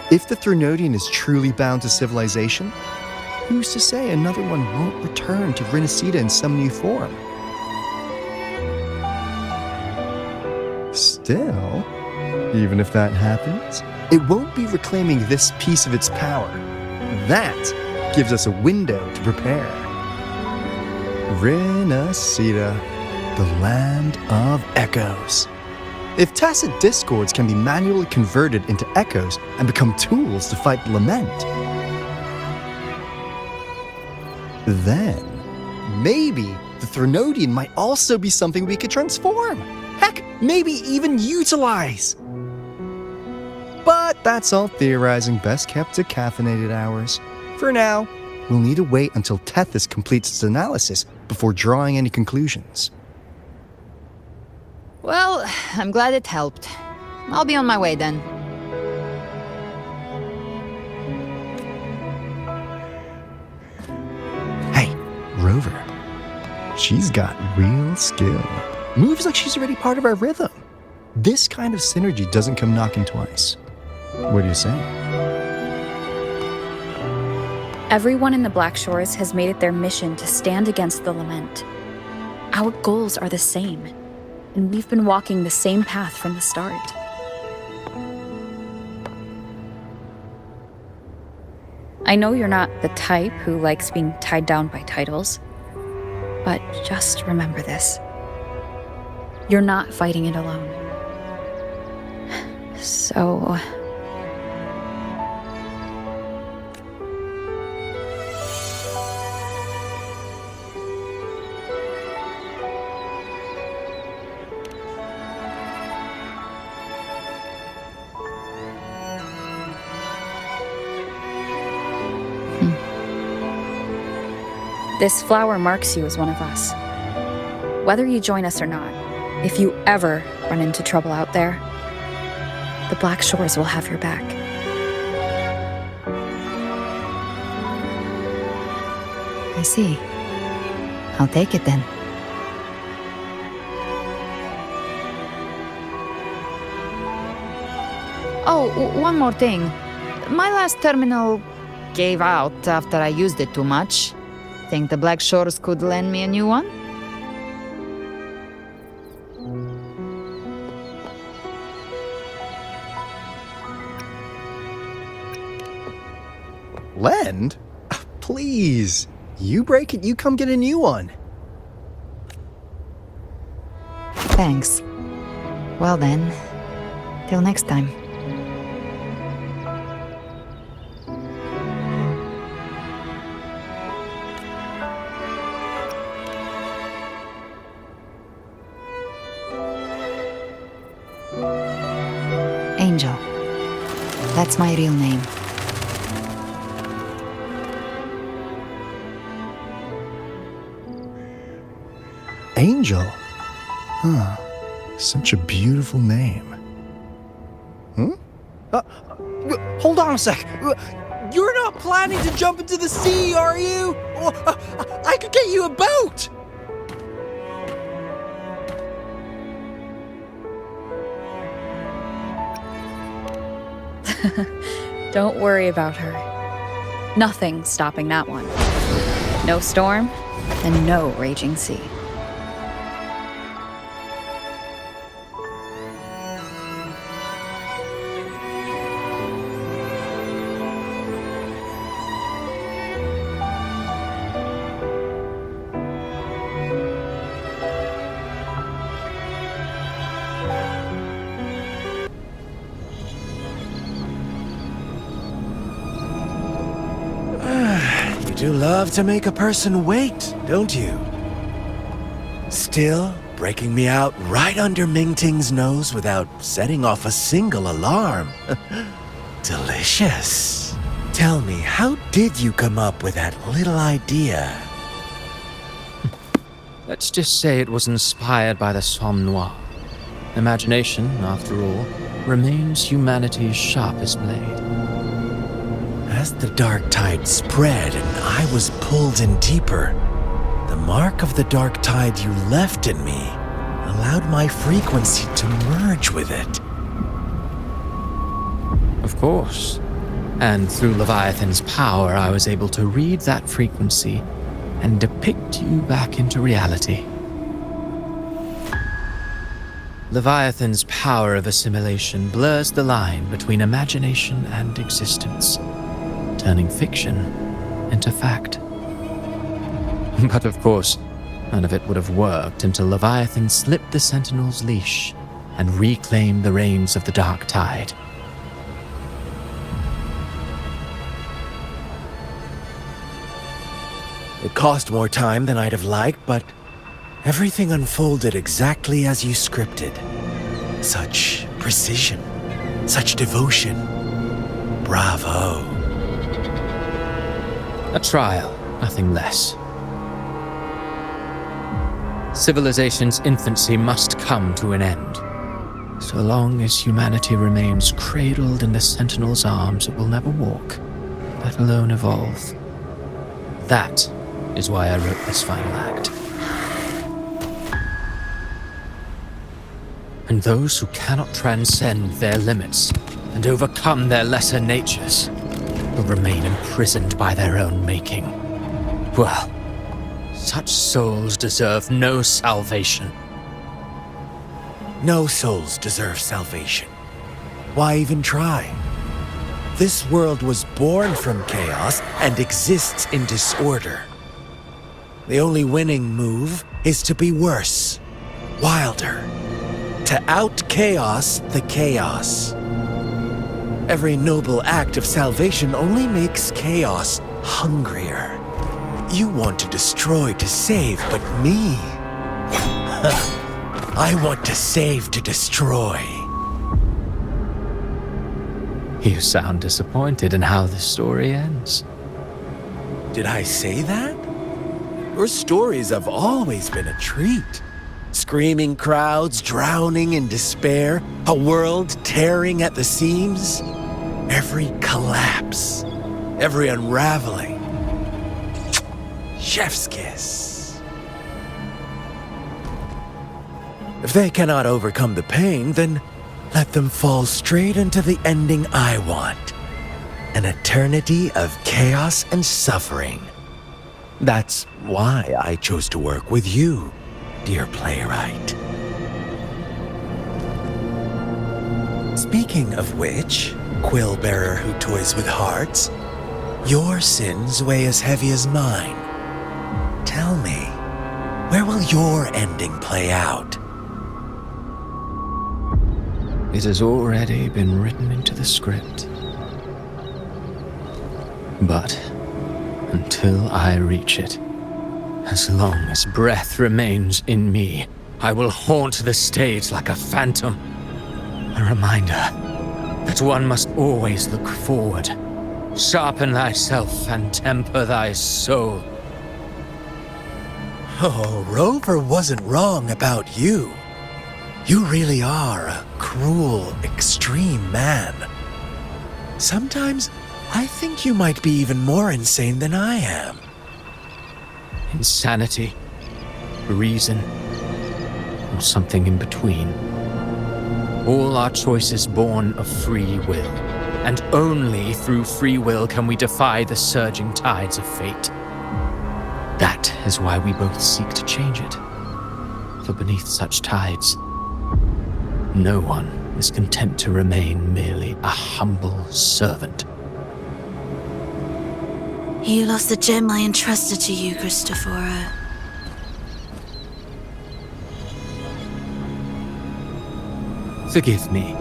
If the Threnodian is truly bound to civilization, who's to say another one won't return to Rinascita in some new form? Still, even if that happens, it won't be reclaiming this piece of its power. That gives us a window to prepare. Rinascita, the land of echoes. If tacit discords can be manually converted into echoes and become tools to fight the Lament, then maybe the Threnodian might also be something we could transform. Heck, maybe even utilize. But that's all theorizing best kept to caffeinated hours. For now, we'll need to wait until Tethys completes its analysis before drawing any conclusions. Well, I'm glad it helped. I'll be on my way then. Hey, Rover. She's got real skill. Moves like she's already part of our rhythm. This kind of synergy doesn't come knocking twice. What do you say? Everyone in the Black Shores has made it their mission to stand against the Lament. Our goals are the same, and we've been walking the same path from the start. I know you're not the type who likes being tied down by titles, but just remember this. You're not fighting it alone. So... This flower marks you as one of us. Whether you join us or not, if you ever run into trouble out there, the Black Shores will have your back. I see. I'll take it then. Oh, one more thing. My last terminal gave out after I used it too much. Think the Black Shores could lend me a new one? Lend? Please. You break it, you come get a new one. Thanks. Well then, till next time. Angel. That's my real name. Angel? Huh. Such a beautiful name. Hold on a sec. You're not planning to jump into the sea, are you? I could get you a boat! Don't worry about her. Nothing's stopping that one. No storm, and no raging sea. You do love to make a person wait, don't you? Still, breaking me out right under Mingting's nose without setting off a single alarm. Delicious. Tell me, how did you come up with that little idea? Let's just say it was inspired by the Somme Noire. Imagination, after all, remains humanity's sharpest blade. As the dark tide spread and I was pulled in deeper, the mark of the dark tide you left in me allowed my frequency to merge with it. Of course. And through Leviathan's power, I was able to read that frequency and depict you back into reality. Leviathan's power of assimilation blurs the line between imagination and existence, turning fiction into fact. But of course, none of it would have worked until Leviathan slipped the Sentinel's leash and reclaimed the reins of the Dark Tide. It cost more time than I'd have liked, but everything unfolded exactly as you scripted. Such precision, such devotion. Bravo. A trial, nothing less. Civilization's infancy must come to an end. So long as humanity remains cradled in the Sentinel's arms, it will never walk, let alone evolve. That is why I wrote this final act. And those who cannot transcend their limits and overcome their lesser natures will remain imprisoned by their own making. Well, such souls deserve no salvation. No souls deserve salvation. Why even try? This world was born from chaos and exists in disorder. The only winning move is to be worse, wilder, to out-chaos the chaos. Every noble act of salvation only makes chaos hungrier. You want to destroy to save, but me? I want to save to destroy. You sound disappointed in how the story ends. Did I say that? Your stories have always been a treat. Screaming crowds drowning in despair, a world tearing at the seams. Every collapse, every unraveling. Chef's kiss. If they cannot overcome the pain, then let them fall straight into the ending I want. An eternity of chaos and suffering. That's why I chose to work with you, dear playwright. Speaking of which, quill bearer who toys with hearts, your sins weigh as heavy as mine. Tell me, where will your ending play out? It has already been written into the script. But until I reach it, as long as breath remains in me, I will haunt the stage like a phantom. A reminder that one must always look forward. Sharpen thyself and temper thy soul. Oh, Rover wasn't wrong about you. You really are a cruel, extreme man. Sometimes I think you might be even more insane than I am. Insanity, reason, or something in between. All our choices born of free will, and only through free will can we defy the surging tides of fate. That is why we both seek to change it. For beneath such tides, no one is content to remain merely a humble servant. You lost the gem I entrusted to you, Christophora. Forgive me,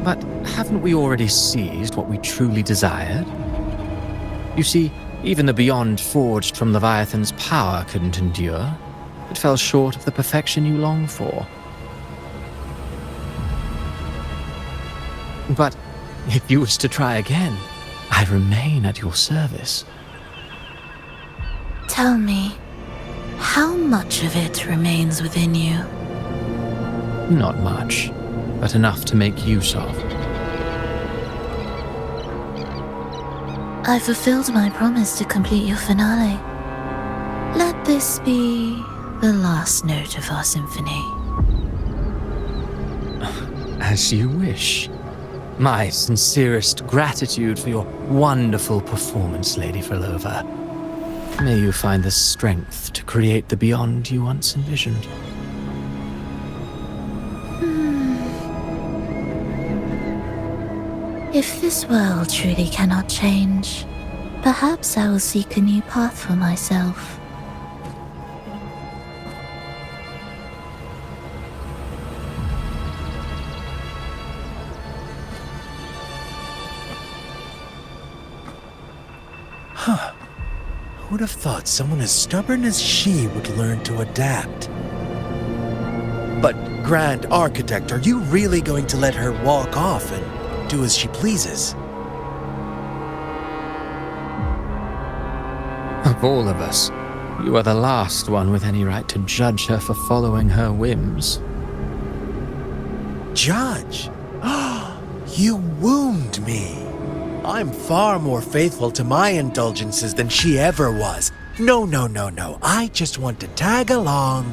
but haven't we already seized what we truly desired? You see, even the beyond forged from Leviathan's power couldn't endure. It fell short of the perfection you long for. But if you wish to try again, I remain at your service. Tell me, how much of it remains within you? Not much, but enough to make use of. I fulfilled my promise to complete your finale. Let this be the last note of our symphony. As you wish. My sincerest gratitude for your wonderful performance, Lady Frolova. May you find the strength to create the beyond you once envisioned. If this world truly cannot change, perhaps I will seek a new path for myself. Huh. Who'd have thought someone as stubborn as she would learn to adapt? But, Grand Architect, are you really going to let her walk off and do as she pleases? Of all of us, you are the last one with any right to judge her for following her whims. Judge? You wound me. I'm far more faithful to my indulgences than she ever was. No. I just want to tag along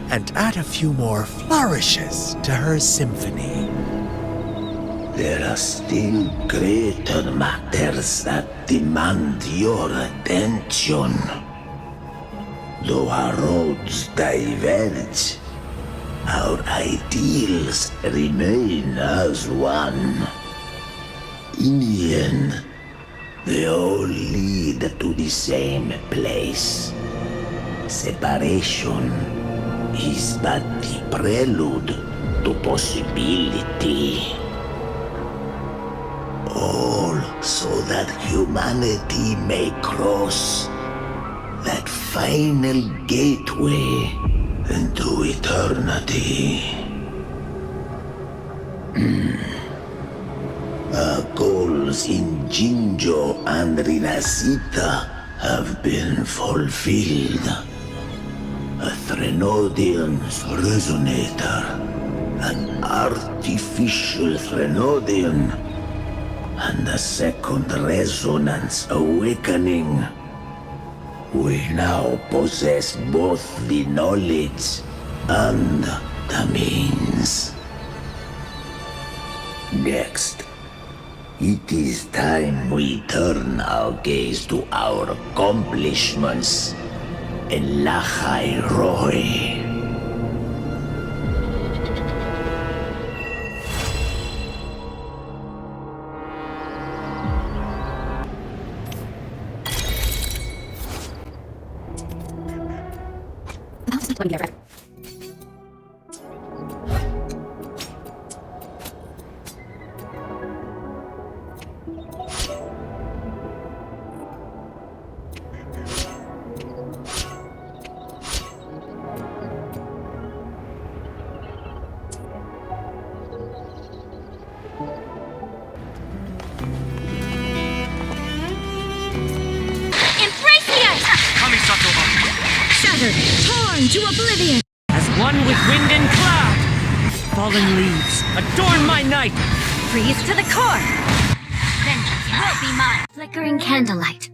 and add a few more flourishes to her symphony. There are still greater matters that demand your attention. Though our roads diverge, our ideals remain as one. In the end, they all lead to the same place. Separation is but the prelude to possibility. All so that humanity may cross that final gateway into eternity. Our goals in Jinjo and Rinascita have been fulfilled. A Threnodian's resonator, an artificial Threnodian, and a second resonance awakening. We now possess both the knowledge and the means. Next, it is time we turn our gaze to our accomplishments in Lahai Roi. Shattered, torn to oblivion! As one with wind and cloud! Fallen leaves, adorn my night! Freeze to the core! Vengeance will be mine. Flickering candlelight.